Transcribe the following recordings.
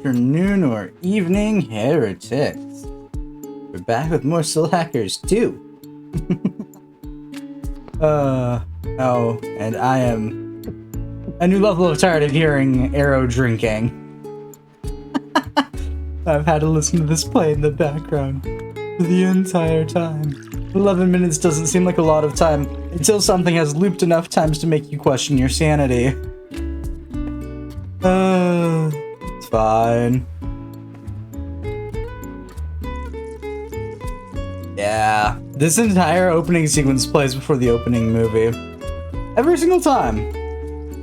afternoon, or evening, heretics. We're back with more Soul Hackers 2. Oh, and I am a new level of tired of hearing Arrow drinking. I've had to listen to this play in the background the entire time. 11 minutes doesn't seem like a lot of time until something has looped enough times to make you question your sanity. It's fine. Yeah, this entire opening sequence plays before the opening movie. Every single time.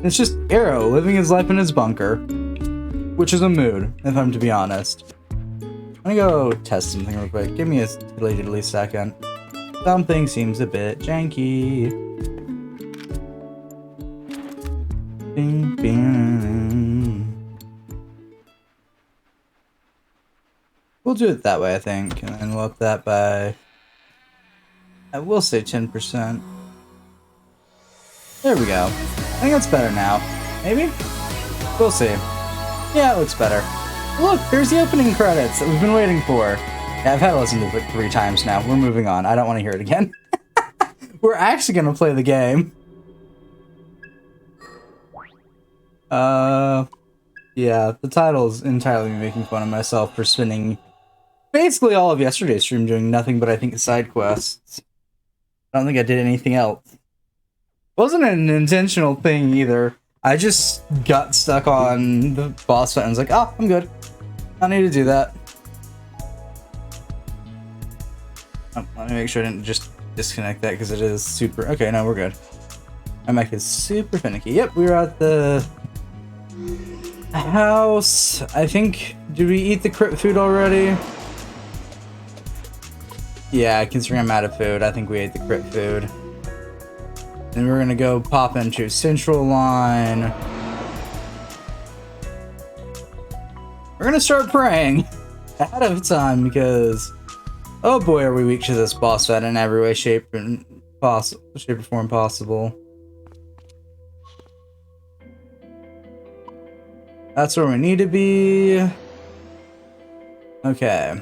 It's just Arrow living his life in his bunker. Which is a mood, if I'm to be honest. I'm gonna go test something real quick. Give me a diddly second. Something seems a bit janky. Bing, bing. We'll do it that way, I think, and then we'll up that by, I will say 10%. There we go. I think that's better now. Maybe? We'll see. Yeah, it looks better. Look, there's the opening credits that we've been waiting for. Yeah, I've had to listen to it like 3 times now. We're moving on. I don't want to hear it again. We're actually going to play the game. Yeah, the title's entirely me making fun of myself for spending basically all of yesterday's stream doing nothing but I think side quests. I don't think I did anything else. Wasn't an intentional thing either. I just got stuck on the boss fight and was like, oh, I'm good. I don't need to do that. Oh, let me make sure I didn't just disconnect that because it is super... Okay, no, we're good. My mic is super finicky. Yep, we were at the house. I think... Did we eat the crypt food already? Yeah, considering I'm out of food, I think we ate the crypt food. Then we're gonna go pop into Central Line. We're gonna start praying ahead of time because, oh boy, are we weak to this boss fight in every way, shape, or form possible. That's where we need to be. Okay.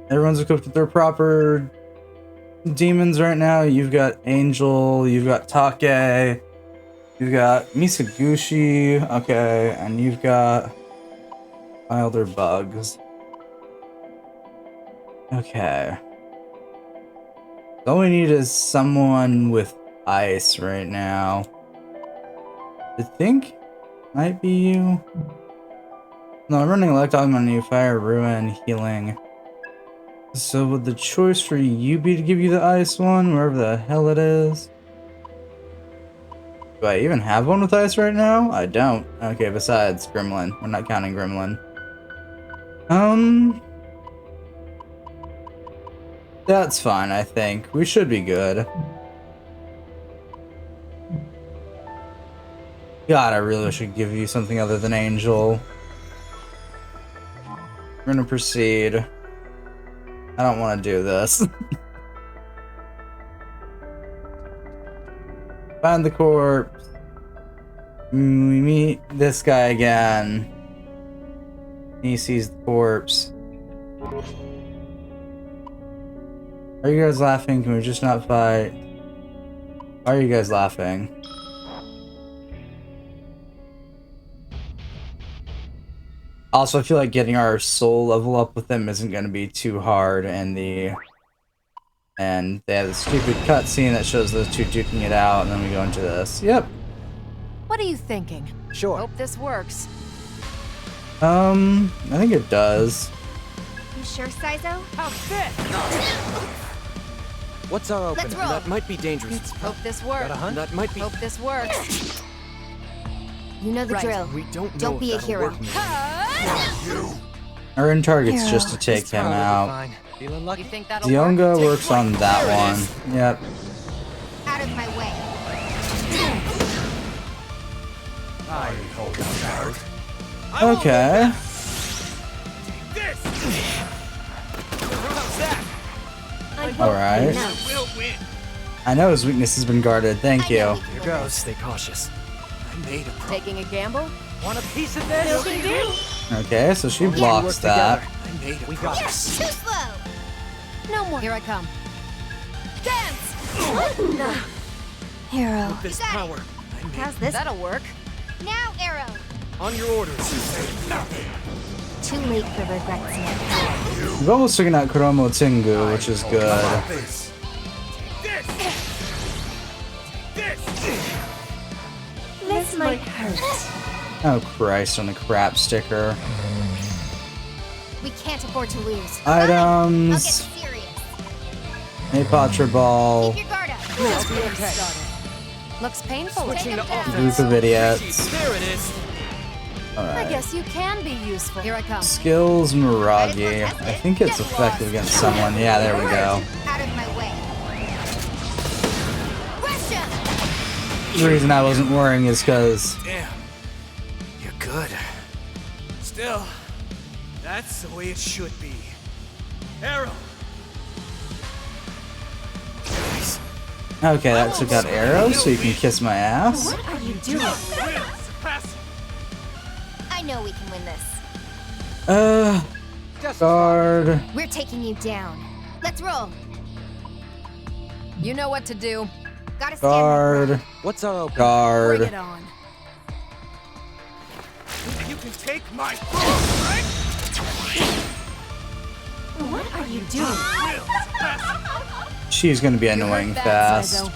Everyone's equipped with their proper demons right now. You've got Angel, you've got Take, you've got Misaguchi, okay, and you've got Wilder Bugs. Okay. All we need is someone with ice right now. I think might be you. No, I'm running Electog on you, Fire, Ruin, Healing. So would the choice for you be to give you the ice one, wherever the hell it is? Do I even have one with ice right now? I don't. Okay, besides Gremlin. We're not counting Gremlin. That's fine, I think. We should be good. God, I really wish I could give you something other than Angel. We're gonna proceed. I don't want to do this. Find the corpse. We meet this guy again. He sees the corpse. Are you guys laughing? Can we just not fight? Why are you guys laughing? Also, I feel like getting our soul level up with them isn't going to be too hard, and they have the stupid cutscene that shows those two duking it out, and then we go into this. Yep. What are you thinking? Sure. Hope this works. I think it does. You sure, Saizo? How's this? What's our opener? Let's roll. That might be dangerous. Hope this works. Got a hunt? That might be. Hope this works. You know the Right. drill. We don't know Don't if be a that'll hero. work, man. Our end target's just to take It's him probably out. fine. Feeling You lucky? think that'll Dionga work? works on that There it one. is. Yep. Out of my way. Okay. Alright. I know his weakness has been guarded. Thank you. Here goes. Stay cautious. I made a pro. Taking a gamble? Want a piece of this? Okay, so she blocks that. I made it. We got Too this. slow. No more. Here I come. Dance. Arrow. This got it. power. I made How's this? That'll work. Now, Arrow. On your orders. Too late for regrets now. We've almost figured out Kuromo Tengu, which is good. This might hurt. Oh Christ, on the crap sticker. We can't afford to lose. Items. I'll get serious. Apatra Ball. Keep your guard up. Let's get him started. Looks painful. Switching to him down. offense. Group of idiots. There it is. I Alright. guess you can be useful. Here I come. Skills Miragi. I think it's effective against someone. Yeah, there we go. Out of my way. Russia. The reason I wasn't worrying is because Damn. You're good. Still, that's the way it should be. Arrow. Nice. okay, that took out arrows, so you can kiss my ass. What are you doing? Pass. I know we can win this. Guard. We're taking you down. Let's roll. You know what to do. Gotta stand my Guard. ground. What's our opening? Bring Guard. it on. You can take my phone, right? What are you doing? She's gonna be You annoying heard that, fast.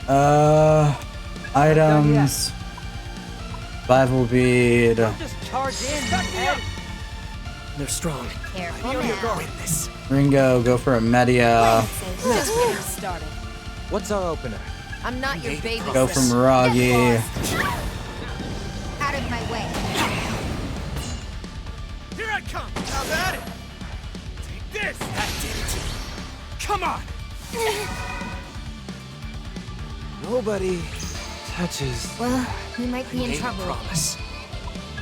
Saizo. Items. Survival bead. Just charge in, head. They're strong. Careful Here you go. now. Win this. Ringo, go for a Media. Just getting started. What's our opener? I'm not your baby. Go for Miragi. Out of my way. Here I come. How about it? Take this. That did it. Come on. Nobody touches. Well, we might be in Made a trouble. promise.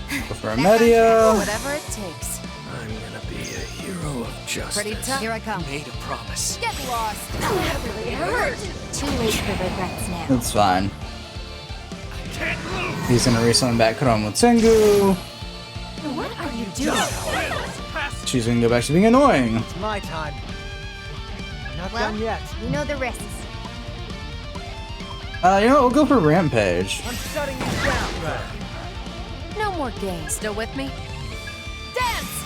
Go for a Media. Whatever it takes. I'm gonna be a hero of justice. Pretty tough. Here I come. Made a promise. Get lost. That really hurt. Too late for regrets now. That's fine. Can't move. He's gonna resummon back Kuromo Tengu. What are you doing? Pass. She's gonna go back to being annoying. It's my time. Not Well, done yet. you know the risks. You know what? We'll go for Rampage. I'm shutting you down. No more games. Still with me? Dance!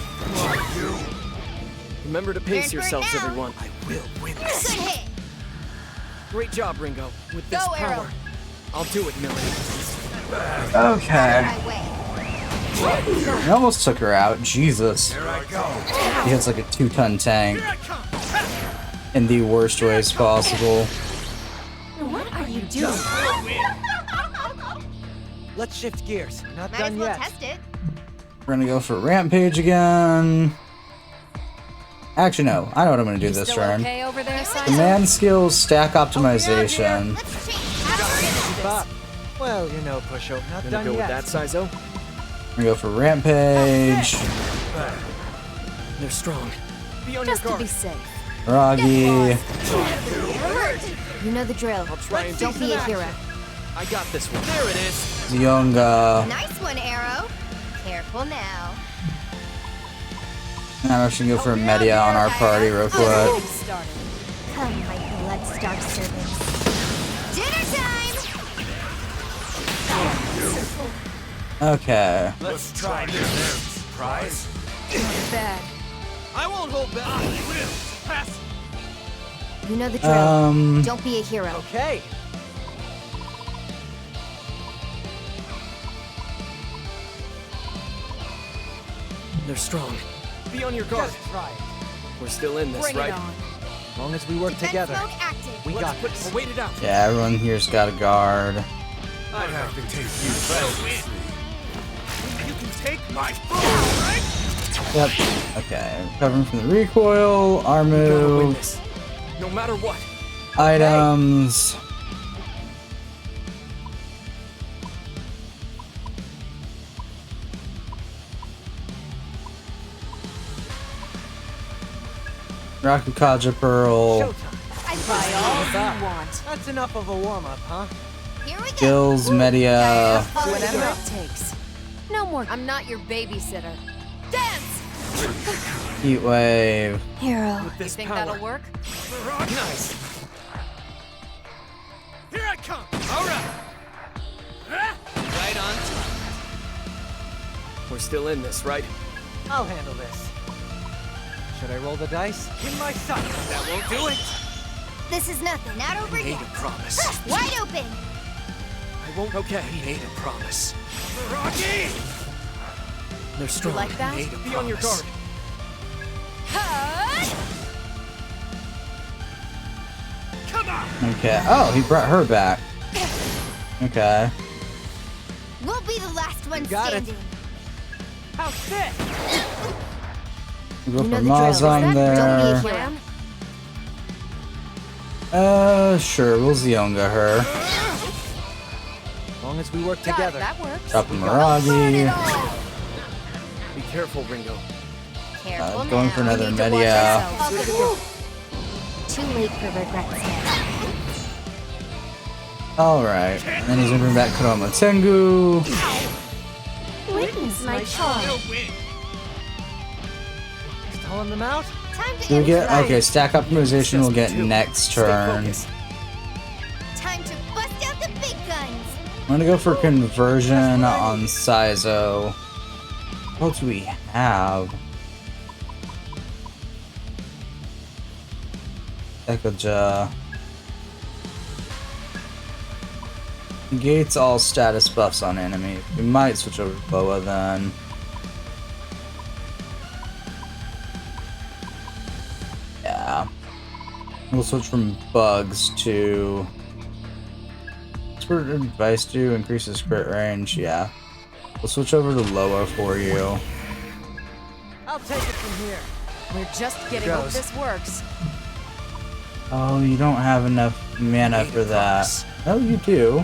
Remember to pace pace Turn for it yourselves, now. everyone. I will win Good this. hit. Great job, Ringo. With this Go, Arrow. power. I'll do it, Millie. Okay. My way. I almost took her out. Jesus. Here I go. He has like a 2-ton tank Here I come. in the worst ways possible. What are you doing? Let's shift gears. Not Might as done well yet. test it. We're gonna go for Rampage again. Actually, no. I know what I'm gonna do You this still turn. okay over there, Saizo? Command skills, stack optimization. Let's change. How Bob. Well, you know, pushover. Not done go yet. with that, Saizo? We're gonna go for Rampage. They're strong. Be on Just your to be guard. safe. Ragi. You know the drill. I'll try and Don't be a hero. I got this one. There it is. Zionga. Nice one, Arrow. Careful now. I'm actually gonna go for a Media on our party real quick. Getting started. Come, my blood-starved servants. Dinner time! Okay. Let's try this. Surprise. Bad. I won't hold back. I will. Pass. You know the drill. Don't be a hero. Okay. They're strong. Be on your guard. Just try it. We're still in this, Bring right? it on. As long as we work Defense together. mode active. We got this. We'll wait it out. Yeah, everyone here's got a guard. I have to take you first. You can take my phone, right? Yep. Okay. Recovering from the recoil, arm Gotta win move, this. No matter what. items. Rakukaja Pearl, Showtime. I Try all that? you want. That's enough of a warm-up, huh? Here we go. Gills, Media. Whatever it takes. No more. I'm not your babysitter. Dance! Heat wave. Hero. You This think power. that'll work? Nice. Here I come. All right. Right on time. We're still in this, right? I'll handle this. Should I roll the dice? In my sight. That won't do it. This is nothing. Not over Made yet. a promise. Wide open. I won't. Okay. Made a promise. Rocky. They're strong. like that? Made a Be on your promise. guard. Come on. Okay. Oh, he brought her back. Okay. We'll be the last one got it. standing. How's this? We'll go You know for the drill. Mazang Don't be a there. hero. Plan? Sure, we'll Zionga her. As long as we work Got it, together. that works. Drop a Miragi. Be careful, Ringo. Careful Going now. for another We need to watch Media. ourselves. Too late for regrets now. Alright. And then he's gonna bring back Kurama Tengu. Witness my charm. Stalling them out? Time to We'll end get the okay, stack optimization we'll get next turn. Time to bust out the big guns. I'm gonna go for conversion on Saizo. What do we have? Ekaja. Negates all status buffs on enemies. We might switch over to Boa then. Yeah. We'll switch from bugs to. What's for advice do? Increases crit range. Yeah. We'll switch over to Loa for you. I'll take it from here. We're just getting hope goes. this works. Oh, you don't have enough mana for that. Oh, you do.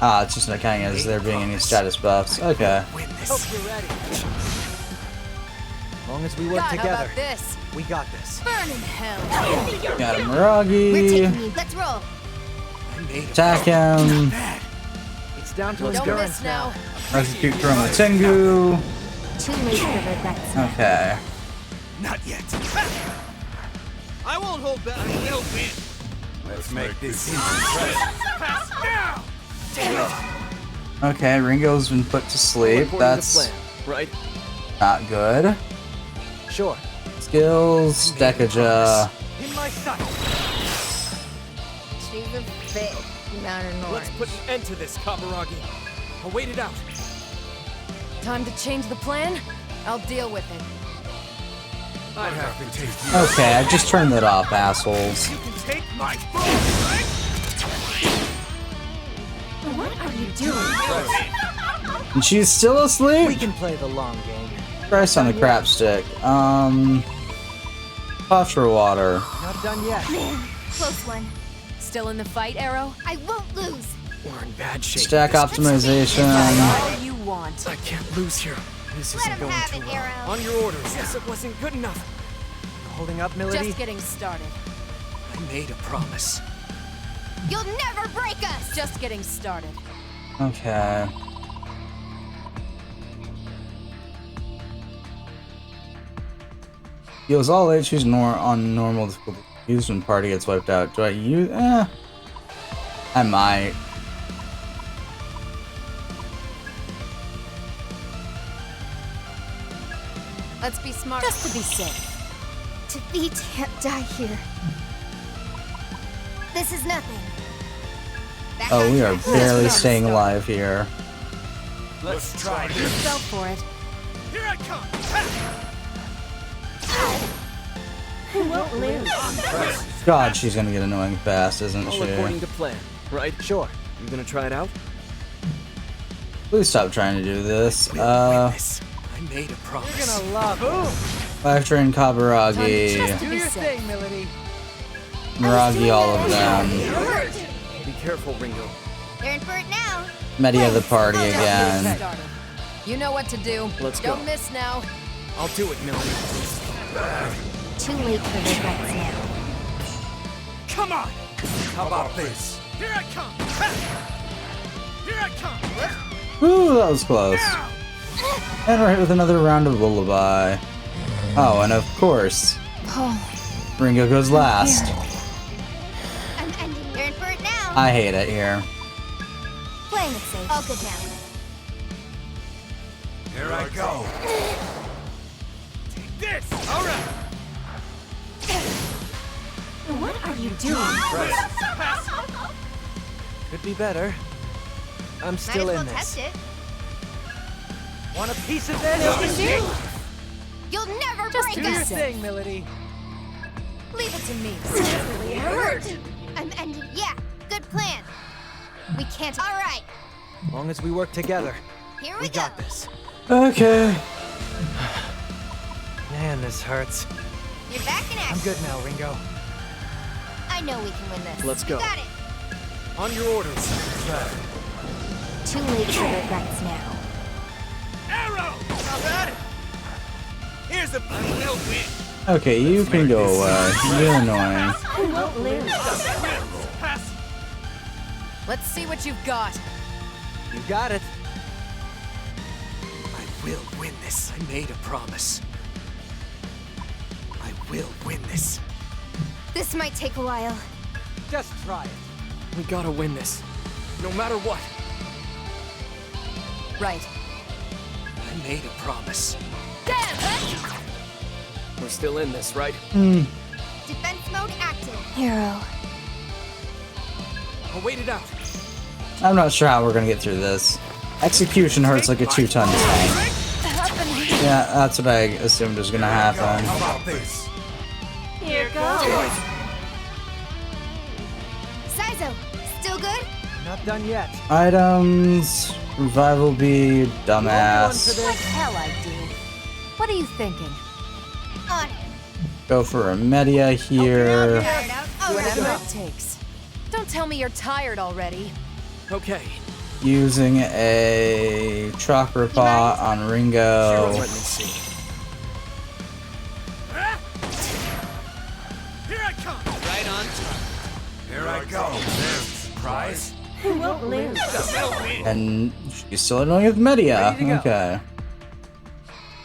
Ah, it's just not counting as there being any status buffs. Okay. Win Hope this. you're ready. As long as we work God, how together, about this? we got this. Burn in hell. Got a We're taking Miragi. you. Let's roll. I made a Attack promise. him. Bad. It's down to Don't endurance miss now. Execute Kurama Tengu. Too late for regrets now. Okay. Not yet. I won't hold back. I will win. Let's make this easy. Pass now. Okay, Ringo's been put to sleep. According to That's plan, right? not good. Sure. Skills, Dekaja. In my sight. She's a bit not an Let's put an end to this, Kaburagi. I'll wait it out. Time to change the plan? I'll deal with it. I'd have to take you. Okay, I just turned it off, assholes. You can take my phone, right? What are you doing? And she's still We asleep? can play the long game. Christ on the crap stick. Posture water. Not done yet. Close one. Still in the fight, Arrow? I won't lose. We're in bad shape. Stack optimization. All you want. I can't lose here. This Let isn't him going have too it, well. Arrow. On your orders. Yes, it wasn't good enough. Holding up, Milady? Just getting started. I made a promise. You'll never break us. Just getting started. Okay. Heals all HPs on normal difficulty. Used when party gets wiped out. Do I use? I might. Let's be smart. Just to be safe. Defeat can't die here. This is nothing. Back Oh, on we are track. barely Let's staying start. alive here. Let's try You this. fell for it. Here I come. You won't lose. God, she's gonna get annoying fast, isn't All according she? to plan, right? Sure. You gonna try it out? Please stop trying to do this. Win this. I made a promise. You're gonna love it. Life Drain Kaburagi. Just to Do be your safe. thing, Milady. Miragi, all of them. Be careful, Ringo. They're in for it now. Media the party Just getting again. started. You know what to do. Let's go. Don't miss now. I'll do it, Millie. Too late for regrets now. Come on! How about this? Here I come! Here I come! Ooh, that was close. And we're hit with another round of lullaby. Oh, and of course, Ringo goes last. I'm ending. You're in for it now. I hate it here. Playing it safe. All good now. Here I go. Take this. All right. What are you doing? Could be better. I'm Might still as well in this. test it. Want a piece of this? You'll never Just break Do do your us. thing, Milady. Leave it to me. Really hurt. I'm ending. Yeah, good plan. We can't. All right, As long as we work together, here we we go. got this. Okay. Man, this hurts. You're back in action. I'm good now, Ringo. I know we can win this. Let's You go. got it. On your orders. Too late for regrets now. Arrow. How about it? Here's a will win. Okay, you can go away. You're annoying. Who won't lose? Pass. Let's see what you've got. You got it. I will win this. I made a promise. I will win this. This might take a while. Just try it. We gotta win this, no matter what. Right. I made a promise. We're still in this, right? Defense mode active. Hero. I'll wait it out. I'm not sure how we're gonna get through this. Execution hurts like a 2-ton tank. Yeah, that's what I assumed was gonna happen. How about this? Here goes. Sizo, still good? Not done yet. Items, revival bead, One for dumbass. this. What hell I do? What are you thinking? On it. Go for a media here. Tired out. Oh, Whatever right. it takes. Don't tell me you're tired already. Okay. Using a chakra pot on Ringo. Let me see. Here I come. Right on time. Here I go. There's a surprise. Who won't lose? Will win. And she's still annoying with media. Ready to go. Okay.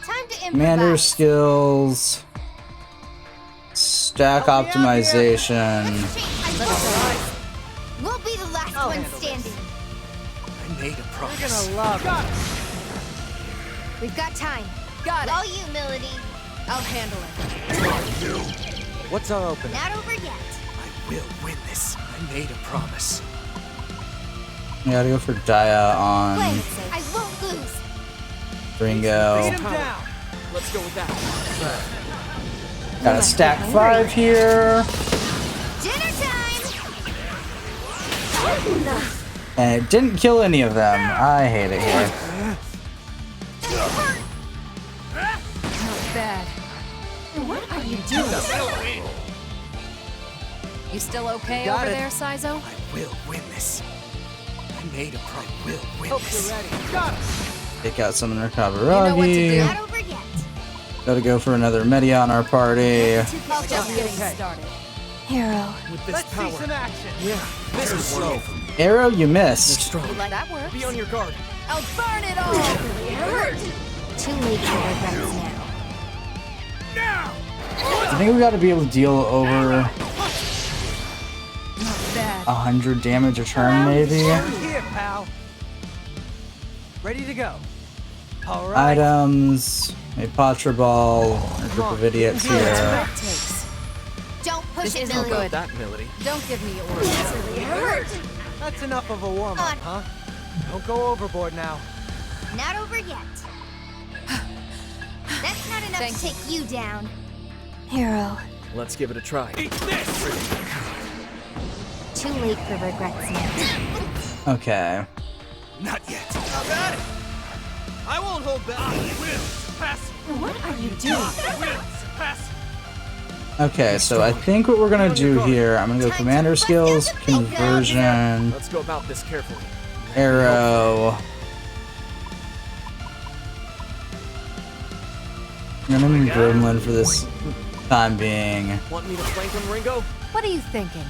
Time to Commander improvise. skills. Stack optimization. We'll be the last I'll one handle standing. I made a You're promise. gonna love it. We've got time. Got All it. you, Melody. I'll handle it. What's our opening? Not over yet. I will win this. I made a promise. You gotta go for Dia Play on it safe. I won't lose. Ringo. Beat him down. Let's go with that. Got a stack 5 here. Dinner time. And it didn't kill any of them. I hate it here. Not bad. What are you doing? Will win. You still okay Got over it. there, Sizo? I will win this. I made a promise. I will win Hope this. you're ready. Got it. Take out Summoner You know what to do. Kaburagi. Not over yet. Gotta go for another media on our party. Just getting Okay. started. Hero. With this Let's power. see some action. Yeah, this is slow. Arrow, you missed. Strong. That works. Be on your guard. I'll burn it all. Too late for regrets now. I think we gotta be able to deal over Not bad. 100 damage a turn, maybe. Over here, pal. Ready to go. All right. Items, a Patra Ball, a group of idiots Whatever here. it takes. Don't push This it, isn't Melody. good. That melody. Don't give me orders. That's enough of a warm-up, On. huh? Don't go overboard now. Not over yet. That's not enough Thank to take you down. Hero. Let's give it a try. Eat this. Too late for regrets now. Okay. Not yet. How about it? I won't hold back. I will surpass. What are you doing? I will surpass. Okay, so I think what we're gonna do here, I'm gonna go Commander Skills, Conversion, Let's go about this carefully. Arrow. I'm gonna need Gremlin for this time being. Want me to flank him, Ringo? What are you thinking?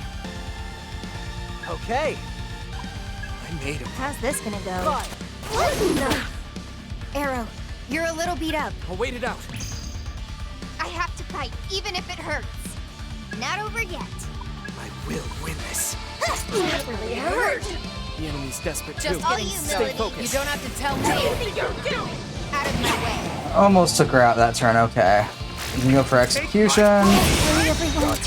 Okay. I made a How's this gonna go? Fire. Arrow, you're a little beat up. I'll wait it out. I have to fight, even if it hurts. Not over yet. I will win this. That really hurt. The enemy's desperate Just too. All getting you, started. Melody. Focus. You don't have to tell me. Out of my way. Almost took her out that turn. Okay. You can go for execution. Hurry, everyone.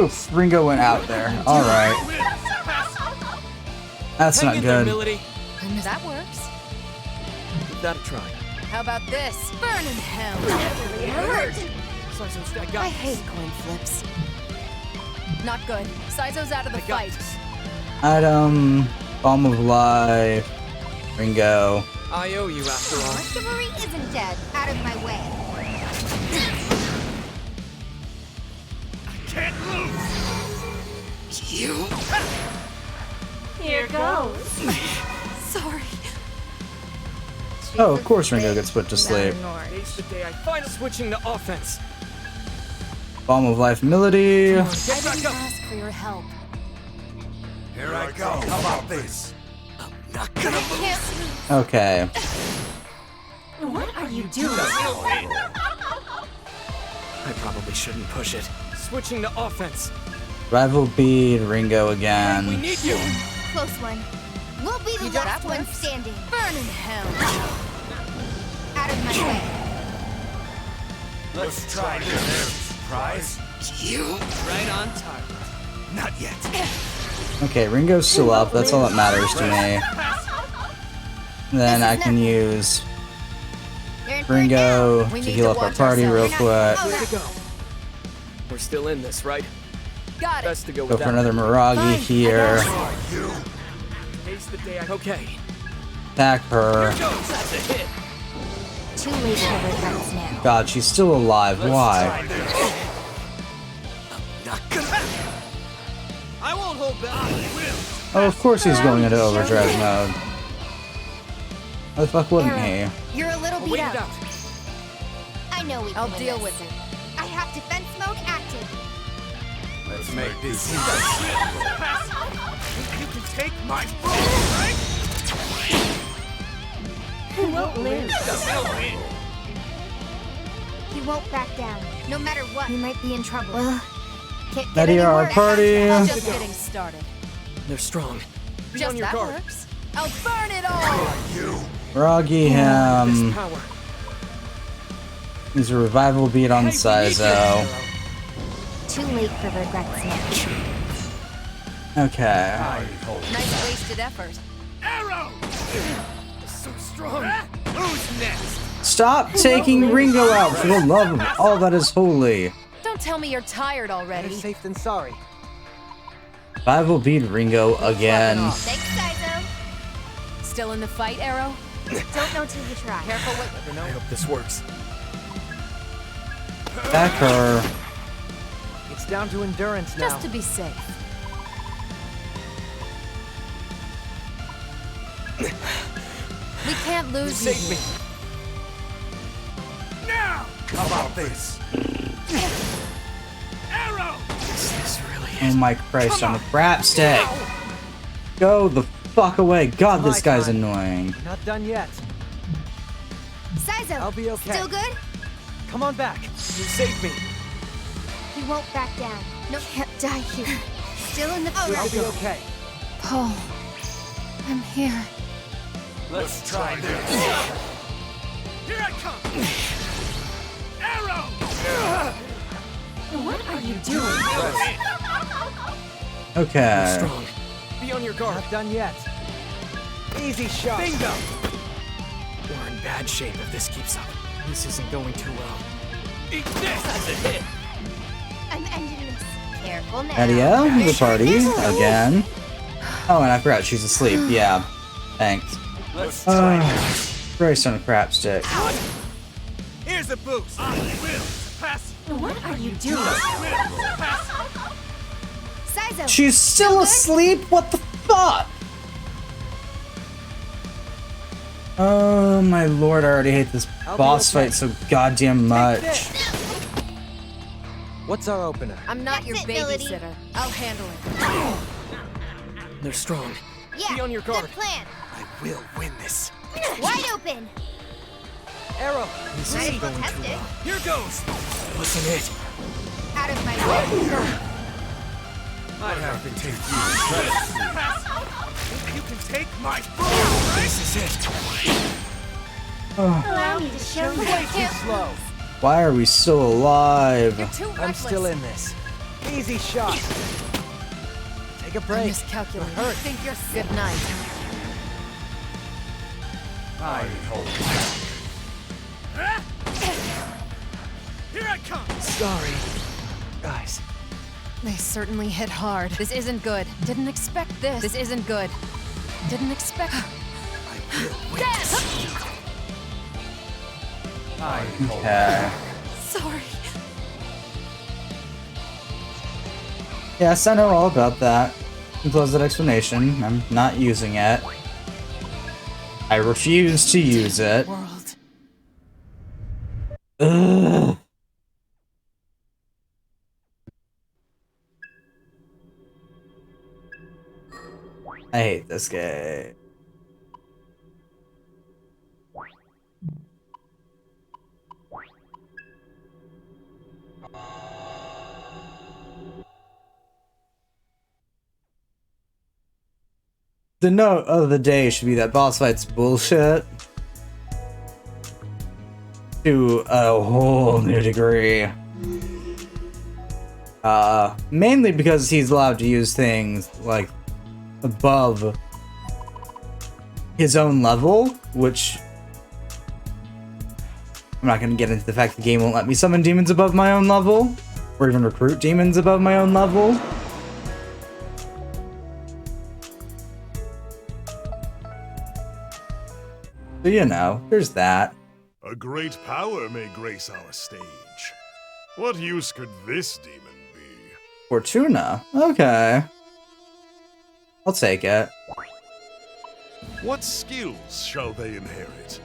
Oof, Ringo went out there. Alright. That's Hang not in there, good. Melody. That works. Give that a try. How about this? Burn in hell. Really hurt. Saizo's, I I got hate coin flips. Not good. Saizo's out of the I got fight. this. Item, Balm of Life, Ringo. I owe you after all. Chivalry isn't dead. Out of my way. Can't lose. You. Here goes. Sorry. Oh, of course Ringo gets put to sleep. Today's the day I finally switching to offense. Balm of Life, Melody. I didn't ask for your help. Here I go. How about this? I'm not gonna lose. Can't. Okay. What are you doing? I probably shouldn't push it. Switching to offense. Rival bead, Ringo We again. need you. Close one. We'll be the You don't last have one works. standing. Burn in hell. Out of my way. Let's try this. Surprise. You. Right on target. Not yet. Okay, Ringo's still up. That's all that matters to me. Then I can use You're in for it now. Ringo We to need heal to up our watch party real ourselves. quick. Way to go. We're still in this, right? Got it. Best to go Go with for that. another Miragi Fine, I here. Today's the day I... Okay. Attack her. That's a hit. Too late for regrets now. God, she's still alive. Why? Not gonna. I won't hold back. I will. Oh, of course he's going into overdrive mode. Why the fuck wouldn't he? Arrow, you're a little I'll beat wait up. it out. I know we can I'll win deal this. with it. I have defense mode active. Let's make this easy. You can take my phone, right? Who won't lose? Just win. He won't back down. No matter what. We might be in trouble. Can't get Ready any our worse. party. Just getting started. They're strong. Be Just on your that guard. works. I'll burn it all. Miragi This him. power. Use a revival bead on Hey, we need you. Saizo. Too late for regrets now. Okay. Nice wasted effort. Arrow. So strong. Who's next? Stop taking Ringo out for the love of all that is holy. Don't tell me you're tired Better already. safe than sorry. Revival bead Ringo again. Thanks, Saizo. Still in the fight, Arrow? Don't know till you try. Careful what. I hope this works. Attack her. It's down to endurance now. Just to be safe. We can't You lose you. saved me. Now. How about this? Arrow. Is this really Oh it? my Christ, on a crap stick. Go the fuck away. God, this guy's annoying. Not done yet. Saizo. I'll be okay. Still good? Come on back. You saved me. He won't back down. No, can't die here. Still in the I'll be okay. Paul, I'm here. Let's try this. Here I come. Arrow. What are you doing? Okay. Strong. Be on your guard. Not done yet. Easy shot. Bingo. We're in bad shape if this keeps up. This isn't going too well. Eat this as a hit. I'm ending this. Careful now. Nadia, the party again. Oh, and I forgot she's asleep. Yeah. Thanks. Let's try Christ on a crap stick. Here's a boost. I will pass. What are you doing? Pass. Saizo. She's still asleep? What the fuck? Oh my lord, I already hate this I'll be boss okay. fight so goddamn much. What's our opener? I'm not That's your it, Melody. babysitter. I'll handle it. They're strong. Yeah. Be on your guard. Good plan. I will win this. Wide open. Arrow! This Might isn't as well going test too it. well. Here goes! Wasn't it? Out of my way. I'd have to take you Think you can take my food? This is it. Allow me to show you. Way too slow. Why are we still alive? You're too I'm reckless. still in this. Easy shot. Take a I break. miscalculated. Hurt. Think you're good night. I hope. Here I come! Sorry. Guys, They certainly hit hard. This isn't good. Didn't expect this. This isn't good. Didn't expect. I will win this. I hope. Okay. Sorry. Yes, I know all about that. You can close that explanation. I'm not using it. I refuse to use it. World. Ugh. I hate this game. The note of the day should be that boss fights bullshit to a whole new degree. Mainly because he's allowed to use things like above his own level, which I'm not going to get into the fact the game won't let me summon demons above my own level, or even recruit demons above my own level. So, you know, there's that. A great power may grace our stage. What use could this demon be? Fortuna. Okay. I'll take it. What skills shall they inherit?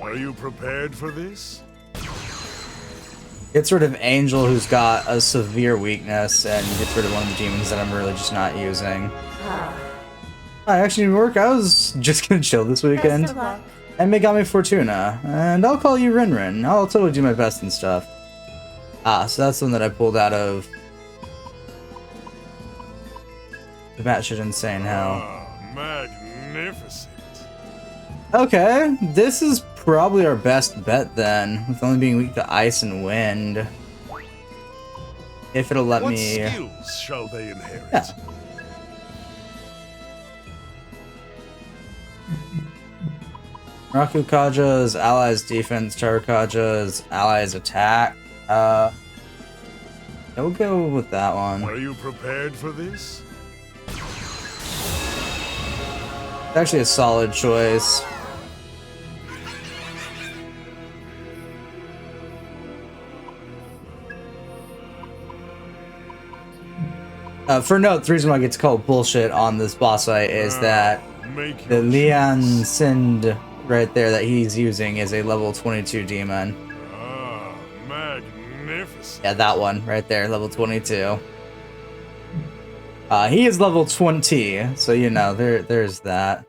Are you prepared for this? Get rid of Angel, who's got a severe weakness, and get rid of one of the demons that I'm really just not using. I actually work. I was just gonna chill this weekend. And Megami Fortuna. And I'll call you Rinrin. I'll totally do my best and stuff. Ah, so that's the one that I pulled out of the batshit insane hell. Ah, magnificent. Okay, this is probably our best bet then, with only being weak to ice and wind. If it'll let What me. skills shall they inherit? Yeah. Rakukaja's allies defense, Charukaja's allies attack. We'll go with that one. Are you prepared for this? It's actually a solid choice. For note, the reason why I get to call bullshit on this boss fight is that Make the your Lian choice. Sind right there that he's using is a level 22 demon. Ah, magnificent. Yeah, that one right there, level 22. He is level 20, so you know, there's that.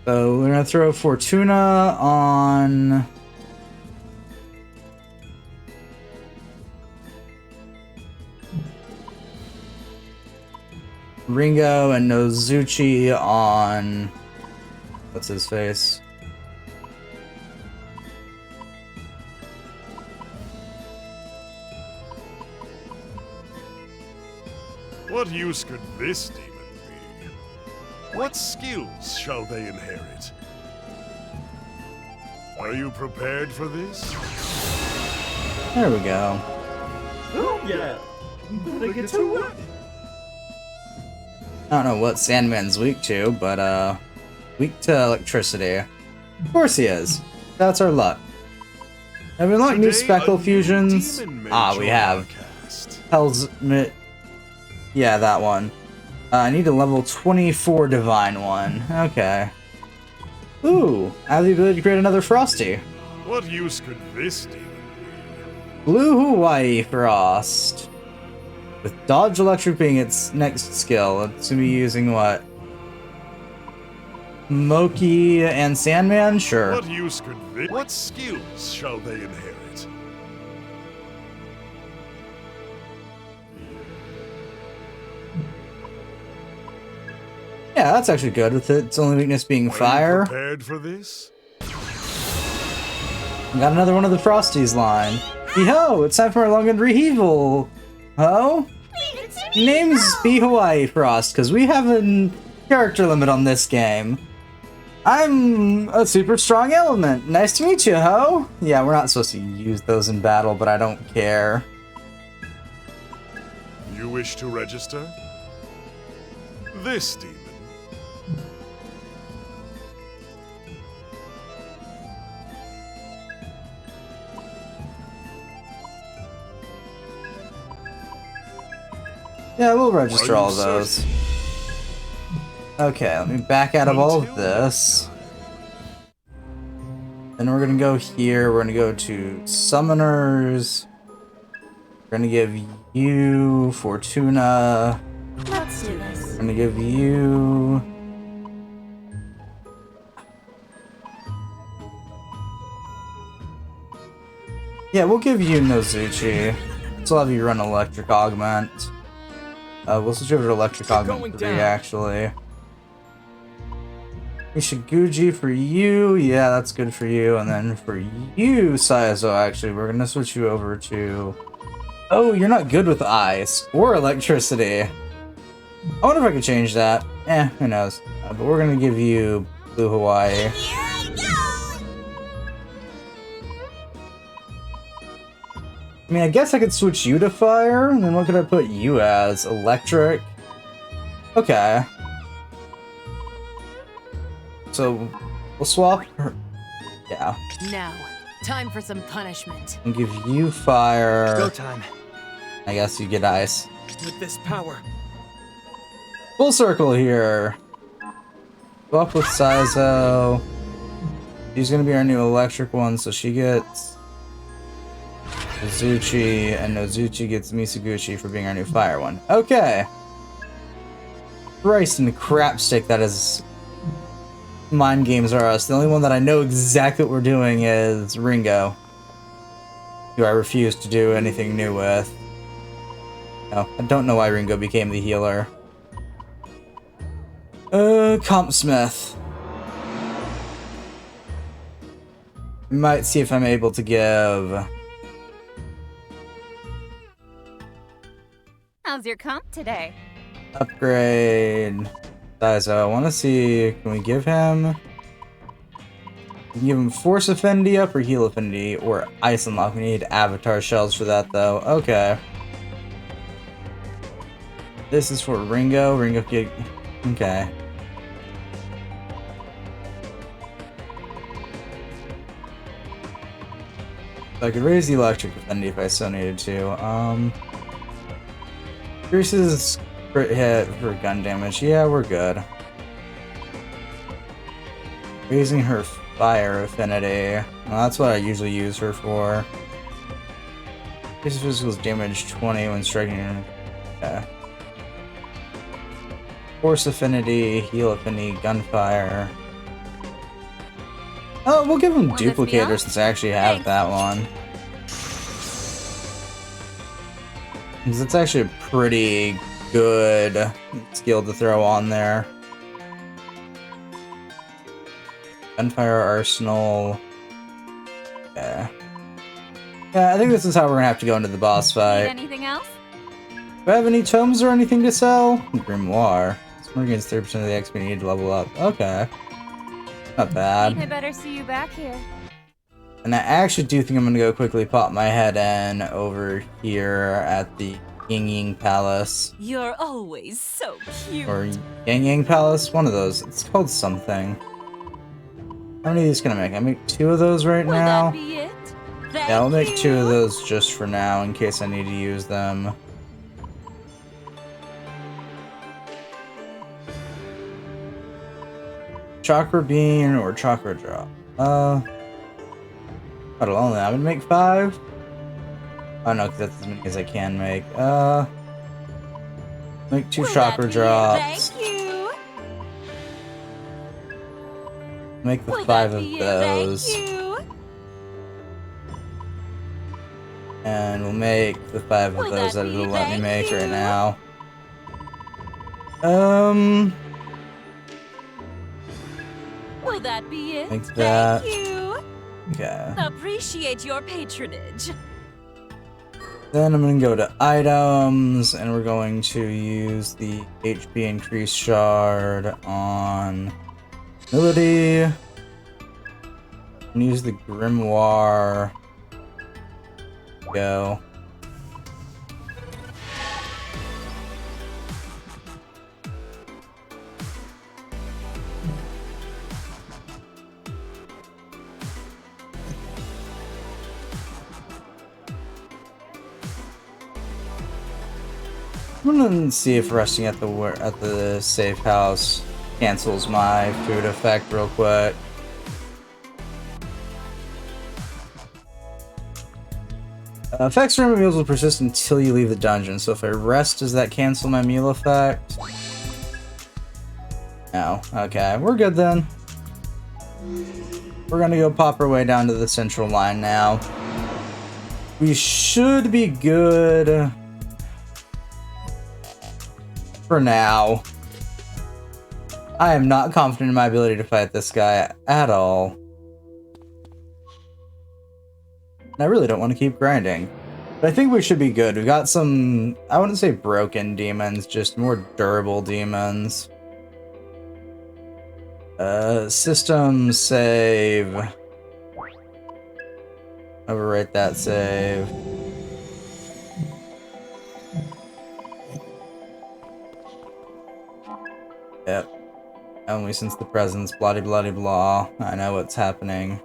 So we're gonna throw Fortuna on Ringo and Nozuchi on what's his face? What use could this demon be? What skills shall they inherit? Are you prepared for this? There we go. I don't know what Sandman's weak to, but weak to electricity. Of course he is. That's our luck. Have we unlocked new Today, speckle a new fusions? demon may Ah, we join have. our cast. Hell's yeah, that one. I need a level 24 divine one. Okay. Ooh, I have the ability to create another Frosty. What use could this demon be? Blue Hawaii Frost. With Dodge Electric being its next skill, it's gonna be using what? Moki and Sandman? Sure. What use could this? What skills shall they inherit? Yeah, that's actually good, with its only weakness being Are fire. you prepared for this? We got another one of the Frosties line. Yo, it's time for our long and reheaval. Oh? Name's Be Hawaii Frost, because we have a character limit on this game. I'm a super strong element. Nice to meet you, ho. Yeah, we're not supposed to use those in battle, but I don't care. You wish to register? This demon. Yeah, we'll register Are you all of those. Okay, let me back out of all of this. Then we're gonna go here. We're gonna go to Summoners. We're gonna give you Fortuna. Let's do this. We're gonna give you. Yeah, we'll give you Nozuchi. So I'll have you run Electric Augment. We'll switch over to Electric Augment 3, actually. Ishiguji for you. Yeah, that's good for you. And then for you, Saizo, actually, we're gonna switch you over to... Oh, you're not good with ice or electricity. I wonder if I could change that. Who knows. But we're gonna give you Blue Hawaii. I mean, I guess I could switch you to fire, and then what could I put you as? Electric? Okay. So, we'll swap her. Yeah. Now, time for some punishment. I'll give you fire. Go time. I guess you get ice. With this power. Full circle here. Go up with Saizo. She's gonna be our new electric one, so she gets Nozuchi, and Nozuchi gets Misaguchi for being our new fire one. Okay. Christ and the crapstick that is Mind Games R Us. The only one that I know exactly what we're doing is Ringo, who I refuse to do anything new with. No, I don't know why Ringo became the healer. Compsmith. Might see if I'm able to give... How's your comp today? Upgrade. Saizo, I want to see, can we give him... We can give him Force Affinity up or Heal Affinity or Ice Unlock. We need Avatar Shells for that though. Okay. This is for Ringo. Ringo get... Okay. I could raise the Electric Affinity if I so needed to. Increases crit hit for gun damage. Yeah, we're good. Raising her Fire Affinity. Well, that's what I usually use her for. Increases physical damage 20 when striking her. Okay. Force Affinity, Heal Affinity, Gunfire. Oh, we'll give him Wanna lift me Duplicator up? since I actually have Thanks. that one. Because it's actually a pretty good skill to throw on there. Gunfire Arsenal. Yeah. Yeah, I think this is how we're gonna have to go into the boss Need fight. anything else? Do I have any tomes or anything to sell? Grimoire. It's more against 30% of the XP needed to level up. Okay. Not bad. I better see you back here. And I actually do think I'm gonna go quickly pop my head in over here at the Ying Ying Palace. You're always so cute. Or Yang Yang Palace? One of those. It's called something. How many of these can I make? I make 2 of those right Will now. that be it? Thank Yeah, I'll make 2 of you. those just for now in case I need to use them. Chakra Bean or Chakra Drop? I don't know. I'm gonna make 5. Oh no, because that's as many as I can make. Make 2 Will that chakra be it? drops. Thank you. Make the Will 5 that of be it? those. Thank you. And we'll make the 5 of Will those that that be it'll let me thank make right you? now. Will that be it? Like that. Thank you. Okay. Appreciate your patronage. Then I'm gonna go to items, and we're going to use the HP increase shard on ability. And use the grimoire. Go. I'm gonna see if resting at the safe house cancels my food effect real quick. Effects from meals will persist until you leave the dungeon. So if I rest, does that cancel my meal effect? No. Okay, we're good then. We're gonna go pop our way down to the central line now. We should be good for now. I am not confident in my ability to fight this guy at all. And I really don't want to keep grinding. But I think we should be good. We got some, I wouldn't say broken demons, just more durable demons. System save. Overwrite that save. Yep. Only since the presence, bloody bloody blah. I know what's happening.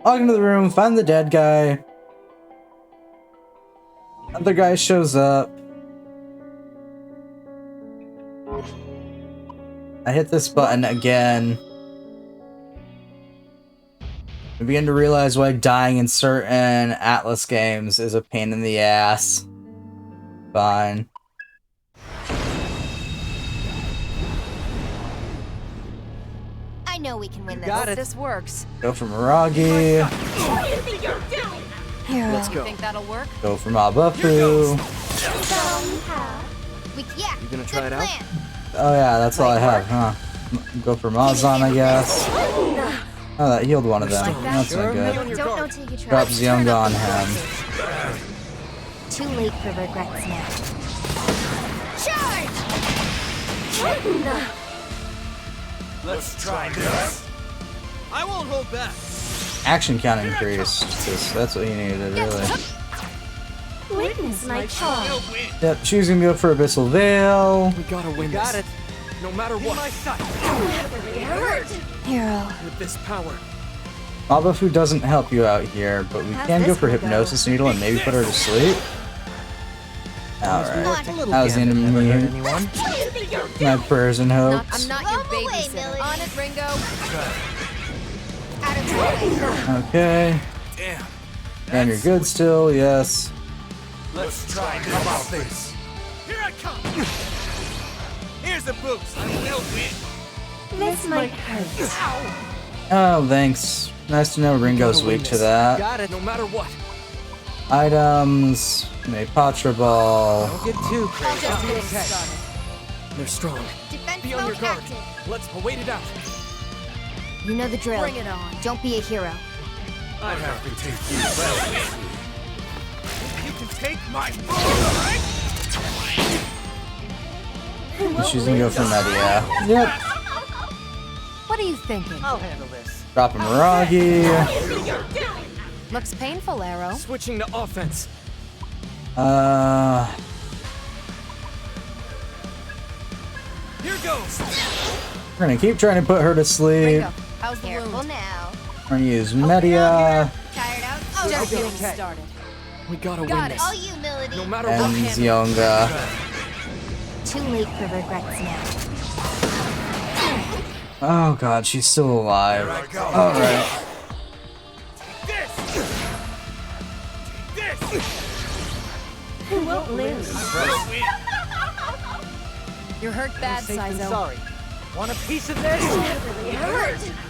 Log into the room, find the dead guy. Other guy shows up. I hit this button again. I begin to realize why dying in certain Atlas games is a pain in the ass. Fine. I know we can win this. got it. This works. Go for Miragi. Hero. Let's go. Think that'll work? Go for Mabufu. Yeah. You gonna try good it out? plan. Oh yeah, that's all I have, huh? Go for Mazan, I guess. Oh, that healed one of them. That's not good. Don't know till you try. Drop Zyonga on him. Too late for regrets now. Charge! Let's try this. I won't hold back. Action count increased. That's what he needed, really. Witness my charge. We'll win. Yep, she's gonna go for Abyssal Veil. We gotta win Got this. it. No matter what. Hero. With this power. Mabufu doesn't help you out here, but we can go for Hypnosis Needle and maybe put her to sleep. Alright. That was the end of me. Anyone? My prayers and I'm hopes. not your Roam away, babysitter. Millie. On it, Ringo. Out of the way. Okay. Damn. And you're good still, yes. Let's try this. How about this? Here I come. Here's a boost. I will win. This might hurt. Oh, thanks. Nice to know Ringo's weak to that. Got it. No matter what. Items. Patra Ball. Don't get too crazy. Just getting Okay. started. They're strong. Defense Be on your mode guard. active. Let's wait it out. You know the drill. Bring it on. Don't be a hero. I have to take you well. You can take my food, alright? She's gonna go for Media. Yep. What are you thinking? I'll handle this. Drop a Miragi. Looks painful, Arrow. Switching to offense. Here goes. We're gonna keep trying to put her to sleep. Ringo, how's the Careful wound? now. We're gonna use Media Tired out? Oh, Just no. getting okay. started. We gotta Got win it. this. All you, Melody. No matter and what. Zyonga. Too late for regrets now. Oh god, she's still alive. Alright. This! Who won't live? You're hurt bad, Safe than Saizo. sorry. Want a piece of this?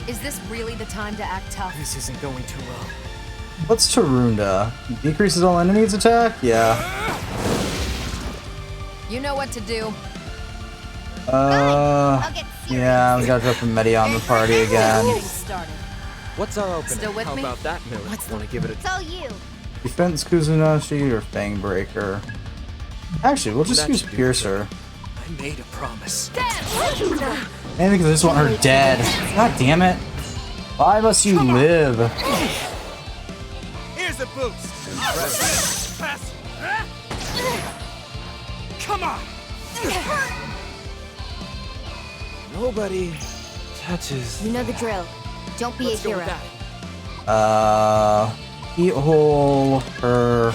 Is this really the time to act tough? This isn't going too well. What's Tarunda? Decreases all enemies' attack? Yeah. You know what to do. I'll get serious. Yeah, we gotta drop a Medi on the party again. Getting started. What's our opening? Still with How me? about that, Millie? Want to give it a... It's all you. Defense Kuzunashi or Fang Breaker? Actually, we'll just That use should do Piercer. I made a promise. Mainly because I just want her dead. God damn it. Why must you live? Here's a boost. Pass. Come on. Nobody touches... You know the drill. Don't be Let's a go hero. with that. Heat hole her.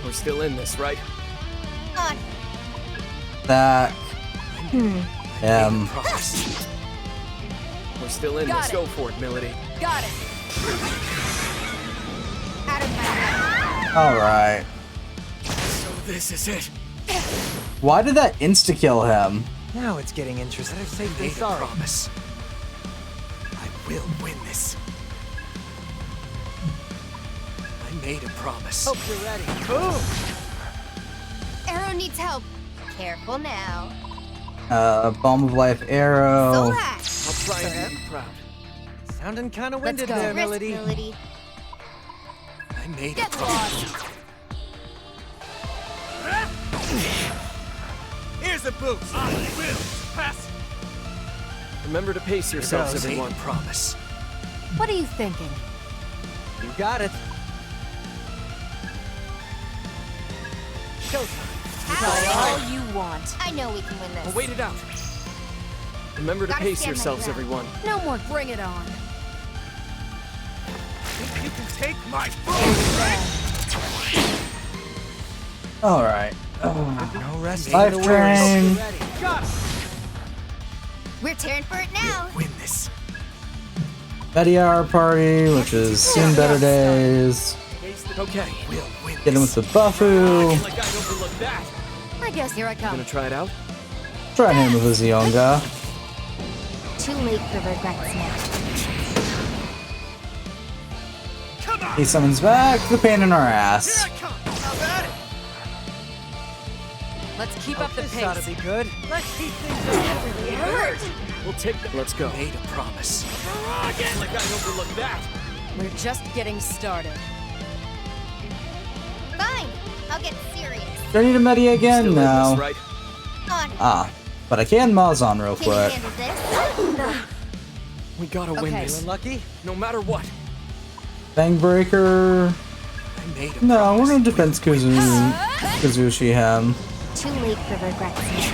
We're still in this, right? On. That. Promise. We're still in Got this. it. Go for it, Melody. Got it. Out of my way. Alright. So this is it. Why did that insta kill him? Now it's getting interesting. Better safe than Made a sorry. promise. I will win this. I made a promise. Hope you're ready. Boom! Arrow needs help. Careful now. Balm of Life arrow. Soul hack. I'll try and make you proud. Sounding kind of Let's winded go. there, Risk, Melody. Melody. I made a Get promise. lost. Here's a boost. I will. Pass. Remember to pace yourselves, goes. everyone. Promise. What are you thinking? You got it. Showtime. All you want. I know we can win this. I'll wait it out. Remember to Gotta pace stand my yourselves, ground. everyone. No more. Bring it on. Think you can take my food? Alright. No rest. Life for the Drain. weary. Ready. Got it. We're tearing for it now. Win this. Medi Hour party, which is soon better days. Okay, we'll win Get him with this. the Bufu. Like I overlooked that. I guess here I come. Gonna try it out? Try him with a Zionga. Too late for regrets now. Come on. He summons back the pain in our ass. Here I come. How about it? Let's keep up the This ought to pace. be good. Let's keep things up. We'll take that. Let's go. Made a promise. Like I overlooked that. We're just getting started. Fine. I'll get serious. Do I need a Medi again? Still in No. this, right? On. Ah, but I can Mazon real Can you quick. handle this? We gotta win Okay. this. Feeling lucky? No matter what. Fang Breaker. I made a No, promise. we're gonna defense Kazushi him. Too late for regrets now.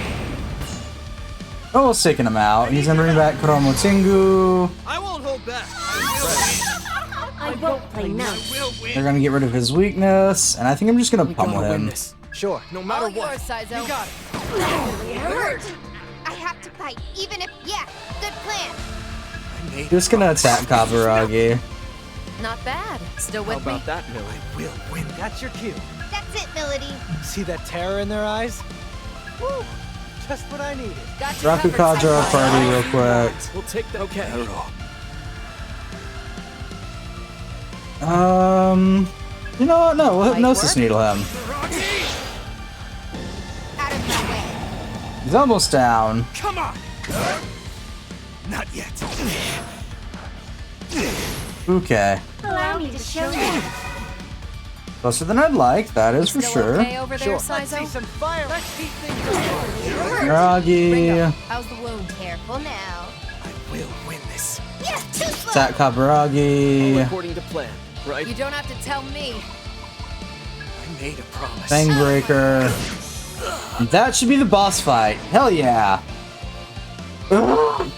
Oh, we're taking him out. He's gonna bring back Kuromo Tengu. I won't hold back. I won't play nice. I will win. They're gonna get rid of his weakness, and I think I'm just gonna We pummel gotta win him. this. Sure. No matter All what. yours, Saizo. You got it. Hurt. I have to fight, even if, yeah, good plan. I made Just gonna attack Kaburagi. Not bad. Still How with me? about that, Millie? I will win. That's your cue. That's it, Melody. See that terror in their eyes? Woo! Just what I needed. Got you Raku covered, Kajra Saizo. party real quick. We'll take that. Okay. You know what? No, we'll Might Hypnosis work. Needle him. Out of my way. He's almost down. Come on. Not yet. Okay. Allow me to show you. Closer than I'd like, that is for Still sure. okay over there, Let's see Saizo? some fire. Let's keep things going. Kaburagi. How's the wound? Careful now. I will win this. Yeah, too slow. Attack Kaburagi. According to plan, right? You don't have to tell me. I made a promise. Fang Breaker. That should be the boss fight. Hell yeah. Ugh.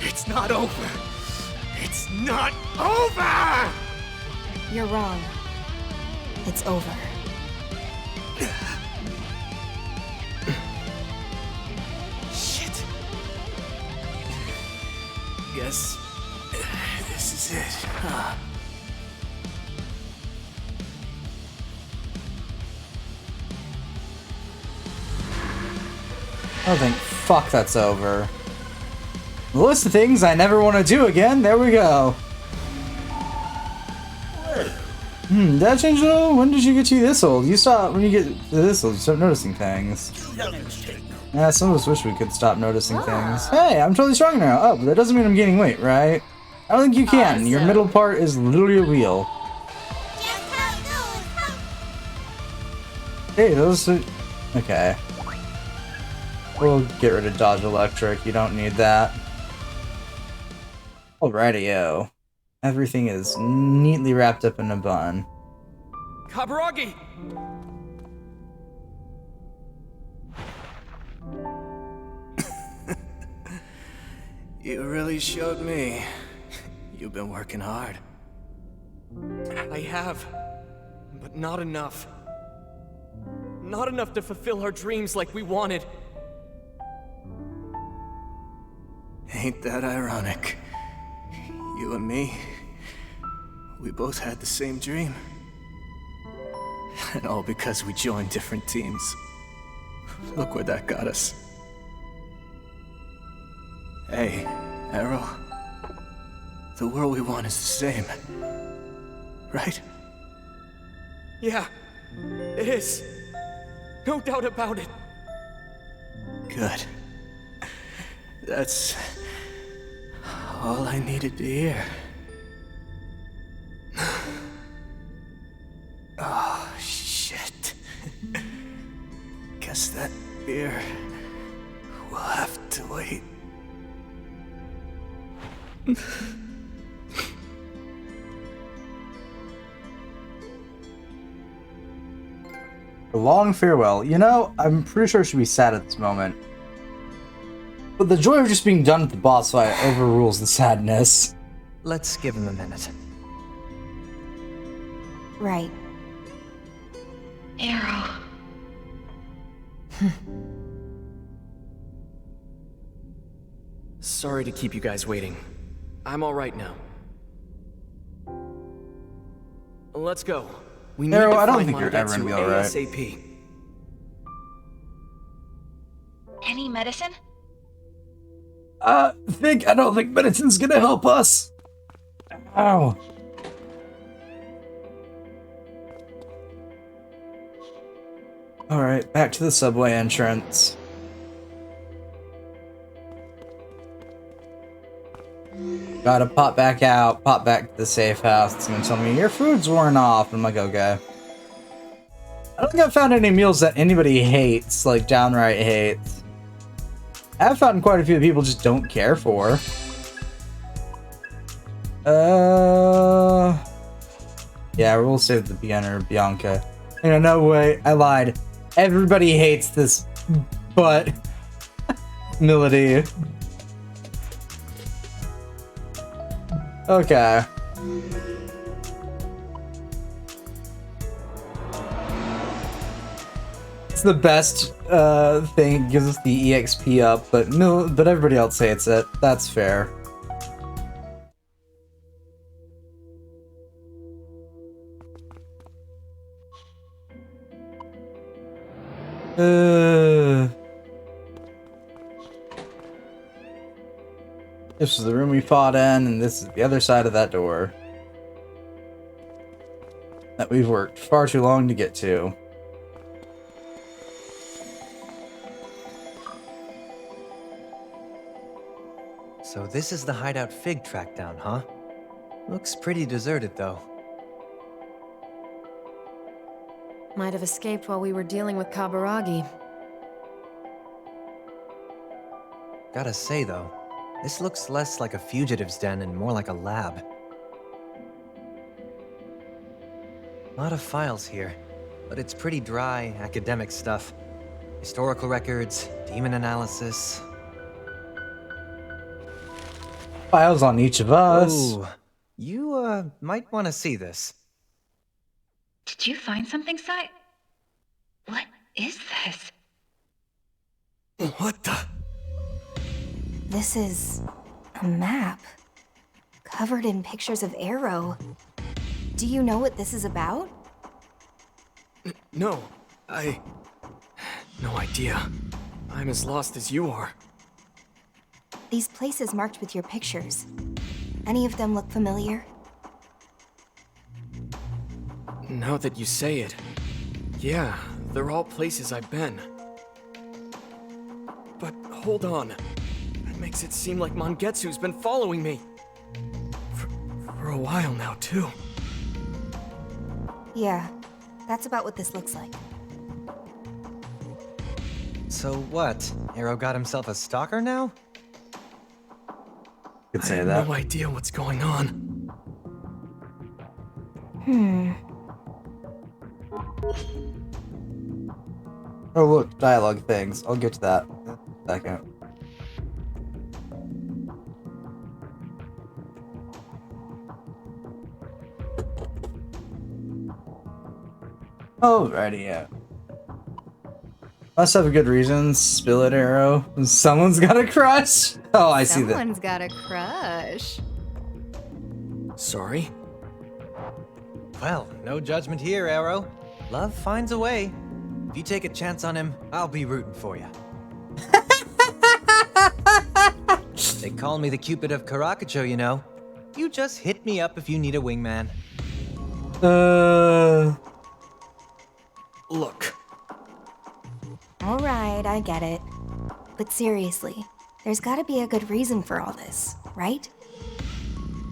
It's not over. It's not over. You're wrong. It's over. Shit. Guess this is it. Huh? Oh, thank fuck that's over. The list of things I never want to do again. There we go. Did that change at all? When did you get to this old? You stop when you get to this old. You start noticing things. Yeah, some of us wish we could stop noticing things. Hey, I'm totally strong now. Oh, but that doesn't mean I'm gaining weight, right? I don't think you can. Awesome. Your middle part is literally a wheel. Hey, those are... Okay. We'll get rid of Dodge Electric. You don't need that. Alrighty-o. Everything is neatly wrapped up in a bun. Kaburagi! You really showed me. You've been working hard. I have, but not enough. Not enough to fulfill our dreams like we wanted. Ain't that ironic? You and me, we both had the same dream. And all because we joined different teams. Look where that got us. Hey, Arrow. The world we want is the same. Right? Yeah, it is. No doubt about it. Good. That's all I needed to hear. Oh, shit. Guess that beer will have to wait. A long farewell. You know, I'm pretty sure I should be sad at this moment. But the joy of just being done with the boss fight overrules the sadness. Let's give him a minute. Right. Arrow. Sorry to keep you guys waiting. I'm all right now. Let's go. We need Arrow, to I don't find think you're ever gonna be all right. ASAP. Any medicine? I don't think medicine's gonna help us. Ow. Alright, back to the subway entrance. Gotta pop back out, pop back to the safe house. It's gonna tell me your food's worn off. I'm like, okay. I don't think I've found any meals that anybody hates, like downright hates. I've found quite a few that people just don't care for. Yeah, we'll save the beginner, Bianca. No way, I lied. Everybody hates this, but Melody. Okay. It's the best thing. It gives us the EXP up, but everybody else hates it. That's fair. This is the room we fought in, and this is the other side of that door that we've worked far too long to get to. So this is the hideout Fig tracked down, huh? Looks pretty deserted, though. Might have escaped while we were dealing with Kaburagi. Gotta say, though, this looks less like a fugitive's den and more like a lab. Lot of files here, but it's pretty dry, academic stuff. Historical records, demon analysis. Files on each of us. Ooh, you, might want to see this. Did you find something, Sai? What is this? What the? This is a map. Covered in pictures of Arrow. Do you know what this is about? No, no idea. I'm as lost as you are. These places marked with your pictures. Any of them look familiar? Now that you say it, yeah, they're all places I've been. But hold on. That makes it seem like Mangetsu's been following me. For a while now, too. Yeah, that's about what this looks like. So what? Arrow got himself a stalker now? Could I say have that. no idea what's going on. Oh look, dialogue things. I'll get to that in a second. Alrighty, yeah. Must have a good reason. Spill it, Arrow. Someone's got a crush. Oh, I see that. Someone's got a crush. Sorry? Well, no judgment here, Arrow. Love finds a way. If you take a chance on him, I'll be rooting for you. They call me the Cupid of Karakacho, you know. You just hit me up if you need a wingman. Look. Alright, I get it. But seriously, there's gotta be a good reason for all this, right?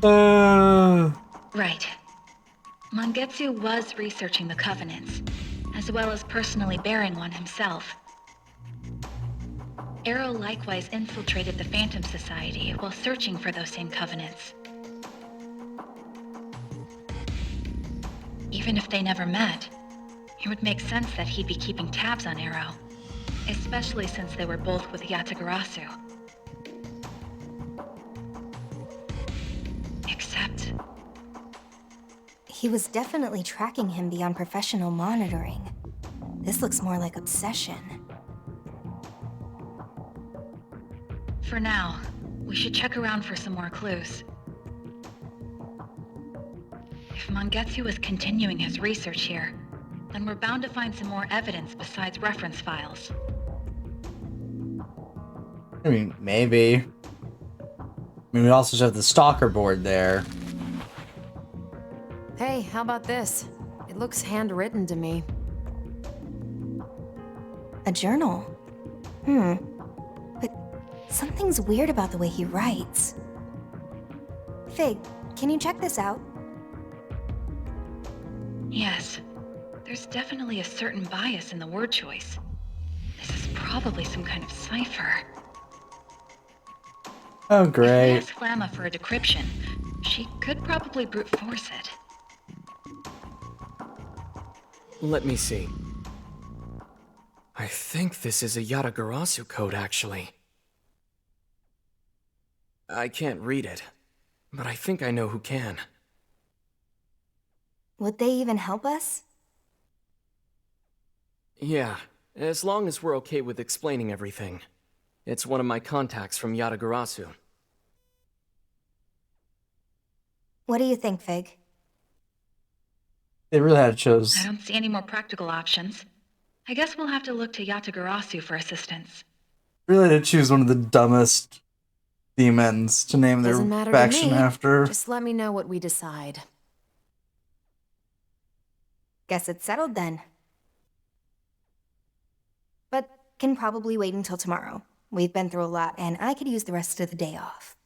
Right. Mangetsu was researching the Covenants, as well as personally bearing one himself. Arrow likewise infiltrated the Phantom Society while searching for those same Covenants. Even if they never met, it would make sense that he'd be keeping tabs on Arrow, especially since they were both with Yatagarasu. Except... He was definitely tracking him beyond professional monitoring. This looks more like obsession. For now, we should check around for some more clues. If Mangetsu is continuing his research here, then we're bound to find some more evidence besides reference files. I mean, maybe. I mean, we also just have the stalker board there. Hey, how about this? It looks handwritten to me. A journal? But something's weird about the way he writes. Fig, can you check this out? Yes, there's definitely a certain bias in the word choice. This is probably some kind of cipher. Oh, If we great. ask Flamma for a decryption, she could probably brute force it. Let me see. I think this is a Yatagarasu code, actually. I can't read it, but I think I know who can. Would they even help us? Yeah, as long as we're okay with explaining everything. It's one of my contacts from Yatagarasu. What do you think, Fig? They really had chose. I don't see any more practical options. I guess we'll have to look to Yatagarasu for assistance. Really had to choose one of the dumbest demons to name their Doesn't matter faction to me. after. Just let me know what we decide. Guess it's settled then. But can probably wait until tomorrow. We've been through a lot, and I could use the rest of the day off.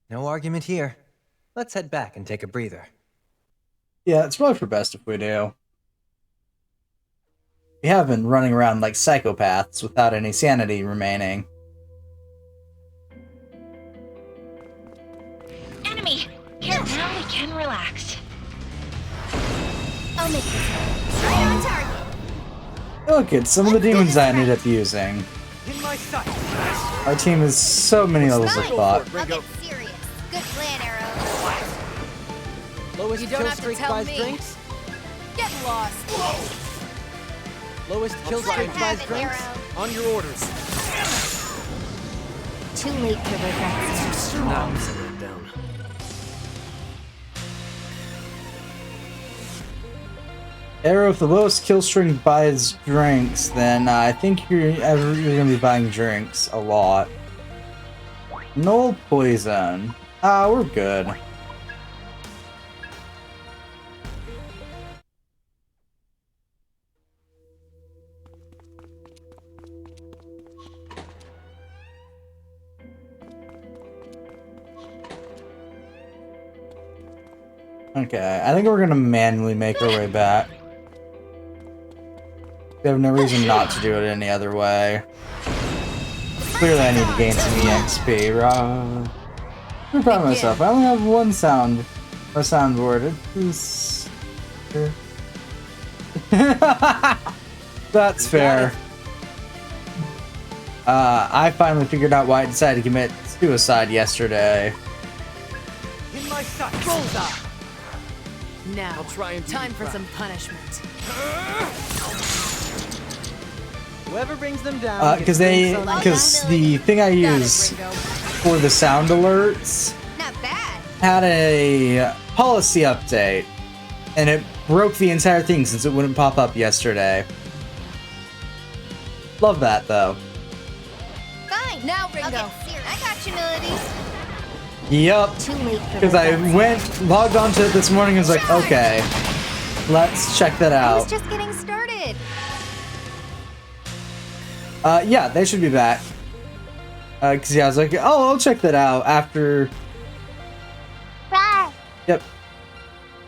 No argument here. Let's head back and take a breather. Yeah, it's probably for best if we do. We have been running around like psychopaths without any sanity remaining. Enemy! Here, now we can relax. I'll make this right on target. Look at some of the demons I ended up using. In my sight. Our team has so many levels of thought. I'll get serious. Good plan, Arrow. Lowest You don't kill have to streak tell buys me. drinks. Get lost. Lowest kill Let him streak have buys it, drinks. Arrow. On your orders. Too late to regret. Now, settle it down. Arrow, if the lowest kill string buys drinks, then I think you're gonna be buying drinks a lot. Null poison. We're good. Okay, I think we're gonna manually make our way back. We have no reason not to do it any other way. Clearly I need to gain some EXP, right? I'm proud of myself. I only have one soundboard. It's... That's fair. I finally figured out why I decided to commit suicide yesterday. In my sight, bullseye! Now, I'll try and do time you for proud. some punishment. Whoever brings them down. Because the thing I use Ringo. for the sound alerts Not bad. had a policy update, and it broke the entire thing since it wouldn't pop up yesterday. Love that though. Fine. Now, I'll Ringo. get serious. I got you, Melody. Yep. Too late for Because I romance. logged onto it this morning and was like, okay, let's check that I was out. just getting started. Yeah, they should be back. Because yeah, I was like, oh, I'll check that out after. Yep.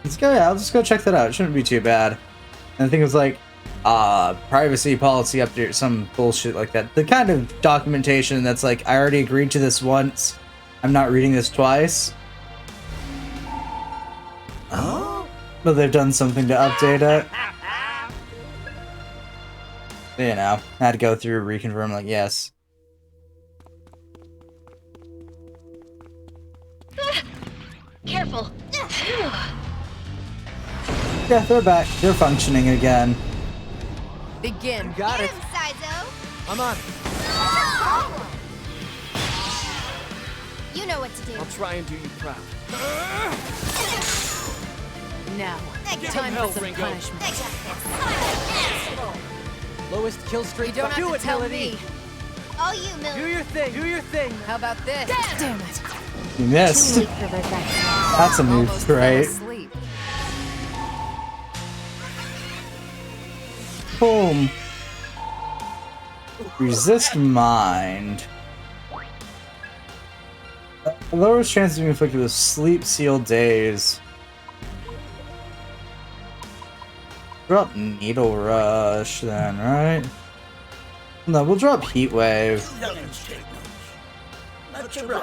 Let's go. Yeah, I'll just go check that out. It shouldn't be too bad. And I think it was like, privacy policy update, some bullshit like that. The kind of documentation that's like, I already agreed to this once. I'm not reading this twice. Oh. But they've done something to update it. You know, I had to go through reconfirm, like, yes. Careful. Yeah, they're back. They're functioning again. Begin. Got Get it. him, Sizo. I'm on. You know what to do. I'll try and do you proud. Now, Give time him hell, for some Ringo. punishment. I got Lowest kill You streak. don't Do have it, to tell Melody. me. this. All you, Do Millie. your thing. Do your thing. How about this? Damn it. You missed. Too late for revenge. That's a move, Almost fell right? asleep. Boom. Resist mind. The lowest chance of being inflicted with sleep sealed days. Drop needle rush then, right? No, we'll drop heat wave.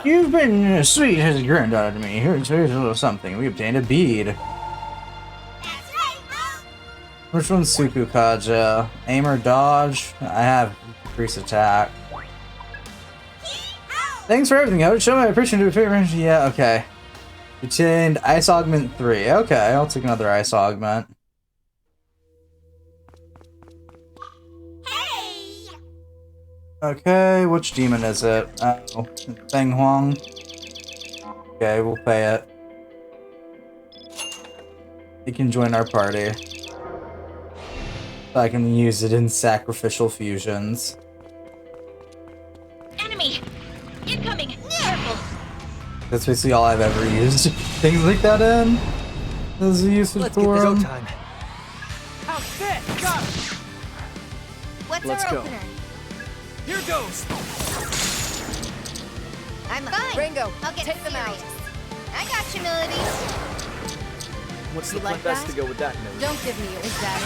You've been sweet as a granddaughter to me. Here's a little something. We obtained a bead. That's right, bro. Which one's Suku Kaja? Aim or dodge? I have increased attack. Thanks for everything. I would show my appreciation to a favor. Yeah, okay. Obtained Ice Augment 3. Okay, I'll take another Ice Augment. Hey. Okay, which demon is it? Oh, Feng Huang. Okay, we'll pay it. He can join our party. I can use it in sacrificial fusions. Enemy! Incoming! Careful! That's basically all I've ever used things like that in. As a usage Let's get for this 'em. time. How's this? Got it. What's Let's our go. opener? Here goes! I'm fine. Ringo, I'll get take them out. serious. I got you, Melody. What's You the like plan best that? to go with that, Millie? Don't give me your. Is that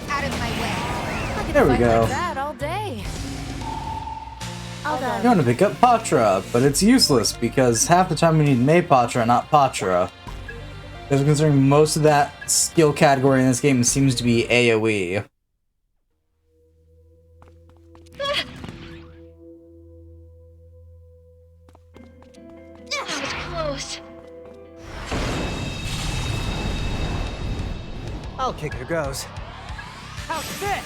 Out of my way. it? I could There we fight go. like that all day. All done. You want to pick up Patra, but it's useless because half the time we need Maypatra, not Patra. Because considering most of that skill category in this game seems to be AoE. That was close. I'll kick her goes. How's this?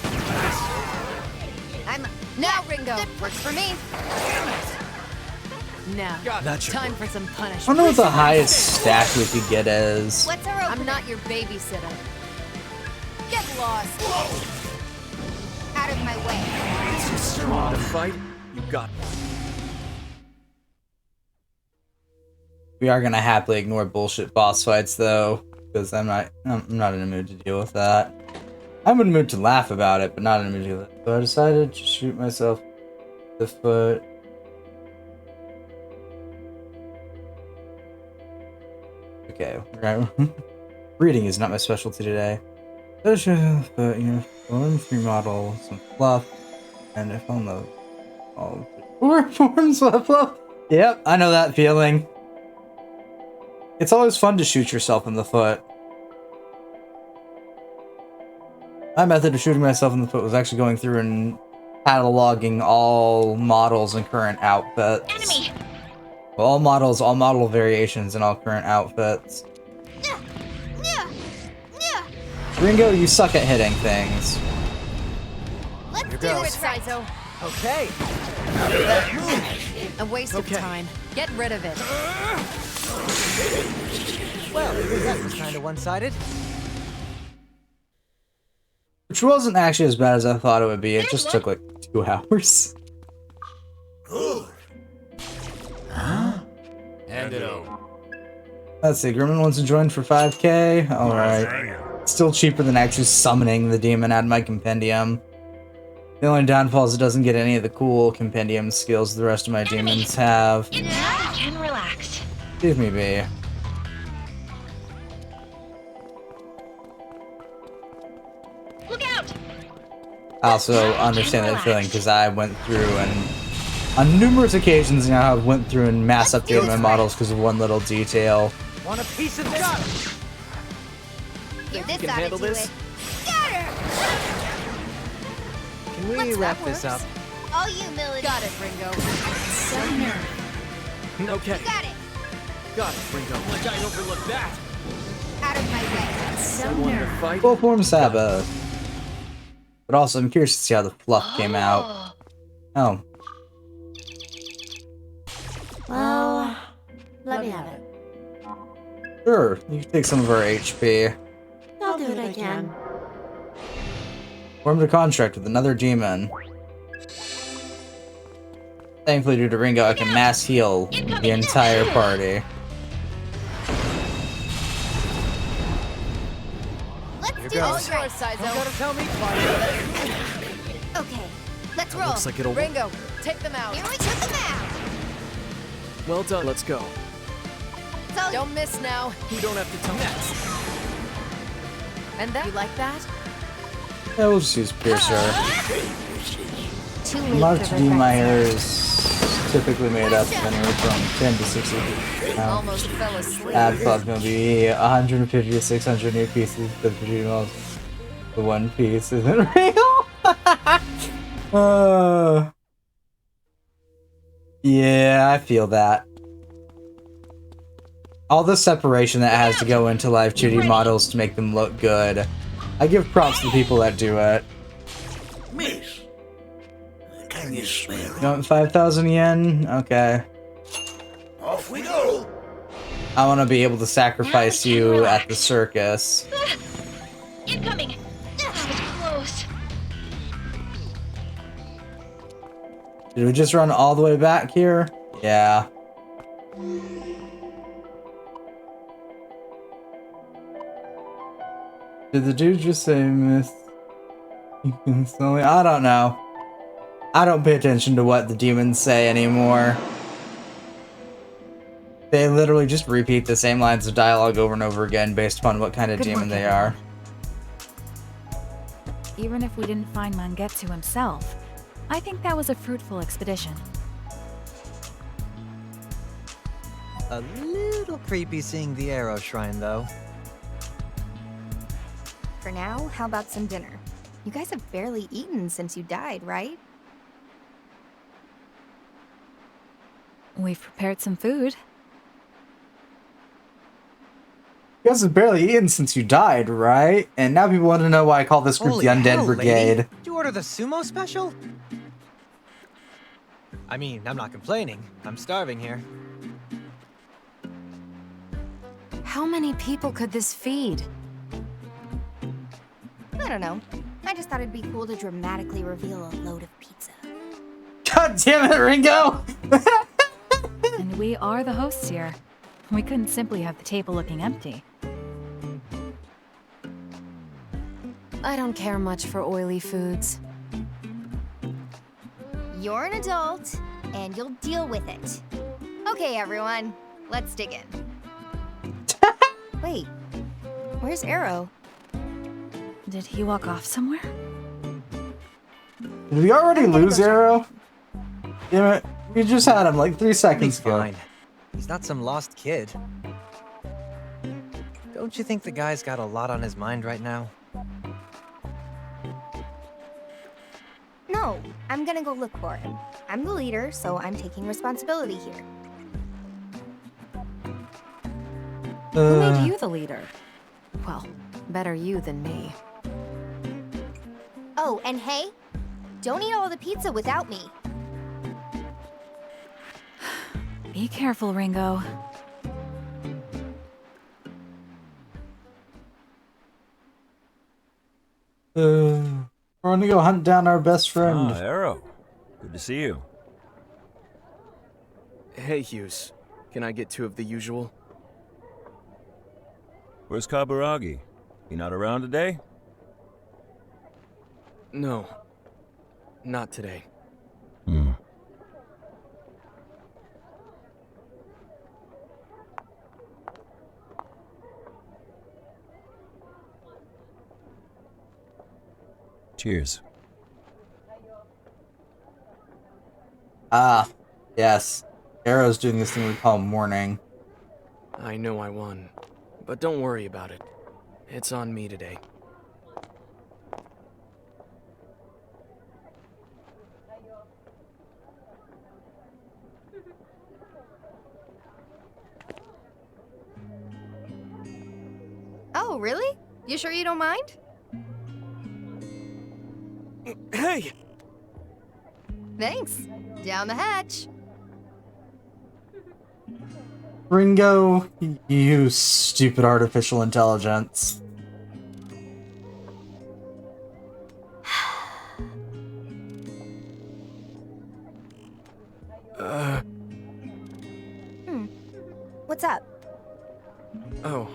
I'm Now, Ringo. works for me. Now, Not your time for some I punishment. wonder what the highest stack we could get is. What's our opener? I'm not your babysitter. lost. Out of my way. You want to fight? You got me. We are gonna happily ignore bullshit boss fights though, because I'm not in a mood to deal with that. I'm in a mood to laugh about it, but not in a mood to deal with it. So I decided to shoot myself in the foot. Okay, right. Reading is not my specialty today. But going through model, some fluff, and if on the all forms of fluff. Yep, I know that feeling. It's always fun to shoot yourself in the foot. My method of shooting myself in the foot was actually going through and cataloging all models and current outfits. Enemy! Well, all models, all model variations, and all current outfits. Ringo, you suck at hitting things. Let's Here do goes. it, Saizo. Okay. A waste of time. Get rid of it. Well, that was kind of one-sided. Which wasn't actually as bad as I thought it would be. It just took like 2 hours. Hand it over. Let's see, Gremlin wants to join for 5k. Alright. Still cheaper than actually summoning the demon out of my compendium. The only downfall is it doesn't get any of the cool compendium skills the rest of my demons have. Now you can relax. Leave me be. Look out! I also understand that feeling because I went through and on numerous occasions now I went through and mass updated my models because of one little detail. Want a piece of this? Give this Can out handle to this? it. Got her! Can we Let's wrap that this up? works. All you, Milady. Got it, Ringo. Okay, Got it. got it, Ringo. Like I overlooked that. Out of my way. Want to fight? Full form Sabbath. But also I'm curious to see how the fluff came out. Oh. Well, let me have it. Sure, you can take some of our HP. I'll do what I can. Formed a contract with another demon. Thankfully, due to Ringo, I can mass heal the entire party. Let's Here do goes. this right. Saizo. Don't gotta tell me twice. Okay, let's roll. Looks like it'll work. Ringo, take them out. Here we took them out. Well done. Let's go. So Don't miss now. You don't have to tell me. And that, you like that? Yeah, we'll just use Piercer. Too late Marked for D regret. Meyer is typically made up of anywhere from 10 to 60. Almost fell asleep. Ad club gonna be 150 to 600 new pieces of the The one piece isn't real. Yeah, I feel that. All the separation that has to go into live 2D models to make them look good. I give props to the people that do it. Miss, can you smell it? You want 5,000 yen? Okay. Off we go. I want to be able to sacrifice you at the circus. Incoming! That was close. Did we just run all the way back here? Yeah. Did the dude just say miss? You can slowly. I don't know. I don't pay attention to what the demons say anymore. They literally just repeat the same lines of dialogue over and over again based upon what kind of Good demon work, they are. Even if we didn't find Mangetsu himself, I think that was a fruitful expedition. A little creepy seeing the Arrow Shrine, though. for now, how about some dinner? You guys have barely eaten since you died, right? We've prepared some food. You guys have barely eaten since you died, right? And now people want to know why I call this group Holy the Undead hell, Brigade. lady. Did you order the sumo special? I mean, I'm not complaining. I'm starving here. How many people could this feed? I don't know. I just thought it'd be cool to dramatically reveal a load of pizza. God damn it, Ringo! And we are the hosts here. We couldn't simply have the table looking empty. I don't care much for oily foods. You're an adult, and you'll deal with it. Okay, everyone, let's dig in. Wait, where's Arrow? Did he walk off somewhere? Did we already lose Arrow? Damn it, we just had him like 3 seconds He's ago. fine. He's not some lost kid. Don't you think the guy's got a lot on his mind right now? No, I'm gonna go look for him. I'm the leader, so I'm taking responsibility here. Who made you the leader? Well, better you than me. Oh, and hey, don't eat all the pizza without me. Be careful, Ringo. We're gonna go hunt down our best friend. Ah, Arrow. Good to see you. Hey, Hughes. Can I get 2 of the usual? Where's Kaburagi? He not around today? No. Not today. Cheers. Ah, yes. Arrow's doing this thing we call mourning. I know I won, but don't worry about it. It's on me today. Oh, really? You sure you don't mind? Hey! Thanks. Down the hatch. Ringo, you stupid artificial intelligence. What's up? Oh,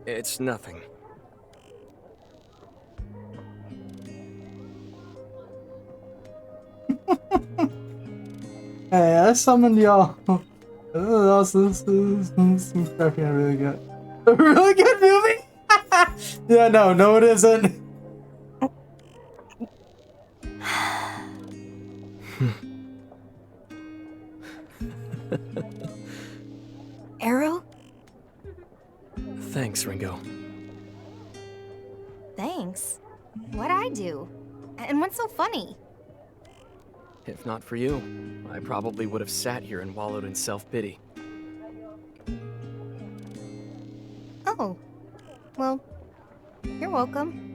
it's nothing. Hey, I summoned y'all. This is fucking really good. A really good movie? Yeah, no, it isn't. Arrow? Thanks, Ringo. Thanks. What'd I do? And what's so funny? If not for you, I probably would have sat here and wallowed in self-pity. Oh. Well, you're welcome.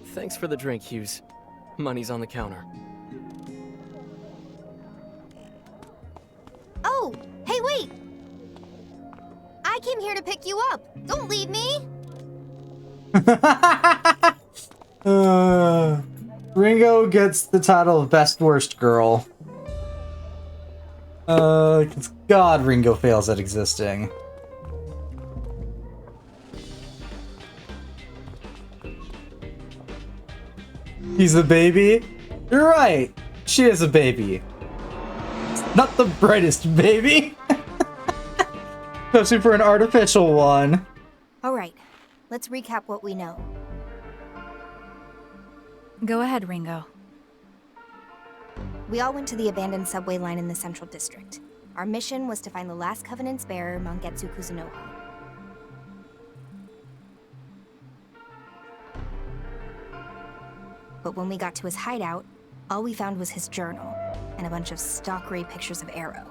Thanks for the drink, Hughes. Money's on the counter. Oh, hey, wait! I came here to pick you up. Don't leave me. Ringo gets the title of Best Worst Girl. 'Cause God, Ringo fails at existing. He's a baby? You're right. She is a baby. Not the brightest baby. Especially for an artificial one. All right, let's recap what we know. Go ahead, Ringo. We all went to the abandoned subway line in the Central District. Our mission was to find the last Covenant's bearer, Mangetsu Kuzunoha. But when we got to his hideout, all we found was his journal and a bunch of stalkery pictures of Arrow.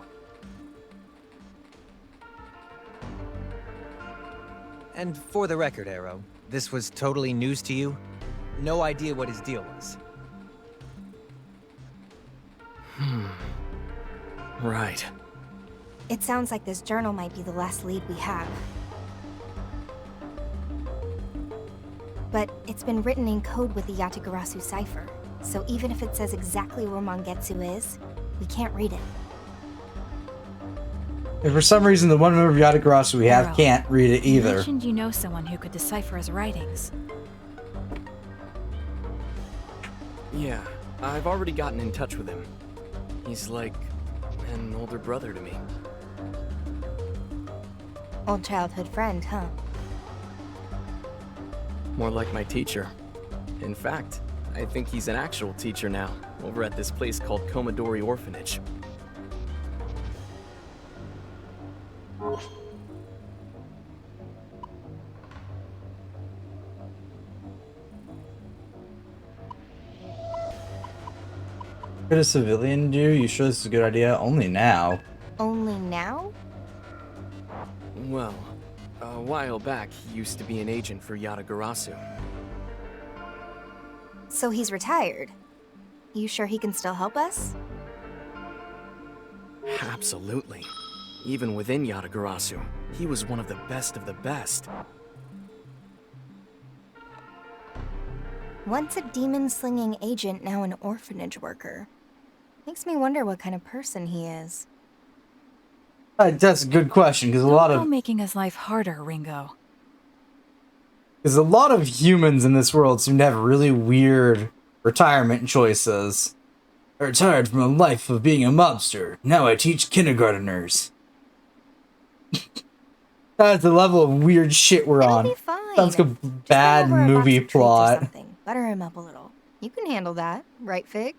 And for the record, Arrow, this was totally news to you? No idea what his deal was? Right. It sounds like this journal might be the last lead we have. But it's been written in code with the Yatagarasu cipher, so even if it says exactly where Mangetsu is, we can't read it. If for some reason the one member of Yatagarasu we have Girl, can't read it You either. mentioned you know someone who could decipher his writings. Yeah, I've already gotten in touch with him. He's like an older brother to me. Old childhood friend, huh? More like my teacher. In fact, I think he's an actual teacher now, over at this place called Komodori Orphanage. What could a civilian do? You sure this is a good idea? Only now. Only now? Well, a while back, he used to be an agent for Yatagarasu. So he's retired. You sure he can still help us? Absolutely. Even within Yatagarasu, he was one of the best of the best. Once a demon-slinging agent, now an orphanage worker. Makes me wonder what kind of person he is. That's a good question, because Don't go making his life harder, Ringo. Because a lot of humans in this world seem to have really weird retirement choices. I retired from a life of being a mobster. Now I teach kindergarteners. That's the level of weird shit we're on. Fine. Sounds like a Just bad bring over a box movie of treats or plot. something. Butter him up a little. You can handle that, right, Fig?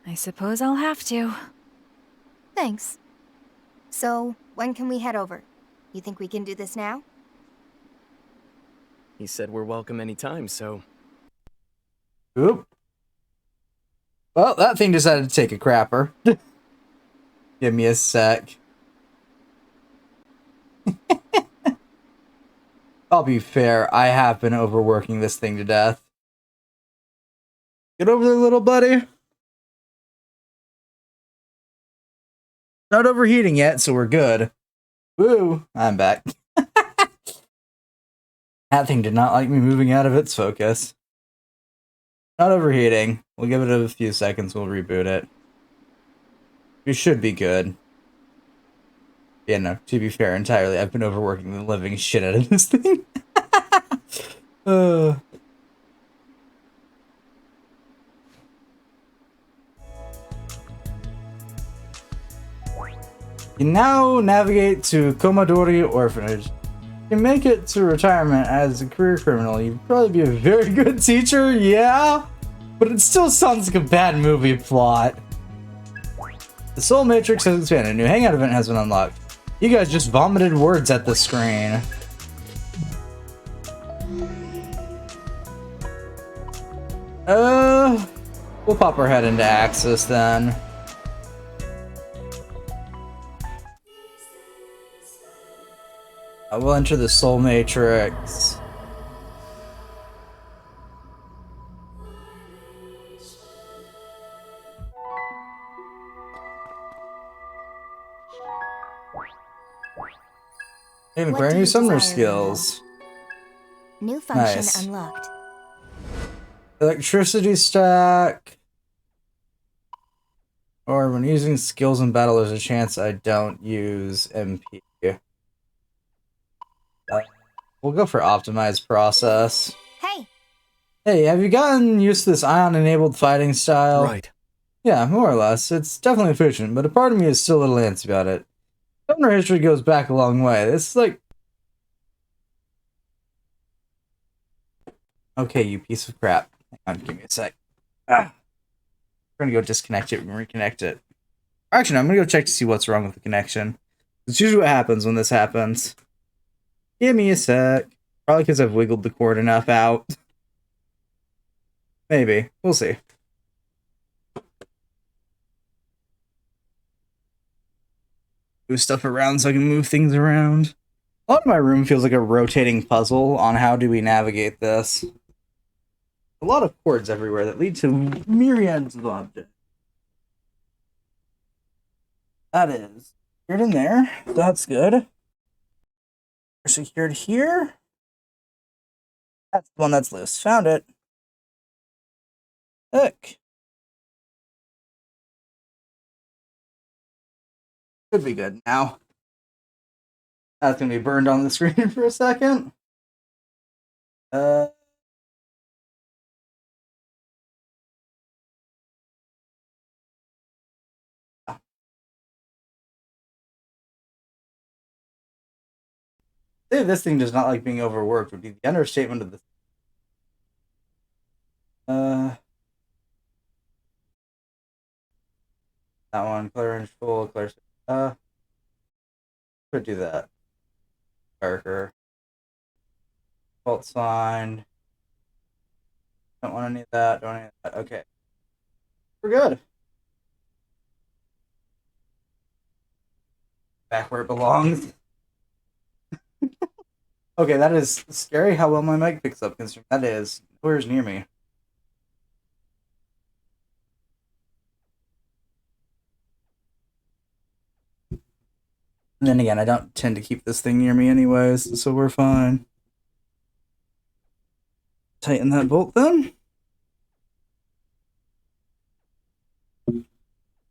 I suppose I'll have to. Thanks. So, when can we head over? You think we can do this now? He said we're welcome anytime, so... Oop. Well, that thing decided to take a crapper. Give me a sec. I'll be fair, I have been overworking this thing to death. Get over there, little buddy. Not overheating yet, so we're good. Woo! I'm back. That thing did not like me moving out of its focus. Not overheating. We'll give it a few seconds, we'll reboot it. We should be good. Yeah, no, to be fair entirely, I've been overworking the living shit out of this thing. You now navigate to Komodori Orphanage. You can make it to retirement as a career criminal. You'd probably be a very good teacher, yeah? But it still sounds like a bad movie plot. The Soul Matrix has expanded. A new hangout event has been unlocked. You guys just vomited words at the screen. We'll pop our head into Axis then. I will enter the Soul Matrix. And What brand do new you summoner desire, skills. New function Nice. unlocked. Electricity stack. Or when using skills in battle, there's a chance I don't use MP. We'll go for optimized process. Hey! Hey, have you gotten used to this ion-enabled fighting style? Right. Yeah, more or less. It's definitely efficient, but a part of me is still a little antsy about it. Summoner history goes back a long way. It's like... Okay, you piece of crap. Hang on, give me a sec. We're gonna go disconnect it and reconnect it. Actually, no, I'm gonna go check to see what's wrong with the connection. It's usually what happens when this happens. Give me a sec. Probably because I've wiggled the cord enough out. Maybe. We'll see. Move stuff around so I can move things around. A lot of my room feels like a rotating puzzle on how do we navigate this. a lot of cords everywhere that lead to myriads of objects. That is secured in there. That's good. We're secured here. That's the one that's loose. Found it. Look. Should be good now. That's gonna be burned on the screen for a second. Say this thing does not like being overworked would be the understatement of the. That one, clearance full, clear. Could do that. Darker. Fault sign. Don't want any of that. Don't want any of that. Okay. We're good. Back where it belongs. Okay, that is scary how well my mic picks up, considering that is where's near me. And then again, I don't tend to keep this thing near me anyways, so we're fine. Tighten that bolt then.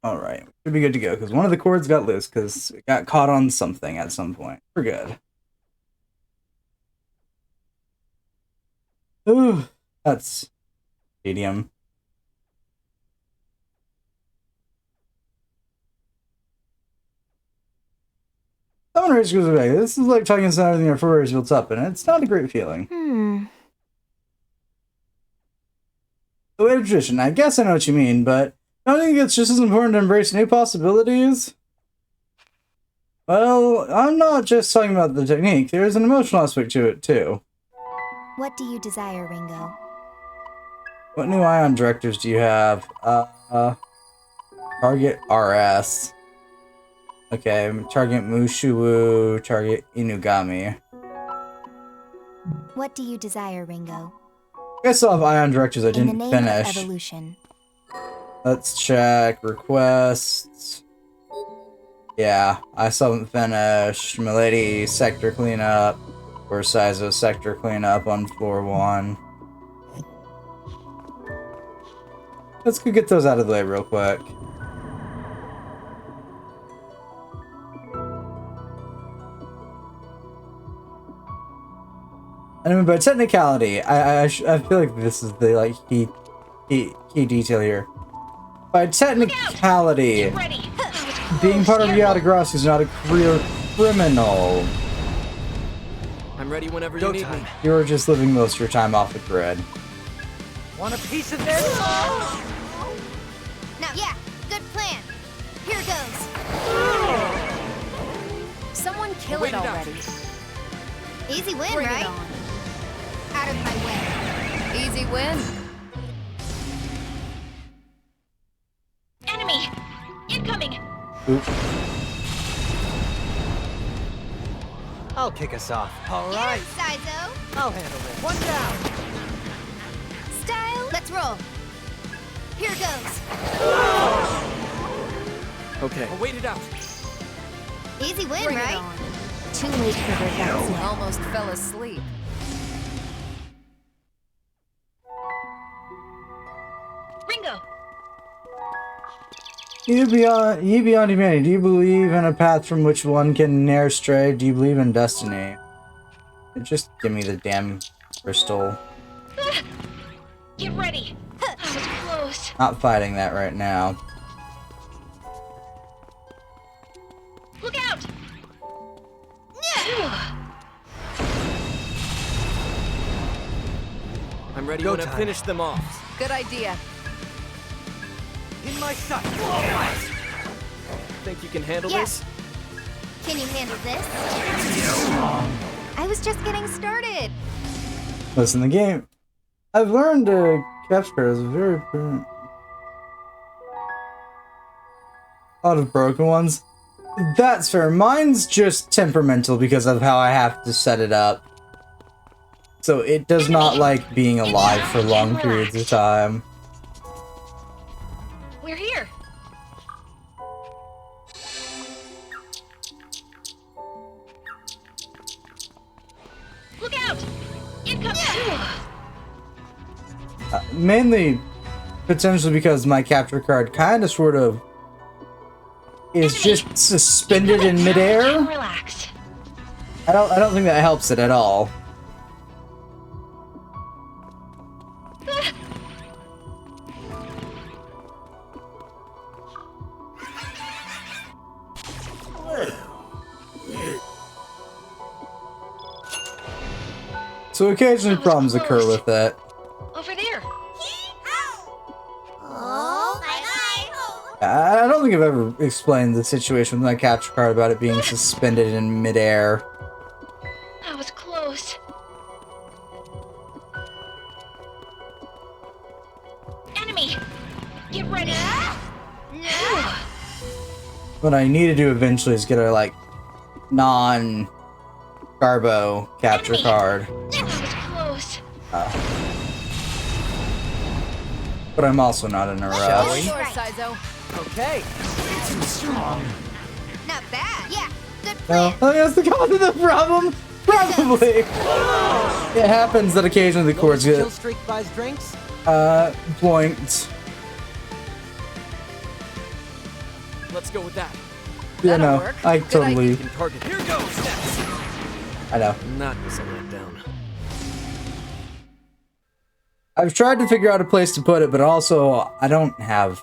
Alright, should be good to go, because one of the cords got loose, because it got caught on something at some point. We're good. Ooh, that's medium. Someone goes away. This is like talking to someone your forehead built up, and it's not a great feeling. The way of tradition, I guess I know what you mean, but don't you think it's just as important to embrace new possibilities? Well, I'm not just talking about the technique. There's an emotional aspect to it, too. What do you desire, Ringo? What new Ion directors do you have? Target RS. Okay, target Mushu, target Inugami. What do you desire, Ringo? I still have Ion directors I didn't In the name finish. of evolution. Let's check requests. Yeah, I still haven't finished. Milady sector cleanup. Or Sizo sector cleanup on floor 1. Let's go get those out of the way real quick. I mean, by technicality, I feel like this is the like key detail here. By technicality, being part of Yatagrassi is not a career criminal. I'm ready whenever you need me. You are just living most of your time off the grid. Want a piece of this? Now, yeah, good plan. Here goes. Someone kill it already. Easy win, Bring right? it on. Out of my way. Easy win. Enemy! Incoming! Oop. I'll kick us off. All Get right. him, Sizo. I'll handle it. One down. Style, let's roll. Here goes. Okay. I'll wait it out. Easy win, Bring it right? on. Too late for breakouts. Almost fell asleep. Ringo! You beyond humanity, do you believe in a path from which one can ne'er stray? Do you believe in destiny? Just give me the damn crystal. Get ready! That was close. Not fighting that right now. Look out! I'm ready Go when I time. finish them off. Good idea. In my sight. Think you can handle Yes. this? Can you handle this? I was just getting started. Listen, the game. I've learned capture is very. A lot of broken ones. That's fair. Mine's just temperamental because of how I have to set it up. So it does not like being alive for long periods of time. We're here. Look out! Incoming! Mainly, potentially because my capture card kind of sort of is just suspended in midair. Relax. I don't think that helps it at all. So occasionally problems occur with that. Over there. I don't think I've ever explained the situation with my capture card about it being suspended in midair. That was close. Enemy! Get ready! What I need to do eventually is get a, like, non-Garbo capture Enemy. card. That was close. But I'm also not in a rush. Sure, Saizo. Okay. Too strong. Not bad. Yeah, good No, plan. that's the cause of the problem? Probably. It happens that occasionally the cords Kill get, streak buys drinks. bloinked. Let's go with that. You know, work. I Good totally, You can target. Here goes. I know. Not miss a letdown. I've tried to figure out a place to put it, but also I don't have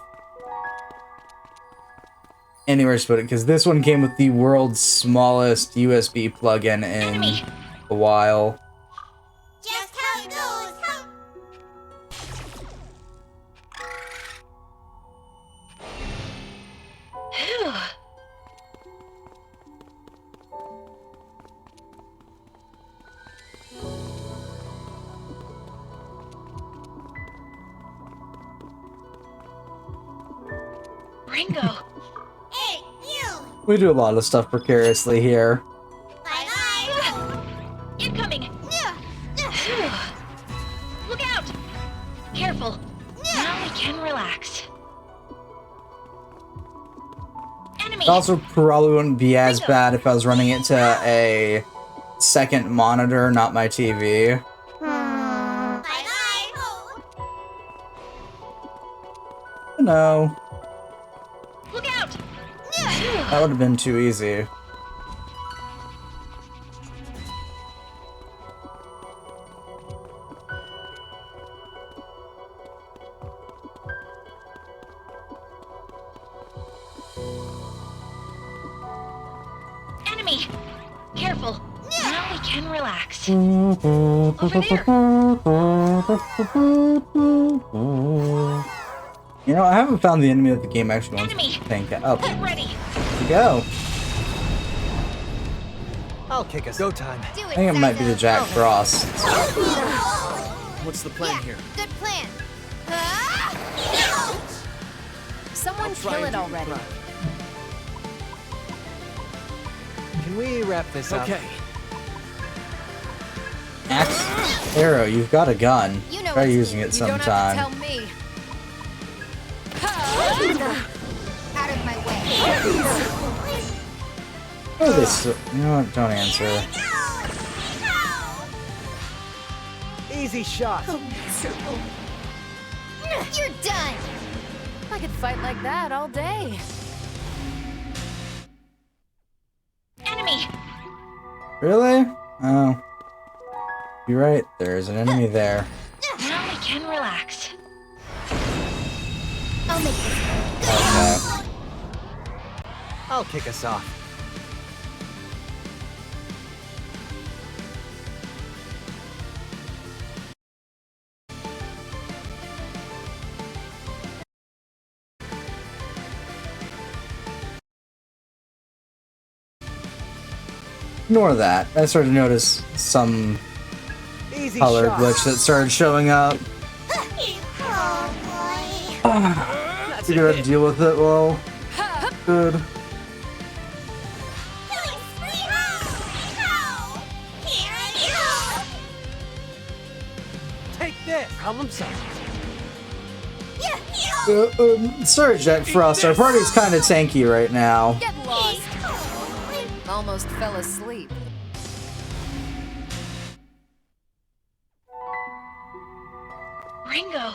anywhere to put it, because this one came with the world's smallest USB plug-in in a while. Just how it goes. Ringo! Hey, you! We do a lot of stuff precariously here. Bye-bye! Incoming! Look out! Careful. Now we can relax. Enemy! It also probably wouldn't be as bad if I was running it to a second monitor, not my TV. Bye-bye! No, Look out! that would have been too easy. Enemy! Careful. Now we can relax. Over there. You know, I haven't found the enemy that the game actually wants Enemy. to tank up. Get ready. Here we go. I'll kick us. Go time. Do it, I think it might be the Jack Frost. What's the plan Yeah, here? good plan. Someone I'll try kill and it do already. right. Can we wrap this up? Okay. Axe, arrow, you've got a gun. You know Try what's using it You don't have to sometime. tell me. Out of my way. Oh, they still, you know what? Don't answer. Easy shot. You're done. I could fight like that all day. Enemy! Really? Oh. You're right, there's an enemy there. Now we can relax. I'll make this. Okay. I'll kick us off. Ignore that. I started to notice some Easy color shot. glitch that started showing up. That's You gotta it. deal with it, well. Good. this. Problem solved. Sorry, Jack Frost. Our party's kind of tanky right now. Get lost. Almost fell asleep. Ringo.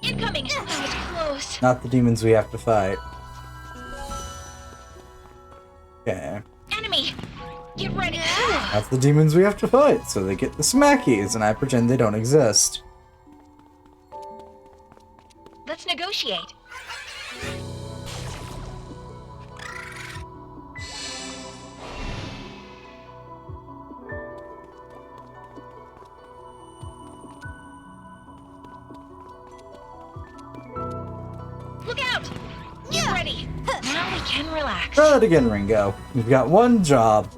Incoming. That was close. Not the demons we have to fight. Okay. Enemy. Get ready. That's the demons we have to fight, so they get the smackies, and I pretend they don't exist. Let's negotiate. Look out! Get ready. Now we can relax. Try that again, Ringo. We've got one job.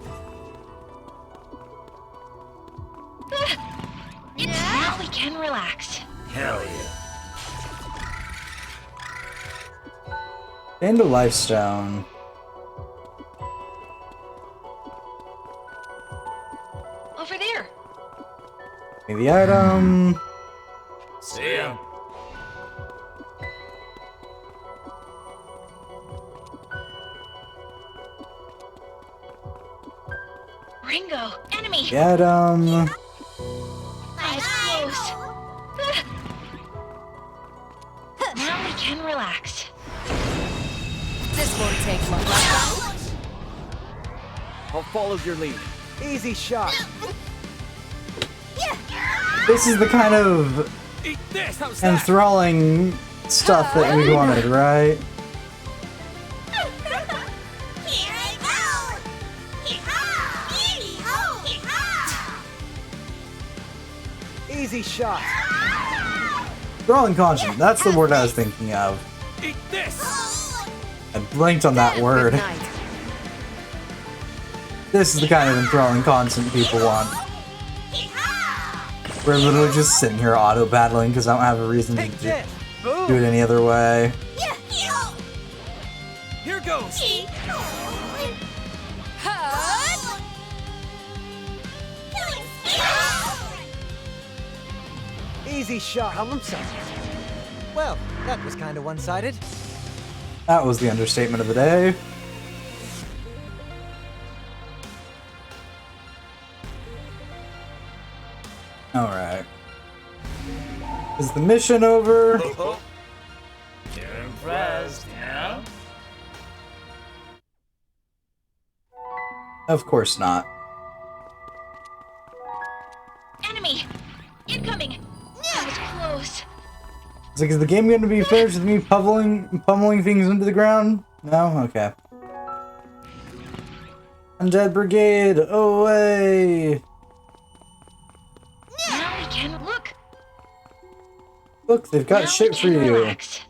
Now we can relax. Hell yeah. And a life stone. Over there. Give me the item. See ya. Ringo. Enemy. The item. That was close. Now we can relax. This won't take long. I'll follow your lead. Easy shot. This is the kind of Eat this. How's that? enthralling stuff that we wanted, right? Easy shot. Enthralling content. That's the word I was thinking of. Eat this. I blanked on that word. This is the kind of enthralling content people want. We're literally just sitting here auto-battling because I don't have a reason to do it any other way. Here goes. Easy shot. Problem solved. Well, that was kind of one-sided. That was the understatement of the day. Alright. Is the mission over? You're impressed, yeah? Of course not. Enemy. Incoming. That was close. It's like, is the game going to be finished with me pummeling things into the ground? No? Okay. Undead Brigade, away! Now we can look. Look, they've got Now shit we for can you. relax.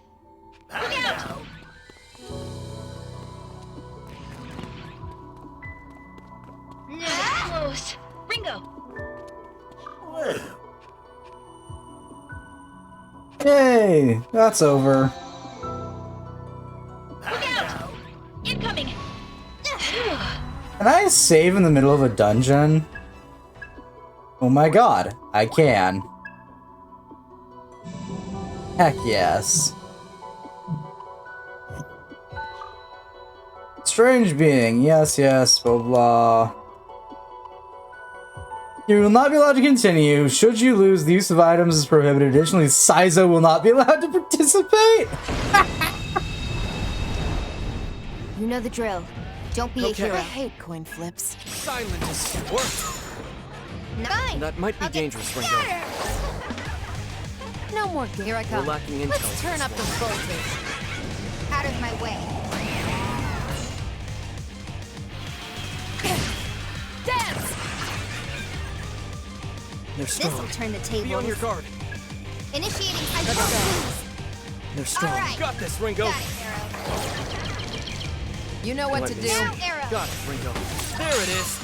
Look out! That was close. Ringo. Yay! That's over. Look out! Incoming. Can I save in the middle of a dungeon? Oh my god, I can. Heck yes. Strange being, yes, blah blah. You will not be allowed to continue. Should you lose, the use of items is prohibited. Additionally, Saizo will not be allowed to participate. You know the drill. Don't be a hero. I hate coin flips. Silence worked. Fine. That might be dangerous, Ringo. No more. Here I We're come. lacking intel. Let's turn up the voltage. Out of my way. Dance. They're This'll strong. turn the Be on your tables. guard. Initiating hyperspace. They're strong. Alright. Got this, Ringo. Got it, Arrow. You know what to do. Now, Arrow. Got it, Ringo. There it is.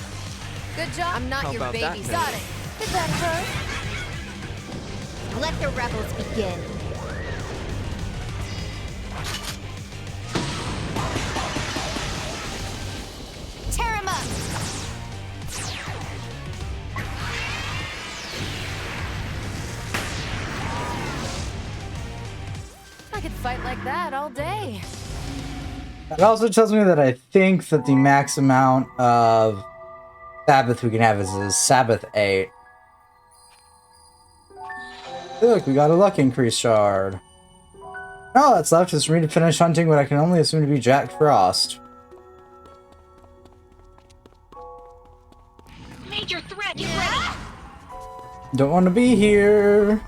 Good job. I'm not How your about that, baby. man? Got it. Did that hurt? Let the rebels begin. Tear him up. I could fight like that all day. It also tells me that I think that the max amount of Sabbath we can have is Sabbath 8. Look, we got a luck increase shard. All that's left is for me to finish hunting what I can only assume to be Jack Frost. Major threat, you ready? Don't want to be here.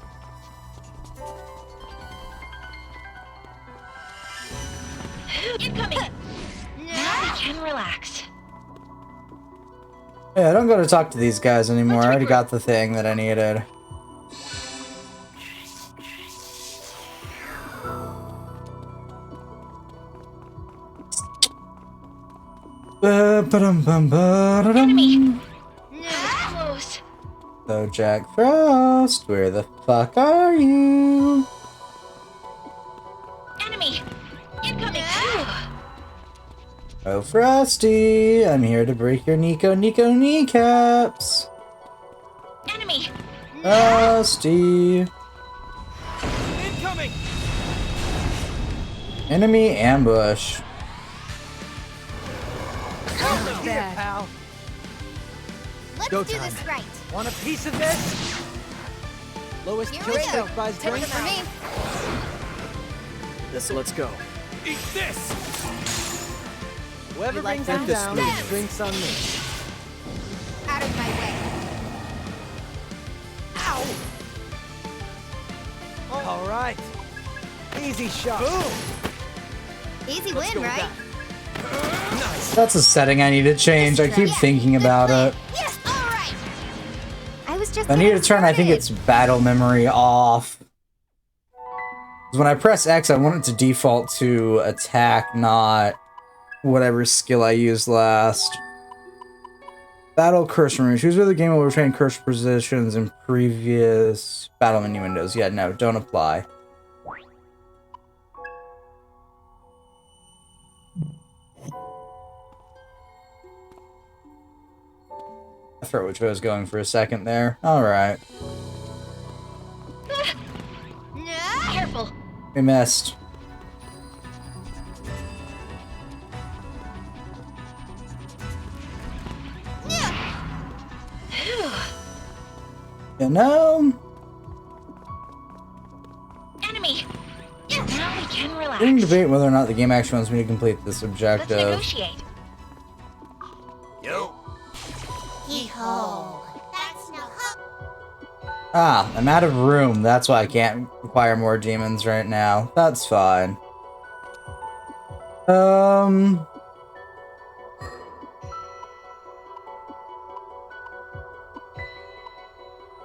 Incoming! Now we can relax. Yeah, I don't gotta talk to these guys anymore. I already got the thing that I needed. Enemy! No, close. So Jack Frost, where the fuck are you? Enemy! Incoming! Oh Frosty, I'm here to break your Nico kneecaps. Enemy! Frosty. Incoming! Enemy ambush. Bad. Pal. Let's Go do time. this right. Want a piece of this? Lowest Here kill we go. streak buys Take it drinks. from me. Let's go. Eat this! Whoever You like brings that? it down, Yes. drinks on me. Out of my way. All right. Easy shot. Boom. Easy Let's win, go right? back. Nice. That's a setting I need to change. I keep thinking about it. Yes, all right. I was just. I need to getting turn, I think started. it's battle memory off. 'Cause when I press X, I want it to default to attack, not whatever skill I used last. Battle curse memory. Choose whether the game will retain curse positions in previous battle menu windows. Yeah, no, don't apply. I forgot which way I was going for a second there. Alright. Careful. We missed. You know? Enemy! Now we can relax. We can debate whether or not the game actually wants me to complete this Let's objective. negotiate. Yo. Hee-ho. That's no Ah, I'm out of room. That's why I can't acquire more demons right now. That's fine.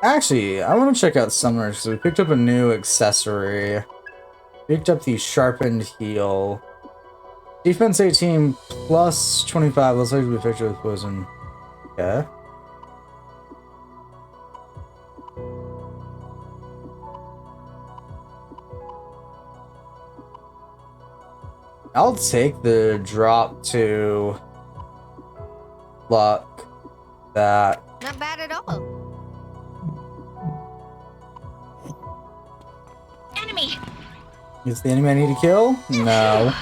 Actually, I want to check out Summoners because we picked up a new accessory. Picked up the Sharpened Heel. Defense 18 plus 25. Looks like we picked up with Poison. Okay. I'll take the drop to luck that. Not bad at all. Enemy! Is the enemy I need to kill? No.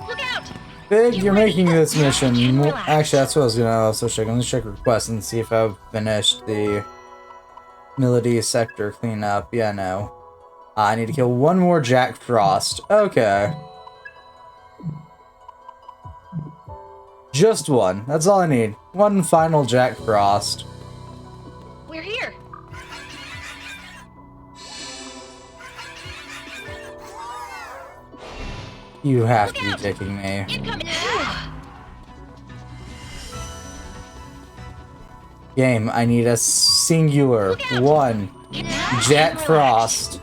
Look out! Big, you're making this mission. Relax. Actually, that's what I was gonna also check. I'm gonna check requests and see if I've finished the Melody sector cleanup. Yeah, no. I need to kill one more Jack Frost. Okay. Just one. That's all I need. One final Jack Frost. We're here. You have to be taking me. Incoming! Game, I need a singular one. Jack Frost.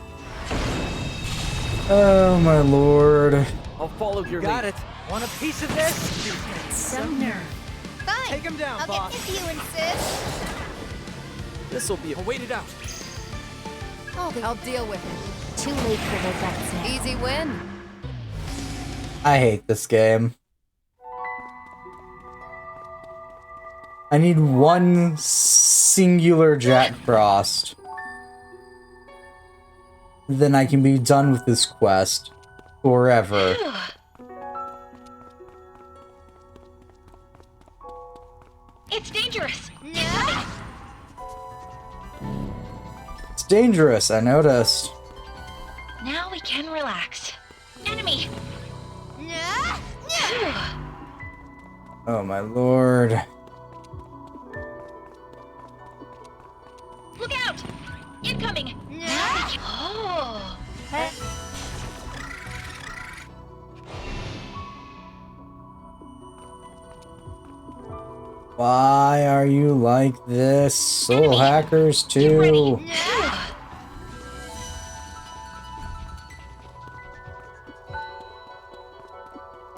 Oh my lord. I'll follow your lead. Got it. Want a piece of this? Some nerve. Fine. Take him down, I'll boss. get if you insist. This'll be. I'll wait it out. I'll deal with it. Too late for their bets now. Easy win. I hate this game. I need one singular Jack Frost. Then I can be done with this quest forever. It's dangerous. It's dangerous, I noticed. Now we can relax. Enemy. Oh my lord. Look out! Incoming. Oh. Why are you like this? Soul hackers too.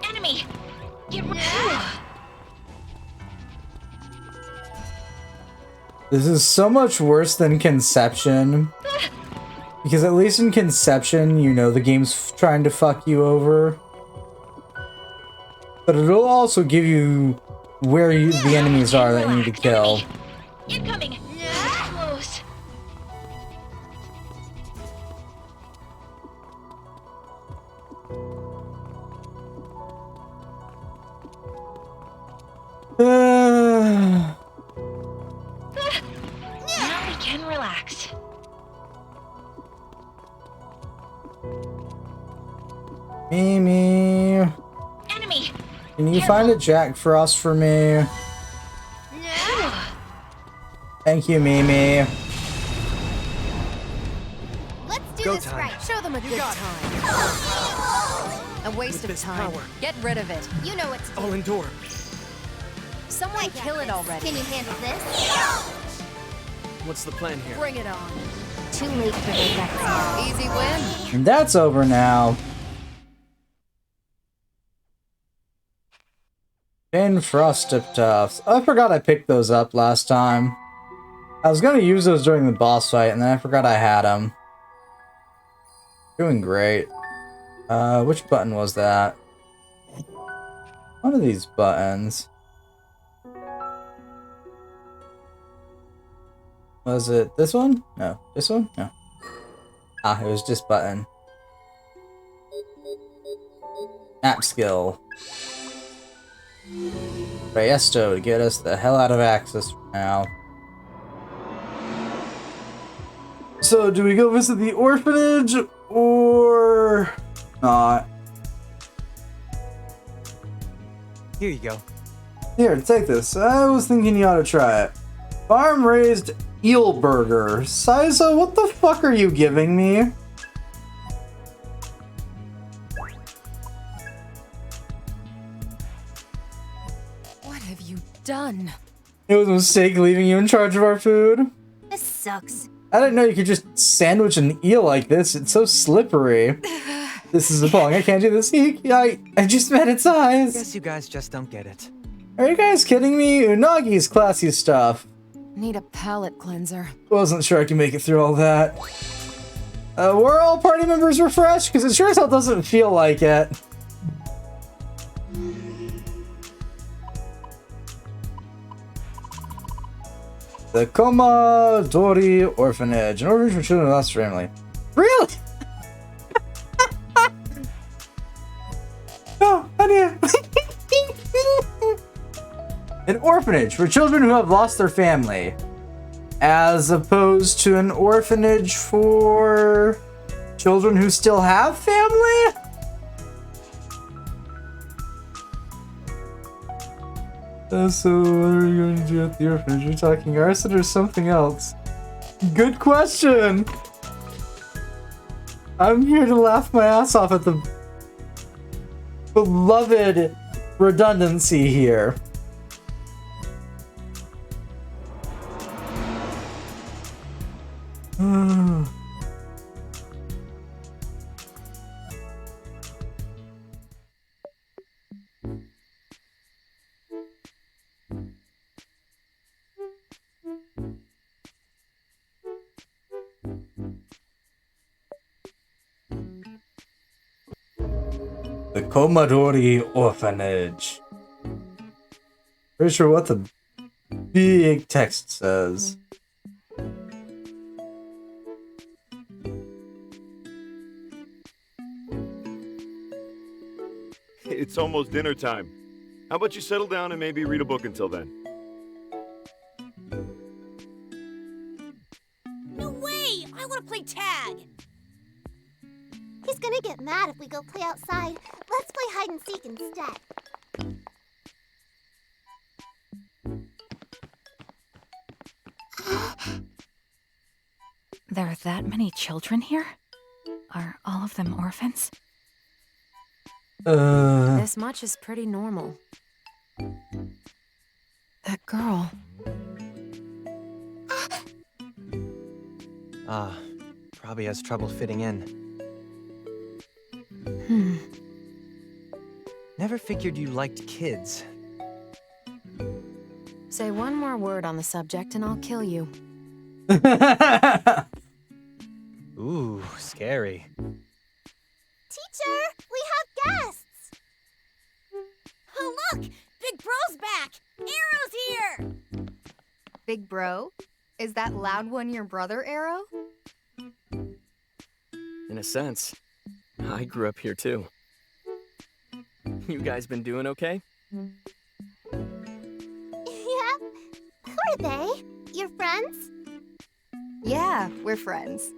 Enemy. Get ready. This is so much worse than Conception. Because at least in Conception, you know the game's trying to fuck you over. But it'll also give you where the enemies are that you need to kill. Incoming. Close. Now we can relax. Mimi. Enemy. Can you find a Jack Frost for me? Thank you, Mimi. Let's do Go this time. right. Show them a good time. A waste of this time. power. Get rid of it. You know what to do. I'll endure. Someone I got kill it this. already. Can you handle this? What's the plan here? Bring it on. Too late for the effects. Easy win. And that's over now. Pin Frosted Tufts. I forgot I picked those up last time. I was gonna use those during the boss fight, and then I forgot I had them. Doing great. Which button was that? One of these buttons. Was it this one? No. This one? No. Ah, it was this button. Map skill. Rayesto to get us the hell out of Axis for now. So, do we go visit the orphanage or not? Here you go. Here, take this. I was thinking you ought to try it. Farm-raised eel burger. Siza, what the fuck are you giving me? What have you done? It was a mistake leaving you in charge of our food. This sucks. I didn't know you could just sandwich an eel like this. It's so slippery. This is appalling. I can't do this. I just met its eyes. Guess you guys just don't get it. Are you guys kidding me? Unagi's classy stuff. Need a palate cleanser. Wasn't sure I could make it through all that. Were all party members refreshed? Because it sure as hell doesn't feel like it. The Komadori Orphanage, an orphanage for children lost family. Really? Oh, honey. An orphanage for children who have lost their family, as opposed to an orphanage for children who still have family? So what are you going to do at the orphanage? Are you talking arson or something else? Good question! I'm here to laugh my ass off at the beloved redundancy here. The Komadori Orphanage. Pretty sure what the big text says. It's almost dinner time. How about you settle down and maybe read a book until then? No way! I want to play tag! He's gonna get mad if we go play outside. Let's play hide and seek instead. There are that many children here? Are all of them orphans? This much is pretty normal. That girl. Probably has trouble fitting in. Never figured you liked kids. Say one more word on the subject and I'll kill you. Ooh, scary. Teacher, we have guests! Oh, look! Big Bro's back! Arrow's here! Big bro? Is that loud one your brother, Arrow? In a sense, I grew up here too. You guys been doing okay? Yeah. Who are they? Your friends? Yeah, we're friends.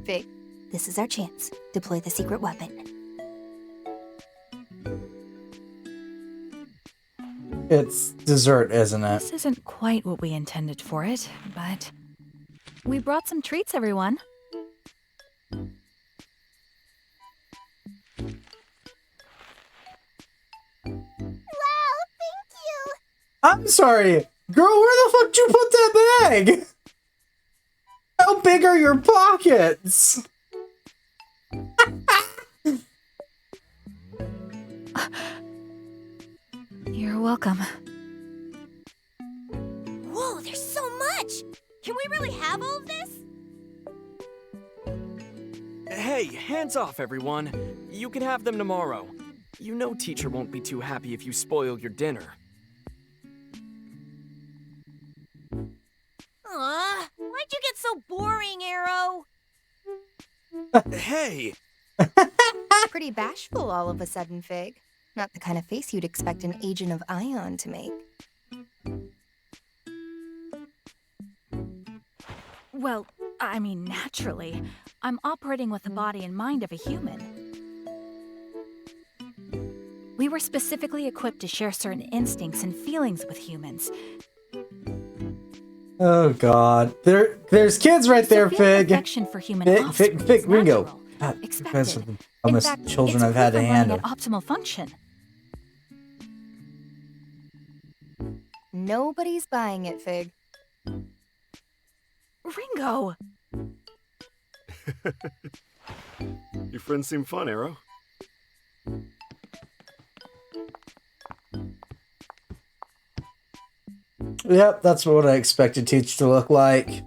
Fig, this is our chance. Deploy the secret weapon. It's dessert, isn't it? This isn't quite what we intended for it, but we brought some treats, everyone. Wow, thank you! I'm sorry. Girl, where the fuck did you put that bag? How big are your pockets? You're welcome. Whoa, there's so much! Can we really have all of this? Hey, hands off, everyone. You can have them tomorrow. You know teacher won't be too happy if you spoil your dinner. Aw, why'd you get so boring, Arrow? Hey! Pretty bashful all of a sudden, Fig. Not the kind of face you'd expect an agent of Ion to make. Well, I mean, naturally. I'm operating with the body and mind of a human. We were specifically equipped to share certain instincts and feelings with humans. Oh god. There's kids right there, Fig. Affection for human offspring Fig, is Ringo. natural, God, expected. that's the In dumbest fact, children it's I've had to proof of running handle. at optimal function. Nobody's buying it, Fig. Ringo! Your friends seem fun, Arrow. Yep, that's what I expected Teach to look like.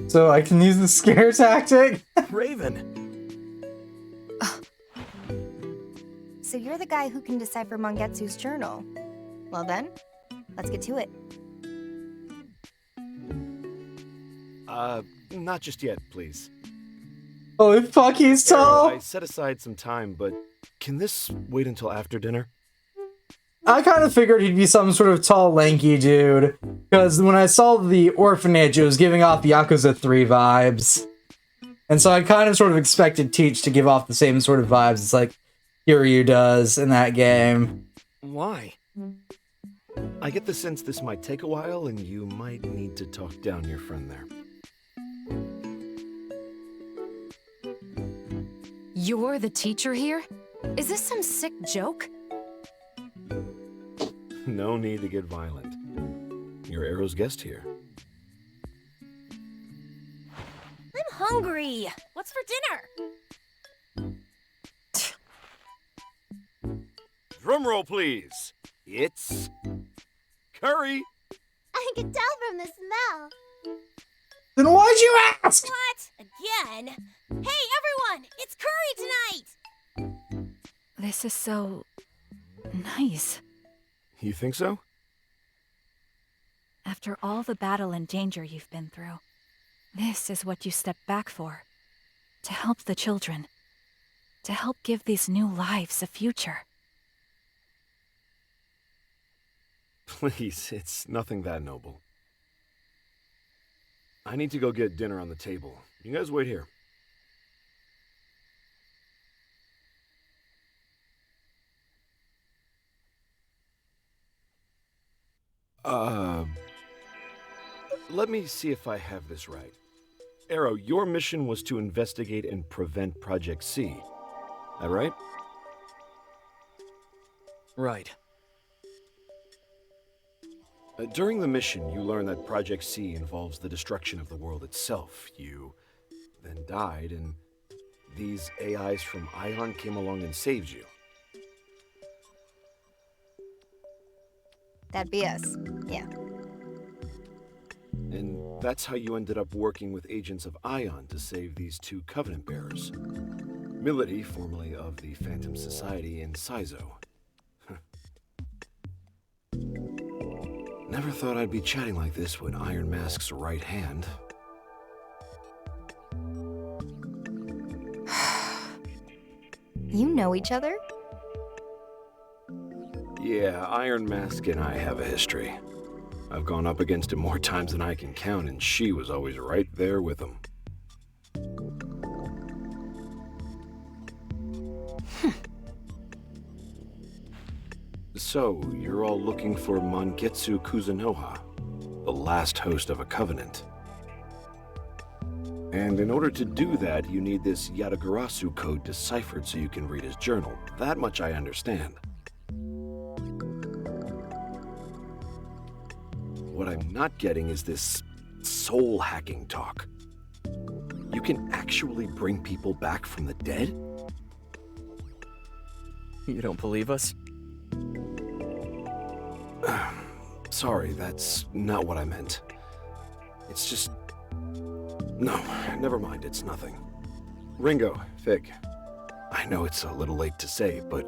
So I can use the scare tactic? Raven! So you're the guy who can decipher Mangetsu's journal. Well then, let's get to it. Not just yet, please. Holy fuck, he's tall! Arrow, I set aside some time, but can this wait until after dinner? I kind of figured he'd be some sort of tall, lanky dude. Because when I saw the orphanage, it was giving off Yakuza 3 vibes. And so I kind of sort of expected Teach to give off the same sort of vibes as like Kiryu does in that game. Why? I get the sense this might take a while, and you might need to talk down your friend there. You're the teacher here? Is this some sick joke? No need to get violent. You're Arrow's guest here. I'm hungry. What's for dinner? Drum roll, please. It's curry. I can tell from the smell. Then why'd you ask? What? Again? Hey, everyone! It's curry tonight! This is so nice. You think so? After all the battle and danger you've been through, This is what you stepped back for. To help the children. To help give these new lives a future. Please, it's nothing that noble. I need to go get dinner on the table. You guys wait here. Let me see if I have this right. Arrow, your mission was to investigate and prevent Project C. That right? Right. During the mission, you learn that Project C involves the destruction of the world itself. You then died, and these AIs from Ion came along and saved you. That'd be us. Yeah. And that's how you ended up working with agents of Ion to save these two Covenant bearers. Milady, formerly of the Phantom Society, and Saizo. Never thought I'd be chatting like this with Iron Mask's right hand. You know each other? Yeah, Iron Mask and I have a history. I've gone up against him more times than I can count, and she was always right there with him. So, you're all looking for Mangetsu Kuzunoha, the last host of a Covenant. And in order to do that, you need this Yatagarasu code deciphered so you can read his journal. That much I understand. What I'm not getting is this soul hacking talk. You can actually bring people back from the dead? You don't believe us? Sorry, that's not what I meant. It's just... No, never mind, it's nothing. Ringo, Fig, I know it's a little late to say, but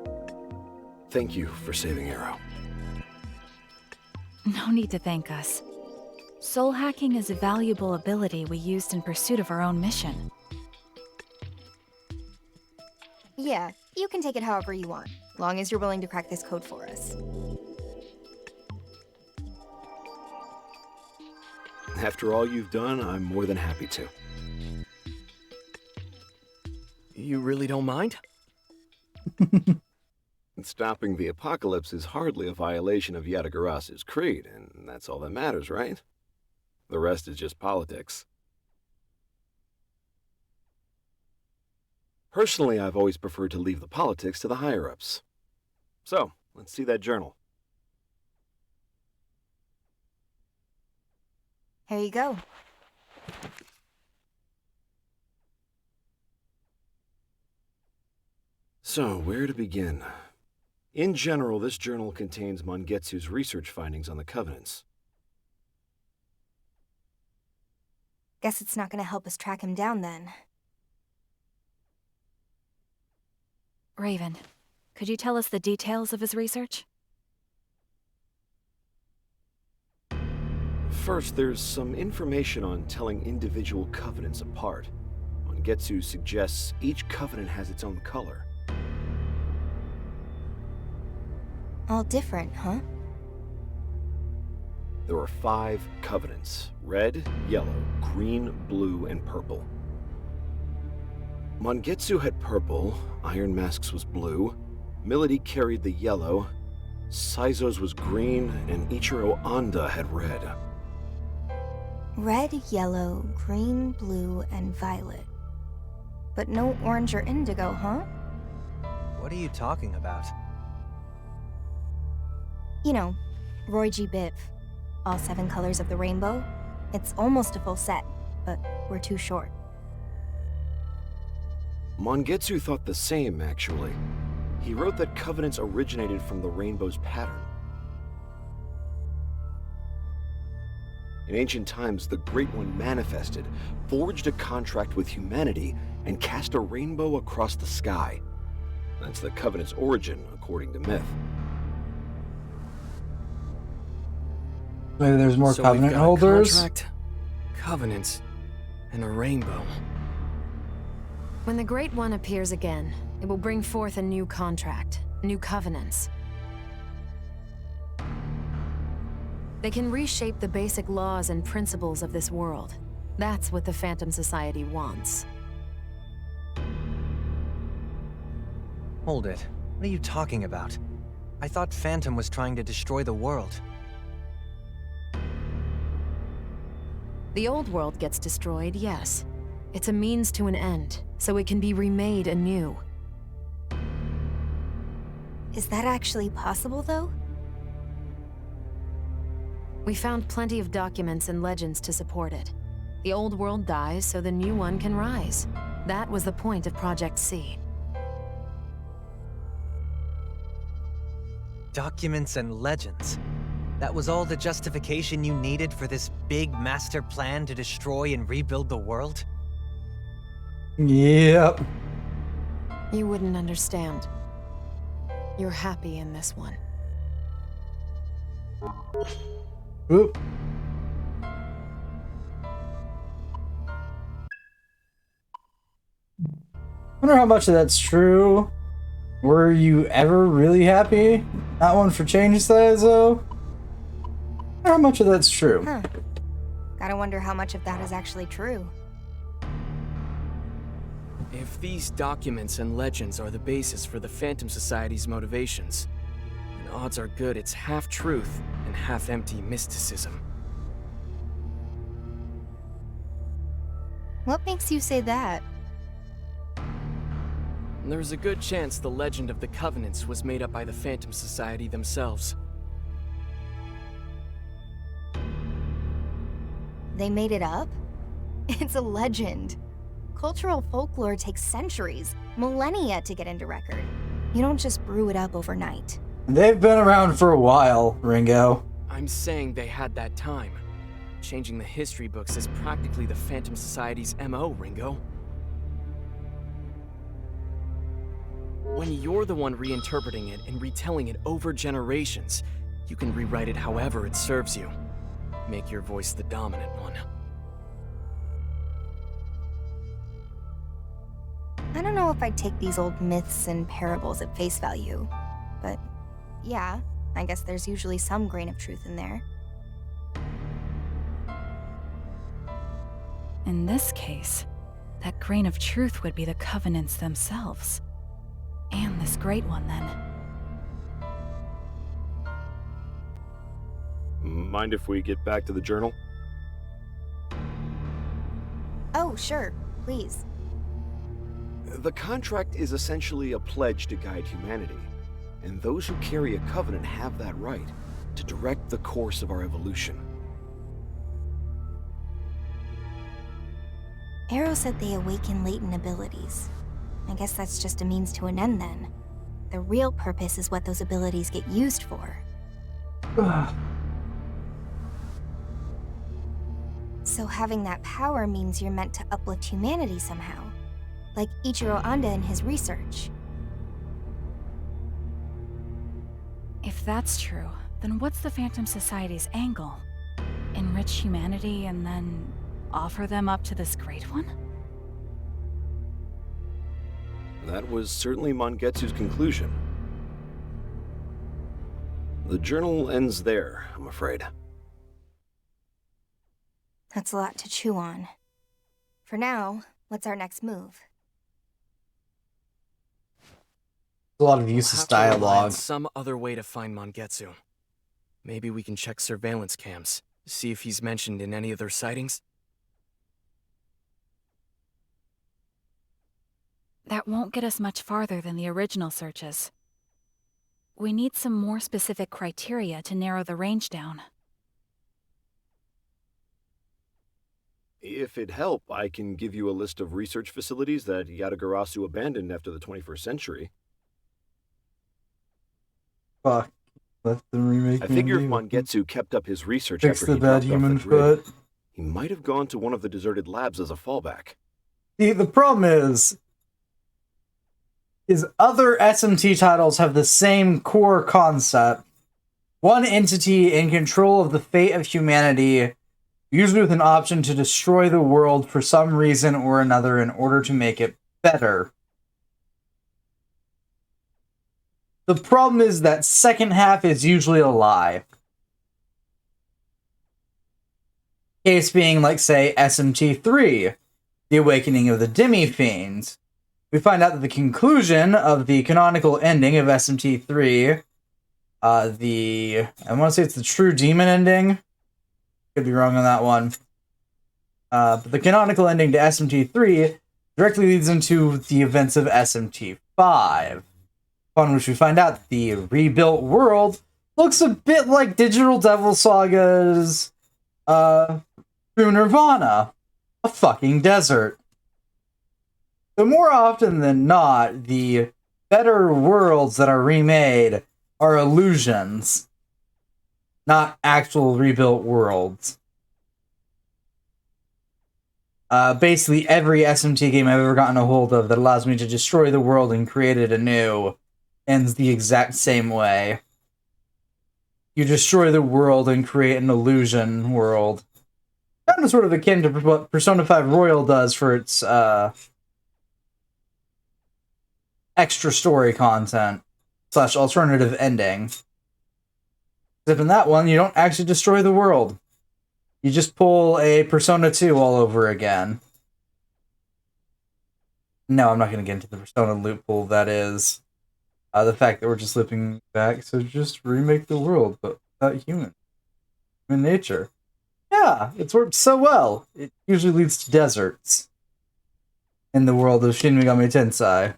thank you for saving Arrow. No need to thank us. Soul hacking is a valuable ability we used in pursuit of our own mission. Yeah, you can take it however you want, long as you're willing to crack this code for us. After all you've done, I'm more than happy to. You really don't mind? Stopping the apocalypse is hardly a violation of Yatagarasu's creed, and that's all that matters, right? The rest is just politics. Personally, I've always preferred to leave the politics to the higher-ups. So, let's see that journal. Here you go. So, where to begin? In general, this journal contains Mangetsu's research findings on the Covenants. Guess it's not gonna help us track him down then. Raven, could you tell us the details of his research? First, there's some information on telling individual Covenants apart. Mangetsu suggests each Covenant has its own color. All different, huh? There are 5 Covenants: red, yellow, green, blue, and purple. Mangetsu had purple, Iron Mask's was blue, Milady carried the yellow, Saizo's was green, and Ichiro Anda had red. Red, yellow, green, blue, and violet. But no orange or indigo, huh? What are you talking about? You know, Roy G. Biv. All 7 colors of the rainbow. It's almost a full set, but we're too short. Mangetsu thought the same, actually. He wrote that Covenants originated from the rainbow's pattern. In ancient times, the Great One manifested, forged a contract with humanity, and cast a rainbow across the sky. That's the Covenant's origin, according to myth. Maybe there's more So Covenant we've got a holders? contract, Covenants, and a rainbow. When the Great One appears again, it will bring forth a new contract, new covenants. They can reshape the basic laws and principles of this world. That's what the Phantom Society wants. Hold it. What are you talking about? I thought Phantom was trying to destroy the world. The old world gets destroyed, yes. It's a means to an end, so it can be remade anew. Is that actually possible, though? We found plenty of documents and legends to support it. The old world dies so the new one can rise. That was the point of Project C. Documents and legends. That was all the justification you needed for this big master plan to destroy and rebuild the world? Yep. You wouldn't understand. You're happy in this one. Oop. Wonder how much of that's true. Were you ever really happy? Not one for change size, though. Wonder how much of that's true. Huh. Gotta wonder how much of that is actually true. If these documents and legends are the basis for the Phantom Society's motivations, then odds are good it's half truth and half empty mysticism. What makes you say that? There's a good chance the legend of the Covenants was made up by the Phantom Society themselves. They made it up? It's a legend. Cultural folklore takes centuries, millennia to get into record. You don't just brew it up overnight. They've been around for a while, Ringo. I'm saying they had that time. Changing the history books is practically the Phantom Society's MO, Ringo. When you're the one reinterpreting it and retelling it over generations, you can rewrite it however it serves you. Make your voice the dominant one. I don't know if I'd take these old myths and parables at face value, but yeah, I guess there's usually some grain of truth in there. In this case, that grain of truth would be the Covenants themselves. And this Great One, then. Mind if we get back to the journal? Oh, sure, please. The contract is essentially a pledge to guide humanity, and those who carry a covenant have that right to direct the course of our evolution. Arrow said they awaken latent abilities. I guess that's just a means to an end then. The real purpose is what those abilities get used for. So having that power means you're meant to uplift humanity somehow. Like Ichiro Anda in his research. If that's true, then what's the Phantom Society's angle? Enrich humanity and then offer them up to this Great One? That was certainly Mangetsu's conclusion. The journal ends there, I'm afraid. That's a lot to chew on. For now, what's our next move? A lot of useless We'll have to rely on dialogue. some other way to find Mangetsu. Maybe we can check surveillance cams, see if he's mentioned in any of their sightings. That won't get us much farther than the original searches. We need some more specific criteria to narrow the range down. If it'd help, I can give you a list of research facilities that Yatagarasu abandoned after the 21st century. Fuck. Let them remake I figure if me. Mangetsu kept up his research Fix after the he bad dropped off human the grid, foot. he might have gone to one of the deserted labs as a fallback. See, the problem is other SMT titles have the same core concept. One entity in control of the fate of humanity usually with an option to destroy the world for some reason or another in order to make it better. The problem is that second half is usually a lie. Case being, like, say, SMT3, The Awakening of the Demi-Fiends. We find out that the conclusion of the canonical ending of SMT3, I want to say it's the true demon ending. Could be wrong on that one. But the canonical ending to SMT3 directly leads into the events of SMT5, upon which we find out that the rebuilt world looks a bit like Digital Devil Saga's True Nirvana, a fucking desert. So more often than not, the better worlds that are remade are illusions, not actual rebuilt worlds. Basically, every SMT game I've ever gotten a hold of that allows me to destroy the world and create it anew ends the exact same way. You destroy the world and create an illusion world. Kind of sort of akin to what Persona 5 Royal does for its extra story content / alternative ending. Except in that one, you don't actually destroy the world. You just pull a Persona 2 all over again. No, I'm not going to get into the Persona loophole that is. The fact that we're just looping back, so just remake the world, but without human nature. Yeah, it's worked so well. It usually leads to deserts in the world of Shin Megami Tensei.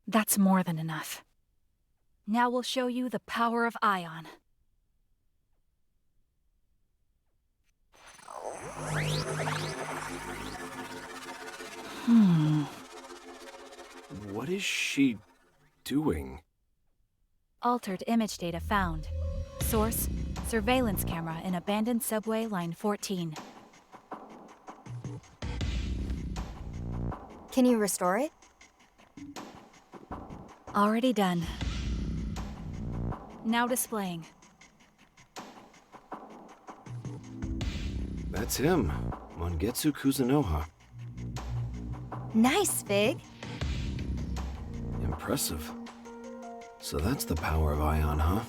That's more than enough. Now we'll show you the power of Ion. What is she doing? Altered image data found. Source, surveillance camera in abandoned subway line 14. Can you restore it? Already done. Now displaying. That's him, Mongetsu Kuzunoha. Nice, Fig. Impressive. So that's the power of Ion, huh?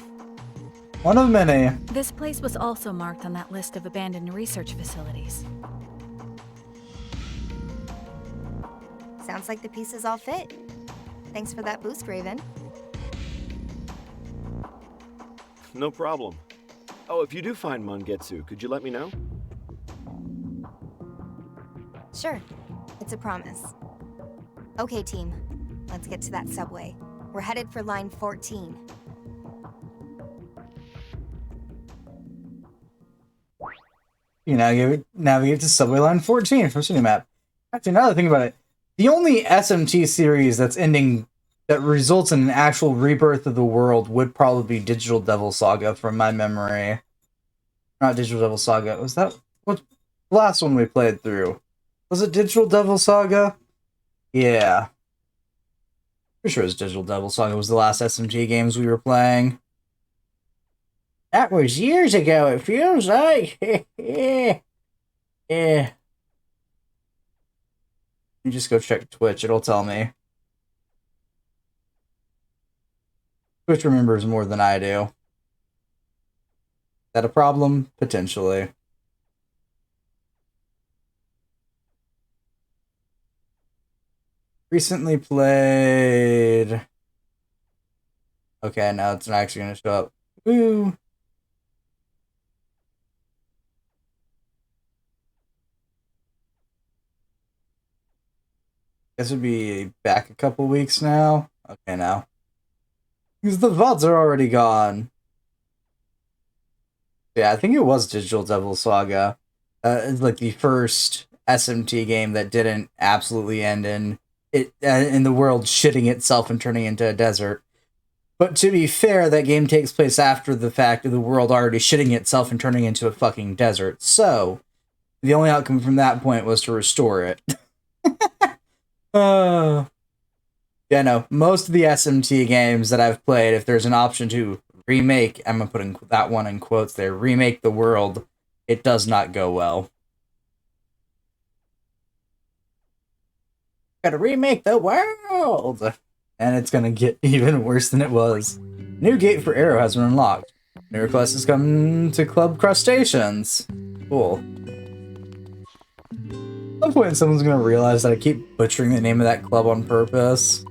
One of many. This place was also marked on that list of abandoned research facilities. Sounds like the pieces all fit. Thanks for that boost, Raven. No problem. Oh, if you do find Mongetsu, could you let me know? Sure. It's a promise. Okay, team. Let's get to that subway. We're headed for line 14. You know, navigate to subway line 14 from Cinemap. Actually, another thing about it, the only SMT series that's ending that results in an actual rebirth of the world would probably be Digital Devil Saga, from my memory. Not Digital Devil Saga. Was that what the last one we played through? Was it Digital Devil Saga? Yeah. Pretty sure it was Digital Devil Saga was the last SMT games we were playing. That was years ago, it feels like. Yeah. You just go check Twitch, it'll tell me. Twitch remembers more than I do. Is that a problem? Potentially. Recently played... Okay, now it's not actually going to show up. Woo! Guess it'd be back a couple weeks now. Okay, now. Because the VODs are already gone. Yeah, I think it was Digital Devil Saga. It's like the first SMT game that didn't absolutely end in the world shitting itself and turning into a desert. But to be fair, that game takes place after the fact of the world already shitting itself and turning into a fucking desert. So, the only outcome from that point was to restore it. Yeah, no, most of the SMT games that I've played, if there's an option to remake, I'm gonna put that one in quotes there, remake the world, it does not go well. Gotta remake the world! And it's gonna get even worse than it was. New gate for Arrow has been unlocked. New request has come to Club Crustaceans. Cool. At some point someone's gonna realize that I keep butchering the name of that club on purpose.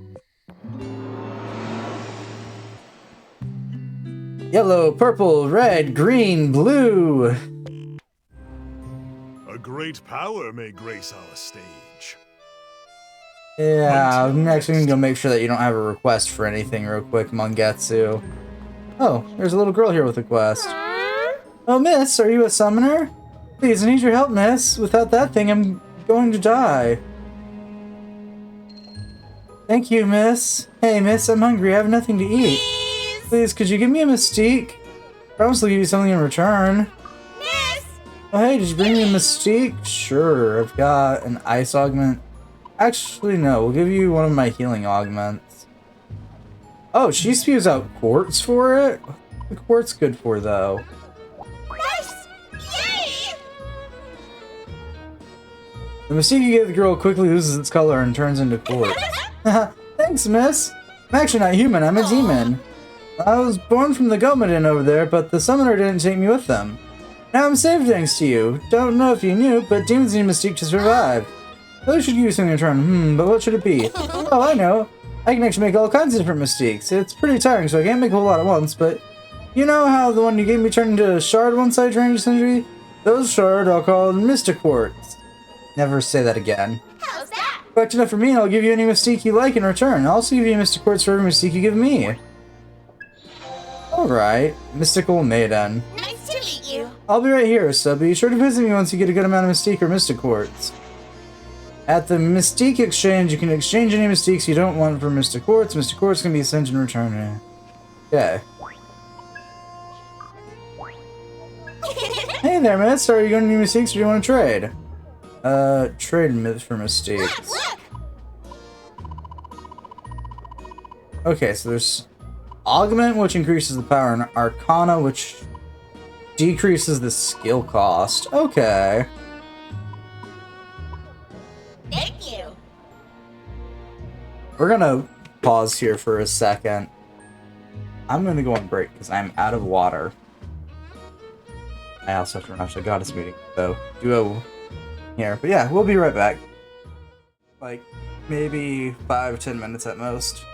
Yellow, purple, red, green, blue. A great power may grace our stage. Yeah, I'm actually gonna go make sure that you don't have a request for anything real quick, Mangetsu. Oh, there's a little girl here with a quest. Oh, miss, are you a summoner? Please, I need your help, miss. Without that thing, I'm going to die. Thank you, miss. Hey, miss, I'm hungry. I have nothing to eat. Please, could you give me a Mystique? Promise I'll give you something in return. Miss! Oh, hey, did you bring me a Mystique? Sure, I've got an ice augment. Actually, no, we'll give you one of my healing augments. Oh, she spews out quartz for it? What's the quartz good for, though? Nice! Yay! The Mystique you give the girl quickly loses its color and turns into quartz. Thanks, miss. I'm actually not human, I'm a demon. I was born from the Gomaden over there, but the summoner didn't take me with them. Now I'm saved thanks to you. Don't know if you knew, but demons need Mystique to survive. Really should give you something in return. But what should it be? Oh, I know. I can actually make all kinds of different Mystiques. It's pretty tiring, so I can't make a whole lot at once, but you know how the one you gave me turned into a shard once I trained a century? Those shard are called Mystic Quartz. Never say that again. How's that? Collect enough for me and I'll give you any Mystique you like in return. I'll also give you a Mystic Quartz for every Mystique you give me. Alright, Mystical Maiden. Nice to meet you. I'll be right here, so be sure to visit me once you get a good amount of Mystique or Mystic Quartz. At the Mystique Exchange, you can exchange any Mystiques you don't want for Mystic Quartz. Mystic Quartz can be sent in return. Okay. Hey there, miss. Are you going to need Mystiques or do you want to trade? Trade for Mystiques. Look! Okay, so there's Augment, which increases the power, and Arcana, which decreases the skill cost. Okay. Thank you. We're gonna pause here for a second. I'm gonna go on break because I'm out of water. I also have to run off to a goddess meeting, so duo here. But yeah, we'll be right back. Like, maybe 5-10 minutes at most.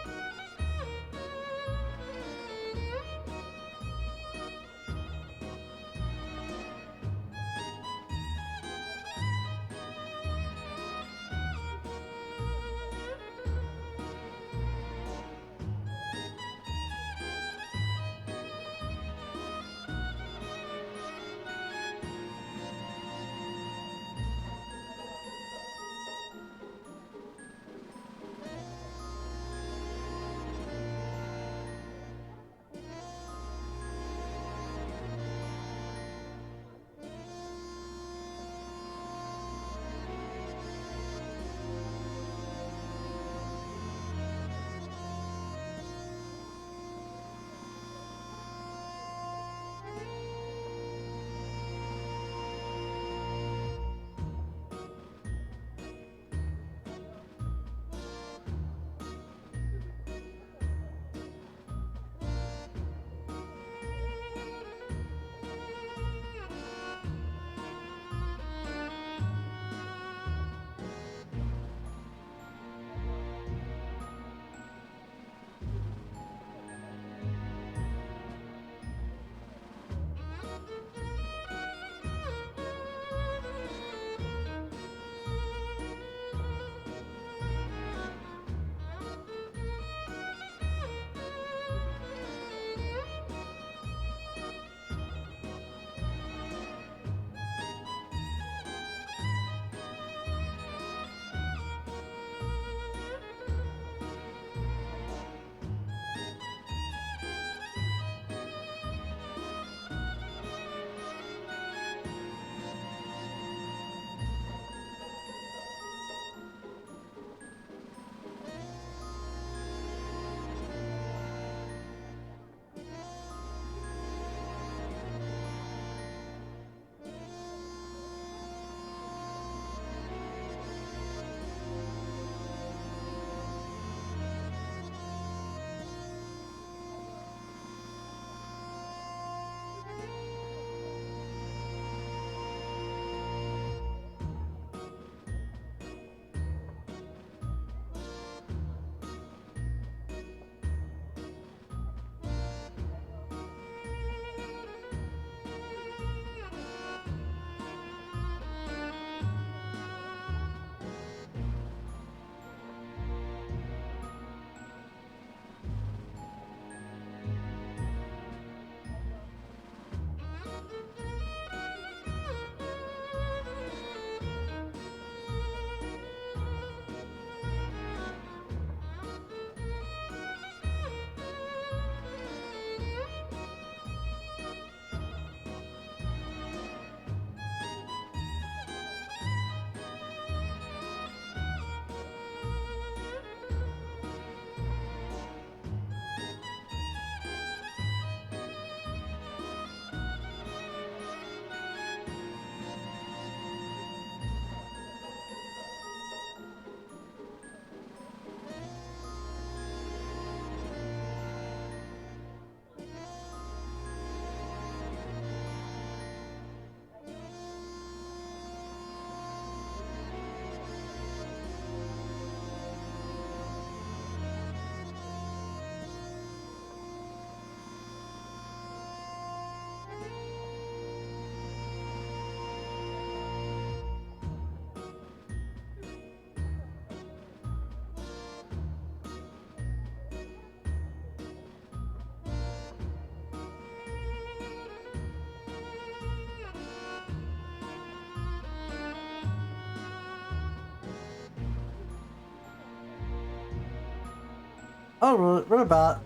Oh, what about?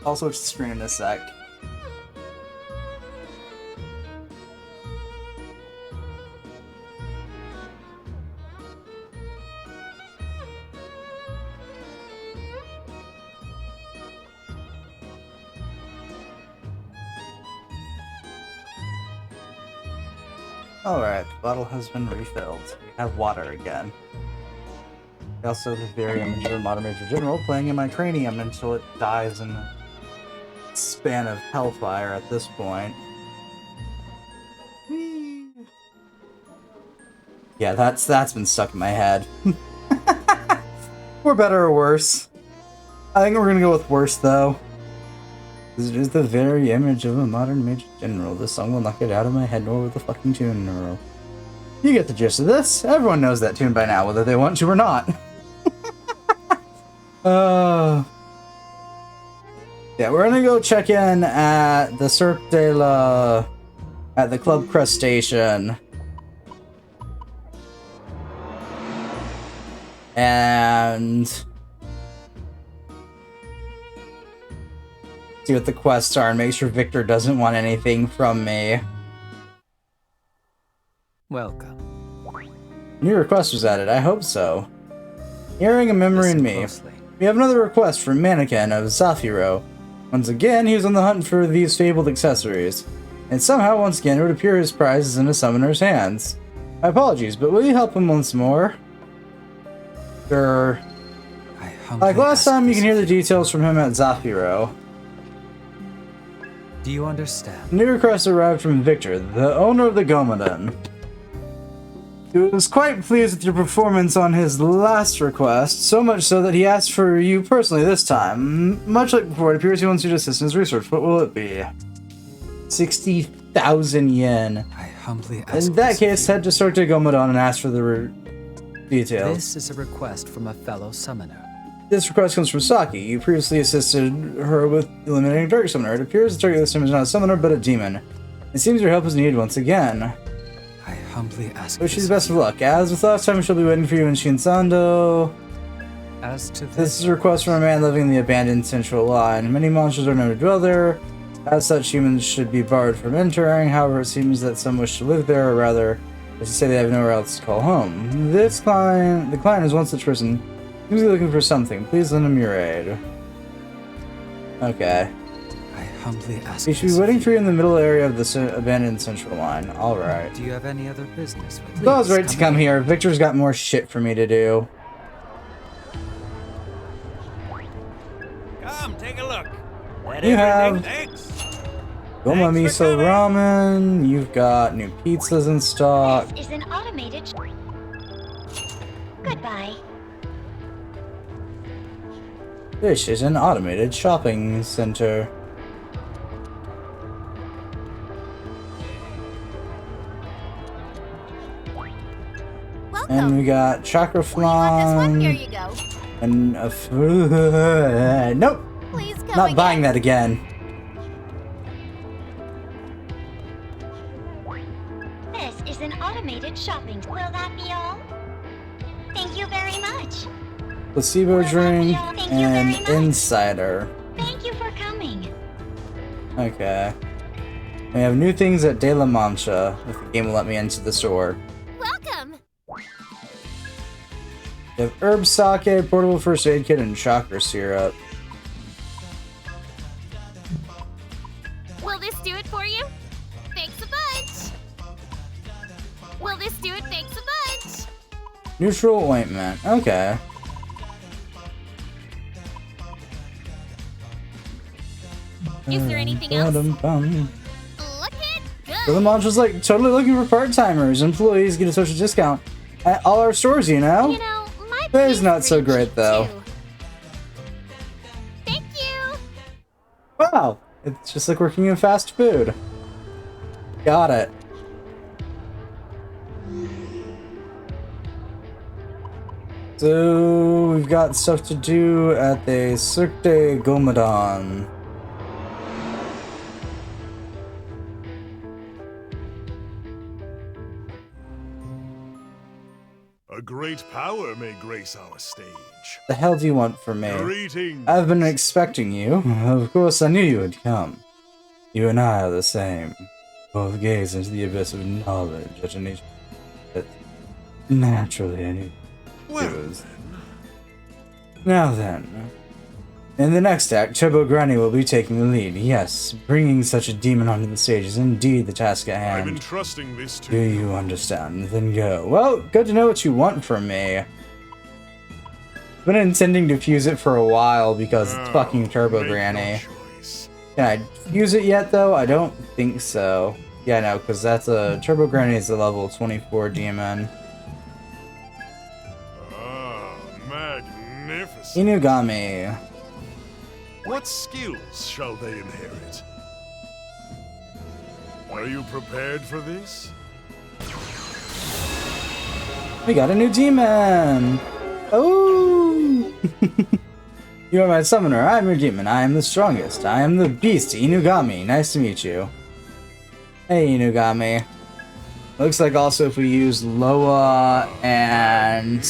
I'll switch the screen in a sec. Alright, the bottle has been refilled. We have water again. I also have a very image of a modern Major General playing in my cranium until it dies in a span of hellfire at this point. Yeah, that's been stuck in my head. For better or worse. I think we're gonna go with worse though. It is the very image of a modern Major General. This song will not get out of my head nor with the fucking tune in a row. You get the gist of this. Everyone knows that tune by now, whether they want to or not. Yeah, we're gonna go check in at the Cirque de la... at the Club Crustacean. And... see what the quests are and make sure Victor doesn't want anything from me. Welcome. New request was added. I hope so. Hearing a memory in me. Closely. We have another request from Mannequin of Zafiro. Once again, he was on the hunt for these fabled accessories. And somehow, once again, it would appear his prize is in a summoner's hands. My apologies, but will you help him once more? Sure. Like last time, you can hear the details from him at Zafiro. Do you understand? New request arrived from Victor, the owner of the Gomadon. He was quite pleased with your performance on his last request, so much so that he asked for you personally this time. Much like before, it appears he wants you to assist in his research. What will it be? 60,000 yen. I humbly ask. In that case, head to Cirque de Gomadon and ask for the details. This is a request from a fellow summoner. This request comes from Saki. You previously assisted her with eliminating a Dark Summoner. It appears the target this time is not a summoner, but a demon. It seems your help is needed once again. I humbly ask. Wish you the best of luck. As with last time, she'll be waiting for you in Shinsando. As to this is a request from a man living in the abandoned central line. Many monsters are known to dwell there. As such, humans should be barred from entering. However, it seems that some wish to live there, or rather, as to say they have nowhere else to call home. The client is one such person. Seems to be looking for something. Please lend him your aid. Okay. I humbly ask. He should be waiting for you in the middle area of the abandoned central line. Alright. Do you have any other business with So I was ready to come here. Victor's got more shit for me to do. Come, take a look. You have Goma Miso Ramen. You've got new pizzas in stock. This is an automated. Goodbye. This is an automated shopping center. And we got Chakra Flan. Here you go. And a nope. Please go Not buying that again. This is an automated shopping. Will that be all? Thank you very much. Placebo drink and insider. Thank you for coming. Okay. We have new things at De La Mancha, if the game will let me into the store. Welcome. We have herb sake, portable first aid kit, and chakra syrup. Will this do it for you? Thanks a bunch. Will this do it? Thanks a bunch. Neutral ointment. Okay. Is there anything else? Look at good. The Mancha's like totally looking for part-timers. Employees get a social discount at all our stores, you know? That is not so great, though. Thank you. Wow. It's just like working in fast food. Got it. So, we've got stuff to do at the Cirque de Gomadon. A great power may grace our stage. The hell do you want from me? Greetings. I've been expecting you. Of course, I knew you would come. You and I are the same. Both gaze into the abyss of knowledge at an age that naturally I knew. Well, Now then, in the next act, Turbo Granny will be taking the lead. Yes, bringing such a demon onto the stage is indeed the task at hand. I'm entrusting this to Do you understand? Then go. Well, good to know what you want from me. Been intending to fuse it for a while because it's fucking Turbo Granny. Can I fuse it yet though? I don't think so. Yeah, no, because that's a Turbo Granny is a level 24 demon. Magnificent. Inugami. What skills shall they inherit? Are you prepared for this? We got a new demon! Oh! You are my summoner, I am your demon, I am the strongest, I am the beast, Inugami, nice to meet you. Hey Inugami. Looks like also if we use Loa and...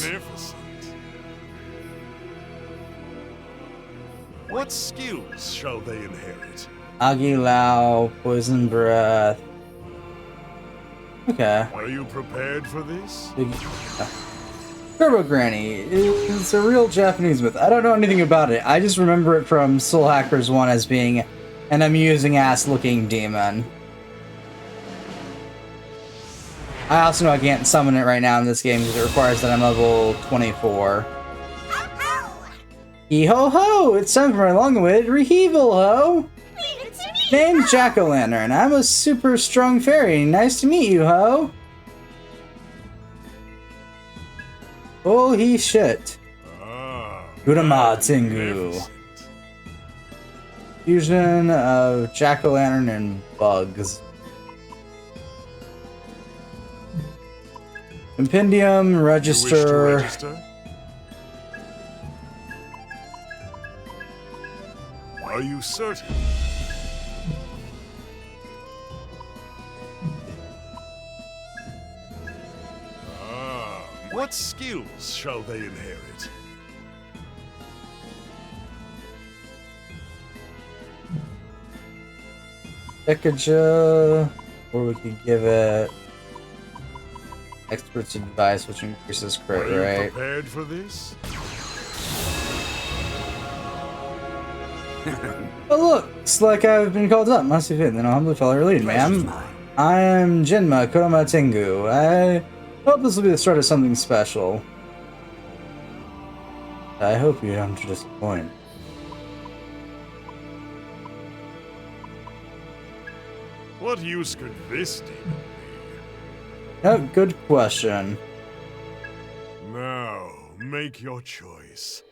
What skills shall they inherit? Agilao, Poison Breath. Okay. Are you prepared for this? Turbo Granny is a real Japanese myth. I don't know anything about it. I just remember it from Soul Hackers 1 as being an amusing ass looking demon. I also know I can't summon it right now in this game because it requires that I'm level 24. Hee-ho-ho! It's time for my long-awaited Reheaval-ho! Name's Jack-o'-lantern. I'm a super strong fairy. Nice to meet you, ho! Holy shit. Gurama Tengu. Fusion of Jack-o'-lantern and bugs. Compendium, register. Are you certain? What skills shall they inherit? Ekaja, or we could give it Expert's Advice, which increases crit Are rate. you prepared for this? Oh look, it's like I've been called up. Must be fit. Then I'll humbly follow your lead, ma'am. I am Jinma Kurama Tengu. I hope this will be the start of something special. I hope you don't disappoint. What use could this demon be? Oh, good question. Now, make your choice.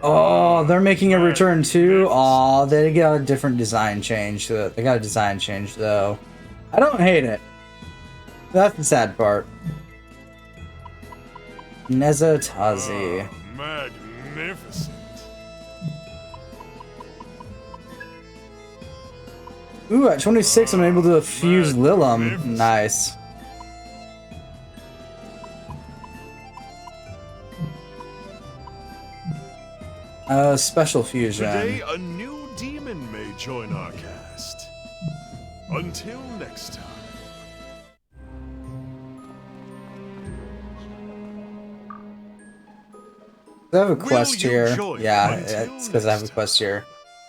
Oh, they're making a return too? Oh, they got a different design change. They got a design change though. I don't hate it. That's the sad part. Nezatazi. Magnificent. Ooh, at 26 I'm able to fuse Lilim. Nice. Special fusion. Today, a new demon may join our cast. Until next time. I have a quest here. Yeah, it's because I have a quest here.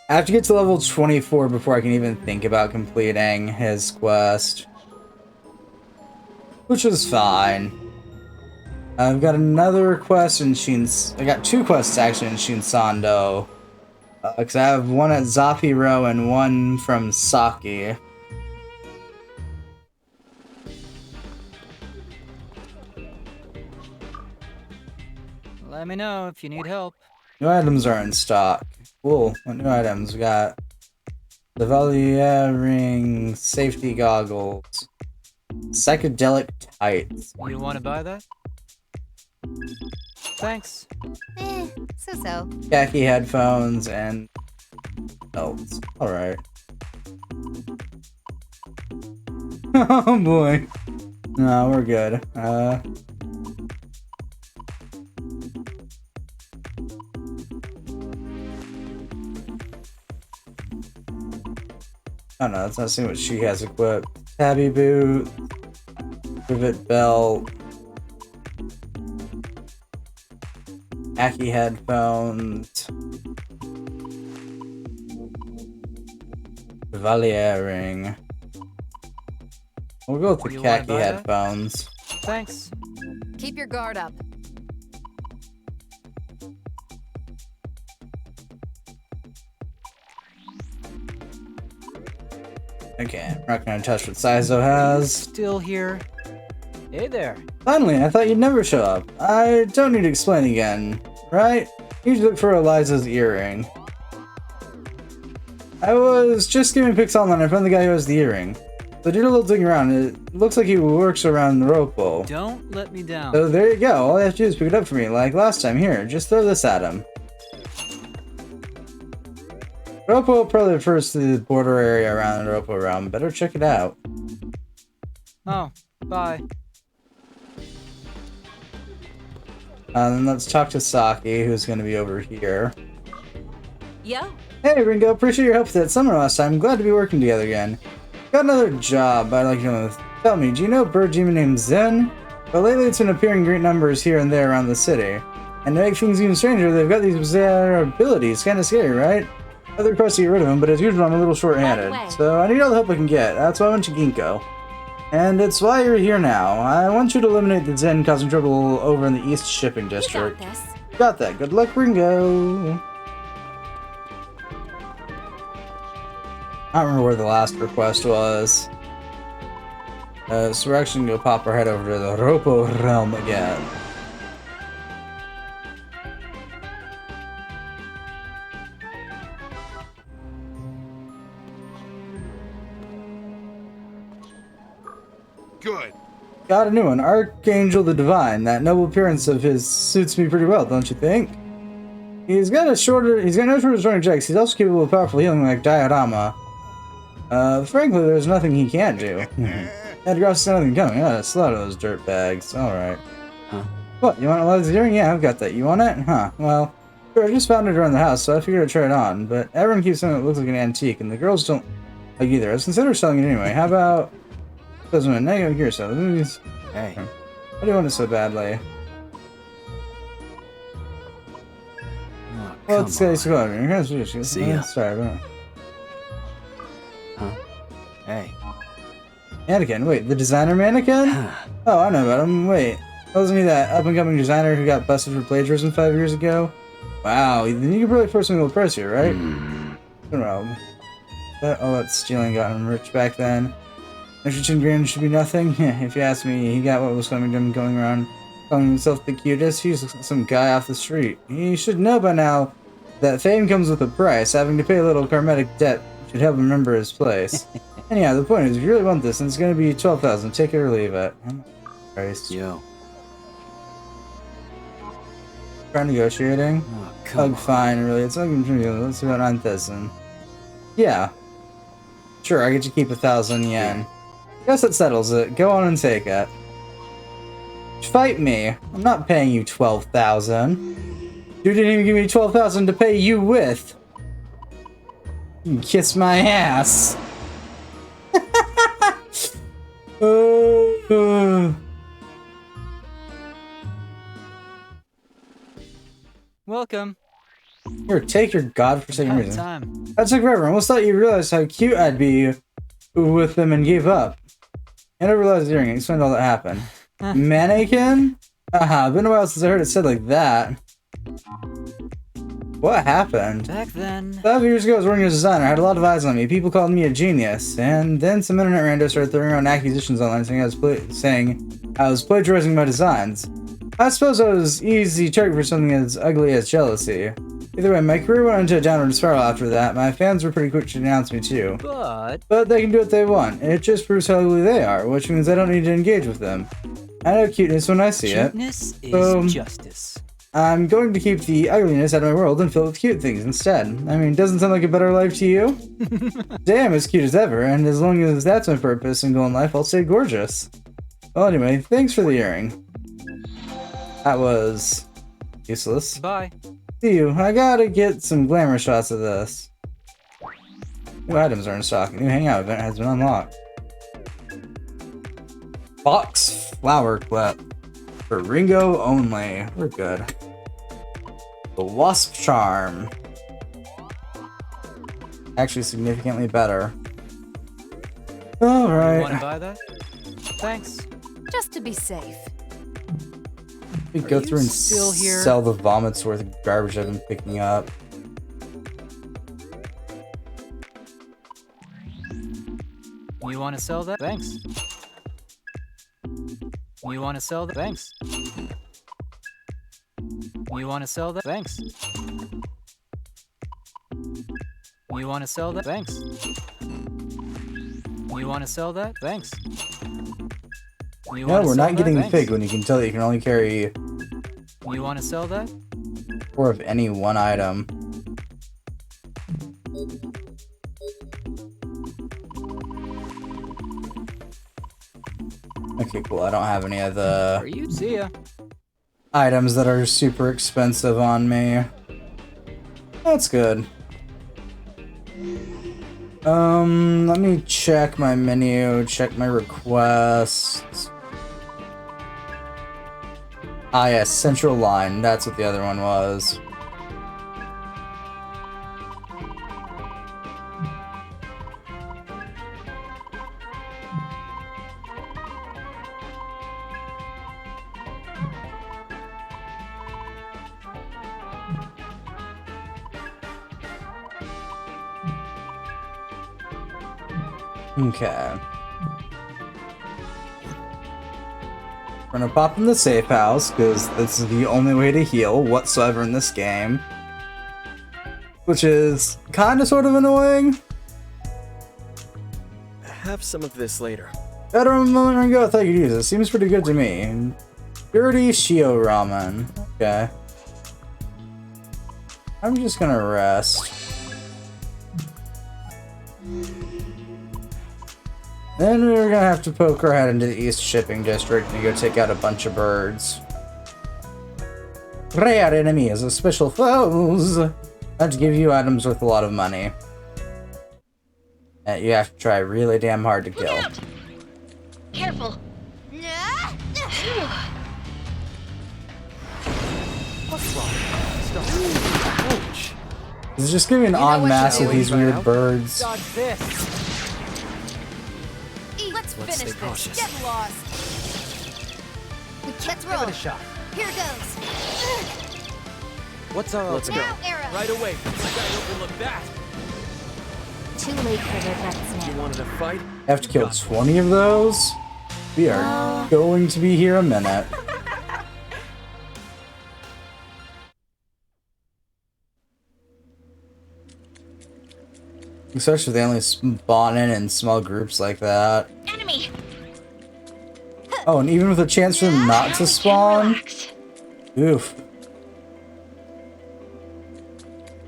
I have to get to level 24 before I can even think about completing his quest. Which is fine. I've got another quest in I got two quests actually in Shinsando. Because I have one at Zafiro and one from Saki. Let me know if you need help. New items are in stock. Cool. What new items? We got the Valier ring, safety goggles, psychedelic tights. You want to buy that? Thanks. So-so. Khaki headphones and belts. Alright. Oh boy. No, we're good. Oh no, that's not seeing what she has equipped. Tabby boot, rivet belt, Aki headphones, Valier ring. We'll go with the You wanna khaki buy that? headphones. Thanks. Keep your guard up. Okay, I'm not gonna touch what Saizo has. Still here. Hey there. Finally, I thought you'd never show up. I don't need to explain again, right? You should look for Eliza's earring. I was just giving pics online. I found the guy who has the earring. So I did a little digging around. It looks like he works around Ropo. Don't let me down. So there you go. All you have to do is pick it up for me, like last time. Here, just throw this at him. Ropo probably refers to the border area around the Ropo realm. Better check it out. Oh, bye. Then let's talk to Saki, who's going to be over here. Yo. Hey Ringo, appreciate your help with that summer last time. Glad to be working together again. Got another job I'd like you to know. Tell me, do you know a bird demon named Zen? Well, lately it's been appearing in great numbers here and there around the city. And to make things even stranger, they've got these bizarre abilities. Kinda scary, right? Other request to get rid of him, but as usual I'm a little short-handed. So I need all the help I can get. That's why I went to Ginkgo. And it's why you're here now. I want you to eliminate the Zen causing trouble over in the East Shipping District. You got this. Got that. Good luck, Ringo. I don't remember where the last request was. So we're actually gonna go pop our head over to the Ropo realm again. Good. Got a new one, Archangel the Divine. That noble appearance of his suits me pretty well, don't you think? He's got no shorter throwing checks. He's also capable of powerful healing like Diorama. Frankly, there's nothing he can't do. Edgar's got nothing coming. Yeah, it's a lot of those dirt bags. Alright. Huh? What, you want Eliza's earring? Yeah, I've got that. You want it? Huh, well, sure, I just found it around the house, so I figured I'd try it on. But everyone keeps saying it looks like an antique, and the girls don't like either. I was considering selling it anyway. How about... Doesn't mean negative gear, so Hey. Why do you want it so badly? Oh, Well, come it's got on. See ya. Sorry, but... Huh? Hey. Mannequin. Wait, the designer mannequin? Oh, I know about him. Wait, wasn't he that up-and-coming designer who got busted for plagiarism 5 years ago? Wow, then you could probably force him to press here, right? Well, all that stealing got him rich back then. Extra 10 grand should be nothing. If you ask me, he got what was coming to him going around calling himself the cutest. He's some guy off the street. He should know by now that fame comes with a price. Having to pay a little karmatic debt should help him remember his place. Anyhow, the point is, if you really want this, then it's going to be 12,000. Take it or leave it. Christ. Yo. Try negotiating? Oh, come on. Fine, really. It's not going to Let's do it 9,000. Yeah. Sure, I get to keep 1,000 yen. Guess that settles it. Go on and take it. Fight me. I'm not paying you 12,000. You didn't even give me 12,000 to pay you with. You can kiss my ass. Welcome. Here, take your godforsaken About reason. time. That took forever. I almost thought you realized how cute I'd be with them and gave up. I never realized the earring. Explained all that happened. Mannequin? Been a while since I heard it said like that. What happened? Back then. 5 years ago, I was working as a designer. I had a lot of eyes on me. People called me a genius. And then some internet randos started throwing around accusations online saying I was plagiarizing my designs. I suppose I was easy target for something as ugly as jealousy. Either way, my career went into a downward spiral after that. My fans were pretty quick to denounce me too. But they can do what they want. It just proves how ugly they are, which means I don't need to engage with them. I know cuteness when I see Cuteness it. is justice. I'm going to keep the ugliness out of my world and fill it with cute things instead. I mean, doesn't sound like a better life to you? Damn, as cute as ever, and as long as that's my purpose and goal in life, I'll stay gorgeous. Well, anyway, thanks for the earring. That was useless. Bye. See you. I gotta get some glamour shots of this. New items are in stock. New hangout event has been unlocked. Fox flower clip. For Ringo only. We're good. The Wasp Charm. Actually significantly better. Alright. You wanna buy that? Thanks. Just to be safe. We go through and still here? sell the vomits worth of garbage I've been picking up. You wanna sell that? Thanks. You wanna sell that? Thanks. You wanna sell that? Thanks. You wanna sell that? Thanks. You wanna sell that? Thanks. No, we're not getting the Fig when you can tell that you can only carry You wanna sell that? 4 of any one item. Okay, cool. I don't have any of the See ya. items that are super expensive on me. That's good. Let me check my menu, check my requests. Ah, yes, Central Line. That's what the other one was. Okay. We're gonna pop in the safe house, because this is the only way to heal whatsoever in this game. Which is kinda sort of annoying. Have some of this later. Better a moment ago, I thought you'd use it. Seems pretty good to me. Dirty Shio Ramen. Okay. I'm just gonna rest. Then we're gonna have to poke our head into the East Shipping District and go take out a bunch of birds. Rare enemies are special foes that give you items worth a lot of money. That you have to try really damn hard to kill. Careful. What's wrong? Ouch. It's just gonna be an en masse of these weird birds. Dodge this. Let's stay cautious. Get lost. We can't Give roll. it a shot. Here goes. What's our Let's go. Now, Arrow. Right away. This guy overlooked that. Too late for regrets You now. wanted to fight? I have to kill 20 of those? We are going to be here a minute. Especially if they only spawn in small groups like that. Enemy. Oh, and even with a chance for them not to spawn? Oof.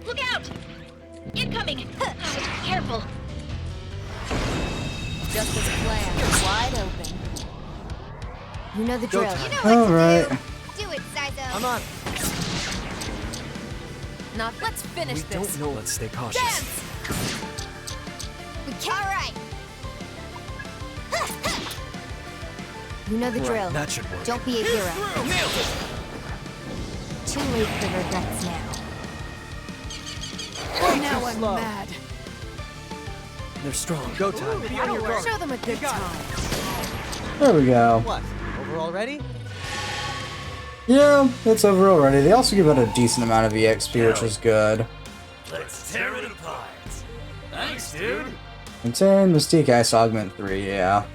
Look out! Incoming. Careful. Just as planned. Wide open. You know the drill. You know what Alright. to do. Do it, Sizo. I'm on. Now let's finish We this. don't know. Let's stay cautious. Dance! We can't. All right. You know the drill. That should work. Don't be a hero. Nailed it. Too late for regrets now. Now I'm mad. They're strong. Go time. Show them a good time. There we go. What? Over already? Yeah, it's over already. They also give out a decent amount of EXP, which is good. Let's tear it apart. Thanks, dude. Contain Mystique Ice Augment 3, yeah.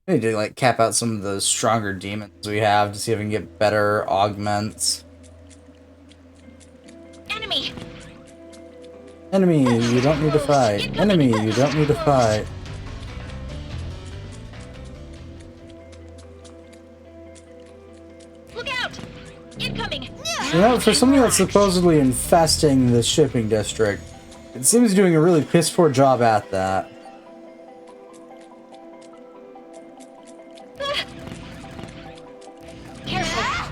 I need to like cap out some of the stronger demons we have to see if we can get better augments. Enemy. Enemy, you don't need to fight. Enemy, you don't need to fight. Look out! Incoming! You know, for something that's supposedly infesting the shipping district, it seems doing a really piss-poor job at that. Careful!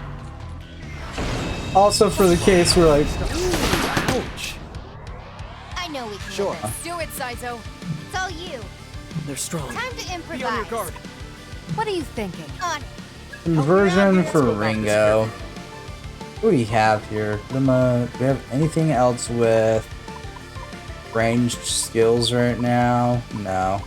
Also, for the case where, like, Ouch! I know we can Sure. do this. Do it, Saizo. It's all you. They're strong. Time to Be on your improvise. guard. What are you thinking? On. conversion for Ringo. What do we have here? Do we have anything else with ranged skills right now? No.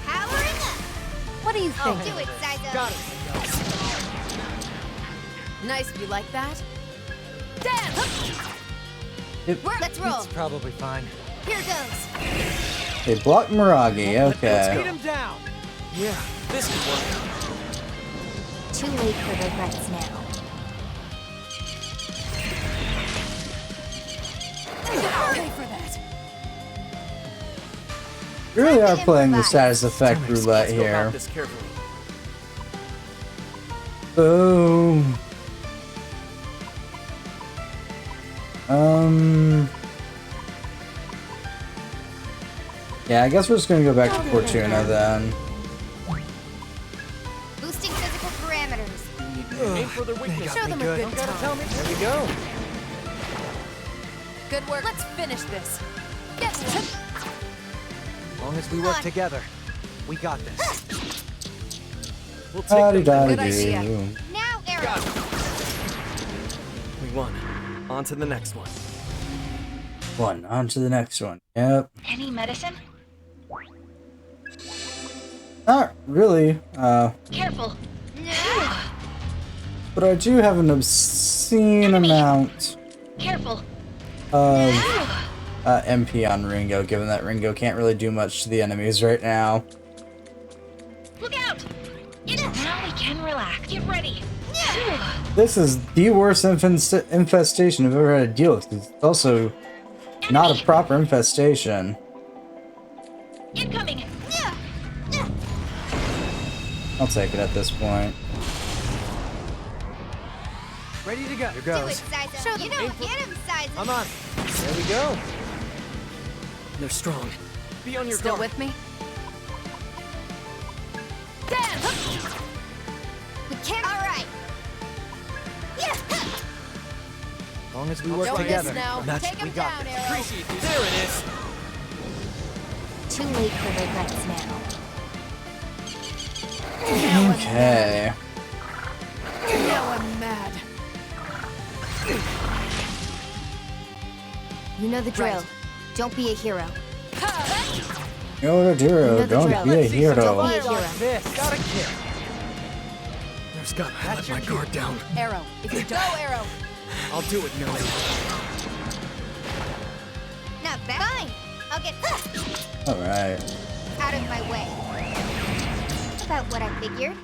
Powering up. What are you Oh, thinking? do it, Saizo. Got it. Nice if you like that. Damn! Let's roll. It's probably fine. Here goes. They block Miragi, Let's okay. beat him down. Yeah, this could work. Too late for regrets now. Pay for that. We really are playing the status effect Let's roulette go here. about this carefully. Boom. Yeah, I guess we're just gonna go back to Fortuna then. Boosting physical parameters. Aim for their weakness. Show them a good Gotta tell time. me. There we go. Good work. Let's finish this. Get As long as we work together, we got this. We'll take them. Good idea. Good Now, Arrow. We won. On to the next one. one. On to the next one. Yep. Any medicine? Not really. Careful! But I do have an obscene amount Careful! of MP on Ringo, given that Ringo can't really do much to the enemies right now. Look out! Now we can relax. Get ready. This is the worst infestation I've ever had to deal with. It's also not a proper infestation. Incoming! I'll take it at this point. Ready to go. Here Do it, goes. Saizo. You don't get him, Saizo. I'm on. There we go. They're strong. Be on your Still guard. with me? Damn! We can't. All right. Yeah. As long as we work Don't together. miss now. That's- Take him we got down, this. Arrow. Appreciate this. There it is. Too late for regrets now. Okay. Now I'm mad. You know the drill. Right. Don't be a hero. You're a hero, don't be a hero. Be a hero. This got a kill. There's got to let my guard down. Arrow. If you go, Arrow. I'll do it, Millie. Not bad. Fine. I'll get Alright. out of my way. About what I figured.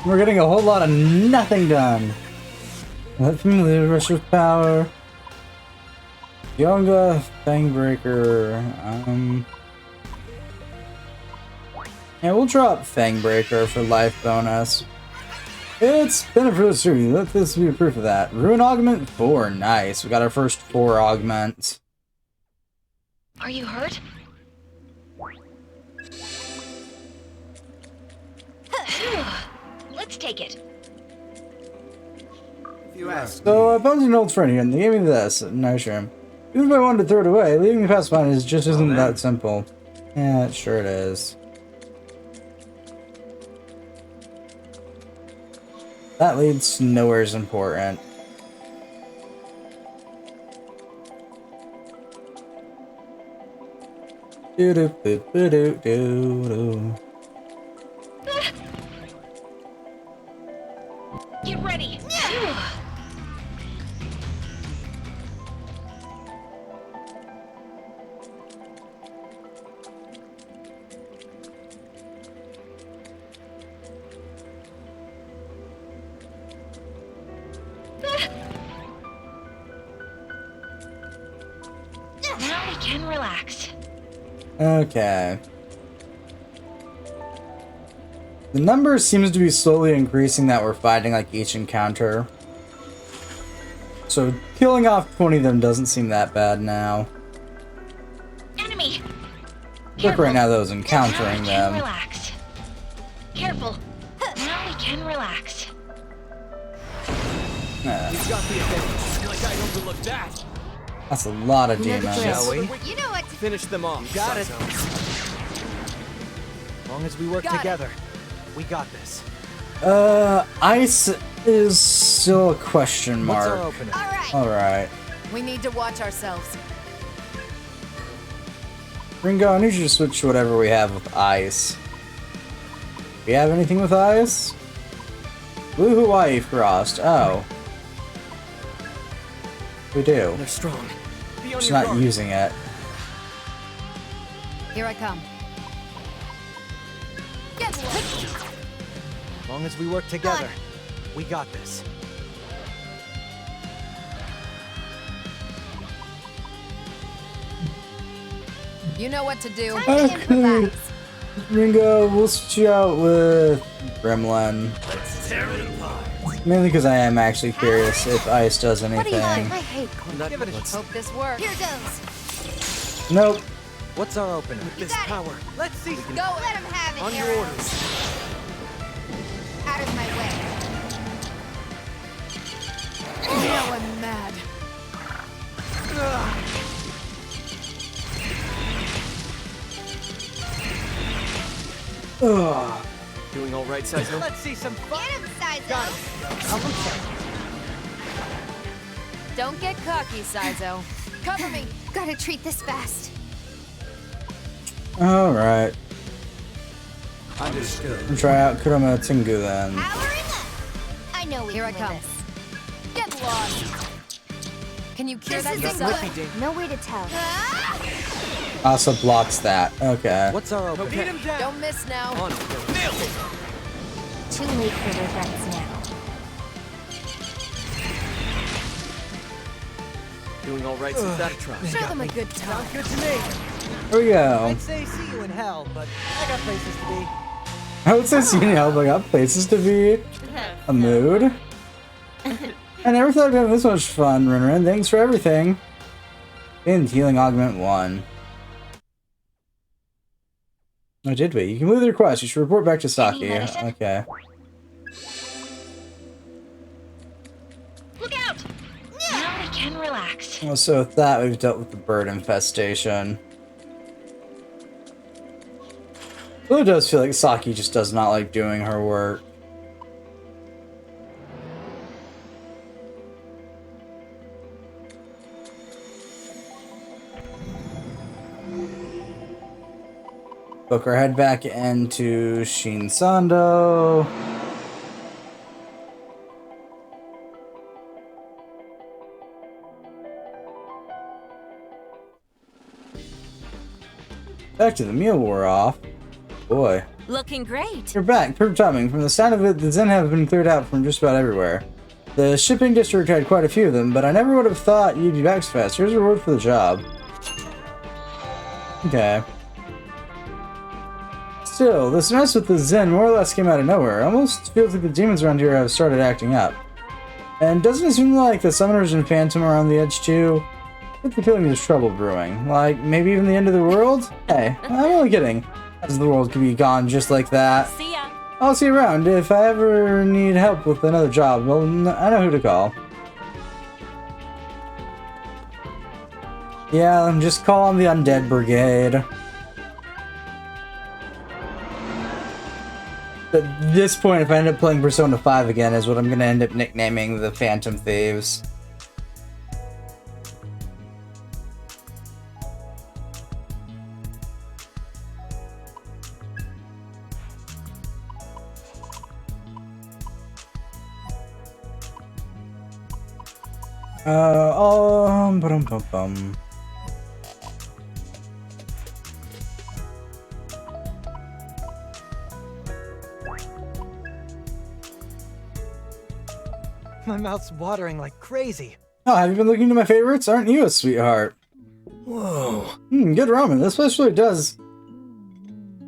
We're getting a whole lot of nothing done. Let familiar rush of power. Yoga, Fangbreaker. Yeah, we'll drop Fangbreaker for life bonus. It's been a fruit tree. Let this be proof of that. Ruin Augment 4. Nice. We got our first 4 augments. Are you hurt? Let's take it. If you ask. So I bumped an old friend here and they gave me this. Nice room. Even if I wanted to throw it away, leaving the past behind is just isn't that simple. Yeah, it sure it is. That leads nowhere is important. Do do do do do do. Get ready! Now we can relax. Okay. The number seems to be slowly increasing that we're fighting like each encounter. So killing off 20 of them doesn't seem that bad now. Enemy! Look right now those encountering Now we can them. relax. Careful. Now we can relax. You've got the advantage. Like I overlooked that. That's a lot of demons. Shall we? You know what? Finish them off. You got it. Sanzo. As long as we work together, we got this. Ice is still a question What's mark. our opener? Alright. We need to watch ourselves. Ringo, I need you to switch to whatever we have with ice. We have anything with ice? Blue Hawaii Frost. Oh. We do. They're strong. Be on Just your not guard. using it. Here I come. Get As long as we work together, we got this. You know what to do. Okay. Ringo, we'll switch you out with Gremlin. Mainly because I am actually curious if ice does anything. I hate Clint. Give it a shot. Hope this works. Here goes. Nope. What's our opener? This got it. power. Let's see. Go. Let him have it. On your Arrow. orders. Out of my way. Now I'm mad. Ugh. Doing all right, Sizo? Let's see some fun. Get him, Sizo. Got it. Don't get cocky, Sizo. Cover me. Gotta treat this fast. Alright. Understood. We'll try out Kurama Tengu then. Powering up. I know we Here I can come. win this. Get lost. Can you cure This that isn't yourself? good. No way to tell. Also blocks that. Okay. What's our opener? Beat him down. Don't miss now. On him. Nailed it. Too late for regrets now. Doing all right since that try. Show them a good time. Sounds good to me. Here we go. I'd say see you in hell, but I got places to be. I would say seeing help, I got places to be. A mood. I never thought I'd have this much fun, Rinrin. Thanks for everything. And healing augment 1. Oh, did we? You can move the request. You should report back to Saki. Okay. Look out! Now we can relax. Well, so with that, we've dealt with the bird infestation. Well, it does feel like Saki just does not like doing her work. Book our head back into Shinsando. Back to the meal wore off. Boy. Looking great. You're back. Perfect timing. From the sound of it, the Zen have been cleared out from just about everywhere. The shipping district had quite a few of them, but I never would have thought you'd be back so fast. Here's a reward for the job. Okay. Still, this mess with the Zen more or less came out of nowhere. It almost feels like the demons around here have started acting up. And doesn't it seem like the summoners and Phantom are on the edge too? I get the feeling there's trouble brewing. Like, maybe even the end of the world? Hey, I'm only kidding. As the world could be gone just like that. See ya. I'll see you around. If I ever need help with another job, well, I know who to call. Yeah, just call on the Undead Brigade. At this point, if I end up playing Persona 5 again, is what I'm going to end up nicknaming the Phantom Thieves. Bum. My mouth's watering like crazy. Oh, have you been looking to my favorites? Aren't you a sweetheart? Whoa. Good ramen. This place really does.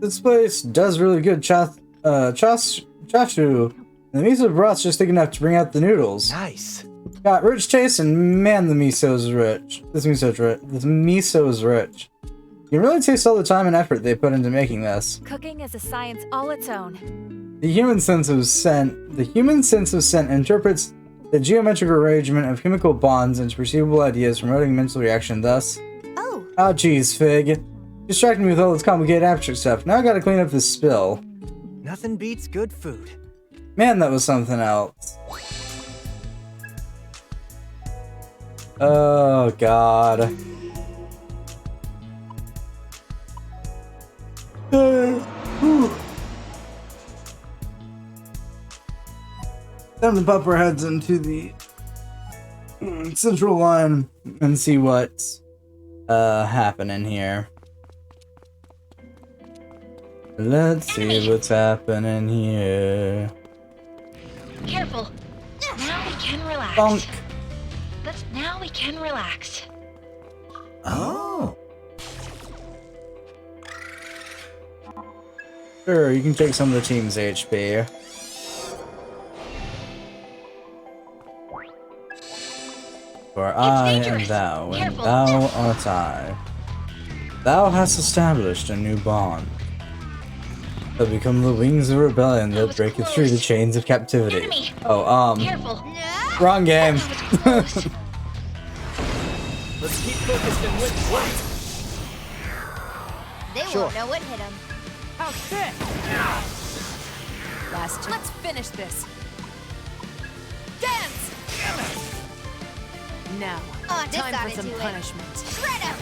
This place does really good chashu. And the miso broth's just thick enough to bring out the noodles. Nice. Got rich taste, and man, the miso's rich. This miso's rich. You can really taste all the time and effort they put into making this. Cooking is a science all its own. The human sense of scent interprets the geometric arrangement of chemical bonds into perceivable ideas, promoting mental reaction. Thus, oh geez, Fig, distracting me with all this complicated abstract stuff. Now I gotta clean up this spill. Nothing beats good food. Man, that was something else. Oh God. Time to pop our heads into the central line and see what's happening here. Let's see what's happening here. Careful. Now we can relax. Bonk. Now we can relax. Oh. Sure, you can take some of the team's HP. For I am thou, and thou art I. Thou hast established a new bond. They'll become the wings of rebellion that break through the chains of captivity. Enemy. Oh, wrong game. Let's keep focused and win. They won't know what hit them. How sick! Let's finish this. Dance! Now, This time oughta for some do it. punishment. Shred 'em.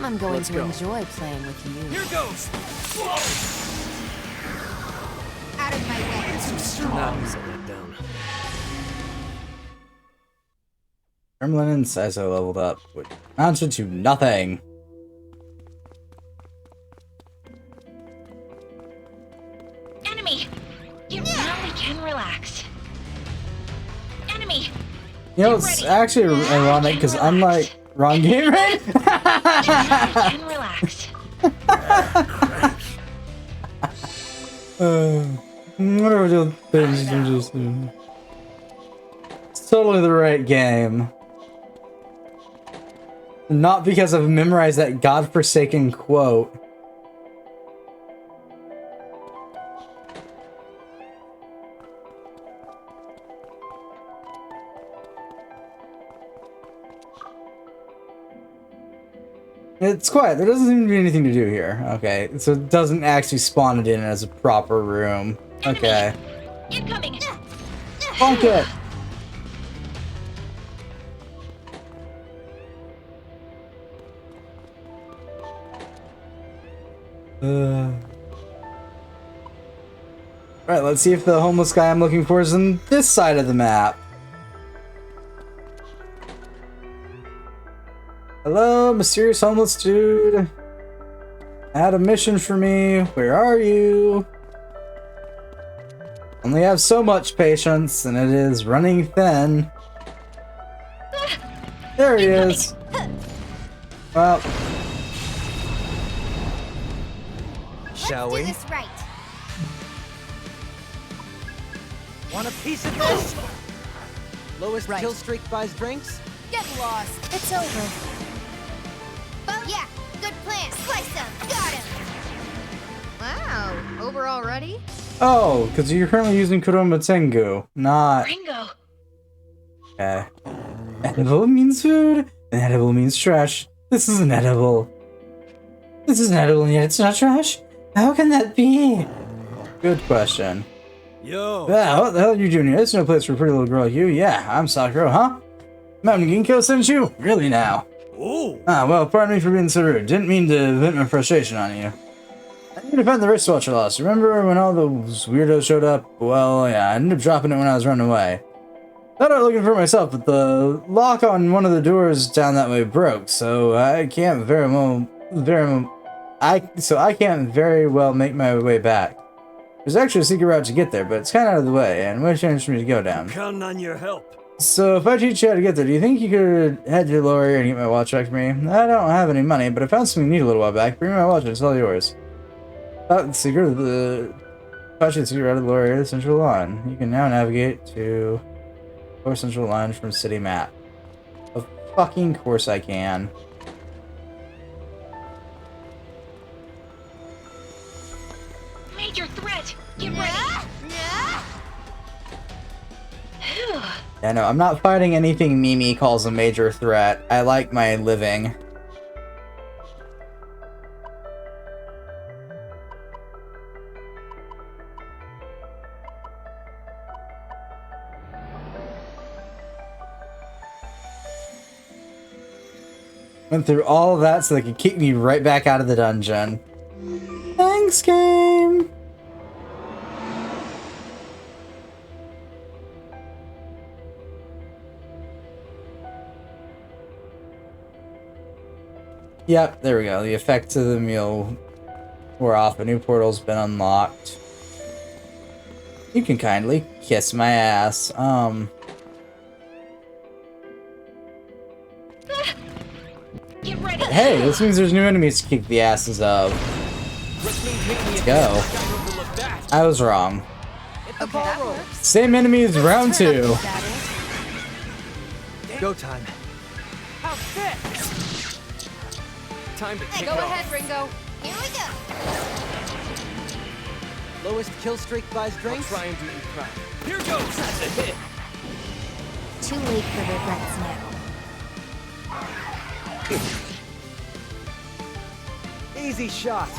I'm going Let's to go. enjoy playing with you. Here goes! Out of my way. That was a letdown. Gremlin and Sizo leveled up, which amounted to nothing. Enemy! Now we can relax. Enemy! You know, it's actually ironic because unlike wrong game, right? Can relax. Whatever the things are just. It's totally the right game. Not because I've memorized that godforsaken quote. It's quiet. There doesn't seem to be anything to do here. Okay, so it doesn't actually spawn it in as a proper room. Okay. Incoming! Bonk it! Alright, let's see if the homeless guy I'm looking for is on this side of the map. Hello, mysterious homeless dude. Had a mission for me. Where are you? Only have so much patience, and it is running thin. There he is. Well, Shall we? Do this right. Want a piece of this? Lowest kill streak buys drinks? Get lost. It's over. Oh, yeah. Good plan. Slice him. Got him. Wow, over already? oh, because you're currently using Kuroma Tengu, not. Ringo! Okay. Edible means food, and edible means trash. This isn't edible. This isn't edible, and yet it's not trash? How can that be? Good question. Yo! Yeah, what the hell are you doing here? This is no place for a pretty little girl like you. Yeah, I'm Sakura, huh? Mountain Ginkgo sent you? Really now? Oh! Ah, well, pardon me for being so rude. Didn't mean to vent my frustration on you. I need to find the wristwatch I lost. Remember when all those weirdos showed up? Well, yeah, I ended up dropping it when I was running away. Thought I was looking for it myself, but the lock on one of the doors down that way broke, so I can't very well make my way back. There's actually a secret route to get there, but it's kind of out of the way, and which chance for me to go down. Counting on your help. So if I teach you how to get there, do you think you could head to your lawyer and get my watch back for me? I don't have any money, but I found something neat a little while back. Bring me my watch, it's all yours. The secret of the secret out of the lawyer central line. You can now navigate to Lower Central Line from city map. Of fucking course I can. Major threat! Get ready! Yeah, no, I'm not fighting anything Mimi calls a major threat. I like my living. Went through all of that so they could kick me right back out of the dungeon. Thanks, game! Yep, there we go. The effects of the meal wore off. A new portal's been unlocked. You can kindly kiss my ass. Get ready. Hey, this means there's new enemies to kick the asses of. Let's go. I was wrong. Same enemies, round 2. Go time. How fit! Time to kick Go off. ahead, Ringo. Here we go. Lowest kill streak buys I'll drinks. try and do you proud. Here goes! That's a hit! Too late for regrets now. Easy shot.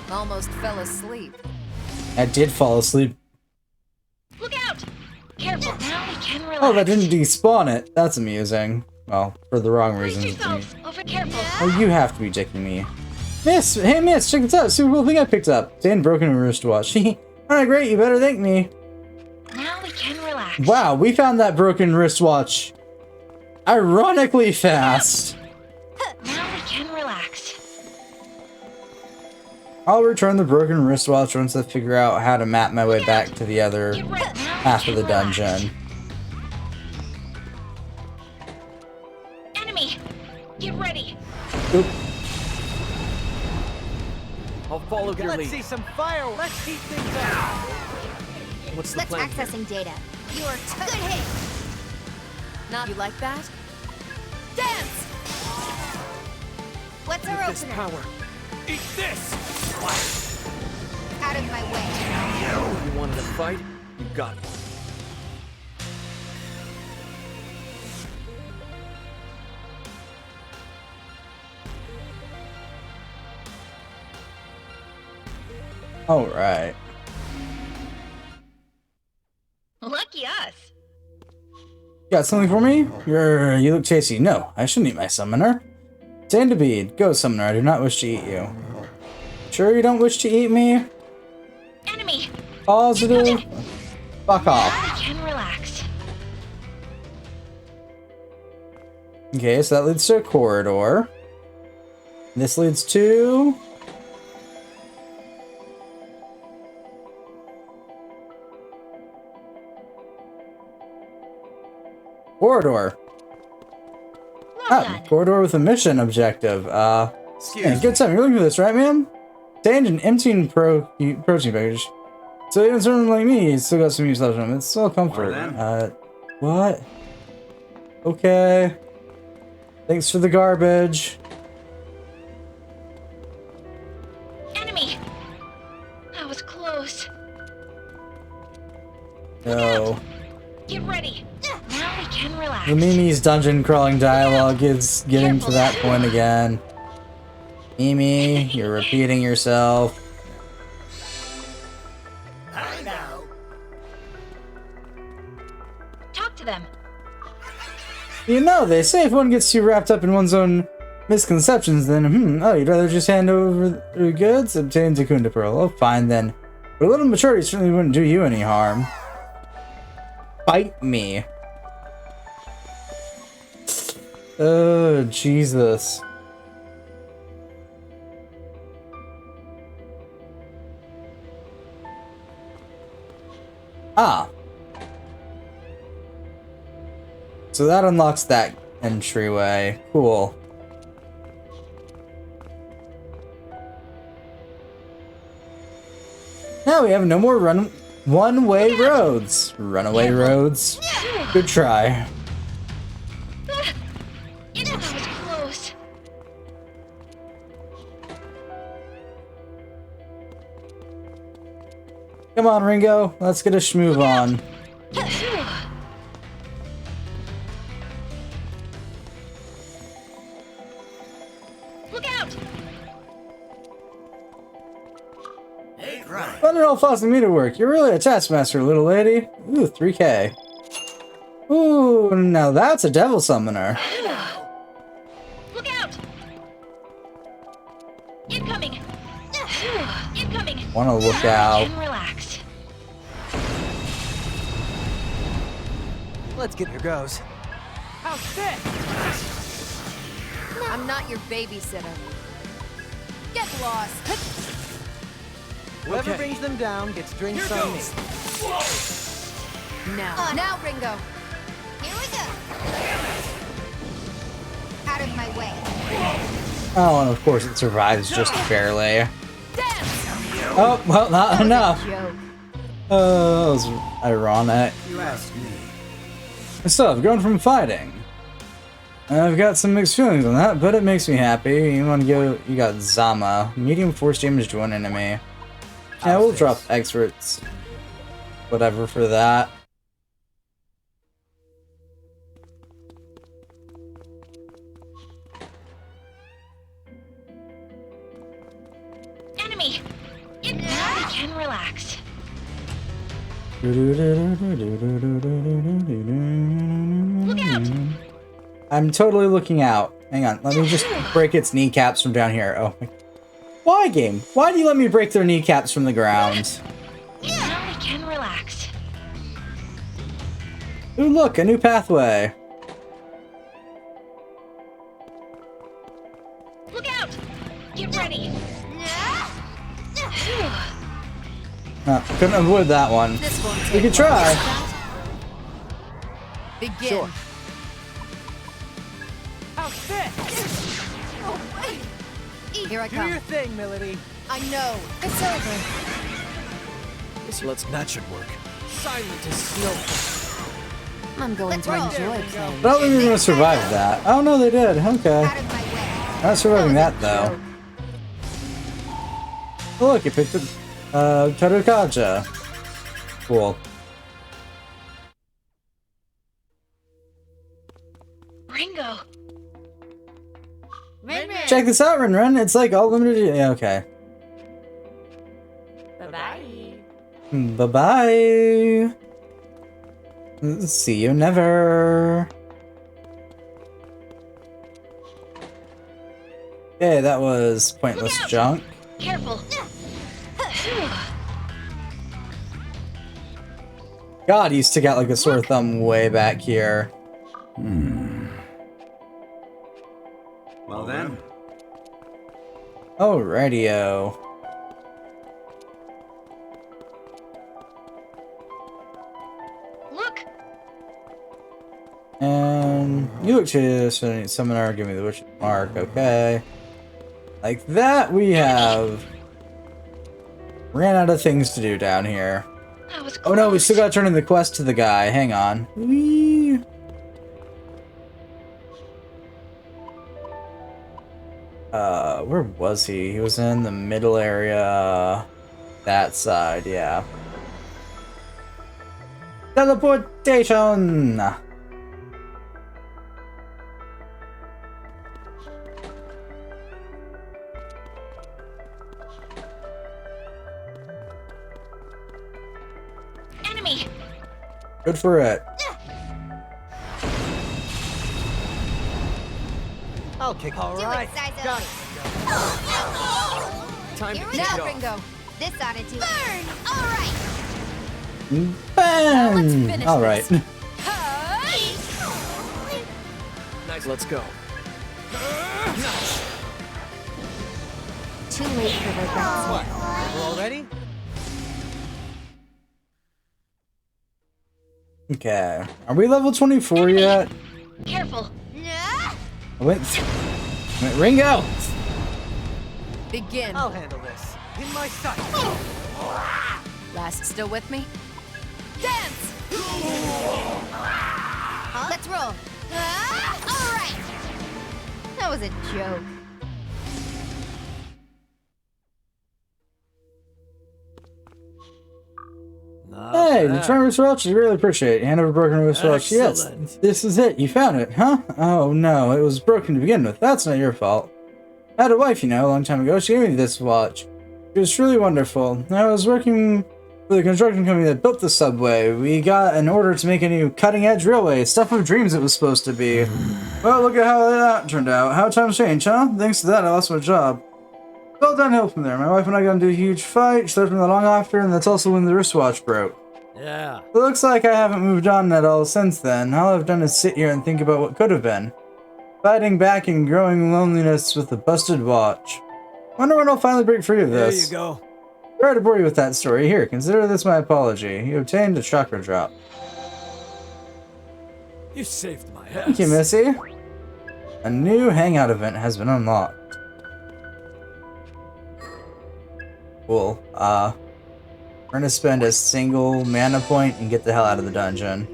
Almost fell asleep. I did fall asleep. Look out! Careful, now we can relax. Oh, that didn't despawn it. That's amusing. Well, for the wrong Brace reasons. yourselves. Over careful. Oh, you have to be dicking me. Miss! Hey, Miss, check this out. Super cool thing I picked up. Dan broken wristwatch. Alright, great. You better thank me. Now we can relax. Wow, we found that broken wristwatch ironically fast. Now we can relax. I'll return the broken wristwatch once I figure out how to map my way back to the other half of the dungeon. Enemy! Get ready. Oop. I'll follow your Let's lead. see some fire. Let's heat things up. What's the Let's plan? accessing data. You are good hit. Not you like that? Dance! What's our This opener? power. Eat this! Out of my way. You wanted a fight? You got one. Alright. Lucky us. Got something for me? You look tasty. No, I shouldn't eat my summoner. Sandabede, go summoner, I do not wish to eat you. Sure you don't wish to eat me? Enemy! Positive? Fuck Now off. we can relax. Okay, so that leads to a corridor. This leads to... corridor. Corridor with a mission objective. Yeah, good time. You're looking for this, right, man? Tangent emptying protein package. So even someone like me, he's still got some use left in him. It's still a comfort. What? Okay. Thanks for the garbage. Enemy! That was close. No. Get ready. Now we can relax. The Mimi's dungeon crawling dialogue is getting to that point again. Mimi, you're repeating yourself. I know. Talk to them. You know, they say if one gets too wrapped up in one's own misconceptions, then, oh, you'd rather just hand over the goods? Obtain Zakunda Pearl. Oh, fine then. But a little maturity certainly wouldn't do you any harm. Bite me. Oh, Jesus. Ah. So that unlocks that entryway. Cool. Now we have no more one-way roads. Runaway roads. Good try. That was close. Come on, Ringo. Let's get a schmoove on. Look out! Fun and all forcing me to work. You're really a taskmaster, little lady. Ooh, 3K. Ooh, now that's a devil summoner. Look out! Incoming! Incoming! Wanna look out. And relax. Let's get your goes. How's that? I'm not your babysitter. Get lost. Whoever Okay. brings them down gets drinks Here on me. goes. Now, Ringo. Here we go. Out of my way. Oh, and of course it survives just barely. Oh, well, not enough. Joke. That was ironic. You asked me. So, I've gone from fighting. I've got some mixed feelings on that, but it makes me happy. You want to go? You got Zama. Medium force damage to one enemy. Yeah, we'll drop experts. Whatever for that. Enemy! Now we can relax. Look out! I'm totally looking out. Hang on, let me just break its kneecaps from down here. Oh my. Why, game? Why do you let me break their kneecaps from the ground? Now we can relax. Ooh, look, a new pathway. Look out! Get ready. No, couldn't avoid that one. This won't We take could try. Begin. Sure. How's that? Here I Do come. your thing, Melody. I know. It's over. That should work. Silent as snow. I'm going to enjoy playing. I don't think we're gonna survive that. Oh no, they did. Okay. Out of my way. Not surviving that though. Oh, look, you picked up Tarukaja. Cool. Ringo! Check this out, Ren. It's like all limited. Yeah, okay. Bye-bye. Bye-bye. See you never. Okay, that was pointless junk. Careful! God, you stick out like a sore thumb way back here. Well then. Oh, radio. Look! And you look to summoner, give me the witch mark, okay. Like that, we have ran out of things to do down here. That was Oh no, we close. still gotta turn in the quest to the guy. Hang on. Whee! Where was he? He was in the middle area. That side, yeah. Teleportation! Enemy! Good for it. I'll kick. All Do right. it, Sizo. Got it. Time Here to we kick go. it off. Ringo. This ought to do. Burn! All right. Bam! finish Alright. this. Nice. Let's go. Too late for regrets. What? We're all ready? Okay. Are we level 24 yet? Careful. I went Ringo! Begin. I'll handle this. In my sight. Last still with me? Dance! Let's roll. All right. That was a joke. Hey, the Tremor wristwatch, I really appreciate it. Hand over broken wristwatch. Yes, this is it. You found it, huh? Oh no, it was broken to begin with. That's not your fault. I had a wife, you know, a long time ago. She gave me this watch. It was truly wonderful. I was working for the construction company that built the subway. We got an order to make a new cutting-edge railway. Stuff of dreams it was supposed to be. Well, look at how that turned out. How times change, huh? Thanks to that, I lost my job. It's all downhill from there. My wife and I got into a huge fight. She left me long after, and that's also when the wristwatch broke. Yeah. It looks like I haven't moved on at all since then. All I've done is sit here and think about what could have been. Fighting back and growing loneliness with a busted watch. Wonder when I'll finally break free of this. There you go. Sorry to bore you with that story. Here, consider this my apology. You obtained a chakra drop. You saved my ass. Thank you, Missy. A new hangout event has been unlocked. Cool. We're gonna spend a single mana point and get the hell out of the dungeon.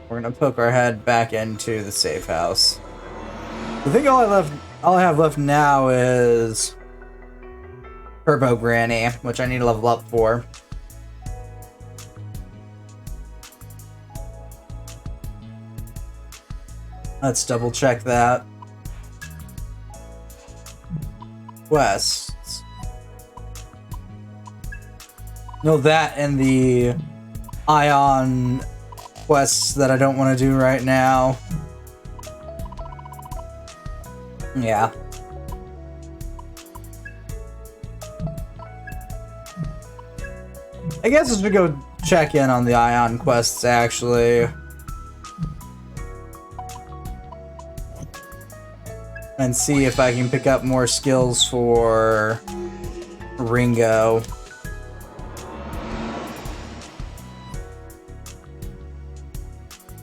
We're gonna poke our head back into the safe house. I think all I have left now is Turbo Granny, which I need to level up for. Let's double check that. Quests. No, that and the Ion quests that I don't want to do right now. Yeah. I guess I should go check in on the Ion quests, actually. And see if I can pick up more skills for Ringo.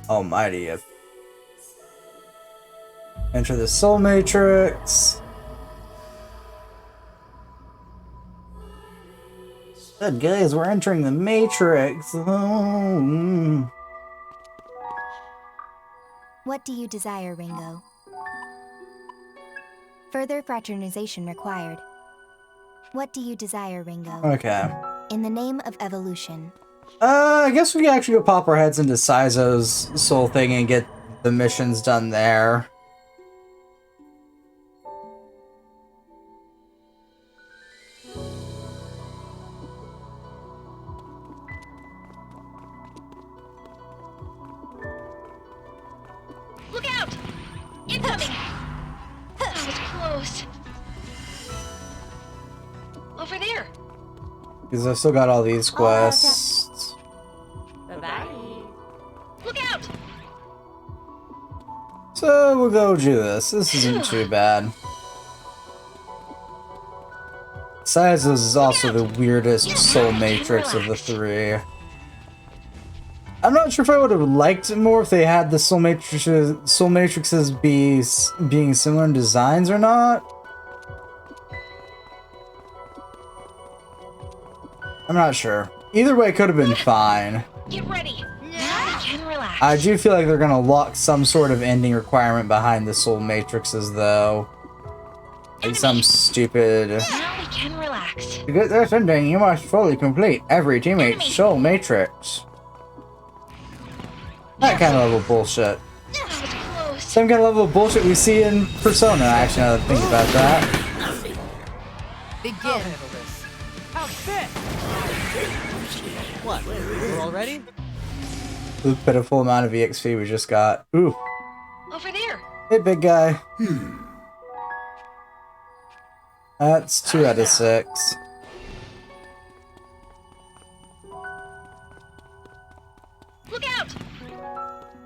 Almighty. Enter the Soul Matrix. Good guys, we're entering the Matrix. Oh. What do you desire, Ringo? Further fraternization required. What do you desire, Ringo? Okay. In the name of evolution. I guess we can actually go pop our heads into Saizo's soul thing and get the missions done there. Look out! Incoming! That was close. Over there. Because I've still got all these quests. Bye-bye. Look out! So we'll go do this. This isn't too bad. Saizo's is also the weirdest soul matrix of the three. I'm not sure if I would have liked it more if they had the soul matrices being similar in designs or not. I'm not sure. Either way, it could have been fine. Get ready. Now we can relax. I do feel like they're gonna lock some sort of ending requirement behind the soul matrices, though. Like some stupid. Now we can relax. To get this ending, you must fully complete every teammate's soul matrix. That kind of level of bullshit. That was close. Same kind of level of bullshit we see in Persona, actually, now that I think about that. Begin. I'll handle this. How's fit? What? We're all ready? The pitiful amount of EXP we just got. Ooh. Over there. Hey, big guy. That's 2 out of 6. Look out!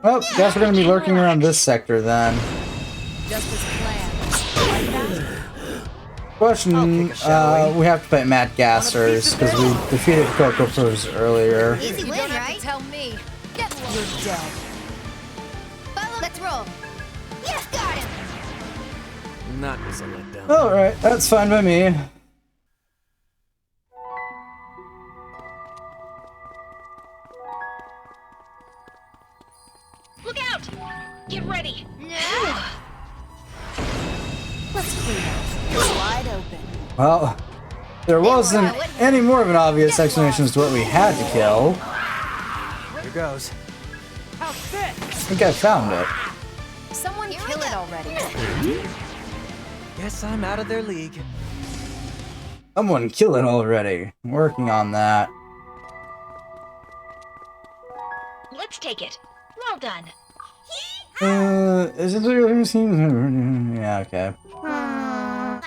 Well, guess we're gonna be lurking around this sector then. Just as planned. Question, we have to fight Matt Gassers, because we defeated Coco Purrs earlier. Easy You win, don't have right? to tell me. You're dead. Follow. Let's roll. Yeah, got him. That was a letdown. Alright, that's fine by me. Look out! Get ready. Let's clean up. Wide open. Well, there wasn't any more of an obvious explanation as to what we had to kill. Here goes. I think I found it. Someone kill it already. Guess I'm out of their league. Someone kill it already. I'm working on that. Let's take it. Well done. Is it really seen? Yeah, okay. Bye-bye.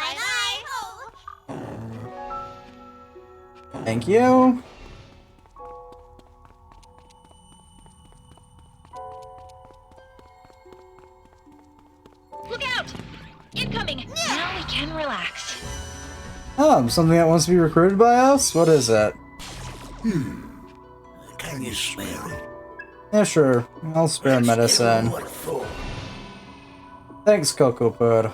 Thank you. Look out! Incoming! Now we can relax. Oh, something that wants to be recruited by us? What is it? Can you spare it? Yeah, sure. I'll spare medicine. Thanks, Coco Purr.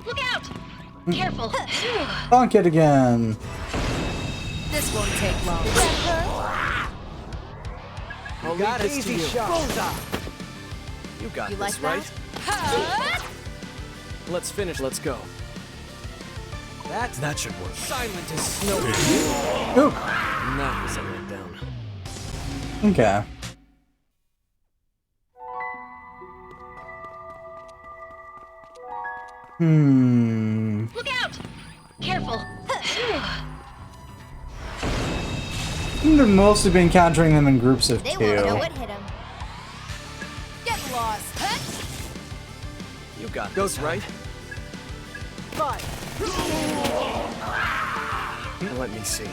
Look out! Careful. Bonk it again. This won't take long. I'll Got leave it. this to Easy you. shot. You got You this, like right? that? Let's finish. Let's go. That should work. Silent as snow. Oop. That was a letdown. Okay. Look out! Careful. We've mostly been encountering them in groups of They two. won't know what hit him. Get lost. You got this, right? Let me see.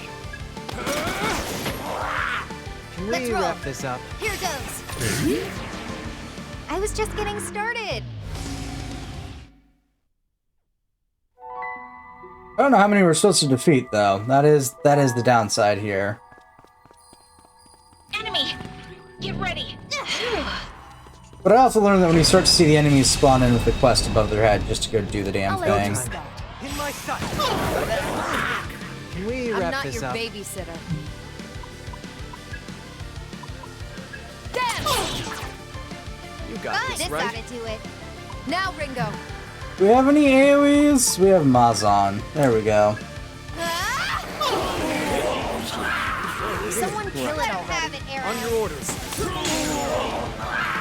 Can Let's we roll. wrap this up? Here goes. I was just getting started. I don't know how many we're supposed to defeat, though. That is the downside here. Enemy! Get ready. But I also learned that when you start to see the enemies spawn in with the quest above their head, just to go do the damn thing. In my sight. Can we I'm wrap not this your up? babysitter. You got this, This right? ought to do it. Now, Ringo. Do we have any AoEs? We have Mazan. There we go. Someone kill it already. Have it, Arrow. On your orders.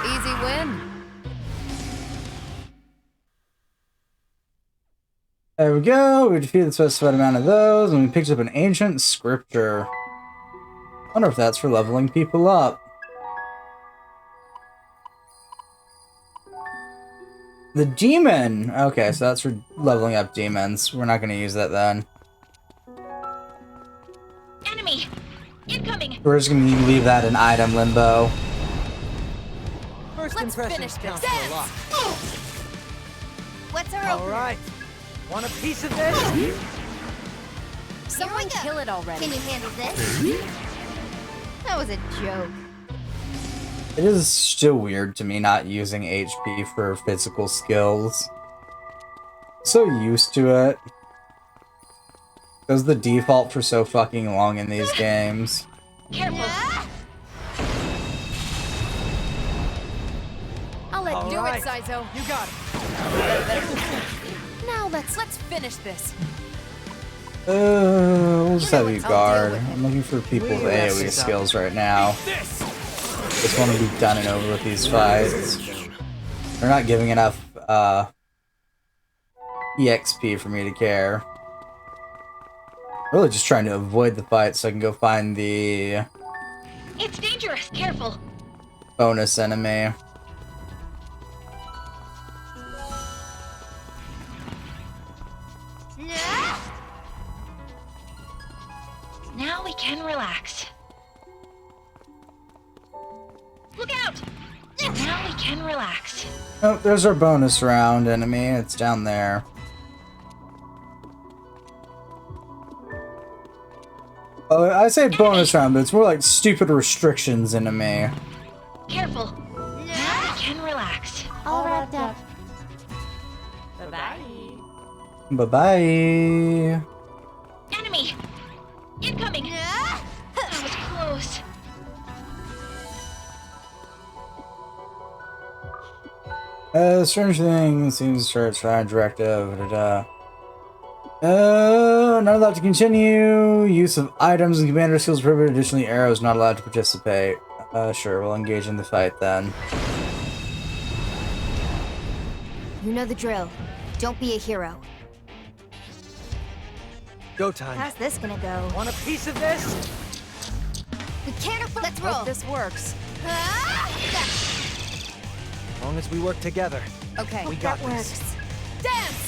Easy win. There we go. We defeated the specified amount of those, and we picked up an ancient scripture. Wonder if that's for leveling people up. The demon! Okay, so that's for leveling up demons. We're not going to use that then. Enemy! Incoming! We're just going to leave that in item limbo. First Let's impressions finish this. count for a lot. What's our All opener? right. Want a piece of this? Someone go. kill it already. Can you handle this? That was a joke. It is still weird to me not using HP for physical skills. So used to it. It was the default for so fucking long in these games. Careful. I'll let All do right. it, Saizo. You got it. Now let's finish this. We'll just have you I'll deal guard. with it. I'm looking for people with We messed AoE this up. skills right now. Just want to be done and over with these fights. They're not giving enough EXP for me to care. Really just trying to avoid the fight so I can go find the It's dangerous. Careful. bonus enemy. Now we can relax. Look out! Now we can relax. Oh, there's our bonus round enemy. It's down there. Oh, I say bonus round, but it's more like stupid restrictions enemy. Careful. Now we can relax. All wrapped up. Bye-bye. Bye-bye. Enemy! Incoming! That was close. Strange thing seems to start fire directive. Not allowed to continue. Use of items and commander skills prohibited. Additionally, arrows not allowed to participate. Sure, we'll engage in the fight then. You know the drill. Don't be a hero. Go time. How's this gonna go? Want a piece of this? We can't afford. Let's roll. Hope this works. As long as we work together. Okay. We got That this. works. Dance!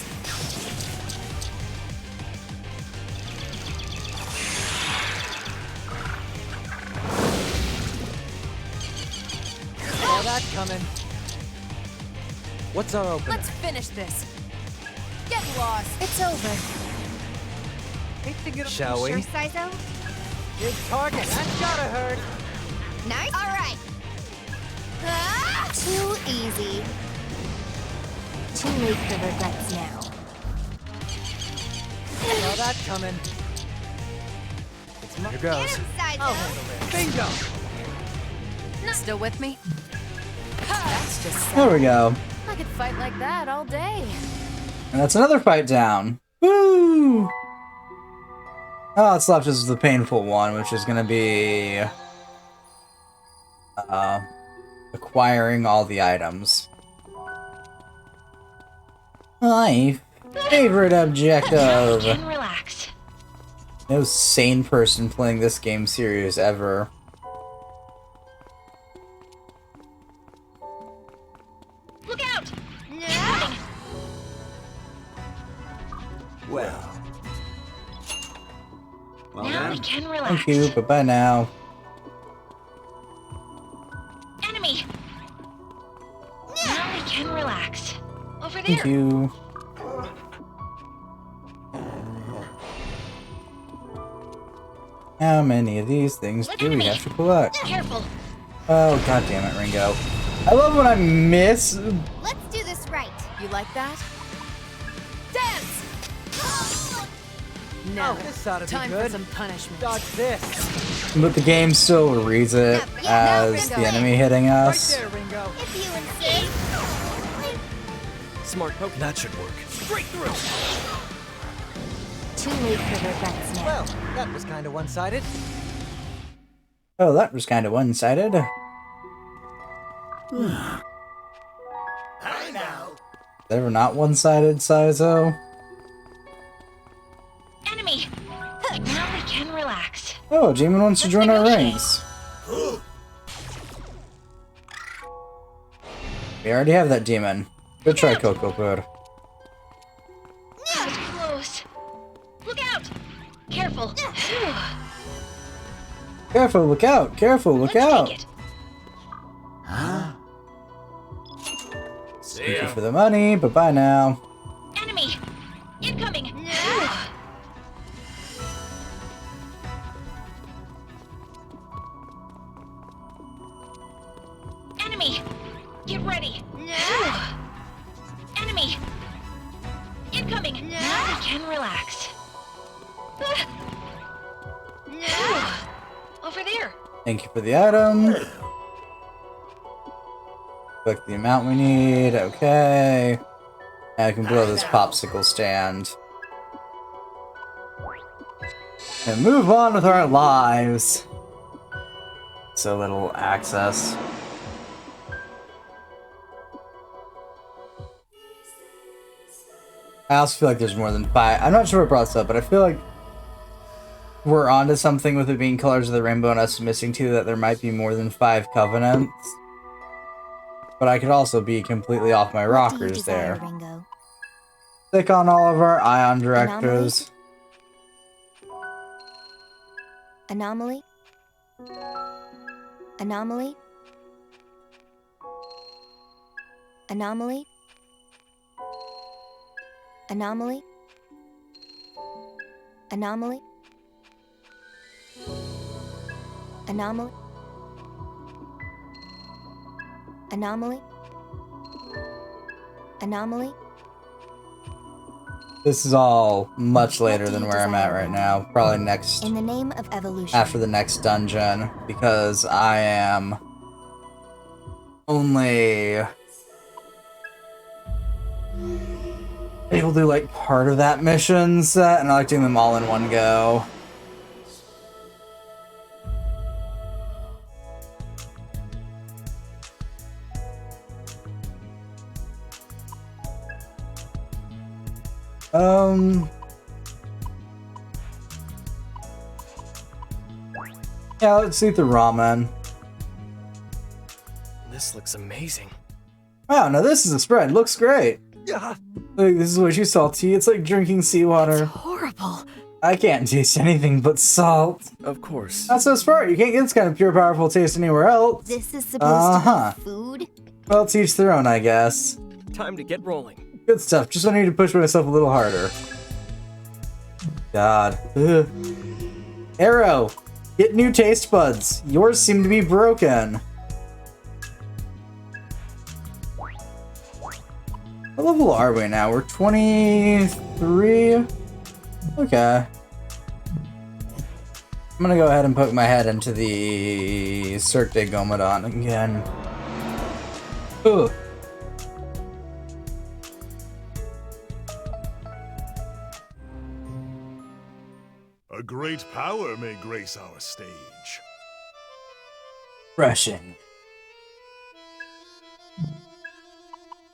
Saw that coming. What's our opener? Let's finish this. Get lost. It's over. Shall we? Sure, Sizo? Big target. That's gotta hurt. Nice. All right. Too easy. Too late for regrets now. Saw that coming. Here goes. Sizo. I'll handle this. Bingo! Still with me? That's just There we go. I could fight like that all day. And that's another fight down. Woo! All that's left is the painful one, which is gonna be acquiring all the items. My favorite objective. Now we can relax. No sane person playing this game serious ever. Look out! Incoming! Well. Well Now we then. can relax. Thank you, but bye now. Enemy! Now we can relax. Over there. Thank you. How many of these things do we have to collect? Careful. Oh, god damn it, Ringo. I love when I miss. Let's do this right. You like that? Dance! No. This ought to be Time good. for some punishment. Dodge this. But the game still reads it as the enemy hitting us. Right there, Ringo. If you insist. Smart poke. That should work. Straight through. Too late for regrets now. Well, that was kind of one-sided. Oh, that was kind of one-sided. I know. They were not one-sided, Sizo. Enemy! Now we can relax. Oh, Demon wants to join our ranks. We already have that demon. Good try, Coco Bird. That was close. Look out! Careful. Phew. Careful, look out! Careful, look Let's out! take it. See Thank you ya. for the money, but bye now. Enemy! Incoming! Phew. Enemy! Get ready! Phew. Enemy! Incoming! Now we can relax. Phew. Over there! Thank you for the item. Click the amount we need. Okay. And I can blow this popsicle stand. And move on with our lives. So little access. I also feel like there's more than 5. I'm not sure what brought this up, but I feel like we're onto something with it being Colors of the Rainbow and us missing 2, that there might be more than 5 covenants. But I could also be completely off my What do you rockers desire, there. Ringo? Click on all of our Ion directors. Anomaly? Anomaly? Anomaly? Anomaly? Anomaly? Anomaly? Anomaly? Anomaly? This is all much later than where I'm at right now. Probably next, In the name of evolution. after the next dungeon, because I am only able to do like part of that mission set, and I like doing them all in one go. Yeah, let's eat the ramen. This looks amazing. Wow, now this is a spread. Looks great. Yeah. Look, this is what you salty. It's like drinking seawater. It's horrible. I can't taste anything but salt. Of course. That's so smart. You can't get this kind of pure, powerful taste anywhere else. This is supposed to be food? Well, to each their own, I guess. Time to get rolling. Good stuff. Just I need to push myself a little harder. God. Ugh. Arrow, get new taste buds. Yours seem to be broken. What level are we now? We're 23? Okay. I'm gonna go ahead and poke my head into the Cirque de Gomadon again. Ugh. A great power may grace our stage. Rushing.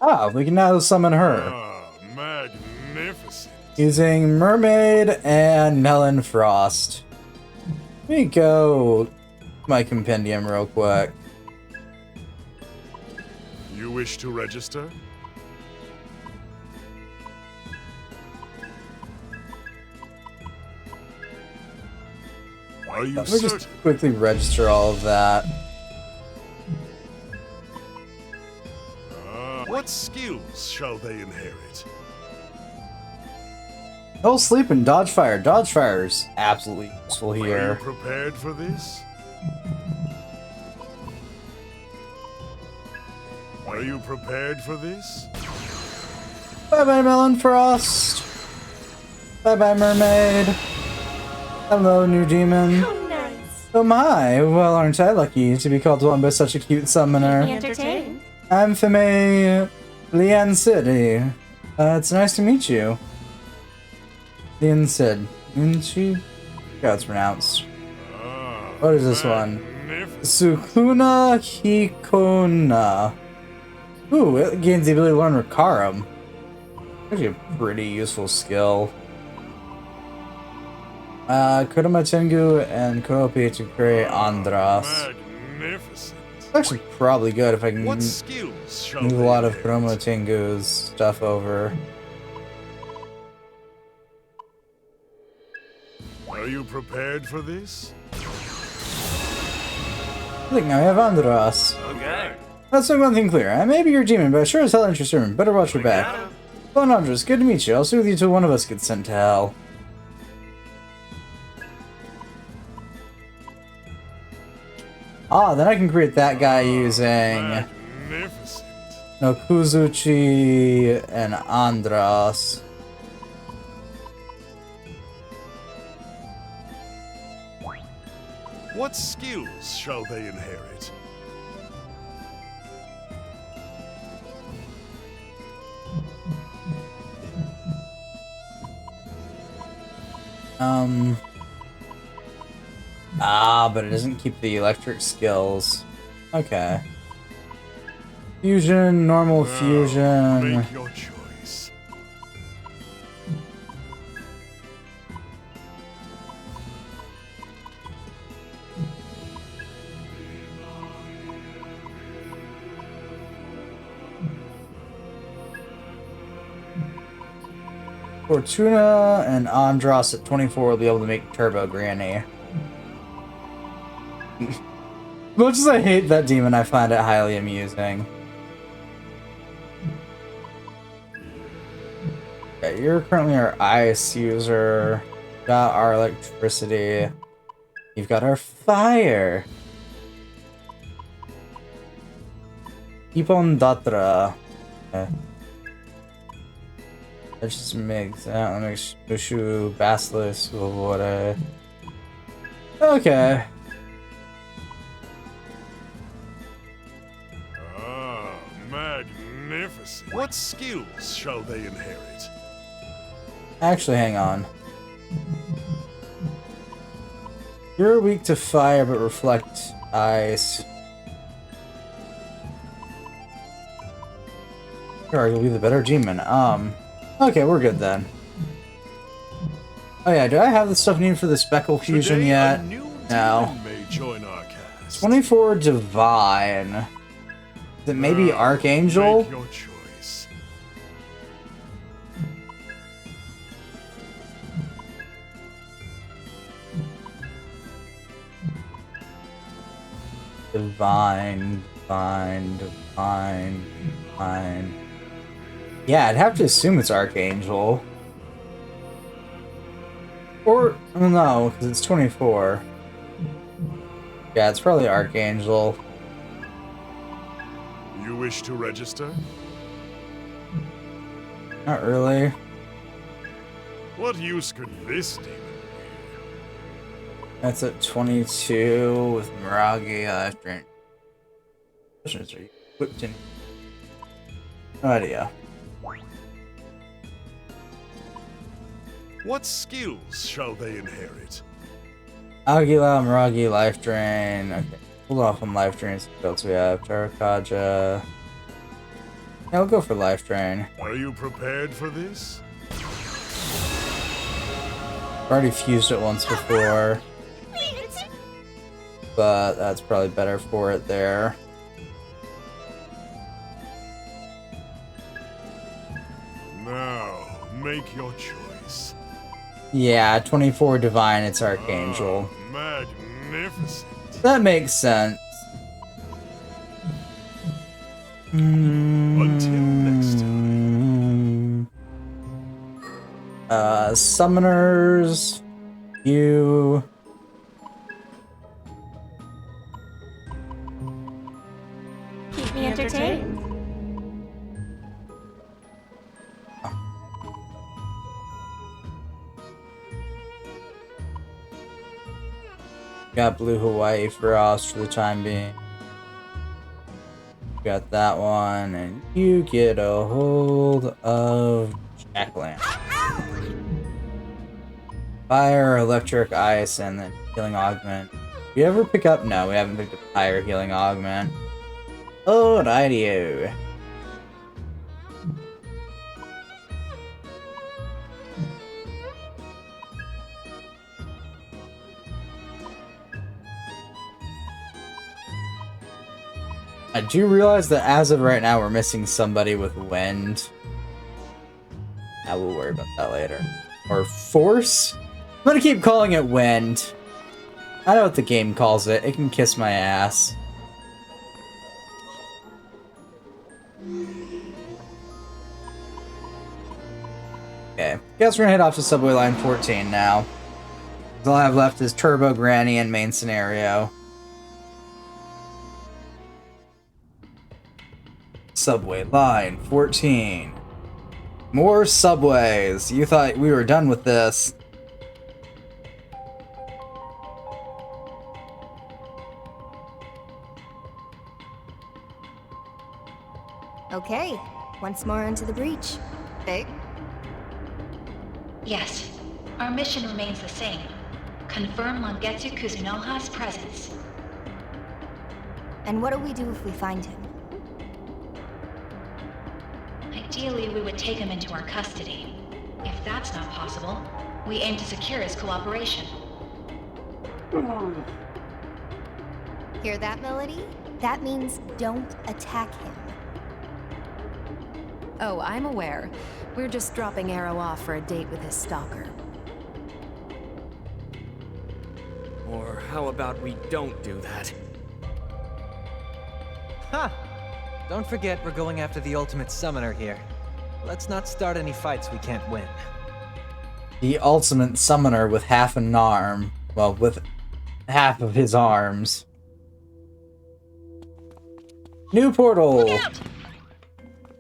Ah, we can now summon her. Ah, magnificent. Using Mermaid and Melon Frost. Let me go to my compendium real quick. You wish to register? Are you Let me certain? just quickly register all of that. What skills shall they inherit? No sleep and dodge fire. Dodge fire's absolutely useful Are you here. prepared for this? Are you prepared for this? Bye bye, Melon Frost. Bye bye, Mermaid. Hello, new demon. Oh, nice. Oh my, well, aren't I lucky to be called on by such a cute summoner? Entertained. I'm Fime Lian City. It's nice to meet you. Lian Sid. How it's pronounced. What is this one? Sukuna Hikona. Ooh, it gains the ability to learn Rakaram. Actually a pretty useful skill. Kurama Tengu and Konopi to create Andras. Magnificent. It's actually probably good if I can What move skills shall a they lot of inherit? Kurama Tengu's stuff over. Are you prepared for this? Look, now we have Andras. Okay. Let's make one thing clear. I may be your demon, but I sure as hell ain't your servant. Better watch your back. Well, Andras, good to meet you. I'll see with you till one of us gets sent to hell. Ah, then I can create that guy using Magnificent. Nokuzuchi and Andras. What skills shall they inherit? But it doesn't keep the electric skills. Okay. Fusion, normal fusion. Make your choice. Fortuna and Andras at 24 will be able to make Turbo Granny. Much as I hate that demon, I find it highly amusing. Okay, you're currently our ice user. Got our electricity. You've got our fire. Ipon Datra. Okay. That just makes that makes Mushu Basilisk Vovore. Okay. Ah, magnificent. What skills shall they inherit? Actually, hang on. You're weak to fire but reflect ice. Sure, you'll be the better demon. Okay, we're good then. Oh yeah, do I have the stuff needed for the Speckle fusion Today, yet? a new No. demon may join our cast. 24 Divine. Is it maybe Archangel? Make your choice. Divine. Yeah, I'd have to assume it's Archangel. Or, well, no, because it's 24. Yeah, it's probably Archangel. You wish to register? Not really. What use could this demon be? That's at 22 with Miragi after. Questions are you equipped in? No idea. What skills shall they inherit? Agila, Miragi, Life Drain. Okay, hold off on Life Drain. What else we have? Tarakaja. Yeah, we'll go for Life Drain. Are you prepared for this? I've already fused it once before, but that's probably better for it there. Now, make your choice. Yeah, 24 Divine, it's Archangel. Magnificent. That makes sense. Until next time. Summoners. You. Keep me entertained. Got Blue Hawaii Frost for the time being. Got that one, and you get a hold of Jackland. Fire, electric, ice, and then healing augment. You ever pick up? No, we haven't picked up fire, healing augment. Alrighty-o. I do realize that as of right now, we're missing somebody with wind. I will worry about that later. Or force? I'm gonna keep calling it wind. I know what the game calls it. It can kiss my ass. Okay, guess we're gonna head off to subway line 14 now. All I have left is Turbo, Granny, and main scenario. Subway line 14. More subways. You thought we were done with this. Okay, once more into the breach. Big? Yes. Our mission remains the same. Confirm Mangetsu Kuzunoha's presence. And what do we do if we find him? Ideally, we would take him into our custody. If that's not possible, we aim to secure his cooperation. Hear that, Melody? That means don't attack him. Oh, I'm aware. We're just dropping Arrow off for a date with his stalker. Or how about we don't do that? Ha! Don't forget we're going after the ultimate summoner here. Let's not start any fights we can't win. The ultimate summoner with half an arm. Well, with half of his arms. New portal!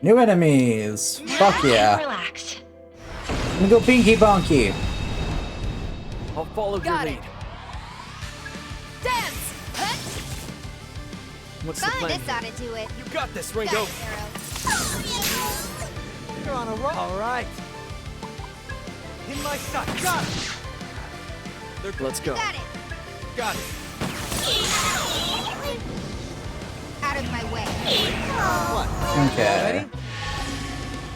New enemies! Fuck yeah. Relax. I'm gonna go Pinky Bonky. I'll follow your lead. Dance! What's the Fine, plan? this ought to do it. You got this, Ringo. Got it, Arrow. You're on a roll. All right. In my sight. Got it. Let's go. Got it. Got it. Out of my way. Okay.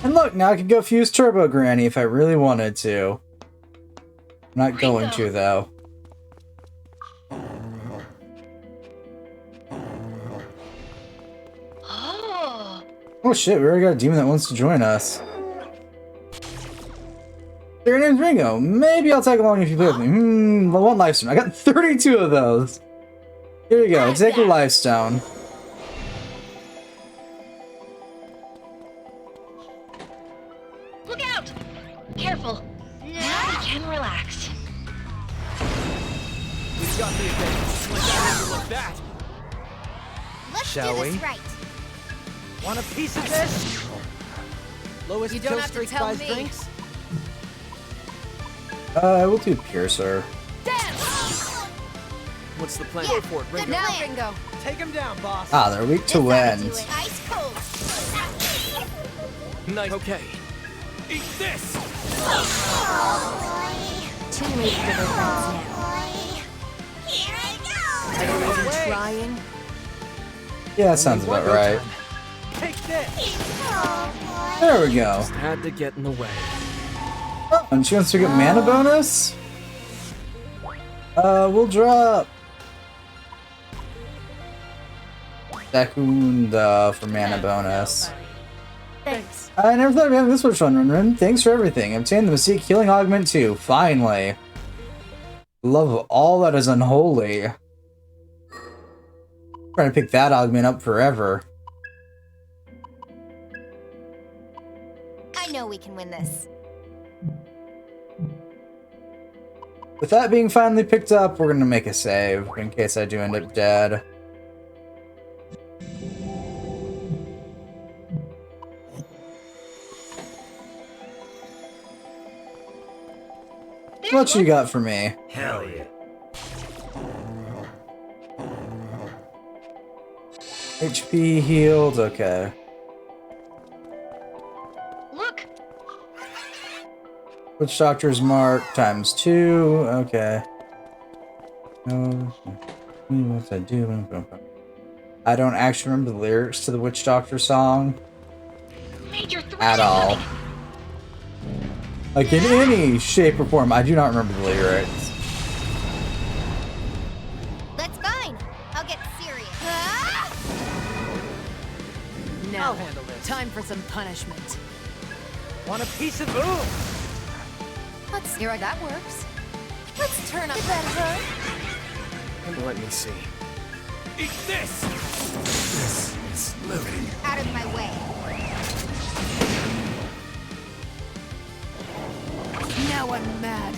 And look, now I can go fuse Turbo Granny if I really wanted to. I'm not going to, though. Oh shit, we already got a demon that wants to join us. Your name's Ringo. Maybe I'll tag along if you play with me. One lifestone. I got 32 of those. Here you go. Take a lifestone. Look out! Careful. Now we can relax. We've got the advantage. Like that. Let's Shall do this we? right. Want a piece of this? Lowest You don't kill have to streak tell buys me. drinks? We'll do Piercer. What's the plan? Yeah, Go for it, Ringo. Now, Ringo. Take him down, boss. Ah, they're weak to This ought wind. do it. Ice cold. Nice. Okay. Eat this! Too late for the friends now. Here I Are they even trying? Yeah, that sounds about right. Take this. There we go. Just had to get in the way. Oh, and she wants to get mana bonus? We'll drop Sekunda for mana bonus. Thanks. I never thought of having this much fun, Rin. Thanks for everything. Obtained the Mystique Healing Augment too, finally. Love all that is unholy. Trying to pick that augment up forever. I know we can win this. With that being finally picked up, we're gonna make a save in case I do end up dead. What you got for me? Hell yeah. HP healed, okay. Look! Witch Doctor's Mark times 2, okay. What's I do? I don't actually remember the lyrics to the Witch Doctor song. Major threat At all. incoming. Like in any shape or form, I do not remember the lyrics. That's fine. I'll get serious. Now, I'll handle this. time for some punishment. Want a piece of Let's hear that works. Let's turn up that hurt. Let me see. Eat this! This is living. Out of my way. Now I'm mad.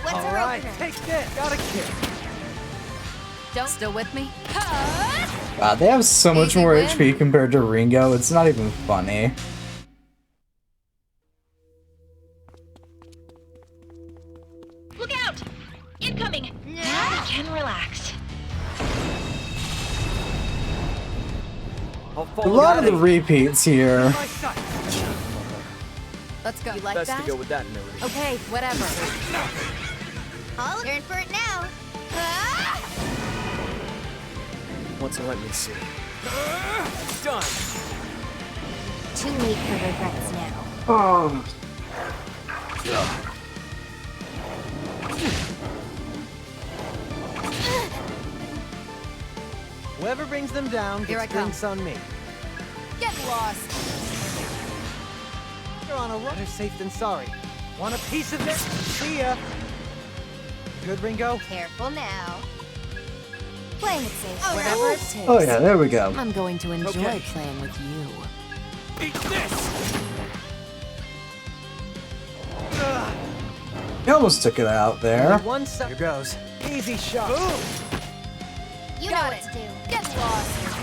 What's All our right, opener? take this. Got a kill. Don't still with me? Wow, they have so much Easy more win. HP compared to Ringo, it's not even funny. Look out! Incoming! Now we can relax. I'll A follow lot of your the lead. repeats here. My sight. Let's go. You like Best that? to go with that melody. Okay, whatever. I'll turn for it now. What's let me see? Done. Too late for regrets now. Whoever brings them down Here gets I come. drinks on me. Get lost. You're on a run. Better safe than sorry. Want a piece of this? See ya. Good, Ringo? Careful now. Playing it safe. Whatever it takes. Oh yeah, there we go. I'm going to enjoy Okay. playing with you. Eat this! He almost took it out there. One side. Here goes. Easy shot. You know what to do. Get lost.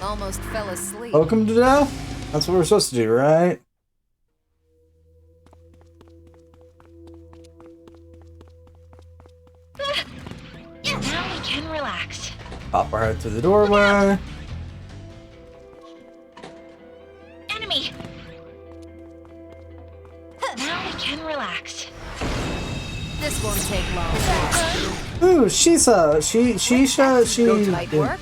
Almost fell asleep. Poke him to death? That's what we're supposed to do, right? Now we can relax. Pop our head through the doorway. Enemy! Now we can relax. This won't take long. Ooh, Shisha. Go tight work.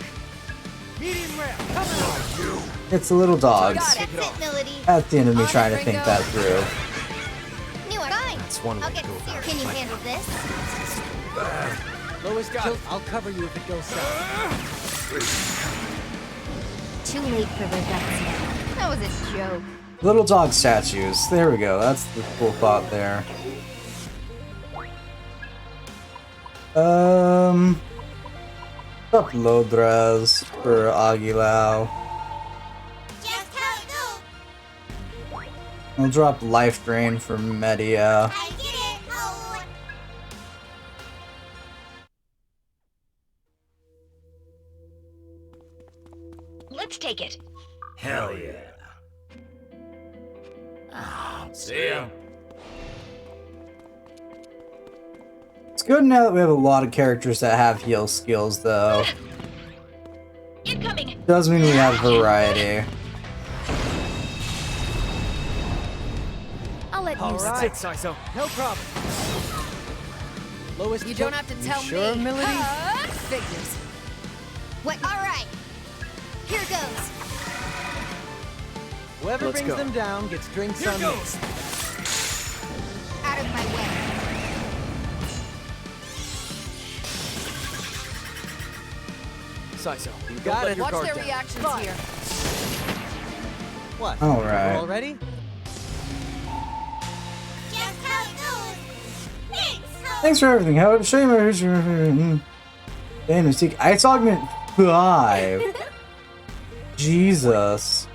Medium rare, come on! It's a little dogs. That's it, Melody. At the end of me On trying to it, think Ringo. that through. You are fine. That's one way I'll to get go about serious. Can you handle this? Lois, I'll cover you if it goes south. Too late for Reduxia. That was a joke. Little dog statues. There we go. That's the cool thought there. Upload res for Aguilau. Just how it goes. I'll drop life drain for Media. I get it. Oh. Let's take it. Hell yeah. See ya. It's good now that we have a lot of characters that have heal skills, though. Incoming! Does mean we have variety. I'll let you All sit. right, Saizo. No problem. Lois, You don't have to tell sure, me. Melody? Figures. What? All right. Here goes. Whoever Let's brings go. them down gets drinks Here on me. goes! Out of my way. Saizo, You got it. Watch guard their down. reactions Fine. here. What? All We're right. all ready? Just how it goes. Thanks, Ho. Thanks for everything. How would show you my and seek Ice Augment 5. Jesus.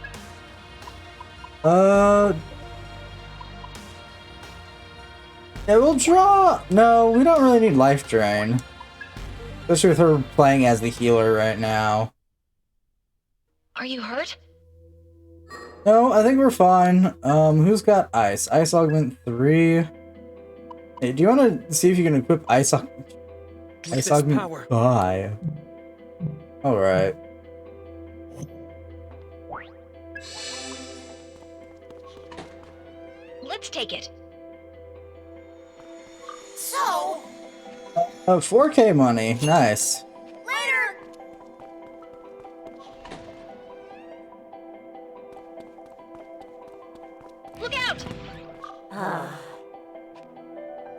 Yeah, we'll draw. No, we don't really need life drain. Especially with her playing as the healer right now. Are you hurt? No, I think we're fine. Who's got ice? Ice Augment 3. Hey, do you want to see if you can equip Ice Augment? Ice this Augment power. 5. Alright. Let's take it. So, 4K money. Nice. later. Look out!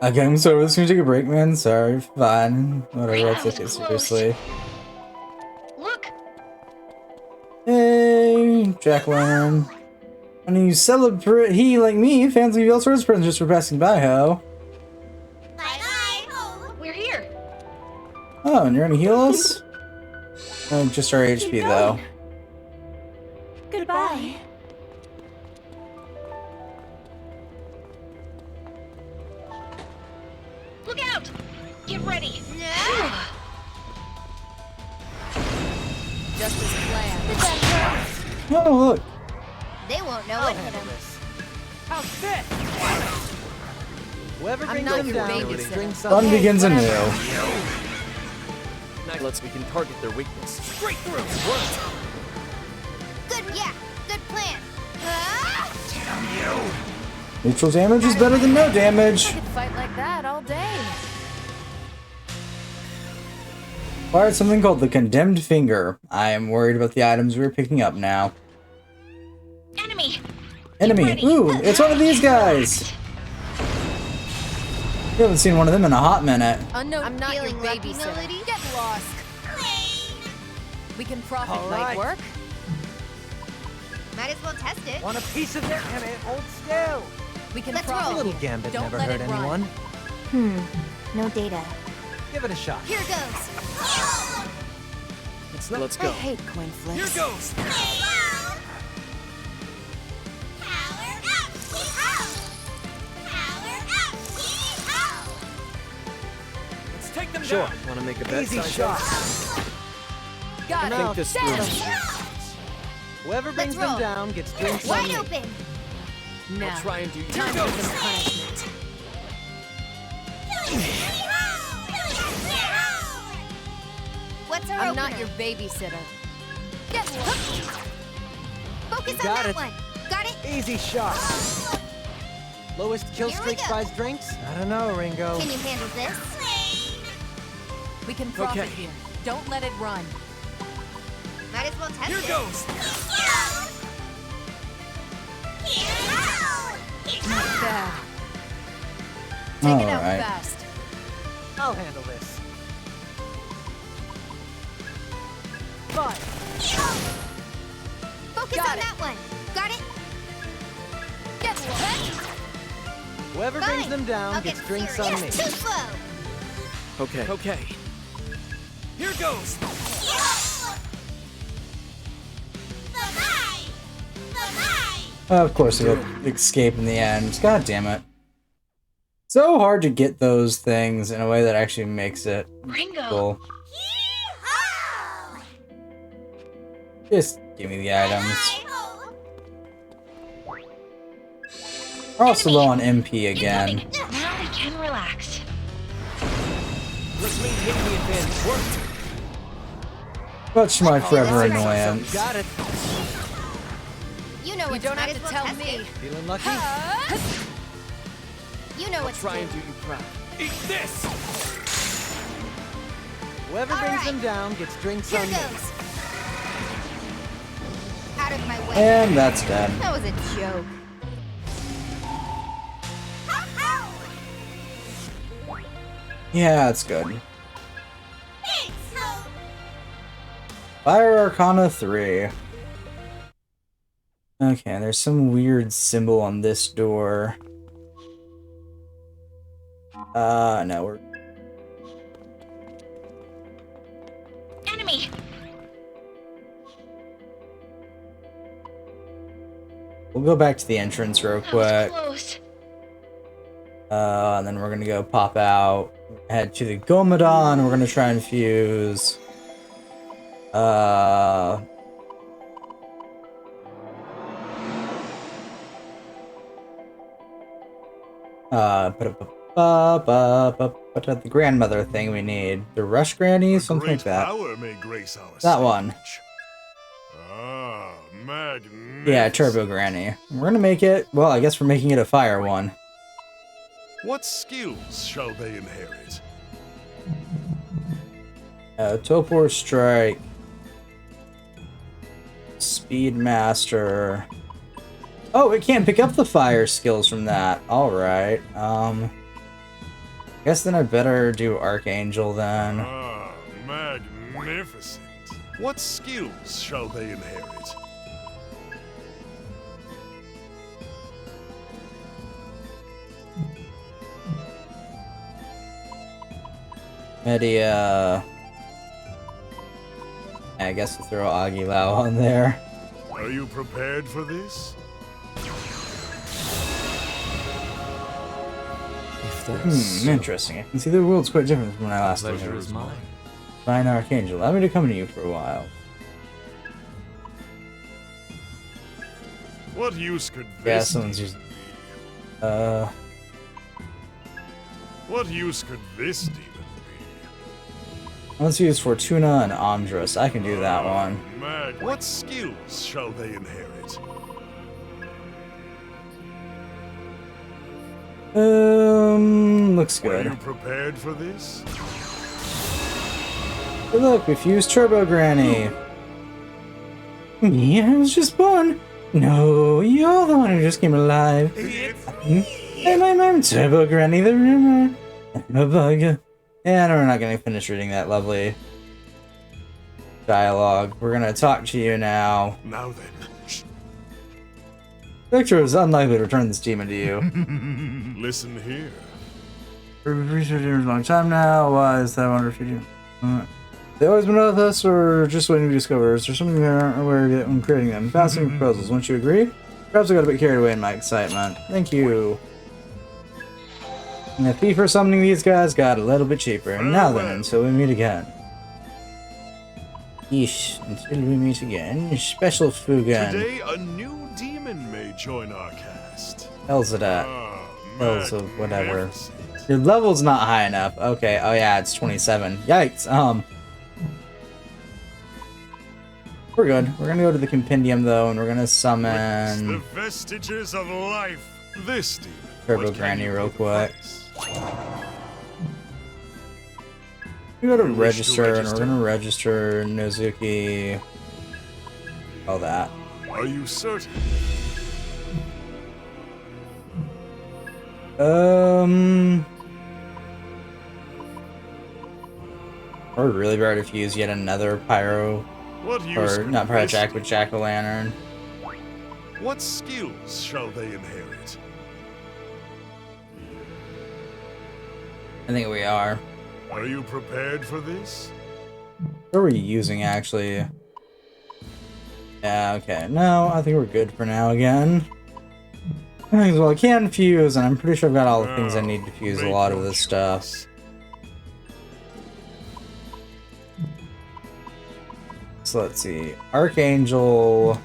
Okay, I'm sorry. Let's take a break, man. Sorry. Fine. Whatever. I'll That take it was close. seriously. Look! Hey, Jack Lantern. When you celebrate, he, like me, fans of Swords presents just for passing by, ho. Bye-bye, Ho. We're here! Oh, and you're gonna heal us? Oh, just our HP, though. Goodbye. Look out! Get ready! Just as planned. Oh, look. They won't know it hit 'em. How's this? Whoever I'm brings not them your down babysitter. gets drinks Fun on me. begins anew. Nice. We can target their weakness. Straight through! Good, yeah. Good plan. Neutral damage is better than no damage. I could fight like that all day. Acquired something called the Condemned Finger. I am worried about the items we're picking up now. Enemy! Enemy. ready. Ooh, it's one of these guys. We haven't seen one of them in a hot minute. Unknown, I'm not your feeling lucky, babysitter. Melody. Get lost. We can profit All night right. work. Might as well test it. Want a piece of it? And it holds still. We can Let's profit roll. A little here. gambit Don't never let hurt it run. anyone. No data. Give it a shot. Here goes. Let's go. I hate coin flips. Here goes. Let's take them Sure. down. Want to make a bet? Easy Sancho? shot. Got Think it. this Settle. through. Whoever brings them roll. down gets drinks on Wide me. open. Now, I'll try and do you. time for some punishment. What's our I'm opener? not your babysitter. Get Focus on got that it. one. Got it? Easy shot. Lowest kill Here we streak go. buys drinks? I don't know, Ringo. Can you handle this? We can profit Okay. here. Don't let it run. Might as well test Here it. goes. Not bad. Take it out Alright. fast. I'll handle this. Fine. Focus Got on it. that one. Got it? Get wet. Whoever brings Fine. them down I'll gets get drinks serious. on me. Too slow. Okay. Okay. Here goes. Of course, he'll escape in the end. God damn it. So hard to get those things in a way that actually makes it Ringo. cool. Just give me the items. We're also low on MP again. Now we can relax. Let's maintain the advantage. Worked. Much my forever annoyance. Got it. You know You what? don't Might have as to well tell test me. it. Feeling lucky? You know I'll what's try and do you proud. Eat this. Whoever All brings right. them down gets drinks Here on me. goes. Out of my way. And that's dead. That was a joke. Yeah, it's good. Fire Arcana 3. Okay, there's some weird symbol on this door. No, we're... Enemy. We'll go back to the entrance real That was quick. close. And then we're gonna go pop out, head to the Gomadon, we're gonna try and fuse. The grandmother thing we need. The Rush Granny, something like Great that. power may grace our That one. stage. Ah, magnificent. Yeah, Turbo Granny. We're gonna make it, well, I guess we're making it a fire one. What skills shall they inherit? Topor Strike. Speedmaster. Oh, it can't pick up the fire skills from that. Alright. Guess then I better do Archangel then. Ah, magnificent. What skills shall they inherit? Media. I guess we'll throw Agilao on there. Are you prepared for this? Interesting. I can see the world's quite different from when I last did Pleasure it. is mine. Fine Archangel, allow me to come to you for a while. What use could Yeah, this someone's demon using. What use could this demon Let's use Fortuna and Andros. I can do that one. be? What skills shall they inherit? Looks Are you good. prepared for this? Hey, look, we fused Turbo Granny. Me, I was just born. No, you're the one who just came alive. I'm Turbo Granny, the rumor. I'm a bug. And we're not gonna finish reading that lovely dialogue. We're gonna talk to you now. Now then. Victor is unlikely to return this demon to you. Listen here. We've researched it for a long time now. Why is that? I wonder if you do. They always been with us, or just waiting to be discovered? Is there something we aren't aware of when creating them? Fascinating proposals, won't you agree? Perhaps I got a bit carried away in my excitement. Thank you. And the fee for summoning these guys got a little bit cheaper. Now then, until we meet again. Yeesh, until we meet again. Special Fugan. Today, a new demon may join our cast. Hell's it at? Hells of whatever. Your level's not high enough. Okay, oh yeah, it's 27. Yikes, we're good. We're gonna go to the compendium though, and we're gonna summon the vestiges of life. This demon. Turbo Granny real quick. We go to register, and we're gonna register Nozuki. All that. Are you certain? We're really about to fuse yet another pyro. Or not pyro jack, but jack-o'-lantern. What skills shall they inherit? I think we are. Are you prepared for this? What are we using actually? Yeah, okay. No, I think we're good for now again. Well, I can fuse, and I'm pretty sure I've got all the things I need to fuse a lot of this stuff. So let's see. Archangel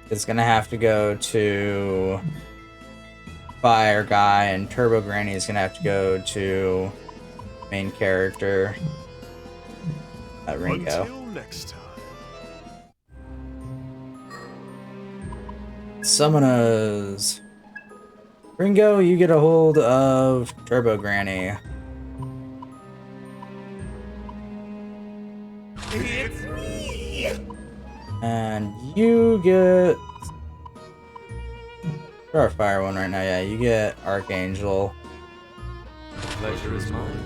is gonna have to go to Fire Guy, and Turbo Granny is gonna have to go to main character Ringo. Until next time. Summoners. Ringo, you get a hold of Turbo Granny. It's me! And you get... You're our fire one right now, yeah. You get Archangel. The pleasure is mine.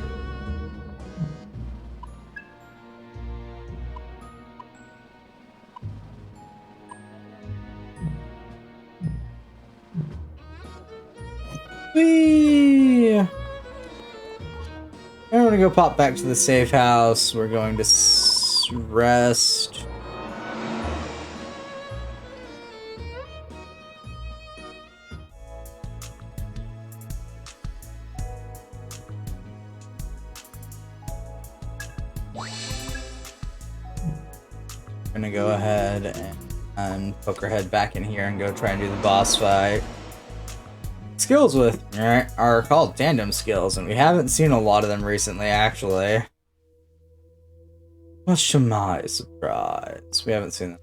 Whee! And we're gonna go pop back to the safe house. We're going to rest. Gonna go ahead and poke our head back in here and go try and do the boss fight. Skills with are called tandem skills, and we haven't seen a lot of them recently, actually. Much to my surprise, we haven't seen them.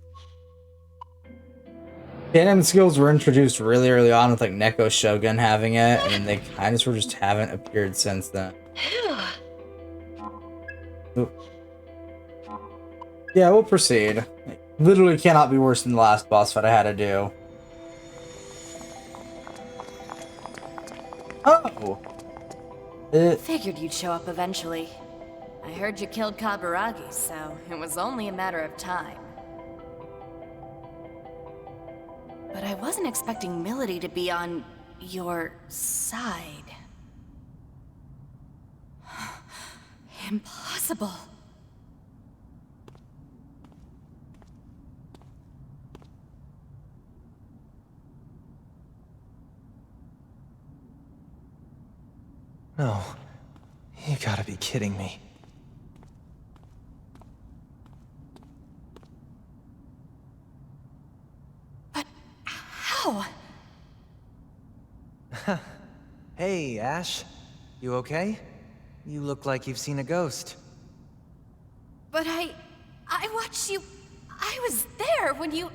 Tandem skills were introduced really early on with like Neko Shogun having it, and they kind of just haven't appeared since then. Ooh. Yeah, we'll proceed. It literally cannot be worse than the last boss fight I had to do. Oh! Figured you'd show up eventually. I heard you killed Kaburagi, so it was only a matter of time. But I wasn't expecting Milady to be on your side. Impossible. No. You gotta be kidding me. But how? Hey, Ash. You okay? You look like you've seen a ghost. But I watched you. I was there when you...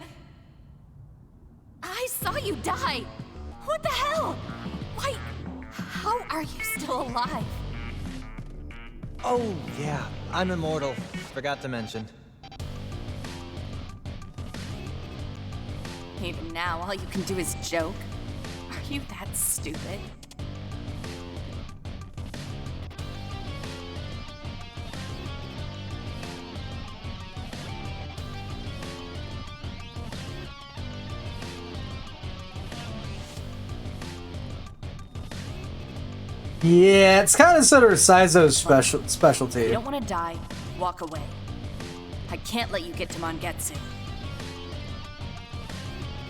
I saw you die. What the hell? Why... How are you still alive? Oh, yeah. I'm immortal. Forgot to mention. Even now, all you can do is joke. Are you that stupid? Yeah, it's kind of sort of Saizo's specialty. You don't want to die. walk away. I can't let you get to Mangetsu.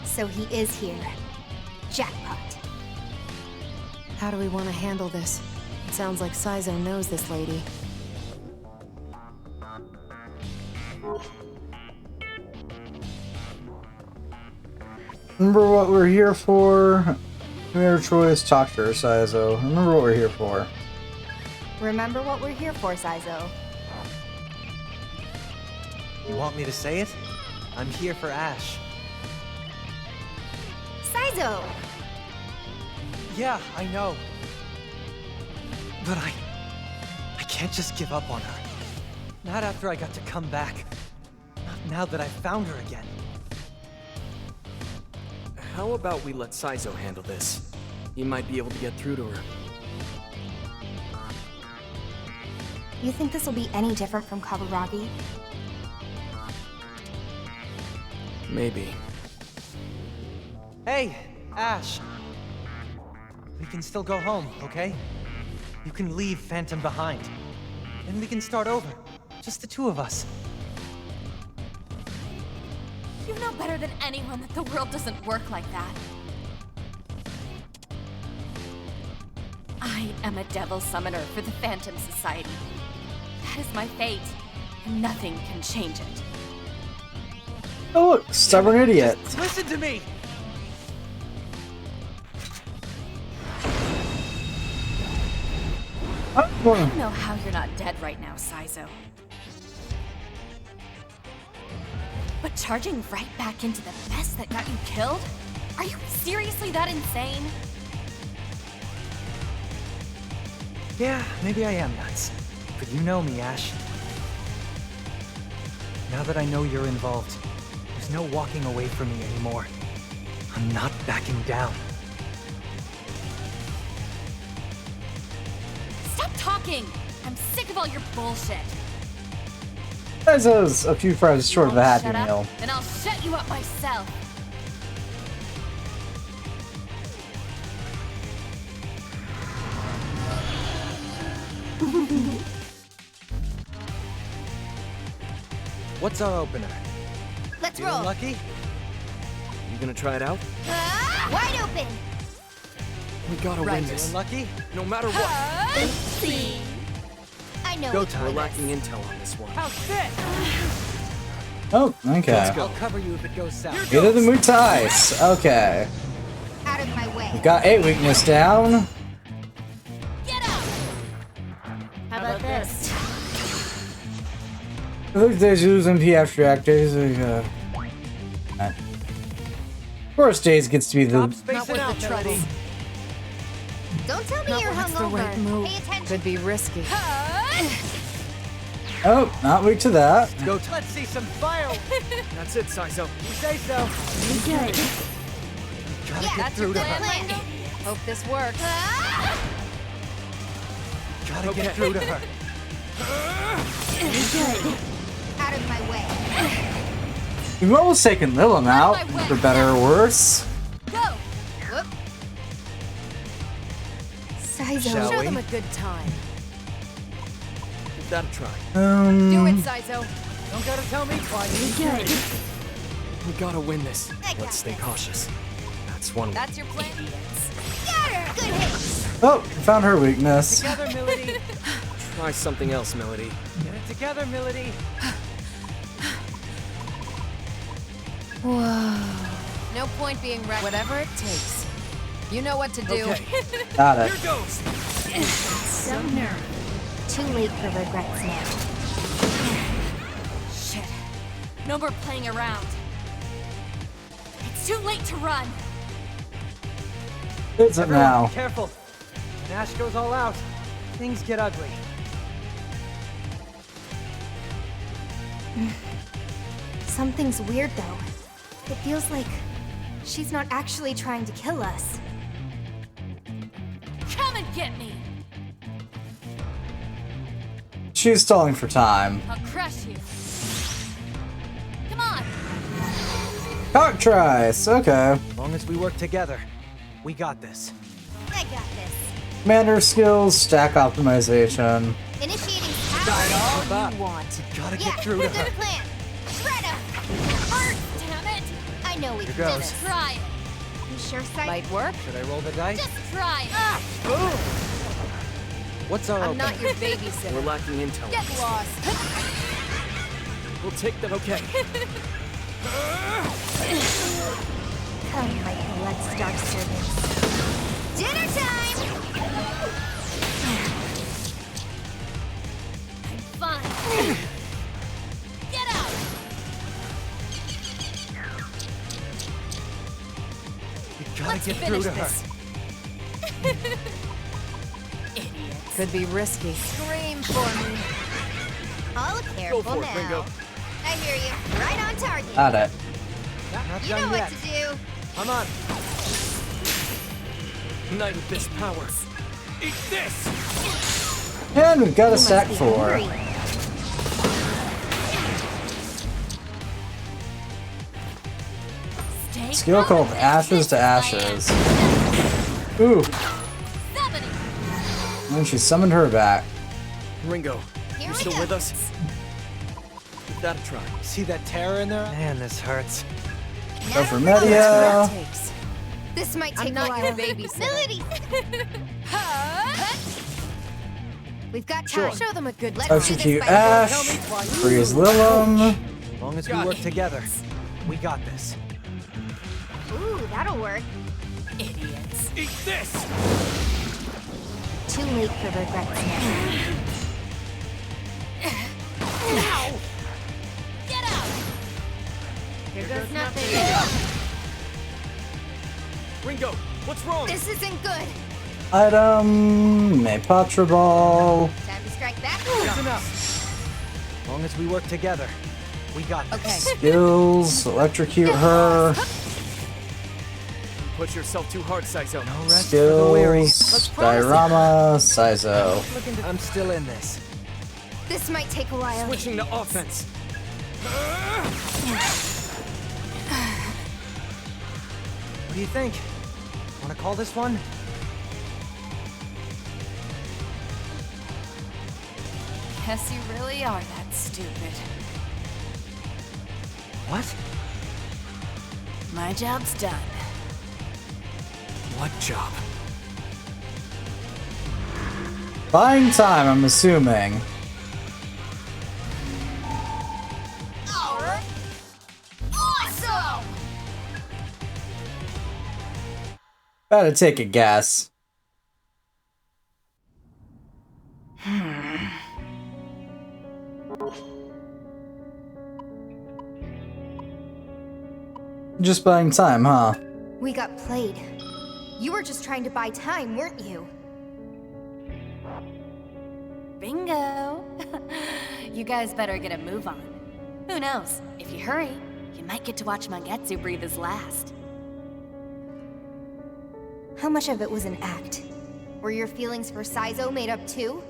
So he is here. Jackpot. How do we want to handle this? It sounds like Saizo knows this lady. Remember what we're here for? You made a choice, talk to her, Saizo. Remember what we're here for. Remember what we're here for, Saizo. You want me to say it? I'm here for Ash. Saizo! Yeah, I know. But I can't just give up on her. Not after I got to come back. Not now that I found her again. How about we let Saizo handle this? He might be able to get through to her. You think this will be any different from Kaburagi? Maybe. Hey, Ash. We can still go home, okay? You can leave Phantom behind. Then we can start over. Just the two of us. You know better than anyone that the world doesn't work like that. I am a devil summoner for the Phantom Society. That is my fate, and nothing can change it. Oh look, stubborn idiot. Just listen to me! I don't know how you're not dead right now, Saizo. But charging right back into the mess that got you killed? Are you seriously that insane? Yeah, maybe I am nuts. But you know me, Ash. Now that I know you're involved, there's no walking away from me anymore. I'm not backing down. Stop talking! I'm sick of all your bullshit. Saizo's a few fries short of a Happy Shut up, Meal. and I'll shut you up myself. What's our opener? Let's Feeling roll. lucky? You gonna try it out? Wide open. We gotta win this. Feeling lucky? No matter what. Let's see. I know. Go we time. We're can lacking intel on this one. Oh, okay. Let's go. I'll cover you if it goes south. Get in the Muay Thais. Okay. Out of my way. We got a weakness down. Get up. How about this? Those days losing MP abstract days. Of course, days gets to be the. Not worth the trouble. Don't tell me Not you're when it's the hungover. right move. Pay attention. Could be risky. Oh, not weak to that. Go. Let's see some fire. That's it, Saizo. You say so. Good. Gotta Yeah, get that's your through to her. plan. Hope this works. Gotta get through to her. Good. Out of my way. We've almost taken Lilim out, for better or worse. Go. Whoop. Saizo. Shall Show we? them a good time. Give that a try. Do it, Saizo. Don't gotta tell me twice. Good. We gotta win this. I got Let's stay this. cautious. That's one way. That's your plan? Got her. Good hit. Oh, found her weakness. Together, Milady. Try something else, Melody. Get it together, Milady. Whoa. No point being reckless. Whatever it takes. You know what to do. Okay. Got it. Here goes. So nerve. Too late for regrets now. Shit. No more playing around. It's too late to run. It's it Everyone, now. be careful. When Ash goes all out, things get ugly. Something's weird though. It feels like she's not actually trying to kill us. Come and get me. She's stalling for time. I'll crush you. Come on. Cock tries. Okay. As long as we work together, we got this. I got this. Commander skills, stack optimization. Initiating Try all Bob, you want. you gotta Yeah, get through to here's her. the plan. Shred him. Hurt, damn it. I know we Here can do goes. this. Try it. You sure, Sai? Might work. Should I roll the dice? Just try it. What's our I'm opening? not your babysitter. We're lacking intel. Get lost. We'll take them. Okay. Come, my blood-starved servants. Dinner time. I'm fine. Get out. You gotta Let's get through finish to her. this. Could be risky. Scream for me. All careful Go for it, now. Ringo. I hear you. Right on target. Got it. Not You know done what yet. to do. Come on. Night of this power. Eat this! And we've got a You must stack be for. hungry. Stay Skill called Ashes to Ashes. Ooh. And she summoned her back. Ringo, Here you we still go. with us? Give that a try. See that terror in there? Man, this hurts. Go for What Media. it takes. This might take I'm not a while. your babysitter. Melody. We've got Sure. time. Show them a good. Let's Execute do this by Ash. Freeze Lilum. As long as we Got work it. together, we got this. Ooh, that'll work. Idiots. Eat this! Too late for regrets now. Get out. Here goes nothing. Ringo, what's wrong? This isn't good. Item. Maypatra Ball. Time to strike back. That's enough. As long as we work together, we got this. Okay. Skills. Electrocute her. Push yourself too hard, Saizo. No rest for the weary. Skills. Diorama. Saizo. I'm still in this. This might take a while. Switching to offense. What do you think? Wanna call this one? Guess you really are that stupid. What? My job's done. What job? Buying time, I'm assuming. Awesome. Gotta take a guess. Just buying time, huh? We got played. You were just trying to buy time, weren't you? Bingo! You guys better get a move on. Who knows? If you hurry, you might get to watch Mangetsu breathe his last. How much of it was an act? Were your feelings for Saizo made up too?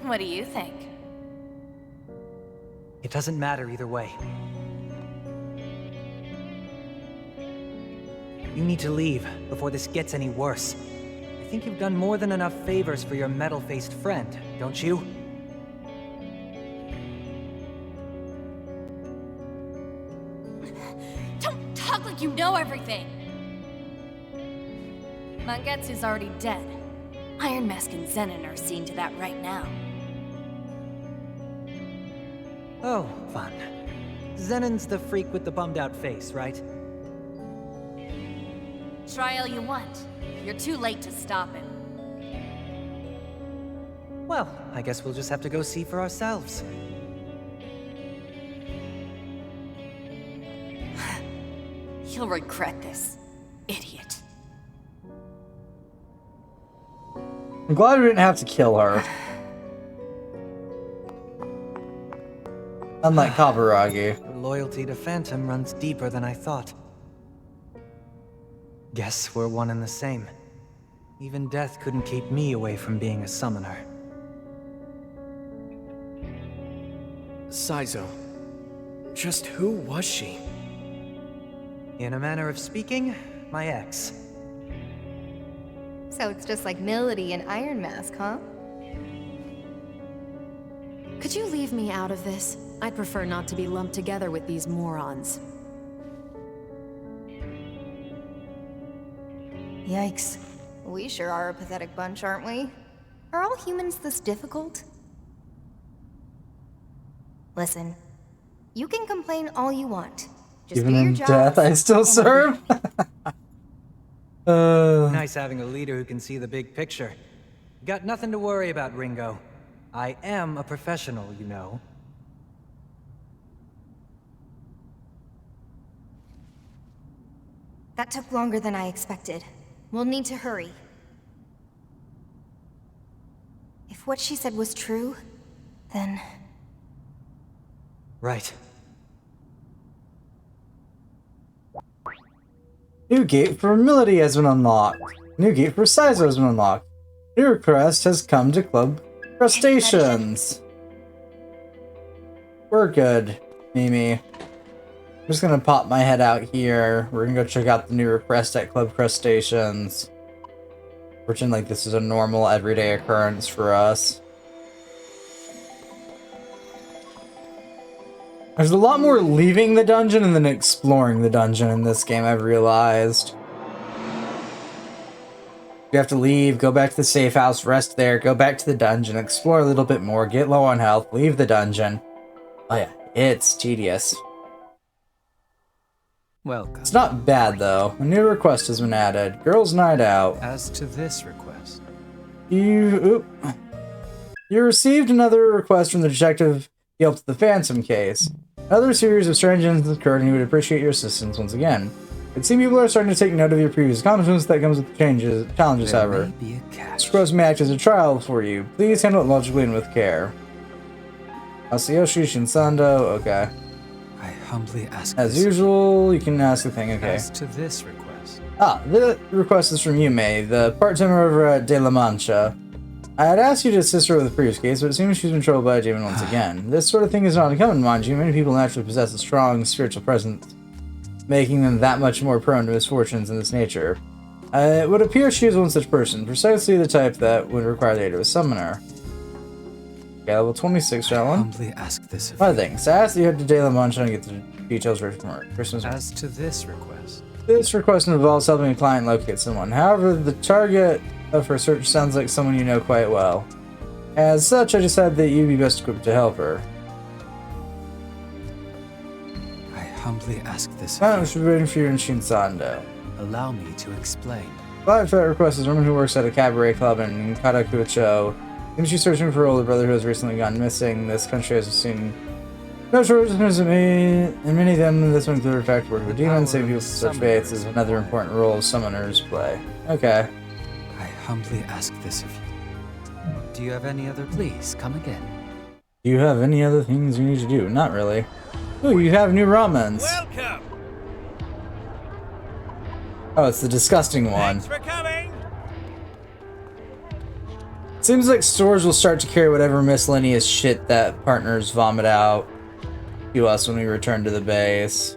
What do you think? It doesn't matter either way. You need to leave before this gets any worse. I think you've done more than enough favors for your metal-faced friend, don't you? Don't talk like you know everything! Mangetsu's already dead. Iron Mask and Zenin are seeing to that right now. Oh, fun. Zenin's the freak with the bummed-out face, right? Try all you want. You're too late to stop him. Well, I guess we'll just have to go see for ourselves. You'll regret this, idiot. I'm glad we didn't have to kill her. Unlike Kaburagi. Your loyalty to Phantom runs deeper than I thought. Guess we're one and the same. Even death couldn't keep me away from being a summoner. Saizo. Just who was she? In a manner of speaking, my ex. So it's just like Melody and Iron Mask, huh? Could you leave me out of this? I'd prefer not to be lumped together with these morons. Yikes. We sure are a pathetic bunch, aren't we? Are all humans this difficult? Listen, you can complain all you want. Just Even do your in job. death, I still serve. Nice having a leader who can see the big picture. Got nothing to worry about, Ringo. I am a professional, you know. That took longer than I expected. We'll need to hurry. If what she said was true, then... Right. New gate for Milady has been unlocked. New gate for Sizo has been unlocked. New request has come to Club Crustaceans. We're good, Mimi. I'm just gonna pop my head out here. We're gonna go check out the new request at Club Crustaceans. Pretend like this is a normal, everyday occurrence for us. There's a lot more leaving the dungeon than exploring the dungeon in this game, I've realized. You have to leave, go back to the safe house, rest there, go back to the dungeon, explore a little bit more, get low on health, leave the dungeon. Oh yeah, it's tedious. Welcome. It's not bad though. A new request has been added. Girls' Night Out. As to this request, You received another request from the detective Yelp to the Phantom case. Another series of strange incidents occurred and he would appreciate your assistance once again. It seems people are starting to take note of your previous accomplishments that comes with challenges, however. This request may act as a trial for you. Please handle it logically and with care. Masayoshi Shinsando, okay. I humbly ask As this usual, you can ask the thing, okay. As to this request, The request is from Yume, the part-timer over at De La Mancha. I had asked you to assist her with the previous case, but it seems she's been troubled by a demon once again. This sort of thing is not uncommon, mind you. Many people naturally possess a strong spiritual presence, making them that much more prone to misfortunes in this nature. It would appear she is one such person, precisely the type that would require the aid of a summoner. Okay, level 26, that one. humbly ask this of Other things. I asked that you head to De La Mancha and get the details for Christmas. As to this request, This request involves helping a client locate someone. However, the target of her search sounds like someone you know quite well. As such, I decided that you'd be best equipped to help her. I humbly ask this I of was waiting for you in Shinsando. you. Allow me to explain. Client for that request is a woman who works at a cabaret club in Karakucho. Seems she's searching for her older brother who has recently gone missing. This country has seen no shortages in many of them. This one included the fact work with demons, saving people from such fates is another important role summoners play. Okay. I humbly ask this of you. Do you have any other? Please come again. Do you have any other things you need to do? Not really. Ooh, you have new ramens. Welcome. Oh, it's the disgusting one. Thanks for coming. Seems like stores will start to carry whatever miscellaneous shit that partners vomit out to us when we return to the base.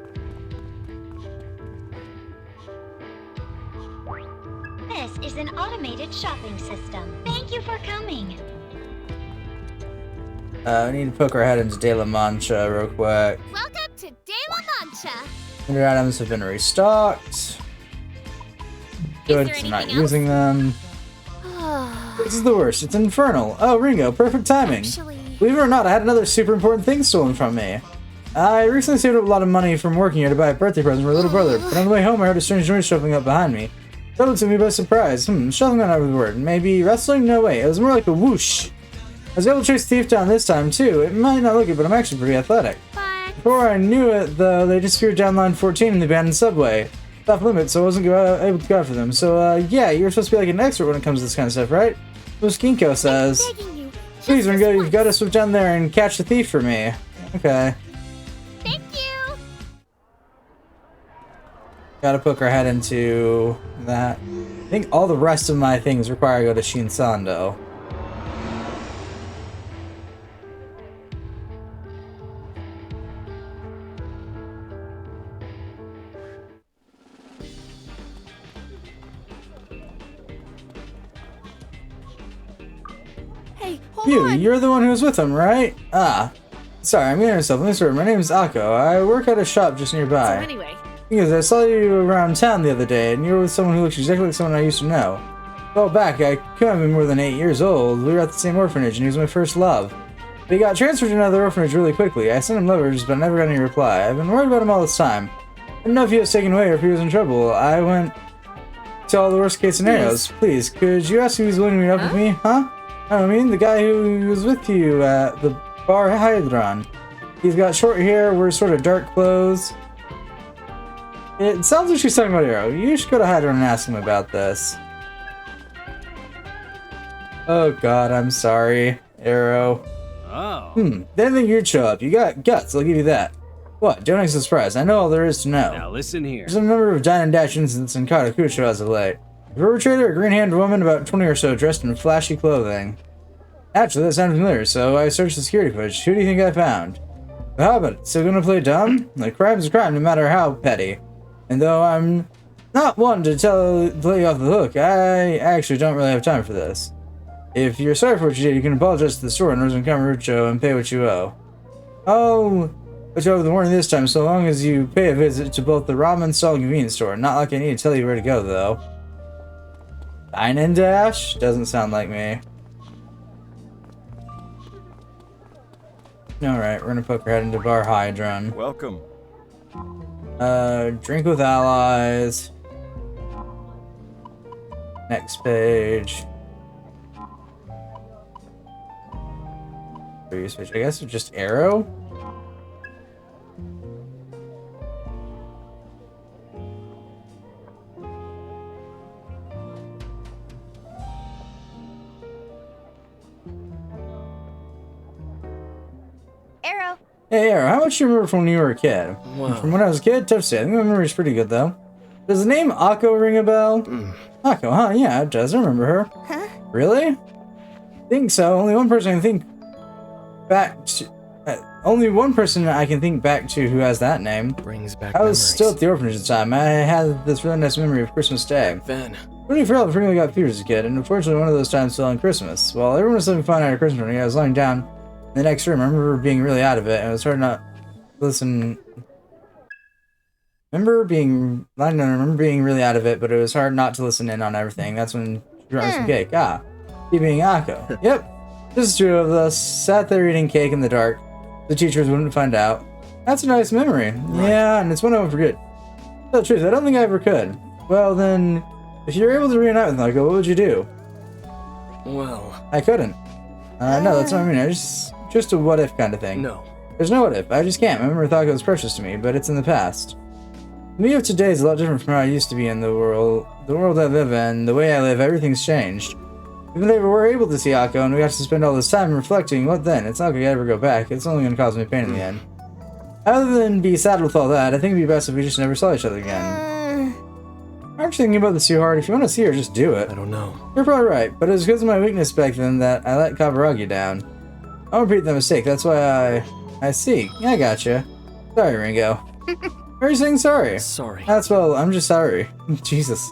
This is an automated shopping system. Thank you for coming. We need to poke our head into De La Mancha real quick. Welcome to De La Mancha. 100 items have been restocked. Good, I'm not using them. This is the worst. It's infernal. Oh, Ringo, perfect timing. Believe it or not, I had another super important thing stolen from me. I recently saved up a lot of money from working here to buy a birthday present for my little brother, but on the way home I heard a strange noise shuffling up behind me. That took me by surprise. Shuffling got out of the word. Maybe wrestling? No way. It was more like a whoosh. I was able to chase the thief down this time, too. It might not look it, but I'm actually pretty athletic. Before I knew it, though, they disappeared down line 14 in the abandoned subway. Off limits, so I wasn't able to go after them. So, yeah, you're supposed to be like an expert when it comes to this kind of stuff, right? Skinko says. Please, Ringo, you've got to swoop down there and catch the thief for me. Okay. Thank you. Gotta poke our head into that. I think all the rest of my things require I go to Shinsando. Hey, hold You, on! you're the one who was with him, right? Ah. Sorry, I'm getting myself. Let me start. My name's Akko. I work at a shop just nearby. So anyway... Because I saw you around town the other day, and you were with someone who looks exactly like someone I used to know. Well, back, I couldn't have been more than 8 years old. We were at the same orphanage, and he was my first love. But he got transferred to another orphanage really quickly. I sent him letters, but never got any reply. I've been worried about him all this time. I didn't know if he was taken away or if he was in trouble. I went to all the worst case scenarios. Please, could you ask if he's willing to meet up with me? Huh? I mean, the guy who was with you at the bar Hydron. He's got short hair, wears sort of dark clothes. It sounds like she's talking about Arrow. You should go to Hydron and ask him about this. Oh god, I'm sorry, Arrow. Oh. Didn't think you'd show up. You got guts, I'll give you that. What? Don't act so surprised. I know all there is to know. Now listen here. There's a number of dine and dash incidents in Katakucho as of late. The perpetrator, a green-handed woman about 20 or so dressed in flashy clothing. Actually, that sounds familiar, so I searched the security footage. Who do you think I found? But how about it? Still gonna play dumb? Like, crime's a crime, no matter how petty. And though I'm not one to play you off the hook, I actually don't really have time for this. If you're sorry for what you did, you can apologize to the store in Northern Kamurocho and pay what you owe. Oh, but you over the warning this time, so long as you pay a visit to both the ramen stall and convenience store. Not like I need to tell you where to go, though. Dine and dash? Doesn't sound like me. Alright, we're gonna poke our head into Bar Hydron. Welcome. Drink with allies. Next page. Previous page. I guess it's just Arrow? Arrow. Hey, Arrow, how much do you remember from when you were a kid? Wow. From when I was a kid? Tough to say. I think my memory's pretty good, though. Does the name Akko ring a bell? Akko, huh? Yeah, it does. I remember her. Huh? Really? I think so. Only one person I can think back to... only one person I can think back to who has that name. Brings back I was memories. still at the orphanage at the time. I had this really nice memory of Christmas Day. Then, Really frequently got fevers as a kid, and unfortunately one of those times fell on Christmas. While everyone was having fun at Christmas party, I was lying down in the next room. I remember being really out of it, and it was hard not to listen. I remember being really out of it, but it was hard not to listen in on everything. That's when she brought me some cake. Ah, he being Akko. Yep, just the two of us sat there eating cake in the dark. The teachers wouldn't find out. That's a nice memory. Right. Yeah, and it's one I won't forget. Tell the truth, I don't think I ever could. Well then, if you're able to reunite with Akko, what would you do? well, I couldn't. No, that's what I mean. I just a what if kind of thing. no. There's no what if. I just can't. My memory thought it was precious to me, but it's in the past. Me of today is a lot different from how I used to be in the world. The world I live in, the way I live, everything's changed. Even if we were able to see Akko and we got to spend all this time reflecting, what then? It's not going to ever go back. It's only going to cause me pain in the end. Other than be sad with all that, I think it'd be best if we just never saw each other again. Aren't you thinking about this too hard? If you want to see her, just do it. I don't know. You're probably right, but it was because of my weakness back then that I let Kaburagi down. I won't repeat that mistake, that's why I see. Yeah, I gotcha. Sorry, Ringo. Why are you saying sorry? Sorry. That's well, I'm just sorry. Jesus.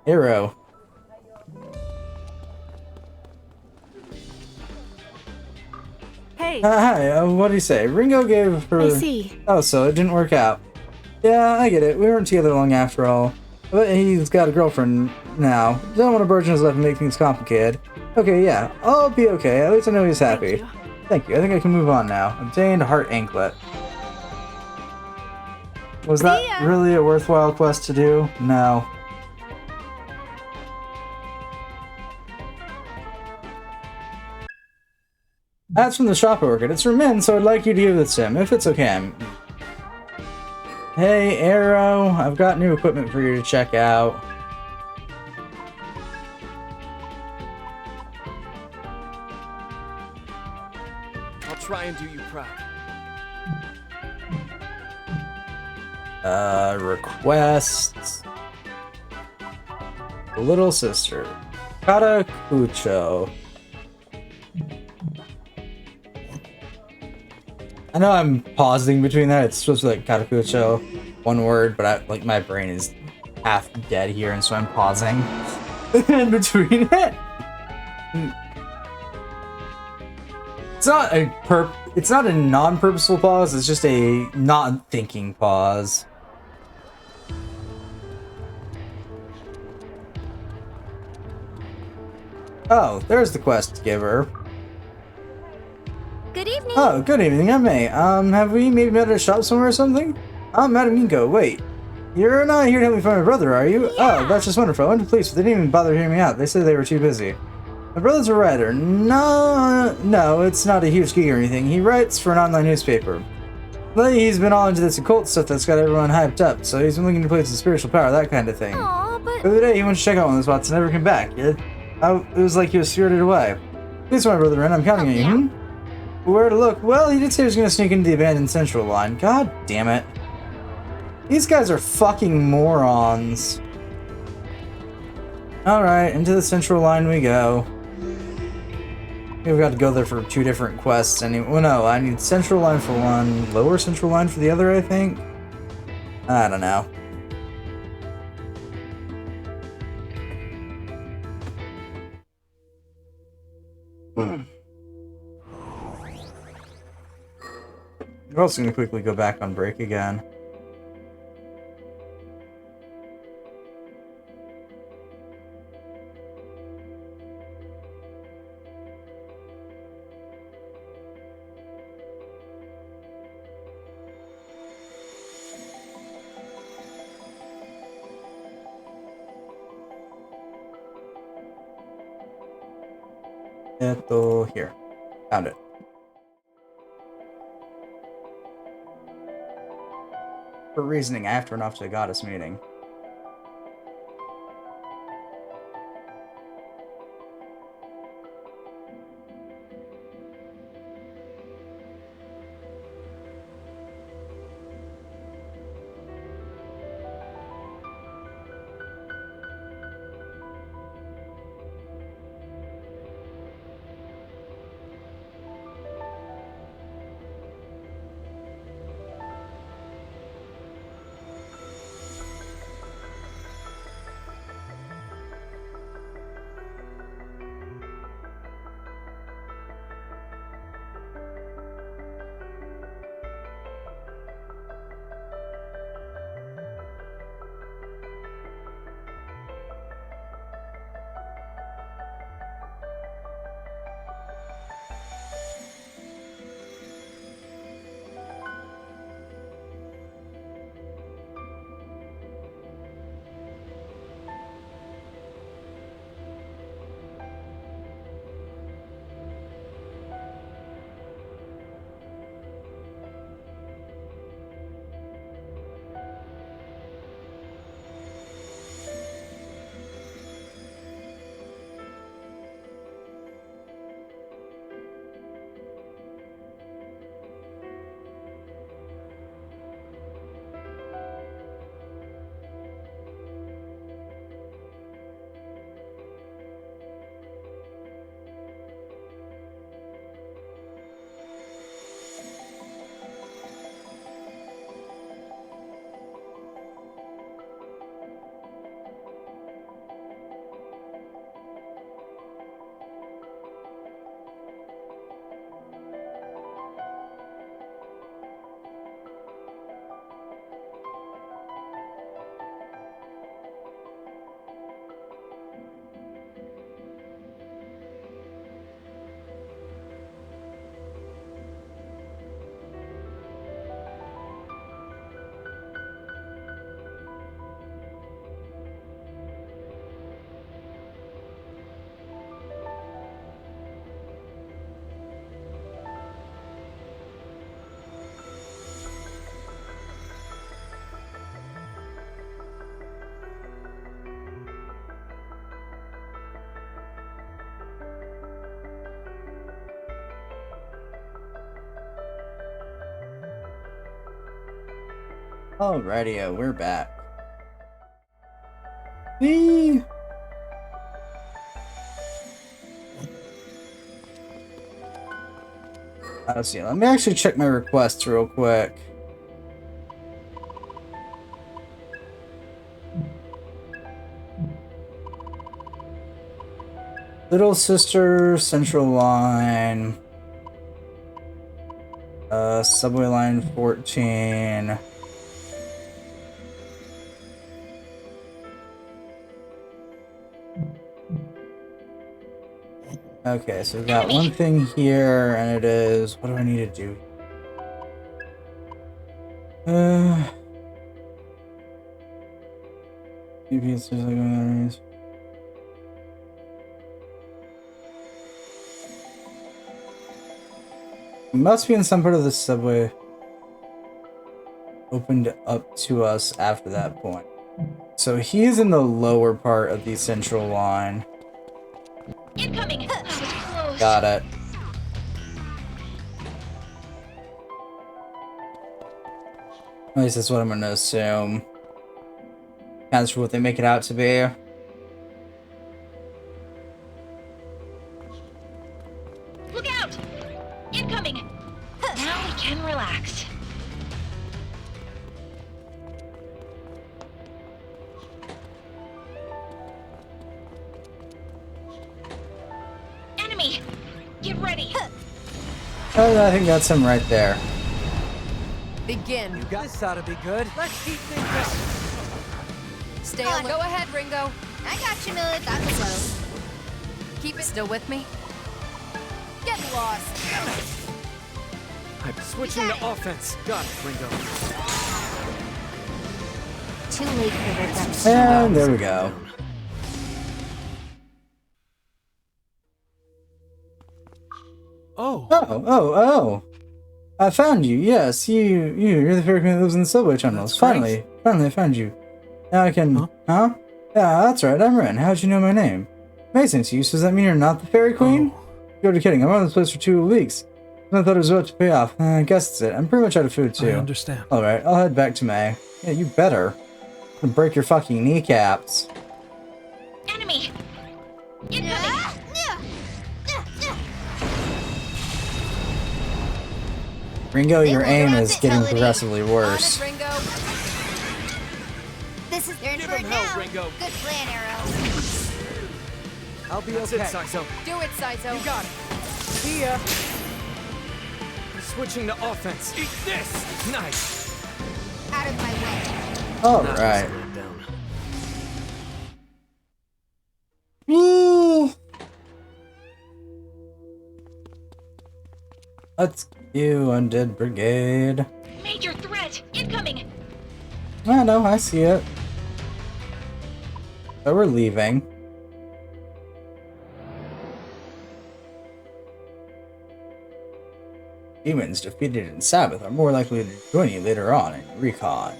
Arrow. Hey. Hi, what do you say? Ringo gave her... I see. Oh, so it didn't work out. Yeah, I get it. We weren't together long after all. But he's got a girlfriend now. Don't want to burden his life and make things complicated. Okay, yeah. I'll be okay. At least I know he's happy. Thank you. I think I can move on now. Obtained Heart Anklet. Was that really a worthwhile quest to do? No. That's from the shop I work at. It's for men, so I'd like you to give this to him, if it's okay. Hey, Arrow, I've got new equipment for you to check out. I'll try and do you proud. Requests. Little sister. Katakucho. I know I'm pausing between that. It's supposed to be like Katakucho, one word, but my brain is half dead here, and so I'm pausing in between it. It's not a non-purposeful pause, it's just a not thinking pause. Oh, there's the quest giver. Good evening. Oh, good evening, I'm May. Have we maybe met at a shop somewhere or something? I'm Madam Ginko, wait. You're not here to help me find my brother, are you? Yeah. Oh, that's just wonderful. I went to police, but they didn't even bother hearing me out. They said they were too busy. My brother's a writer. No, it's not a huge gig or anything. He writes for an online newspaper. Lately, he's been all into this occult stuff that's got everyone hyped up, so he's been looking to play some spiritual power, that kind of thing. Aw, but... The other day, he went to check out one of the spots and never came back. It was like he was spirited away. Please, my brother, and I'm counting on you, yeah. Where to look? Well, he did say he was going to sneak into the abandoned central line. God damn it. These guys are fucking morons. Alright, into the central line we go. We've got to go there for 2 different quests. Well, no, I need central line for one, lower central line for the other, I think. I don't know. We're also going to quickly go back on break again. Here. Found it. For reasoning, I have to run off to a goddess meeting. Alrighty, we're back. Whee! Let's see, let me actually check my requests real quick. Little Sister, Central Line. Subway line 14. Okay, so we've got one thing here, and it is... What do I need to do? Maybe it's just like... It must be in some part of the subway opened up to us after that point. So he's in the lower part of the central line. Incoming! That was close. Got it. At least that's what I'm gonna assume. That's for what they make it out to be. Look out! Incoming! Now we can relax. Enemy! Get ready! Oh, I think that's him right there. Begin. You guys ought to be good. Let's keep things going. Stay on. Go ahead, Ringo. I got you, Millie. That's so. Keep it still with me. Get lost. I'm switching to offense. Got it, Ringo. Too late for redemption. And there we go. Oh. I found you. Yes, you're the fairy queen that lives in the subway tunnels. Finally, I found you. Now I can... Huh? Yeah, that's right, I'm Ren. How'd you know my name? Amazing to you, so does that mean you're not the fairy queen? You're kidding, I'm out of this place for 2 weeks. I thought it was about to pay off. I guess that's it. I'm pretty much out of food, too. I understand. Alright, I'll head back to May. Yeah, you better. I'm gonna break your fucking kneecaps. Enemy! Incoming! Ringo, your aim is getting progressively worse. Ringo. This is your turn hell, now. Ringo. Good plan, Arrow. I'll be That's okay. it, Saizo. Do it, Saizo. You got it. See ya. I'm switching to offense. Eat this. Nice. Out of my way. Alright. Let's you Undead Brigade. Major threat! Incoming! I know, I see it. So we're leaving. Demons defeated in Sabbath are more likely to join you later on in Recon.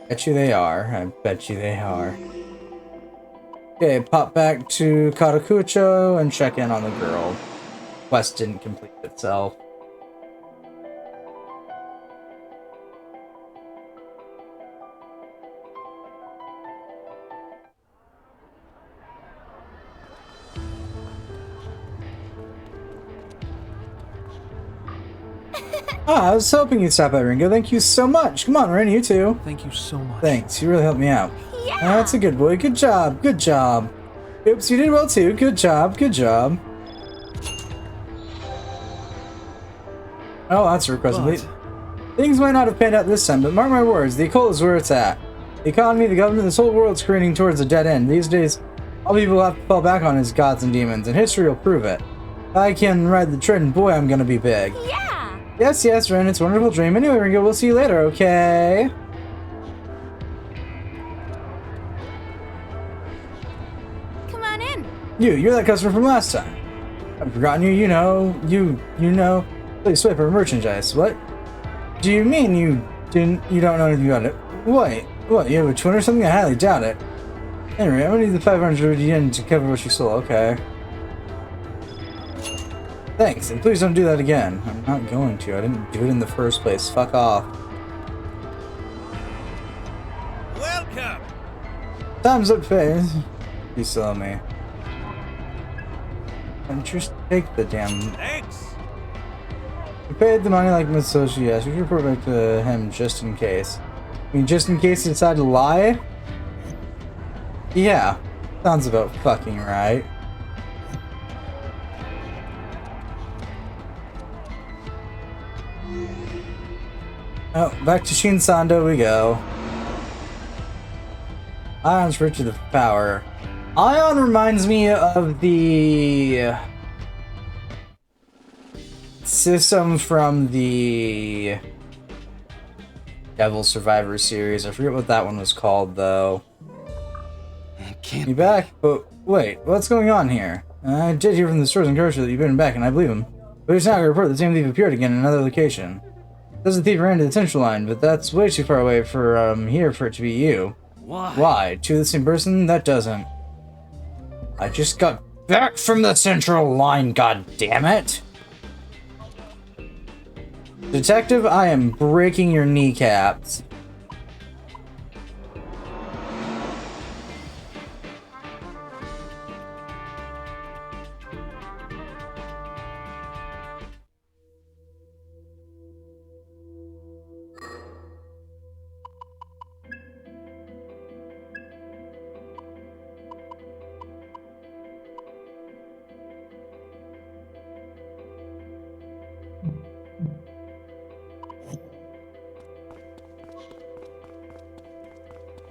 Bet you they are. I bet you they are. Okay, pop back to Katakucho and check in on the girl. Quest didn't complete itself. I was hoping you'd stop by, Ringo. Thank you so much. Come on, Ren, you too. Thank you so much. Thanks, you really helped me out. Yeah. That's a good boy. Good job. Good job. Oops, you did well too. Good job. Good job. Oh, that's a request. Things might not have panned out this time, but mark my words, the occult is where it's at. The economy, the government, this whole world's careening towards a dead end. These days, all people have to fall back on is gods and demons, and history will prove it. I can ride the train, and boy, I'm gonna be big. Yeah. Yes, Ren, it's a wonderful dream. Anyway, Ringo, we'll see you later, okay? Come on in. You're that customer from last time. I've forgotten you, you know. Please swipe for merchandise. What? Do you mean you don't know anything about it? Wait, what, you have a twin or something? I highly doubt it. Anyway, I'm gonna need the 500 yen to cover what you stole, okay? Thanks, and please don't do that again. I'm not going to. I didn't do it in the first place. Fuck off. Welcome! Time's up, face. You saw me. And just take the damn... Thanks! You paid the money like Mitsushi, yes. We should report back to him just in case. I mean, just in case he decided to lie? Yeah. Sounds about fucking right. Oh, back to Shinsando we go. Ion's rich with power. Ion reminds me of the system from the Devil Survivor series. I forget what that one was called, though. You back? But wait, what's going on here? I did hear from the store's encourager that you've been back, and I believe him. But he's now going to report the same thief appeared again in another location. Says the thief ran to the central line, but that's way too far away for here for it to be you. Why? Why? Two of the same person? That doesn't. I just got back from the central line, god damn it! Detective, I am breaking your kneecaps.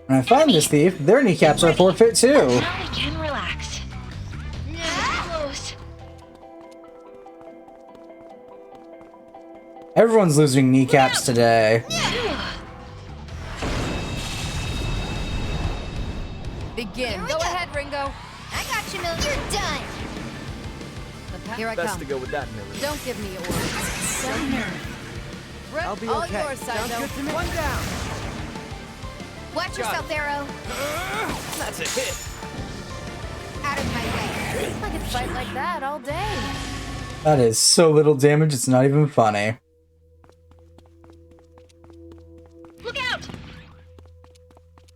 When I find this thief, their kneecaps are forfeit too. Now we can relax. Close. Everyone's losing kneecaps today. Begin. Go ahead, Ringo. I got you, Miller. You're done. Here I Best come. to go with that, Miller. Don't give me orders. So nervous. I'll be all okay. yours, Sounds Saizo. good to me. One down. Watch yourself, Arrow. That's a hit. Out of my way. I could fight like that all day. That is so little damage, it's not even funny. Look out!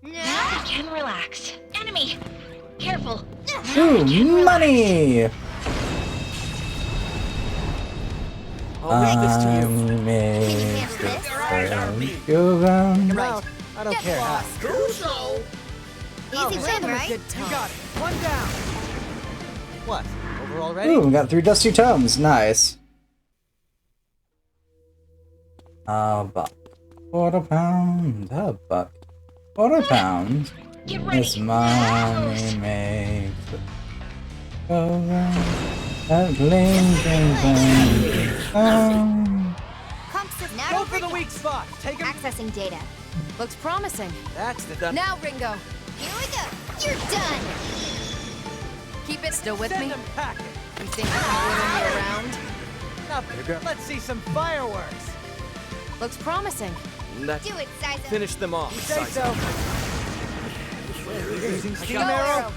Now we can relax. Enemy! Careful! Ooh, money! I'll leave this to you. Make the go round. Right. I don't care how. Easy win, right? You got it. One down. What? Over already? Ooh, we got 3 dusty tomes. Nice. A buck. Quarter pound. A buck. Quarter pound. This money makes it go round. That bling, bling, bling. Comps now Go for the weak spot. Take him. Accessing data. Looks promising. That's the Now, Ringo. Here we go. You're done. Keep it still with Send me. them packing. You think you can order me around? Now, let's see some fireworks. Looks promising. That Do it, Saizo. finish them off. You say so. Using steam Go, arrow. Arrow.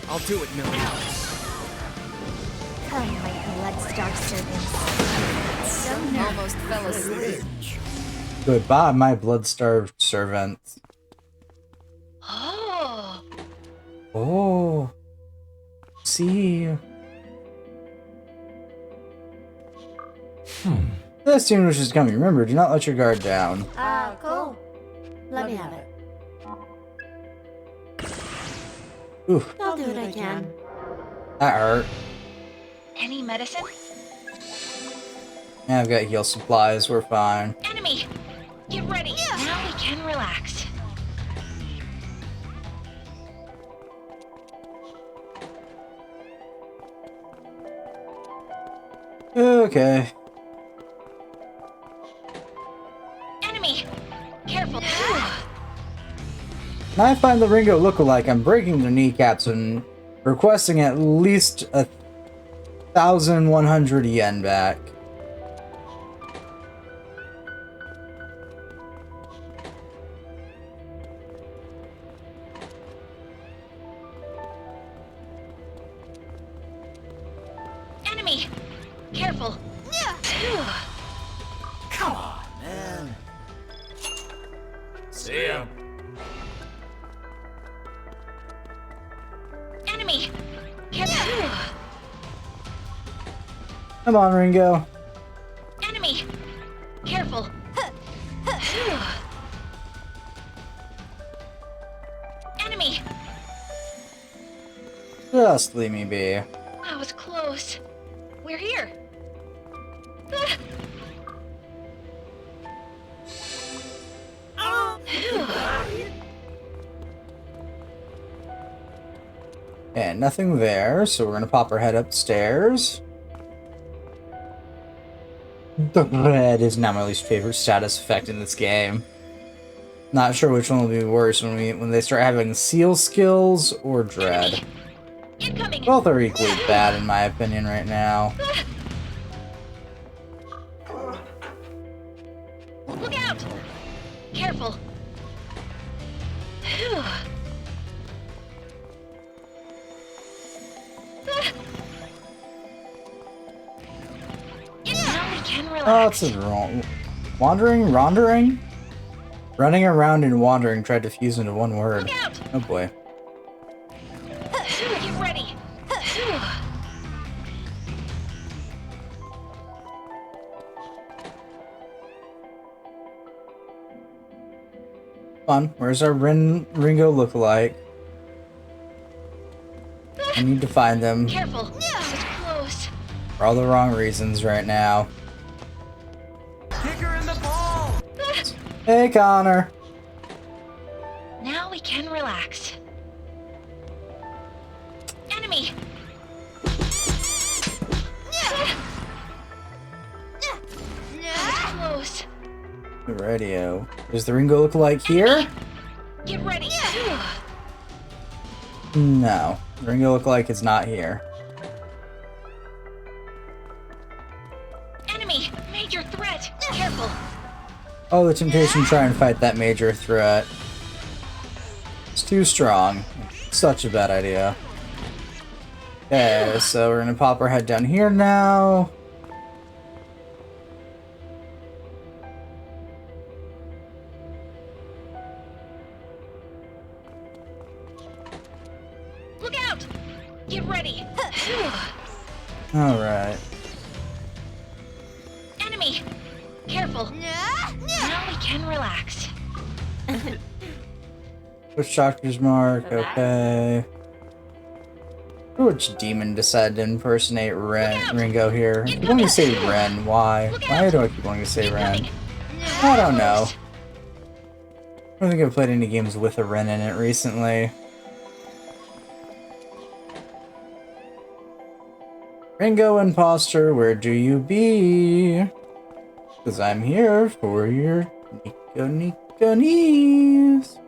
I'll do it, Miller. Come, my Bloodstar servants. So nervous. Almost fell asleep. Goodbye, my blood-starved servant. Oh. Oh. See. This tune which is coming. Remember, do not let your guard down. Cool. Let me have it. Oof, I'll do what I can. that hurt. Any medicine? Yeah, I've got heal supplies. We're fine. Enemy! Get ready. Now we can relax. Okay. Enemy! Careful. When I find the Ringo lookalike, I'm breaking their kneecaps and requesting at least 1,100 yen back. Enemy! Careful. Come on, man. See ya. Enemy! Careful. Come on, Ringo. Enemy! Careful. Enemy! Just leave me be. That was close. We're here. And nothing there, so we're gonna pop our head upstairs. The red is now my least favorite status effect in this game. Not sure which one will be worse when they start having seal skills or dread. Both are equally bad in my opinion right now. Look out! Careful. Phew. Now we can relax. Oh, it's wrong. Wandering? Running around and wandering tried to fuse into one word. Oh boy. Get ready. Fun. Where's our Ringo lookalike? I need to find them Careful. This is close. for all the wrong reasons right now. Kick her in the ball! Hey, Connor. Now we can relax. Enemy! Close. The radio. Does the Ringo lookalike here? Get ready. No. The Ringo lookalike is not here. Enemy! Major threat! Careful! Oh, the temptation to try and fight that major threat. It's too strong. Such a bad idea. Okay, so we're gonna pop our head down here now. Look out! Get ready! Alright. Enemy! Careful! Now we can relax. Which doctor's mark? Okay. Which demon decided to impersonate Ringo here? I keep wanting to say Ren. Why? Why do I keep wanting to say Ren? I don't know. I don't think I've played any games with a Ren in it recently. Ringo imposter, where do you be? Because I'm here for your Nico knees.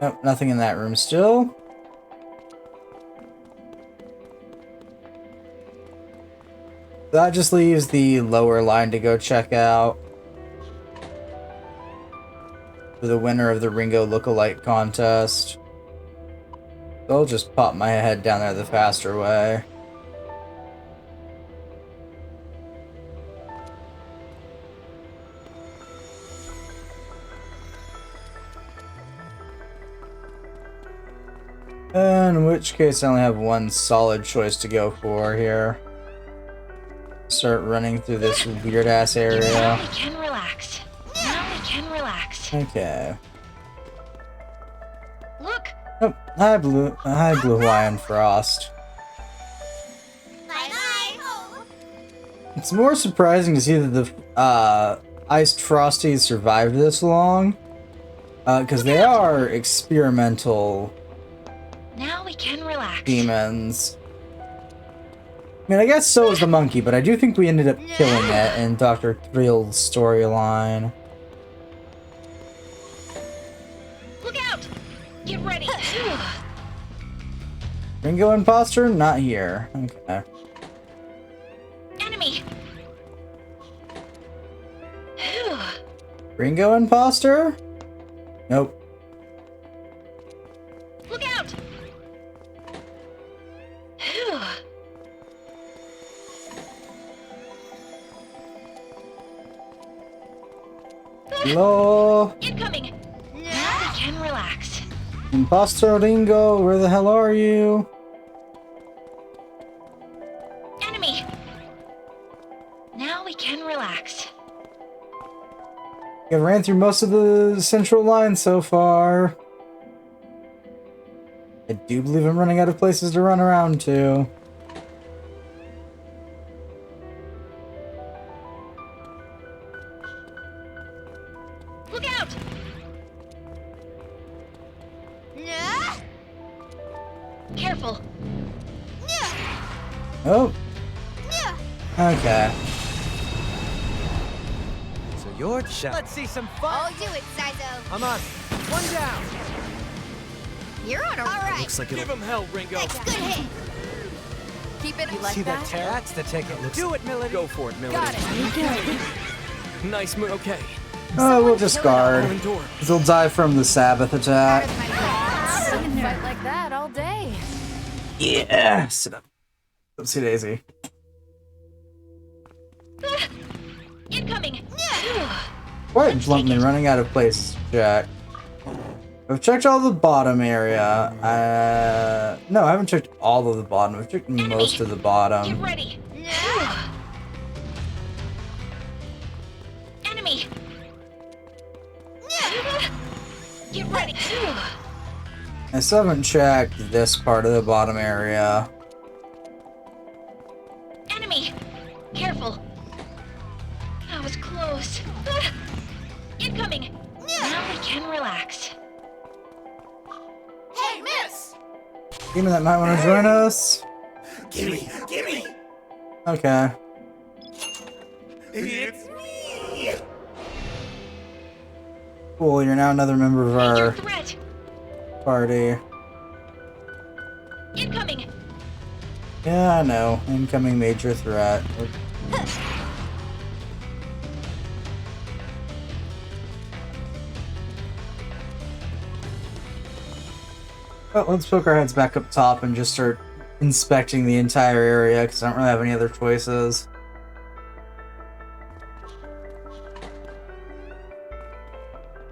Nope, nothing in that room still. That just leaves the lower line to go check out. For the winner of the Ringo Lookalike contest. I'll just pop my head down there the faster way. In which case I only have one solid choice to go for here. Start running through this weird ass area. Now we can relax. Now we can relax. Okay. Look! Oh, hi Blue Hawaiian Frost. Bye-bye. It's more surprising to see that the Iced Frosties survived this long. Because they are experimental Now we can relax. demons. I mean, I guess so is the monkey, but I do think we ended up killing it in Dr. Thrill's storyline. Look out! Get ready. Ringo imposter? Not here. Okay. Enemy! Ringo imposter? Nope. Look out! Hello? Incoming! Now we can relax. Imposter Ringo, where the hell are you? Enemy! Now we can relax. I ran through most of the central line so far. I do believe I'm running out of places to run around to. Look out! Oh. Okay. So you're Shell. Let's see some fun. I'll do it, Saizo. Come on. One down. You're on a... All right. Looks like it'll... Give him hell, Ringo. That's good hit. Keep it. You See that tear? That's the ticket. Do it, Milady. Go for it, Milady. Got it. Nice move. Okay. Oh, we'll discard. Because he'll die from the Sabbath attack. I can fight like that all day. Yeah. Sit up. Oopsie daisy. Incoming. Why bluntly running out of places to check? I've checked all the bottom area. No, I haven't checked all of the bottom. I've checked most of the bottom. Get ready. Enemy. Get ready. I still haven't checked this part of the bottom area. Enemy. Careful. That was close. Incoming. Now we can relax. Hey, miss! Demon that might want to join us. Gimme! Gimme! Okay. It's me! Cool, you're now another member of our Threat. party. Incoming. Yeah, I know. Incoming major threat. Well, let's poke our heads back up top and just start inspecting the entire area, because I don't really have any other choices.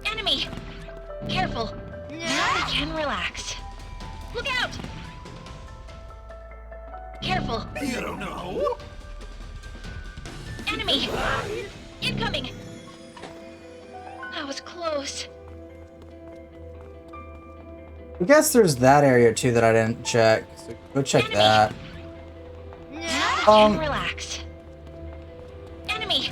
Enemy. Careful. Now we can relax. Look out. Careful. You don't know. Enemy. Incoming. That was close. I guess there's that area too that I didn't check. So go check that. Now we can relax. Enemy.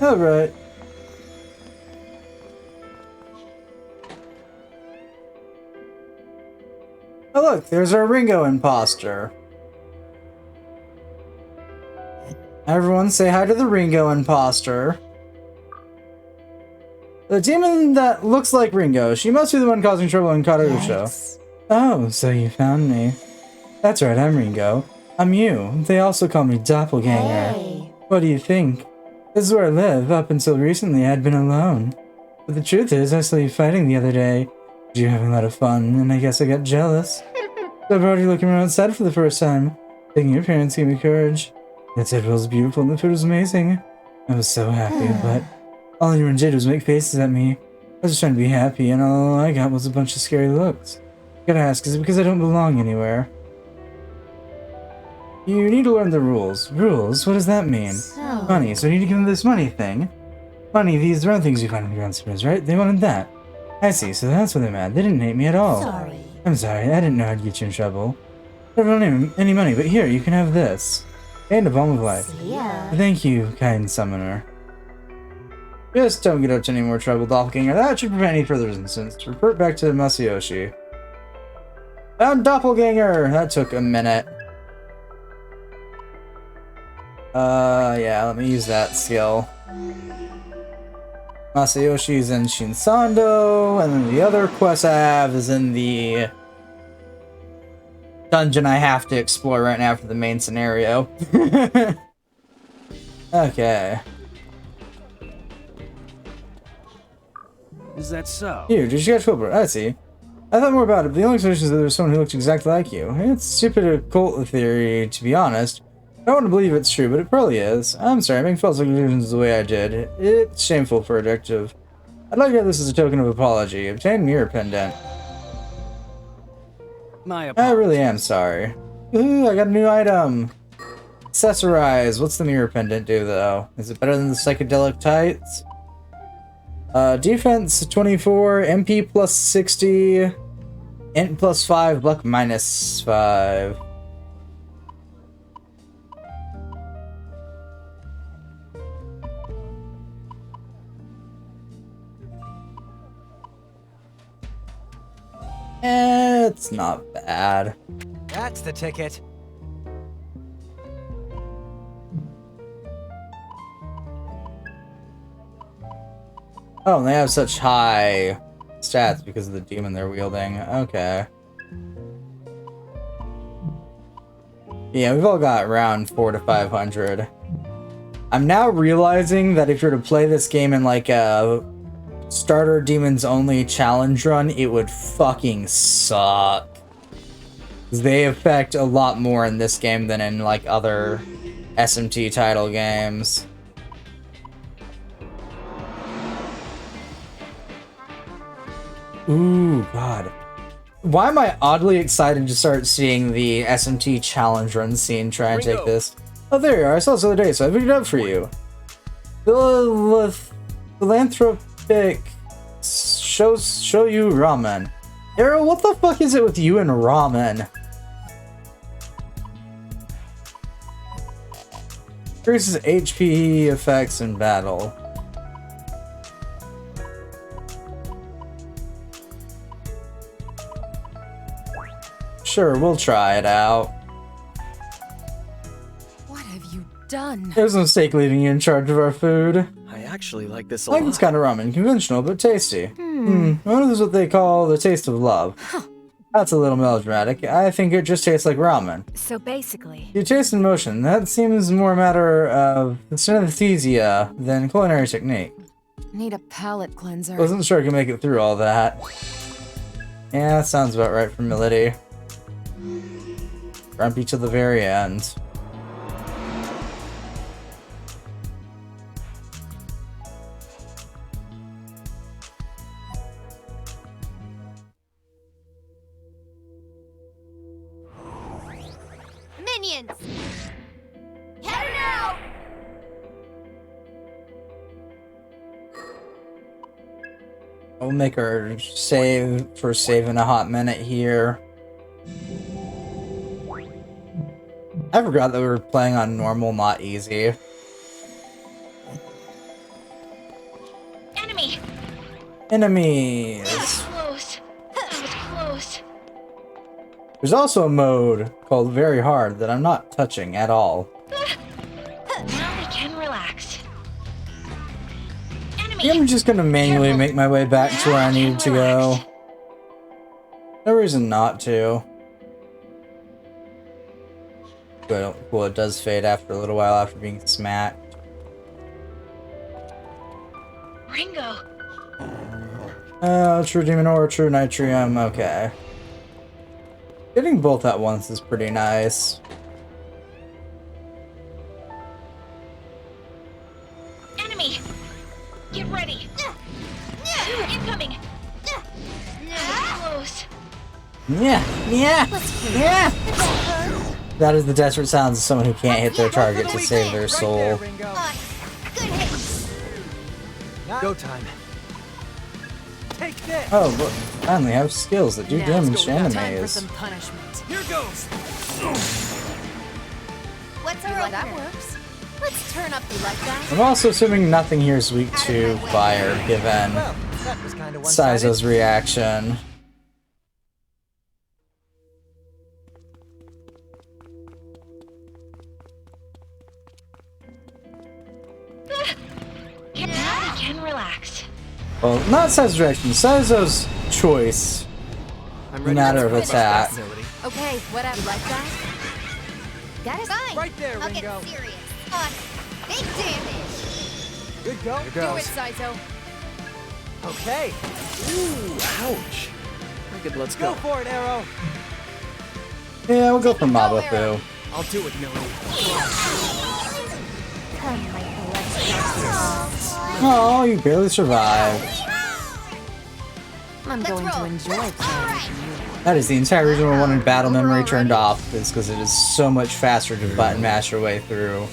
Alright. Oh look, there's our Ringo imposter. Everyone say hi to the Ringo imposter. The demon that looks like Ringo. She must be the one causing trouble in Katarusho. Oh, so you found me. That's right, I'm Ringo. I'm you. They also call me Doppelganger. Hey. What do you think? This is where I live. Up until recently, I'd been alone. But the truth is, I saw you fighting the other day. You were having a lot of fun, and I guess I got jealous. So I brought you looking around outside for the first time. Thinking your parents gave me courage. The table was beautiful and the food was amazing. I was so happy, but all anyone did was make faces at me. I was just trying to be happy, and all I got was a bunch of scary looks. Gotta ask, is it because I don't belong anywhere? You need to learn the rules. Rules? What does that mean? Money, so I need to give them this money thing. Money, these are other things you find in ground zeros, right? They wanted that. I see, so that's what they meant. They didn't hate me at all. Sorry. I'm sorry, I didn't know I'd get you in trouble. I don't have any money, but here, you can have this. And a bomb of life. Yeah. Thank you, kind summoner. Just don't get up to any more trouble, Doppelganger. That should prevent any further resistance. Report back to Masayoshi. Found Doppelganger! That took a minute. Yeah, let me use that skill. Masayoshi's in Shinsando, and then the other quest I have is in the dungeon I have to explore right now for the main scenario. Okay. Is that so? Here, did you catch Wilbur? I see. I thought more about it, but the only explanation is that there was someone who looked exactly like you. It's stupid occult theory, to be honest. I don't want to believe it's true, but it probably is. I'm sorry, making false conclusions the way I did. It's shameful for a detective. I'd like to have this as a token of apology. Obtain mirror pendant. I really am sorry. Ooh, I got a new item. Accessorize. What's the mirror pendant do, though? Is it better than the psychedelic tights? Defense 24, MP plus 60, Int plus 5, Luck minus 5. It's not bad. That's the ticket. Oh, and they have such high stats because of the demon they're wielding. Okay. Yeah, we've all got around 400 to 500. I'm now realizing that if you're to play this game in like a starter demons only challenge run, it would fucking suck. 'Cause they affect a lot more in this game than in like other SMT title games. Ooh, God. Why am I oddly excited to start seeing the SMT challenge run scene try and take this? Oh, there you are. I saw this the other day, so I picked it up for you. Philanthropic show you ramen. Arrow, what the fuck is it with you and ramen? Increases HP effects in battle. Sure, we'll try it out. What have you done? It was a mistake leaving you in charge of our food. I actually like this a I like lot. this kind of ramen. Conventional, but tasty. What is what they call the taste of love. That's a little melodramatic. I think it just tastes like ramen. So basically, You taste in motion. That seems more a matter of synesthesia than culinary technique. Need a palate cleanser. Wasn't sure I could make it through all that. Yeah, that sounds about right for Milady. Grumpy to the very end. Minions! Heading out! We'll make our save for saving a hot minute here. I forgot that we were playing on normal, not easy. Enemy! Enemies! Close. That was close. There's also a mode called Very Hard that I'm not touching at all. Now we can relax. I think I'm just gonna manually make my way back to where I need to go. No reason not to. Well, it does fade after a little while after being smacked. Ringo! True Demon Ore, True Nitrium, okay. Getting both at once is pretty nice. Enemy! Get ready! Incoming! Close! Yeah! That is the desperate sounds of someone who can't hit their target to save their soul. Go time. Take this! Oh, look. Finally have skills that do damage to Time for enemies. some punishment. Here goes! What's You our like that opener? works. Let's turn up. You like that? I'm also assuming nothing here is weak to fire, given Well, that was kind of one-sided. Saizo's reaction. Now we can relax. Well, not Saizo's reaction, Saizo's choice. I'm No ready matter to of push attack. that facility. Okay, whatever. You like that? Got it? Fine. Right there, I'll Ringo. get serious. On big damage. Good go. Here Do goes. it, Saizo. Okay. Ooh, ouch. Okay, let's Go go. for it, Arrow. Yeah, we'll go for Mabafu. I'll do it, Millie. Come, my celestials. Oh, you barely survived. I'm going to enjoy playing with you. That is the entire reason I wanted battle memory turned off, is because it is so much faster to button mash your way through.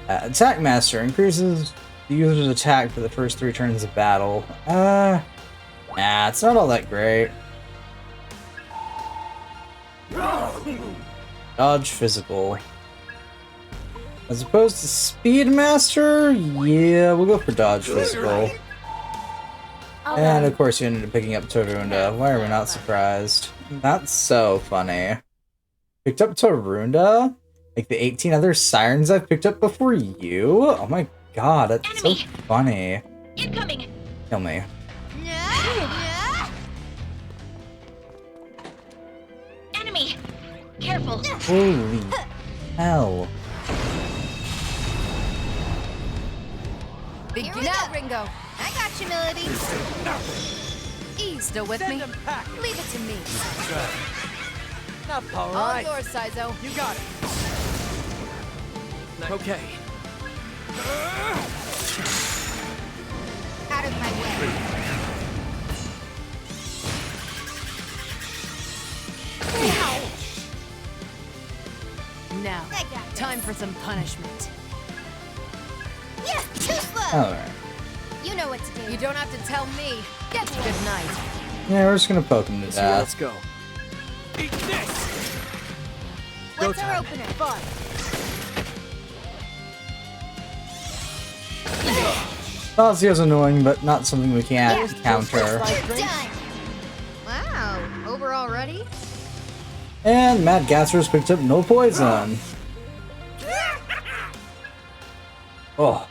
Attack Master increases the user's attack for the first 3 turns of battle. Nah, it's not all that great. Dodge Physical. As opposed to Speed Master? Yeah, we'll go for Dodge Physical. And of course you ended up picking up Torunda. Why are we not surprised? That's so funny. Picked up Torunda? Like the 18 other sirens I've picked up before you? Oh my god, that's so funny. Incoming. Kill me. Enemy. Careful. Holy hell. Begin now, Ringo. I got you, Melody. Ease, still with me? Leave it to me. All right. All yours, Saizo. You got it. Okay. Out of my way. Now, time for some punishment. Yeah, too slow. Alright. You know what to do. You don't have to tell me. Get good night. Yeah, we're just gonna poke him to death. Let's go. Eat this. What's our opener? Fine. Bowser's annoying, but not something we can't counter. Done. Wow, over already? And Matt Gasser's picked up no poison. Oh.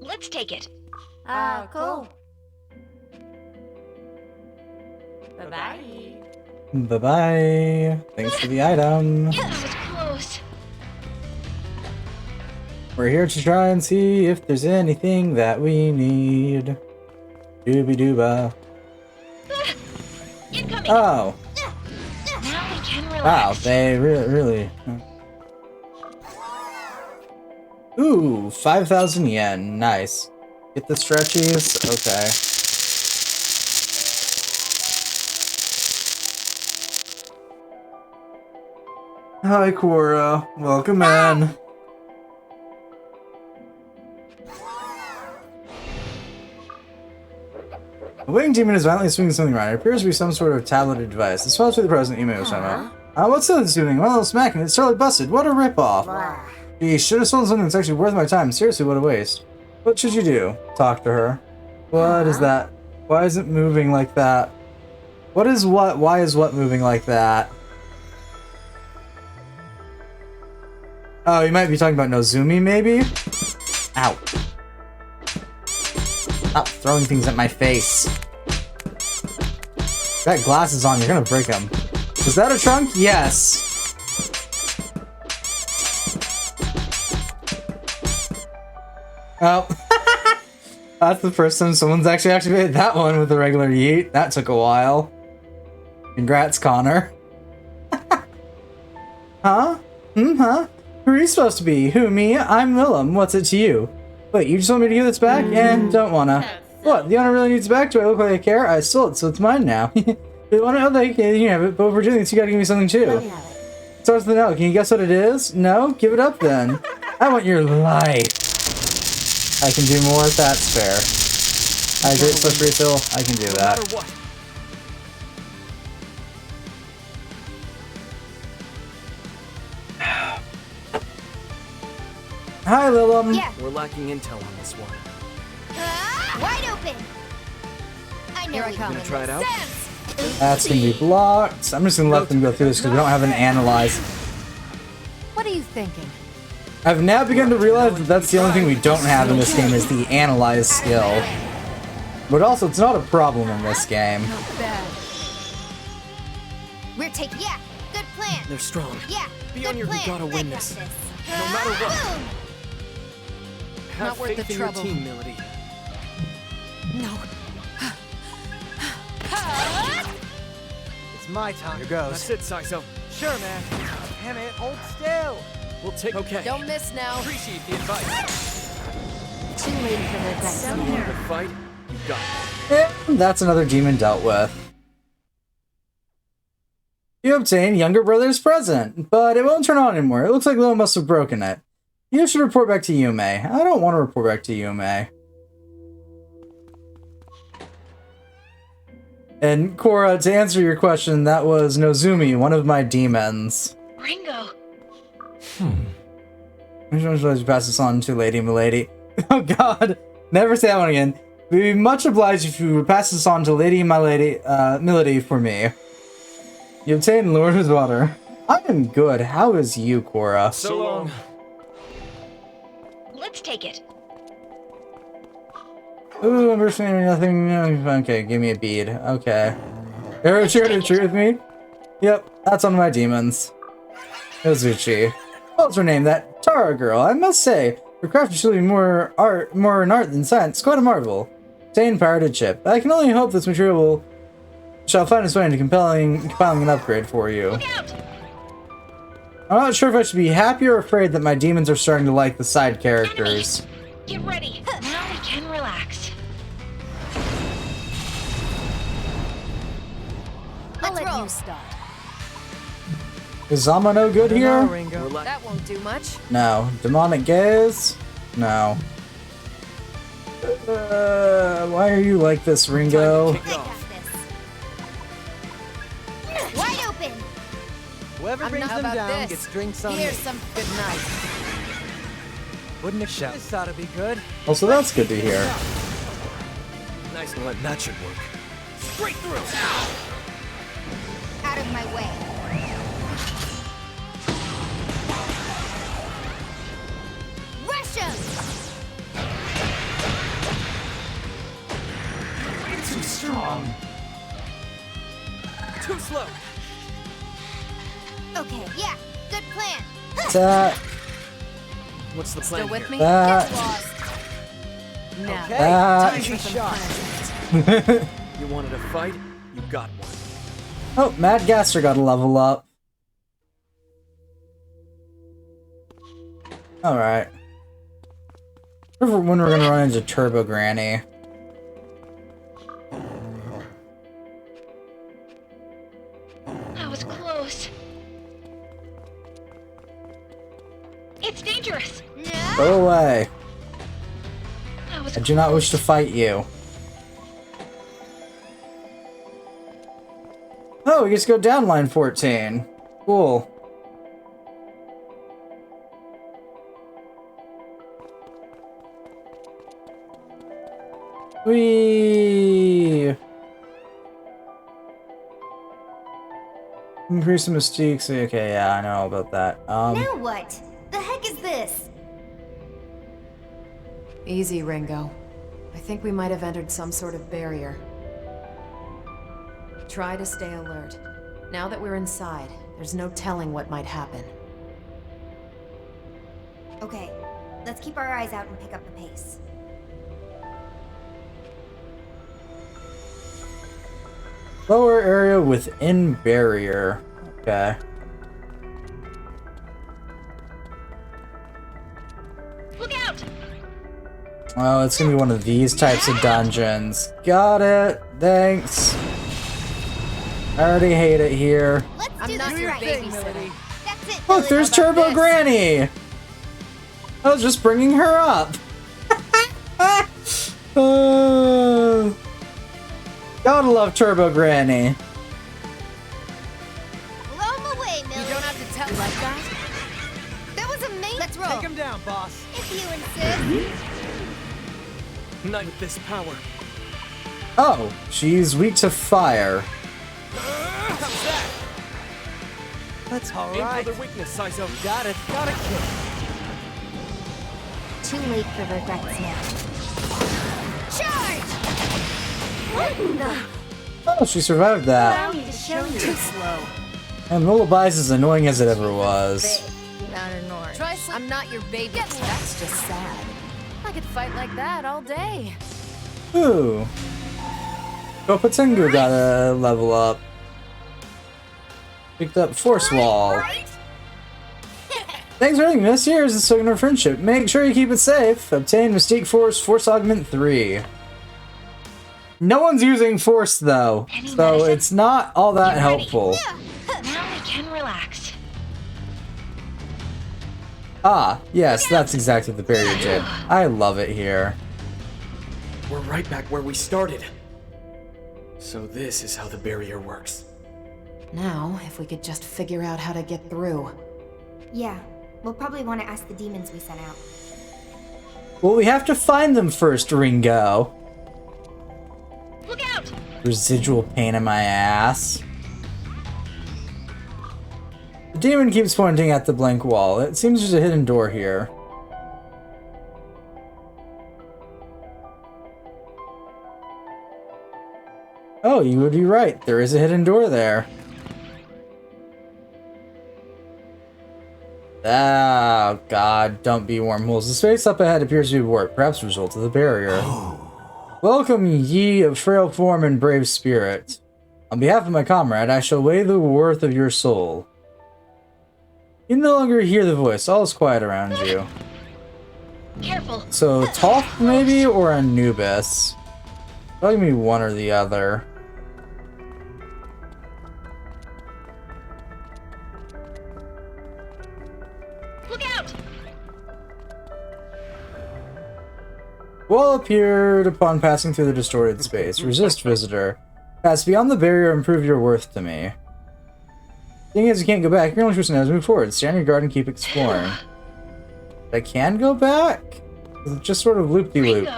Let's take it. Cool. Bye-bye. Bye-bye. Thanks for the item. Yeah, that was close. We're here to try and see if there's anything that we need. Doobie-dooba. Incoming. Oh. Now we can relax. Wow, they really... Ooh, 5,000 yen. Nice. Get the stretchies? Okay. Hi, Quora. Welcome in. The winged demon is violently swinging something around. It appears to be some sort of tableted device. It's supposed to be the present email was talking about. What's this doing? One little smacking. It's totally busted. What a ripoff. He should have stolen something that's actually worth my time. Seriously, what a waste. What should you do? Talk to her. What is that? Why is it moving like that? What is what? Why is what moving like that? Oh, you might be talking about Nozumi, maybe? Ow. Stop throwing things at my face. Got glasses on, you're gonna break them. Was that a trunk? Yes. Oh. That's the first time someone's actually made that one with a regular yeet. That took a while. Congrats, Connor. Huh? Huh? Who are you supposed to be? Who, me? I'm Willem. What's it to you? Wait, you just want me to give this back? And don't wanna. What? The owner really needs it back? Do I look like I care? I stole it, so it's mine now. You want to know that you can have it, but if we're doing this, you gotta give me something too. Starts with an L. Can you guess what it is? No? Give it up then. I want your life. I can do more if that's fair. Hydrate plus refill. I can do that. Hi, Lilum. Yeah. We're lacking intel on this one. Wide open. I know we Gonna try it out? That's gonna be blocked. I'm just gonna let them go through this because we don't have an analyze. What are you thinking? I've now begun to realize that that's the only thing we don't have in this game is the analyze skill. But also, it's not a problem in this game. We're taking. Yeah. Good plan. They're strong. Yeah. Be good on your plan. we gotta I win got this. No matter what. Boom. Have Not worth faith the in trouble. your team, Melody. No. It's my time. Here goes. That's it, Saizo. Sure, man. Damn it, hold still. We'll take. Okay. Don't miss now. Appreciate the advice. Too late for this. The fight, you got it. And that's another demon dealt with. You obtain younger brother's present, but it won't turn on anymore. It looks like Lil must have broken it. You should report back to Yume. I don't want to report back to Yume. And Cora, to answer your question, that was Nozumi, one of my demons. Ringo. I'm just going to pass this on to Lady Milady. Oh god, never say that one again. We'd be much obliged if you would pass this on to Lady Milady for me. You obtained Lord's Water. I am good. How is you, Cora? So long. Let's take it. Ooh, I'm understanding nothing. Okay, give me a bead. Okay. Arrow share to tree with me? Yep, that's one of my demons. Ozuchi. What was her name? That Tara girl. I must say, her craft is surely more in art than science. Quite a marvel. Obtain pirated chip. I can only hope this material shall find its way into compiling an upgrade for you. I'm not sure if I should be happy or afraid that my demons are starting to like the side characters. Get ready. Now we can relax. I'll let you start. Is Zama no good here? That won't do much. No. Demonic gaze? No. Why are you like this, Ringo? Wide open. Whoever I'm brings not them about down this. gets drinks on Here's me. some good night. Wouldn't it shout? This ought to be good. Also, that's good to hear. Nice one. That should work. Straight through. Out of my way. Rush him. Too strong. Too slow. Okay, yeah, good plan. That. What's the plan Still with here? me? That. Get lost. Now, Okay, That. time for some shot. You wanted a fight? You got one. Oh, Mad Gaster got a level up. Alright. When we're gonna run into Turbo Granny. That was close. It's dangerous. Go away. That was I do not wish to fight you. Oh, we just go down line 14. Cool. Whee! Increase the mistakes. Okay, yeah, I know all about that. Now what? The heck is this? easy, Ringo. I think we might have entered some sort of barrier. Try to stay alert. Now that we're inside, there's no telling what might happen. Okay, let's keep our eyes out and pick up the pace. Lower area within barrier. Okay. Look out! Oh, it's gonna be one of these types of dungeons. Got it. Thanks. I already hate it here. Let's I'm do not this your right. babysitter. That's it. Look, there's How about Turbo this? Granny! I was just bringing her up. Gotta love Turbo Granny. Blow 'em away, Millie. You don't have to tell like that. That was amazing. Let's roll. Take him down, boss. If you insist. Not with this power. Oh, she's weak to fire. How's that? That's all Aim right. for the weakness, Saizo. Got it. Got a kill. Too late for regrets now. Charge! Oh, she survived that. me to show you. Too slow. And Lullaby's as annoying as it ever was. Not an orange. Try I'm not your baby. That's just sad. I could fight like that all day. Ooh. Kopatengu got a level up. Picked up Force Wall. Thanks for having me. This year is a token of friendship. Make sure you keep it safe. Obtain Mystique Force Augment 3. No one's using Force though, so it's not all that helpful. Now we can relax. Ah, yes, that's exactly the barrier did. I love it here. We're right back where we started. So this is how the barrier works. Now, if we could just figure out how to get through. Yeah, We'll probably want to ask the demons we sent out. Well, we have to find them first, Ringo. Look out! Residual pain in my ass. The demon keeps pointing at the blank wall. It seems there's a hidden door here. Oh, you would be right. There is a hidden door there. Oh, God, don't be wormholes. The space up ahead appears to be warped, perhaps a result of the barrier. Welcome, ye of frail form and brave spirit. On behalf of my comrade, I shall weigh the worth of your soul. You no longer hear the voice. All is quiet around you. Careful. So, Toph, maybe, or Anubis? Probably gonna be one or the other. Look out! Wall appeared upon passing through the distorted space. Resist, visitor. Pass beyond the barrier and prove your worth to me. Thing is, you can't go back. Your only choice now is move forward. Stand your guard and keep exploring. I can go back? It's just sort of loop-de-loop.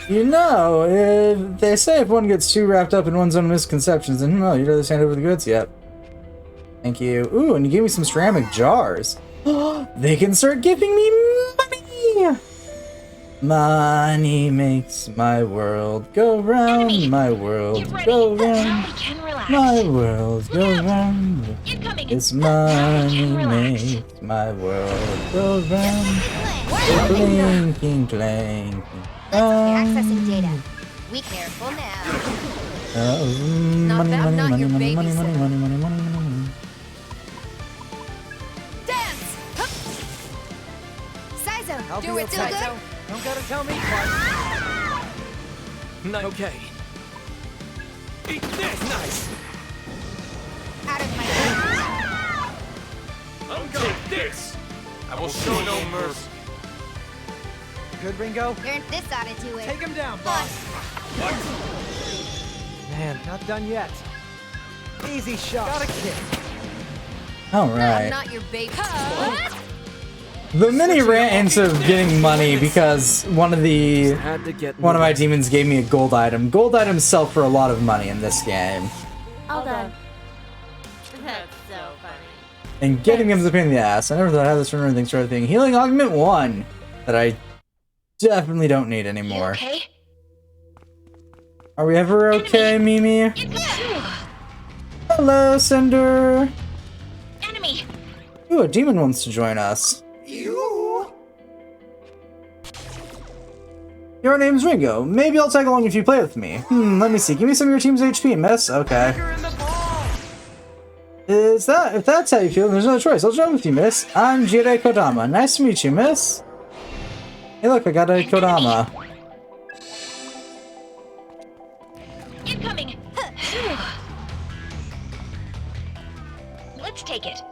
You know, they say if one gets too wrapped up in one's own misconceptions, then no, you'd rather stand over the goods. Yep. Thank you. Ooh, and you gave me some ceramic jars. They can start giving me money! Money makes my world go round, enemy. My world go round, my world go round. It's money makes my world go round. Clanking, clanking. Accessing data. Be careful now. Money, money. Dance! Saizo, I'll do be it okay. still good? So, don't gotta tell me twice. Not okay. Eat this! Nice! Out of my way. I'll take this! I will show no mercy. Good, Ringo? Learned this ought to do it. Take him down, boss. Man, not done yet. Easy shot. Got a kick. Alright. I'm not your baby. The mini rant into getting money because one of my demons gave me a gold item. Gold items sell for a lot of money in this game. All done. That's so funny. And getting him is a pain in the ass. I never thought I had this for anything sort of thing. Healing Augment 1 that I definitely don't need anymore. Okay. Are we ever okay, Mimi? Hello, Cinder. Enemy. Ooh, a demon wants to join us. Your name's Ringo. Maybe I'll tag along if you play with me. Let me see. Give me some of your team's HP, miss. Okay. If that's how you feel, there's no choice. I'll join with you, miss. I'm Jirei Kodama. Nice to meet you, miss. Hey, look, I got a Kodama. Incoming. Let's take it.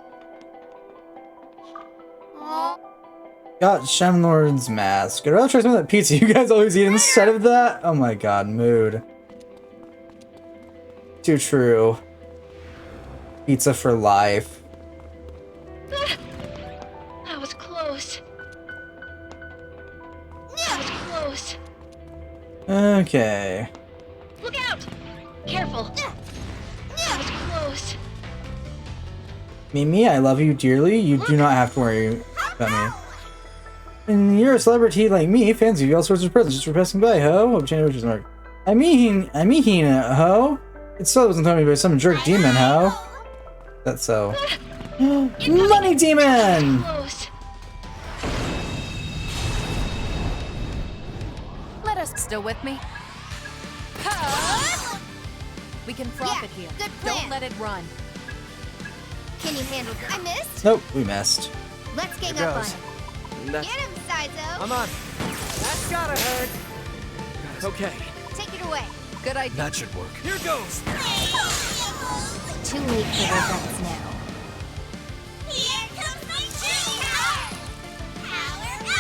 Got Shaman Lord's mask. I'd rather try some of that pizza you guys always eat instead of that. Oh my god, mood. Too true. Pizza for life. That was close. That was close. Okay. Look out! Careful. That was close. Mimi, I love you dearly. You do not have to worry about me. And you're a celebrity like me. Fans give you all sorts of presents just for passing by, ho. Obtain which is mark. I mean, ho. It still wasn't told me by some jerk demon, ho. That's so. Money demon! Let us still with me. We can profit here. Good plan. Don't let it run. Can you handle this? I missed. Nope, we missed. Let's gang up on him. Get him, Saizo. I'm on. That's gotta hurt. Okay. Take it away. Good idea. That should work. Here goes. Too late for regrets now.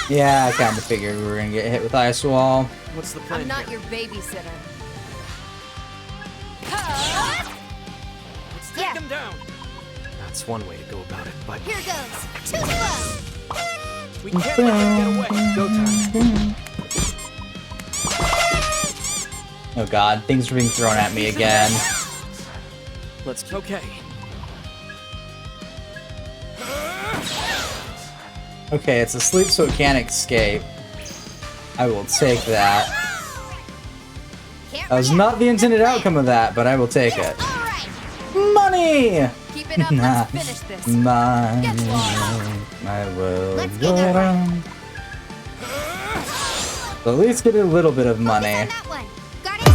Yeah, I kind of figured we were gonna get hit with Ice Wall. What's the plan? I'm not your babysitter. Let's take him down. That's one way to go about it, but Here goes. Too slow. we can't let them get away. Go time. Oh god, things are being thrown at me again. Let's okay. Okay, it's asleep so it can't escape. I will take that. That was not the intended outcome of that, but I will take it. Money! Keep it up, let's finish this. Money. I will go around. So at least get a little bit of money. That one. Got it?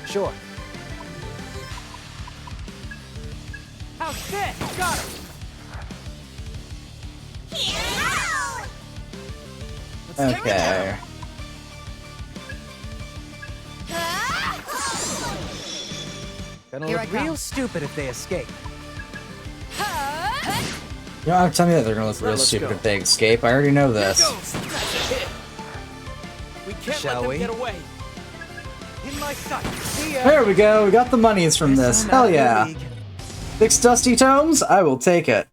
Sure. How's this? Got him! Okay. Gonna Here I look come. real stupid if they escape. You don't have to tell me that they're gonna look real Let's stupid go. if they escape. I already know this. We can't Shall let them we? get away. In my sight. See ya. There we go, we got the monies from this. I'm Hell out of your yeah. league. 6 dusty tomes? I will take it.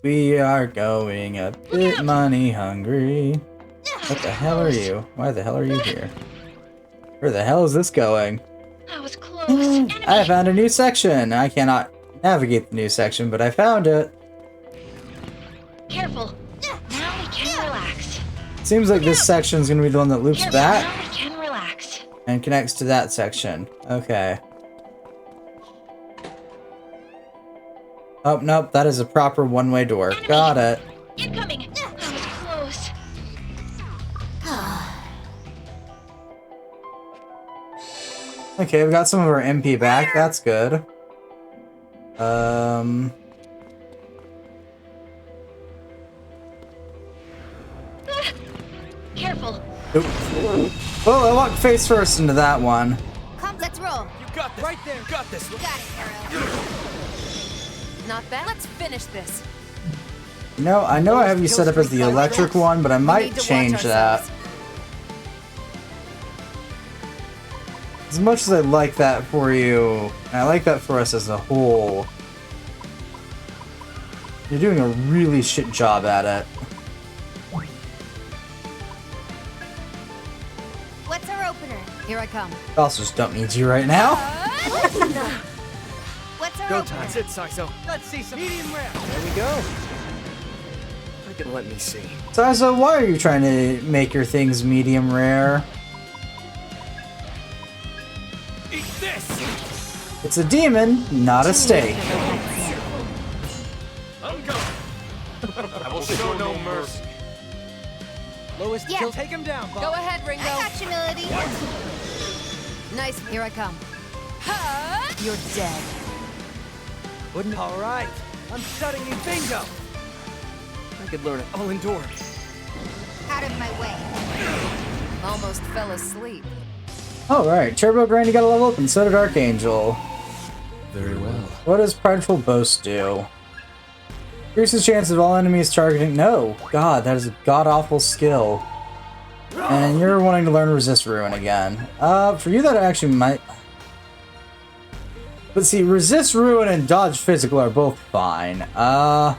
We are going a bit money hungry. What the hell are you? Why the hell are you here? Where the hell is this going? That was close. I found a new section. I cannot navigate the new section, but I found it. Careful. Now we can relax. Seems like this section is going to be the one that loops Careful. back Now we can relax. and connects to that section. Okay. Oh, nope, that is a proper one-way door. Got it. Incoming. That was close. Okay, we got some of our MP back. That's good. Careful. Oop. Oh, I walked face first into that one. Come, let's roll. You got this. Right there. You got this. You got it, Arrow. Not bad. Let's finish this. You know, I know I have you set up as the electric one, but I We might need to watch change that. ourselves. As much as I like that for you, and I like that for us as a whole, you're doing a really shit job at it. What's our opener? Here I come. I also just don't need you right now. What's our Go opener? time. That's it, Saizo. Let's see some medium rare. There we go. I can let me see. So why are you trying to make your things medium rare? Eat this. It's a demon, not a steak. I'm going. I will show no mercy. Lowest Yeah. kill. Take him down, Bob. Go ahead, Ringo. I got you, Melody. Nice. Here I come. You're dead. Wouldn't. All right. I'm shutting you. Bingo. I could learn it. I'll endure. Out of my way. Almost fell asleep. Alright, Turbo Granny got a level up, and so did Archangel. Very well. What does Prideful Boast do? Increases chance of all enemies targeting. No! God, that is a god-awful skill. And you're wanting to learn Resist Ruin again. For you that actually might... But see, Resist Ruin and Dodge Physical are both fine. Yeah,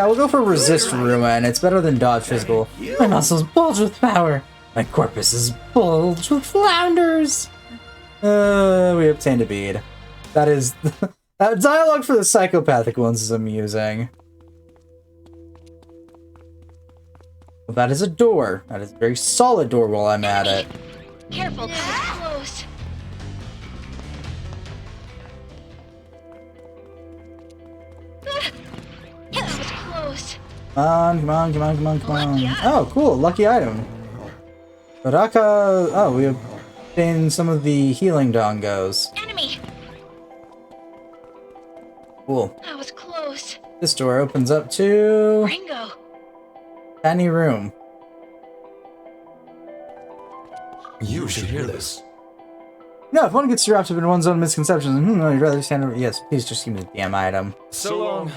we'll go for Resist Ruin. It's better than Dodge Physical. My muscles bulge with power. My corpus is bulged with flounders. We obtained a bead. That is... that dialogue for the psychopathic ones is amusing. Well, that is a door. That is a very solid door while I'm at it. Careful. That was close. That was close. Come on, come on, come on, come on, come on. Oh, cool. Lucky item. Baraka... Oh, we obtained some of the healing dongos. Enemy. Cool. That was close. This door opens up to... Ringo. tiny room. You should hear this. No, if one gets wrapped up in one's own misconceptions, I'd rather stand over. Yes, please just give me the damn item. So long.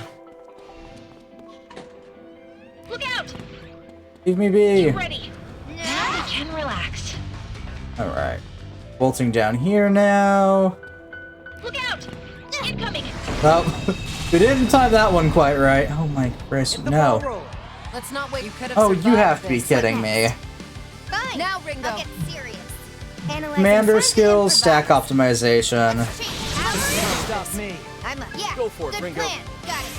Look out! Leave me be. Get ready. Now we can relax. Alright. Bolting down here now. Look out! Incoming! Oh, we didn't time that one quite right. Oh my Christ, no. Let's not wait. You could have Oh, you survived have to be this. kidding me. Fine. Now, Ringo. I'll get serious. Analyzing Commander front skills, and stack optimization. Stop me. I'm up. Yeah. Go for it, Good Ringo. plan. Got it,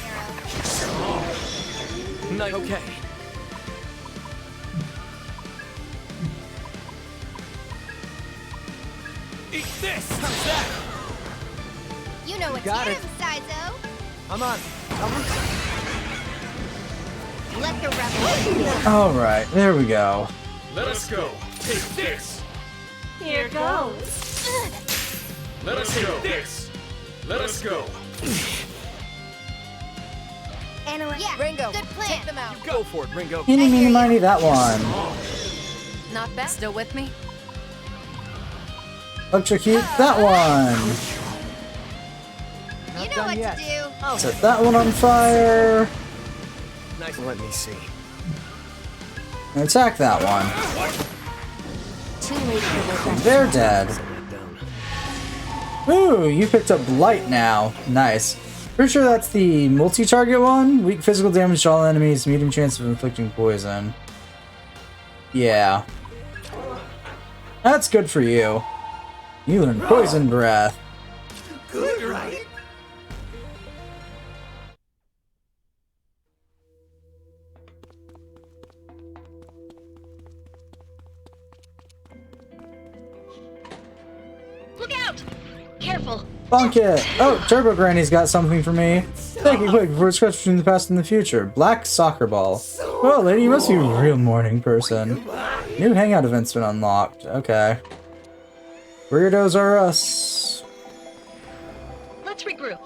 Arrow. Night. Okay. Eat this! How's that? You know what Got to it. do, Saizo. I'm on. Let the revolution. Alright, there we go. Let us go. Take this. Here goes. Let us go. This. Let us go. Analyze. Yeah. Ringo, Good plan. take them out. Go for it, Ringo. Eeny, meeny, miny, that one. Not bad. Still with me? Electrocute that one. You know what to do. Set that one on fire. Nice. Let me see. And attack that one. Too late for this. They're dead. Ooh, you picked up Blight now. Nice. Pretty sure that's the multi-target one. Weak physical damage to all enemies, medium chance of inflicting poison. Yeah. That's good for you. You learn Poison Breath. Good, right? Look out! Careful. Bonk it! Oh, Turbo Granny's got something for me. Take it quick before it's scratched between the past and the future. Black soccer ball. Well, lady, you must be a real morning person. New hangout event's been unlocked. Okay. Weirdos are us. Let's regroup.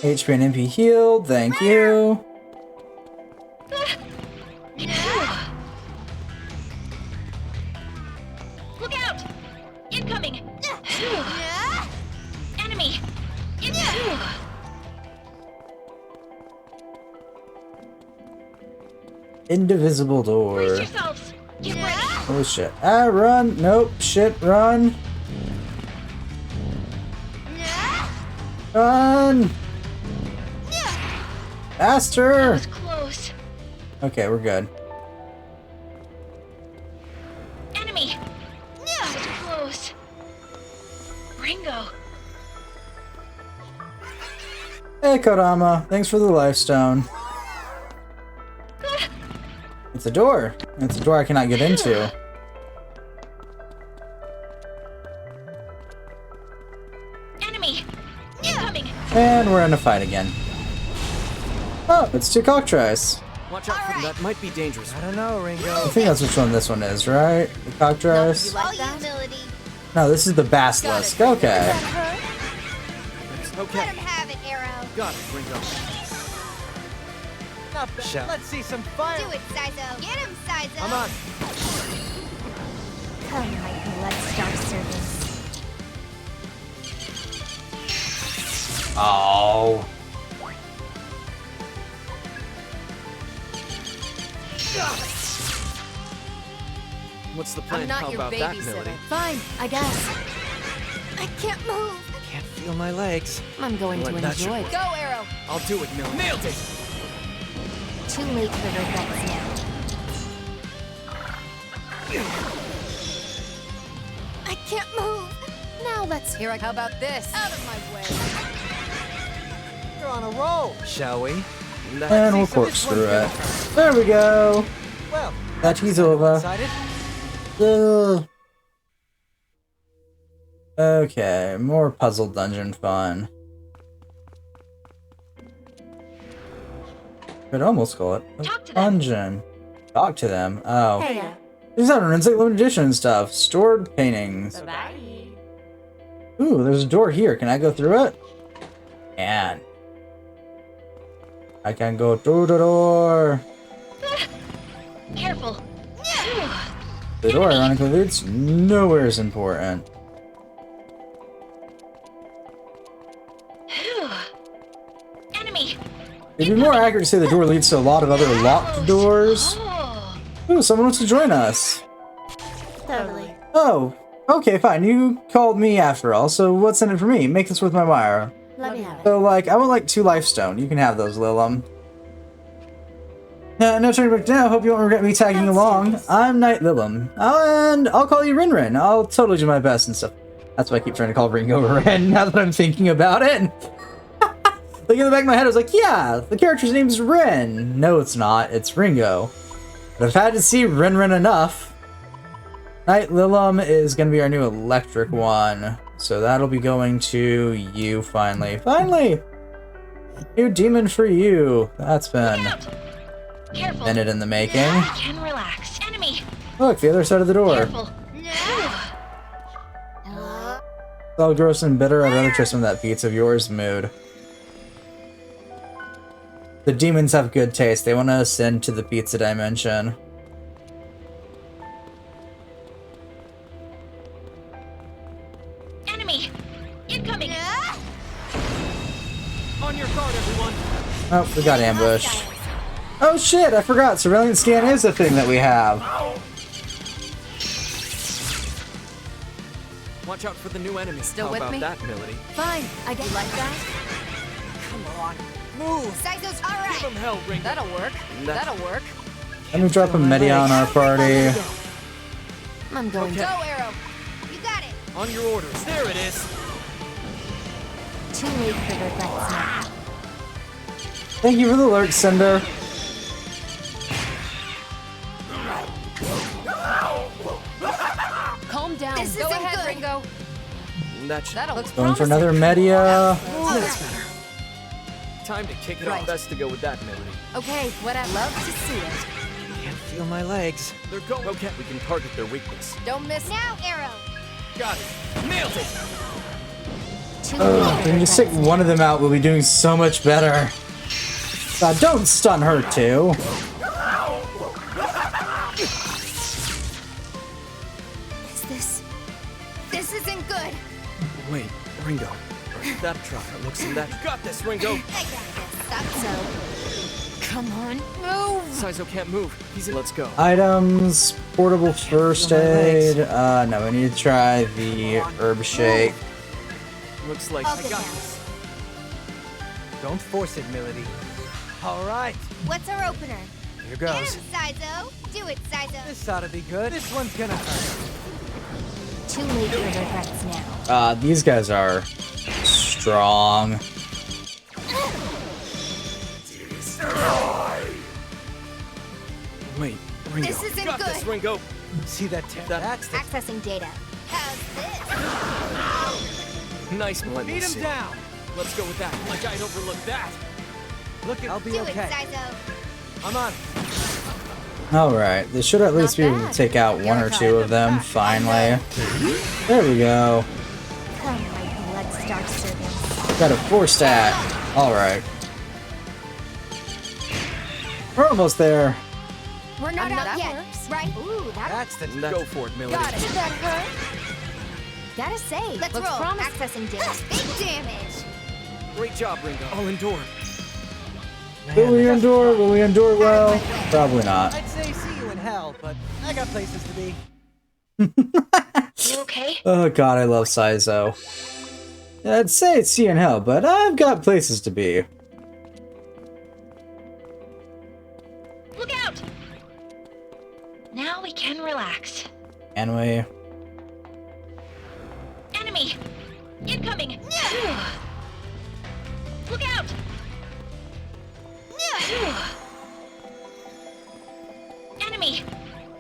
HP and MP healed, thank you. Look out! Incoming! Enemy! Indivisible Brace door. yourselves! Get ready! Oh shit. Ah, run! Nope, shit, run! Run! Faster! Close. Okay, we're good. Enemy! That was close. Ringo! Hey, Kodama. Thanks for the life stone. It's a door. It's a door I cannot get into. Enemy! Incoming! And we're in a fight again. Oh, it's two Cocktries. Watch out for them. That might be dangerous. I don't know, Ringo. I think that's which one this one is, right? The Cocktries? All humility. No, this is the Basilisk. Okay. Okay. Let him have it, Arrow. Got it, Ringo. Not bad. Shout. Let's see some fire. Do it, Saizo. Get him, Saizo. I'm on. Come, mighty Bloodstar servants. Oh. What's the plan? I'm not How your about that, babysitter. Melody? Fine, I guess. I can't move. Can't feel my legs. I'm going Well, to that should enjoy. work. Go, Arrow! I'll do it, Melody. Nailed it! Too late for regrets now. I can't move. Now let's. Here, how about this? Out of my way. You're on a roll. Shall we? And we'll corkscrew it. There we go. Well, That is over. excited? Ugh. Okay, more puzzle dungeon fun. Could almost call it a dungeon. Talk to them. Oh. Hey. These are like limited edition stuff. Stored paintings. Ooh, there's a door here. Can I go through it? Can. I can go through the door. Careful! The door ironically leads nowhere is important. Enemy. It'd be more accurate to say the door leads to a lot of other locked doors. Ooh, someone wants to join us. Totally. Oh, okay, fine. You called me after all, so what's in it for me? Make this worth my while. Let me have it. So, like, I would like 2 lifestone. You can have those, Lilum. No turning back now. Hope you won't regret me tagging along. I'm Knight Lilum. And I'll call you Rinrin. I'll totally do my best and stuff. That's why I keep trying to call Ringo Ren now that I'm thinking about it. Like, in the back of my head, I was like, yeah, the character's name's Ren. No, it's not. It's Ringo. But I've had to see Rinrin enough. Knight Lilum is going to be our new electric one. So that'll be going to you finally. Finally! New demon for you. That's been a minute in the making. Can relax. Enemy. Look, the other side of the door. Careful. It's all gross and bitter. I'd rather try some of that pizza of yours mood. The demons have good taste. They want to ascend to the pizza dimension. Enemy. Incoming. On your guard, everyone. Oh, we got ambushed. Oh shit, I forgot. Surveillance scan is a thing that we have. Watch out for the new enemy. Still How with about me? that, Milady? Fine, I get like that. Come on, move. Sizo's alright. Give him hell, Ringo. That'll work. That'll work. Let me drop a Media on our party. I'm going Okay. to. Go, Arrow. You got it. On your orders. There it is. Too late for regrets now. Thank you for the alert, Cinder. Calm down. This Go isn't ahead, good. Ringo. That'll look Going for another Media. That's better. Time to kick it off. Best to go with that, Milady. Okay, whatever. Love to see it. Can't feel my legs. They're going. Okay, we can target their weakness. Don't miss. Now, Arrow. Got it. Nailed it. When you stick one of them out, we'll be doing so much better. God, don't stun her too. This isn't good. Wait, Ringo. That truck looks in that. You got this, Ringo. I got this. That's so. Come on, move. Sizo can't move. He's in. Let's go. Items, portable first aid. No, we need to try the herb shake. Looks like I'll I get got down. this. Don't force it, Milady. All right, What's our opener? here Get goes. him, Sizo. Do it, Sizo. This ought to be good. This one's gonna hurt. Too late for regrets now. These guys are strong. Wait, Ringo. This isn't got good. this, Ringo. See that? That's the Accessing data. How's this? Nice one. beat him down. Let's go with that. Like I'd overlook that. Look, I'll be Do okay. it, Sizo. I'm on. Alright, they should at least be able to take out one or two of them, finally. There we go. Come, my blood-starved servants. Got a 4-stat. Alright. We're almost there. We're not out that yet, works. right? Ooh, That's the. Go for it, Milady. Got it. Did that hurt? gotta say. Let's Looks roll. promising. Accessing data. Big damage. Great job, Ringo. I'll endure. Will we endure? Will we endure well? Probably not. I'd say see you in hell, but I got places to be. You okay? Oh god, I love Sizo. I'd say it's sea in hell, but I've got places to be. Look out! Now we can relax. Can we? Enemy! Incoming! Look out! Enemy!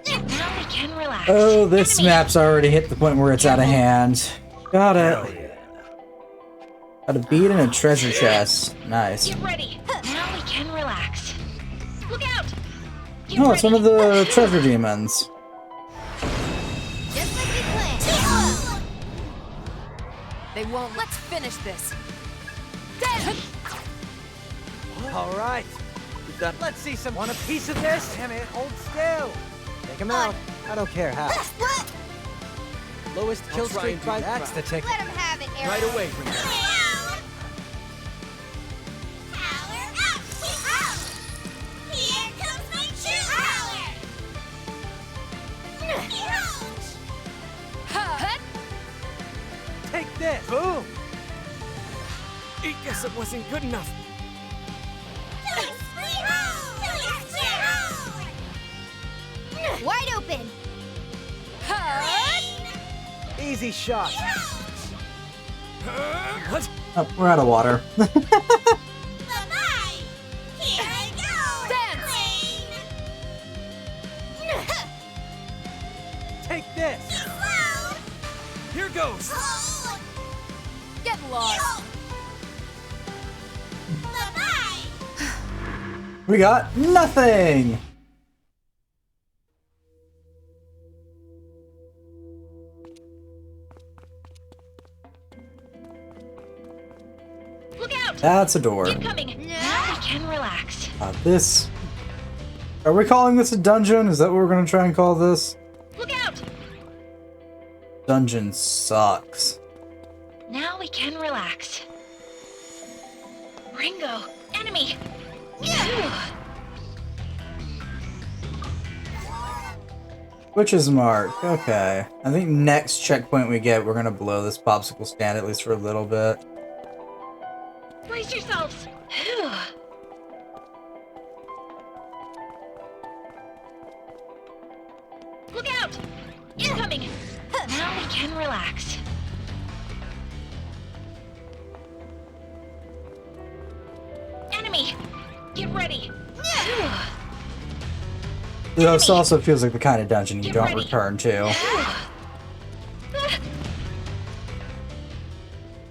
Now we can relax. Oh, this map's already hit the point where it's out of hand. Got it. Got a bead and a treasure chest. Nice. Get ready. Now we can relax. Look out! Get Oh, it's one of ready. the treasure demons. Just like we planned. They won't. Let's finish this. All right. That Let's see some. Want a piece of this? Damn it, hold still. Take him out. I don't care how. What? Lowest kill try streak and do by that's far. the ticket. Let him have it, Arrow. Right away, Ringo. Power up! Out! Here comes my true power! Take this! Boom! I guess it wasn't good enough. Wide open. Easy shot. What? Oh, we're out of water. Here I go! Take this! Here goes! Get lost. We got nothing! Look out! That's a door. Keep coming. Now we can relax. This... Are we calling this a dungeon? Is that what we're gonna try and call this? Look out! Dungeon sucks. Now we can relax. Ringo, enemy. Which is marked. Okay. I think next checkpoint we get, we're gonna blow this popsicle stand at least for a little bit. Brace yourselves. Look out! Incoming. Now we can relax. Enemy, get ready. This also feels like the kind of dungeon you don't return to.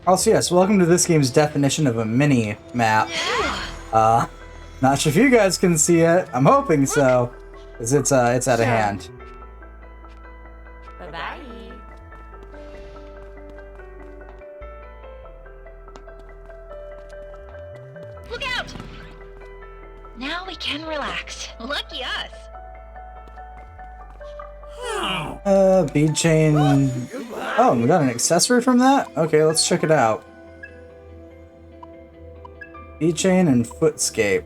Also, yes, welcome to this game's definition of a mini map. Not sure if you guys can see it. I'm hoping so, because it's out of hand. Bye-bye. Look out! Now we can relax. Lucky us. Bead chain. Oh, we got an accessory from that? Okay, let's check it out. Bead chain and footscape.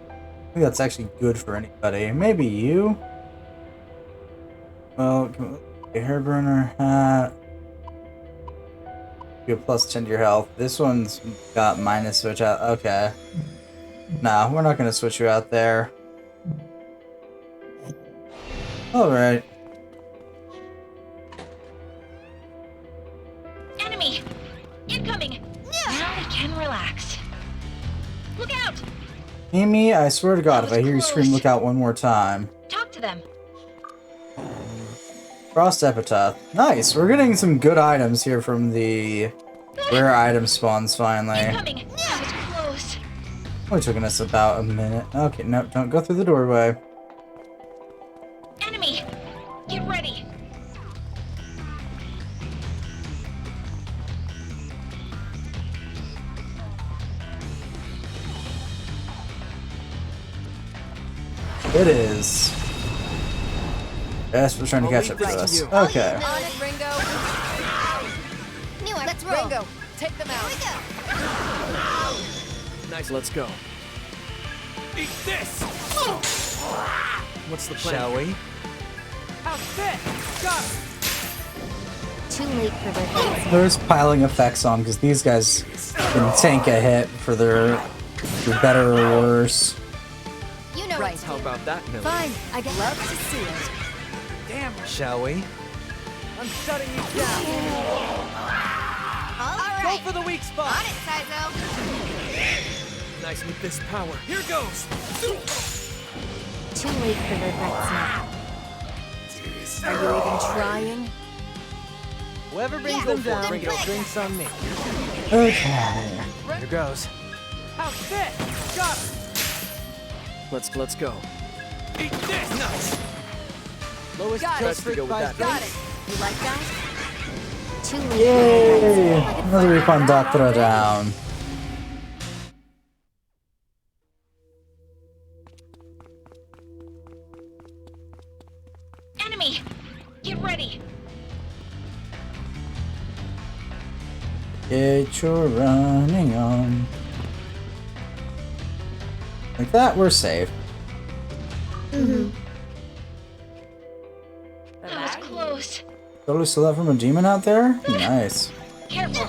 I think that's actually good for anybody. Maybe you? Well, a hairburner hat. You have plus 10 to your health. This one's got minus switch out. Okay. No, we're not going to switch you out there. Alright. Enemy, incoming. Now we can relax. Look out! Amy, I swear to God, if I hear you scream look out one more time. Talk to them. Frost Epitaph. Nice, we're getting some good items here from the rare item spawns finally. Incoming. That was close. Only taking us about a minute. Okay, no, don't go through the doorway. Enemy, get ready. It is. Yes, we're trying to catch up to us. Okay. On it, Ringo. New one. Let's roll. Ringo, take them out. Nice, let's go. Eat this! What's the plan? Shall we? How's this? Got it! Too late for their There's piling effects on because these guys can tank a hit for their better or worse. You know Right. How about that, Millie? Fine. I get love to see it. Damn. Shall we? I'm shutting you down. All right. Go for the weak spot. On it, Saizo. Nice with this power. Here goes! Too late for their threats now. Are you even trying? Whoever brings Yeah, them go for down, it. Ringo drinks on me. Okay. Here goes. How's this? Got it! Let's go. Eat this! Nice! Lowest Got kill it. streak Go with by that. Got it. You like that? Too late Yay! for their Another Recondatra down. Get your running on. Like that, we're safe. That was close. Totally still that from a demon out there? Nice. Careful.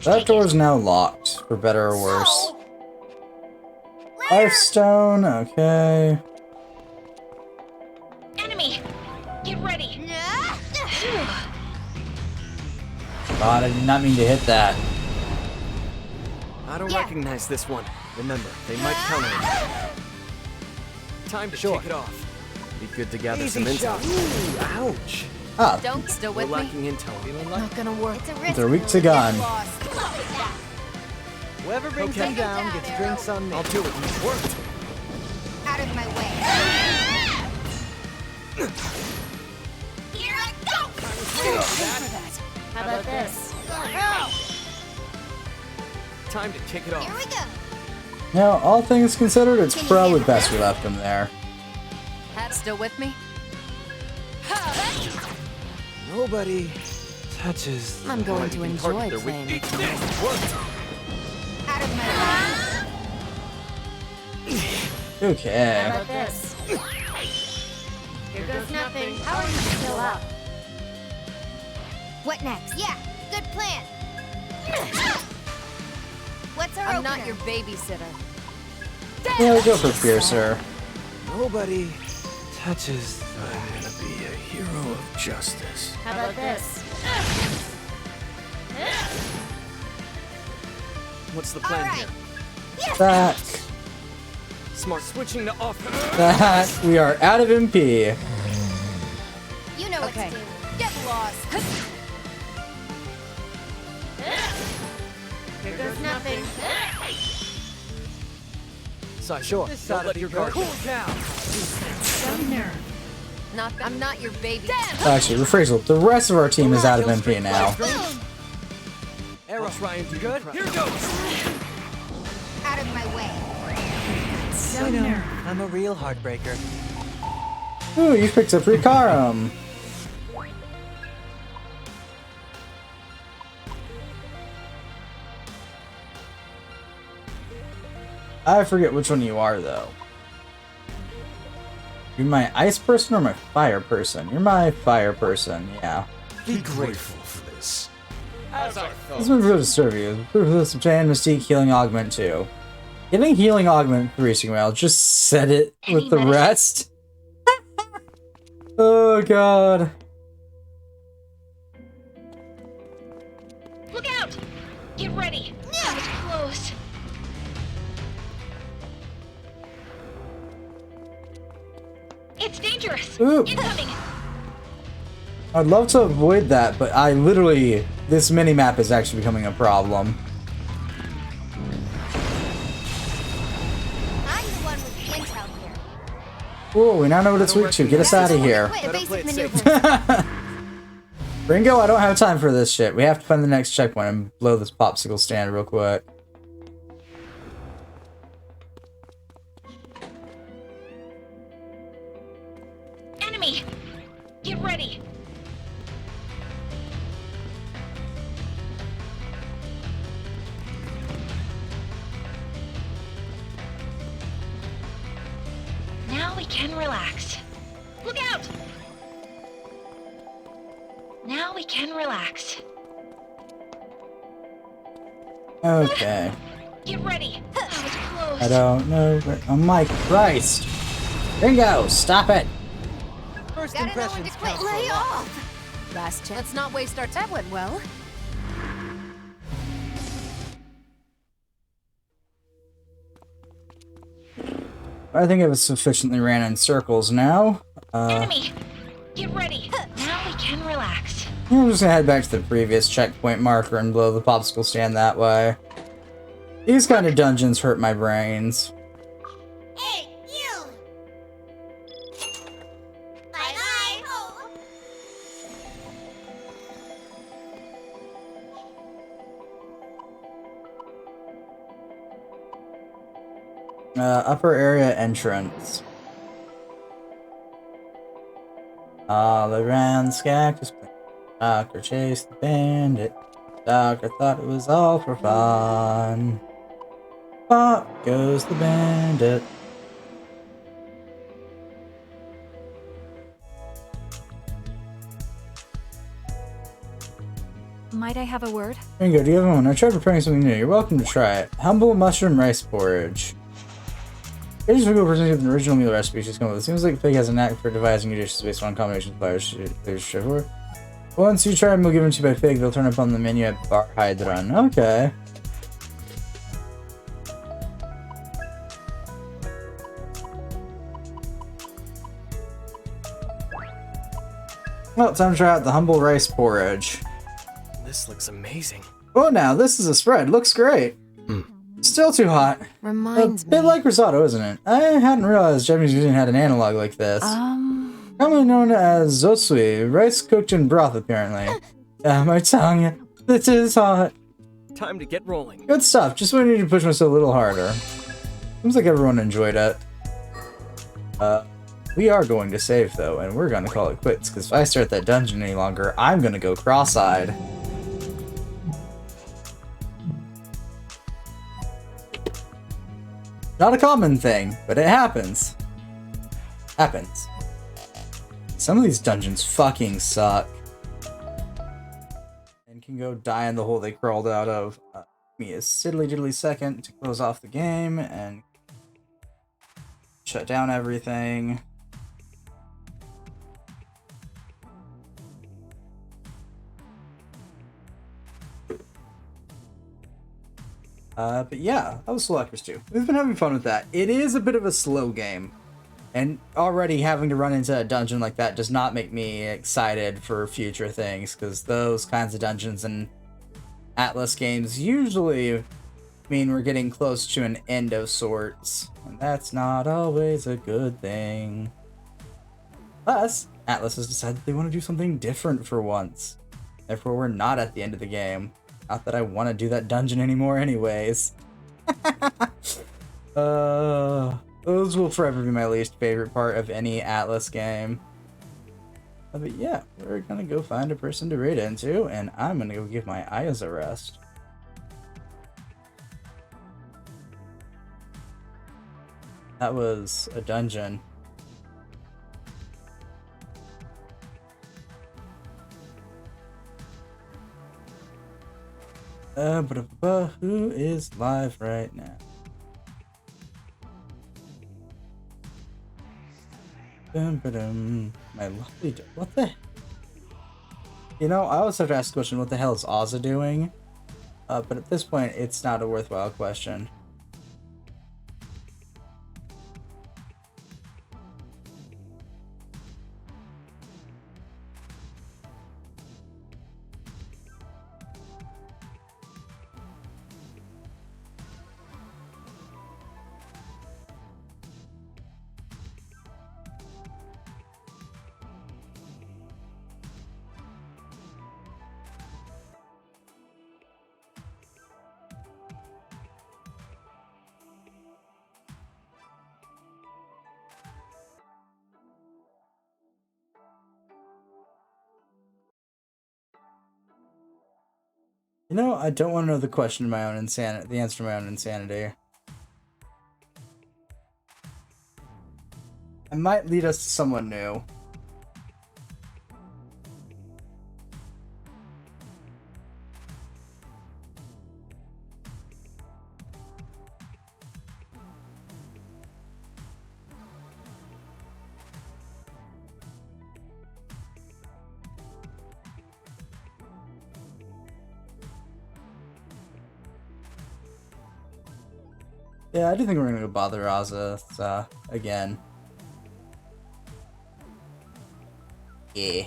That door's now locked, for better or worse. Life stone, okay. Enemy, get ready. God, I did not mean to hit that. I don't recognize this one. Remember, they might counter it. Time to take it off. Be good to gather some intel. Ooh, ouch. Ah. Don't still We're with me. lacking intel. Not gonna work. They're weak to gun. Whoever brings them down gets drinks on me. I'll do it. It worked. Out of my way. Here I go! How about this? Time to kick it off. Here we go. Now, all things considered, it's probably best we left him there. Still with me? Nobody touches. I'm going to enjoy playing with you. Out of my way. Okay. How about this? Here goes nothing. How are you still up? What next? Yeah, good plan. What's our I'm opener? not your babysitter. Yeah, go for Fiercer. Nobody touches. I'm gonna be a hero of justice. How about this? What's the plan here? That. Smart switching to off. That. We are out of MP. You know what to do. Get lost. Here goes nothing. Side, Sure. don't let your guard down. I'm not your baby. Actually, rephrasal. The rest of our team is out of MP now. Arrow, try and do good. Here goes. Out of my way. I know. I'm a real heartbreaker. Ooh, you picked up Rikarum. I forget which one you are, though. You're my ice person or my fire person? You're my fire person, yeah. Be grateful for this. This one's really to serve you. Subtain Mystique Healing Augment 2. Getting Healing Augment 3, Sigma, just set it with the rest. Oh god. Look out! Get ready. That was close. It's dangerous. Ooh. Incoming. I'd love to avoid that, but I literally... This mini-map is actually becoming a problem. I'm the one with the intel here. Ooh, we now know what it's weak to. Get us out of here. Basic maneuvers. Ringo, I don't have time for this shit. We have to find the next checkpoint and blow this popsicle stand real quick. Enemy. Get ready. Now we can relax. Look out! Now we can relax. Okay. Get ready. That was close. I don't know. Oh my Christ. Ringo, stop it. First Gotta know when to impressions quit. count for a Lay lot. off. Last chance. Let's not waste our time. That went well. I think I've sufficiently ran in circles now. Enemy. Get ready. Now we can relax. I'm just gonna head back to the previous checkpoint marker and blow the popsicle stand that way. These kind of dungeons hurt my brains. Hey, you! Bye-bye! Oh. Upper area entrance. All around Skag. Doctor chased the bandit. Doctor thought it was all for fun. Pop goes the bandit. Might I have a word? Ringo, do you have one? I tried preparing something new. You're welcome to try it. Humble mushroom rice porridge. It is Ringo presenting the original meal recipe she's come up with. It seems like Fig has a knack for devising new dishes based on combinations of flavors. There's straightforward. Once you try a meal given to you by Fig, they'll turn up on the menu at Bar Hydron. Okay. Well, time to try out the humble rice porridge. This looks amazing. Oh, now this is a spread. Looks great. Still too hot. Reminds A bit like risotto, isn't it? I hadn't realized Japanese cuisine had an analog like this. Commonly known as zosui, rice cooked in broth, apparently. My tongue. This is hot. Time to get rolling. Good stuff. Just wanted to push myself a little harder. Seems like everyone enjoyed it. We are going to save, though, and we're going to call it quits, because if I start that dungeon any longer, I'm going to go cross-eyed. Not a common thing, but it happens. Happens. Some of these dungeons fucking suck. And can go die in the hole they crawled out of. Give me a diddly second to close off the game and shut down everything. But yeah, that was Selectors 2. We've been having fun with that. It is a bit of a slow game, and already having to run into a dungeon like that does not make me excited for future things, because those kinds of dungeons in Atlus games usually mean we're getting close to an end of sorts, and that's not always a good thing. Plus, Atlus has decided they want to do something different for once. Therefore, we're not at the end of the game. Not that I want to do that dungeon anymore anyways. Those will forever be my least favorite part of any Atlus game. But yeah, we're gonna go find a person to raid into, and I'm gonna go give my eyes a rest. That was a dungeon. Who is live right now? My lovely. What the? You know, I always have to ask the question: what the hell is Ozza doing? But at this point, it's not a worthwhile question. You know, I don't want to know the question to my own insanity, the answer to my own insanity. It might lead us to someone new. Yeah, I do think we're gonna go bother Ozza again. Yeah.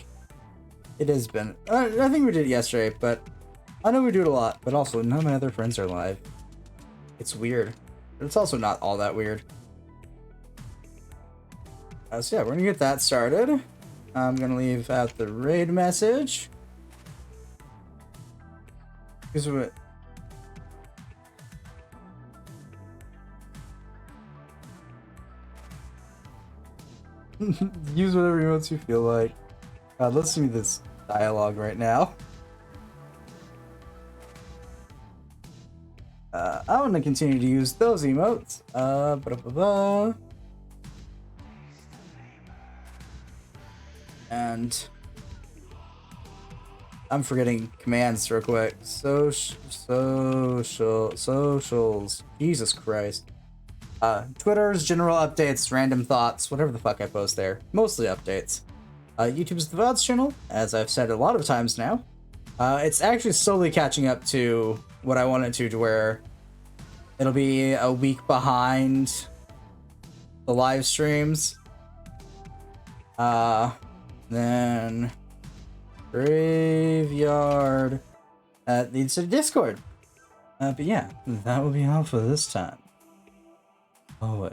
It has been. I think we did it yesterday, but I know we do it a lot, but also none of my other friends are live. It's weird. But it's also not all that weird. So yeah, we're gonna get that started. I'm gonna leave out the raid message. Here's what. Use whatever emotes you feel like. Let's do this. dialogue right now. I'm gonna continue to use those emotes. And I'm forgetting commands real quick. Socials. Jesus Christ. Twitter's general updates, random thoughts, whatever the fuck I post there. Mostly updates. YouTube's the VODs channel, as I've said a lot of times now. It's actually slowly catching up to what I wanted to where it'll be a week behind the live streams. Then Graveyard leads to Discord. But yeah, that will be all for this time. Always.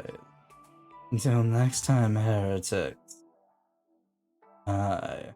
Until next time, heretics. Bye.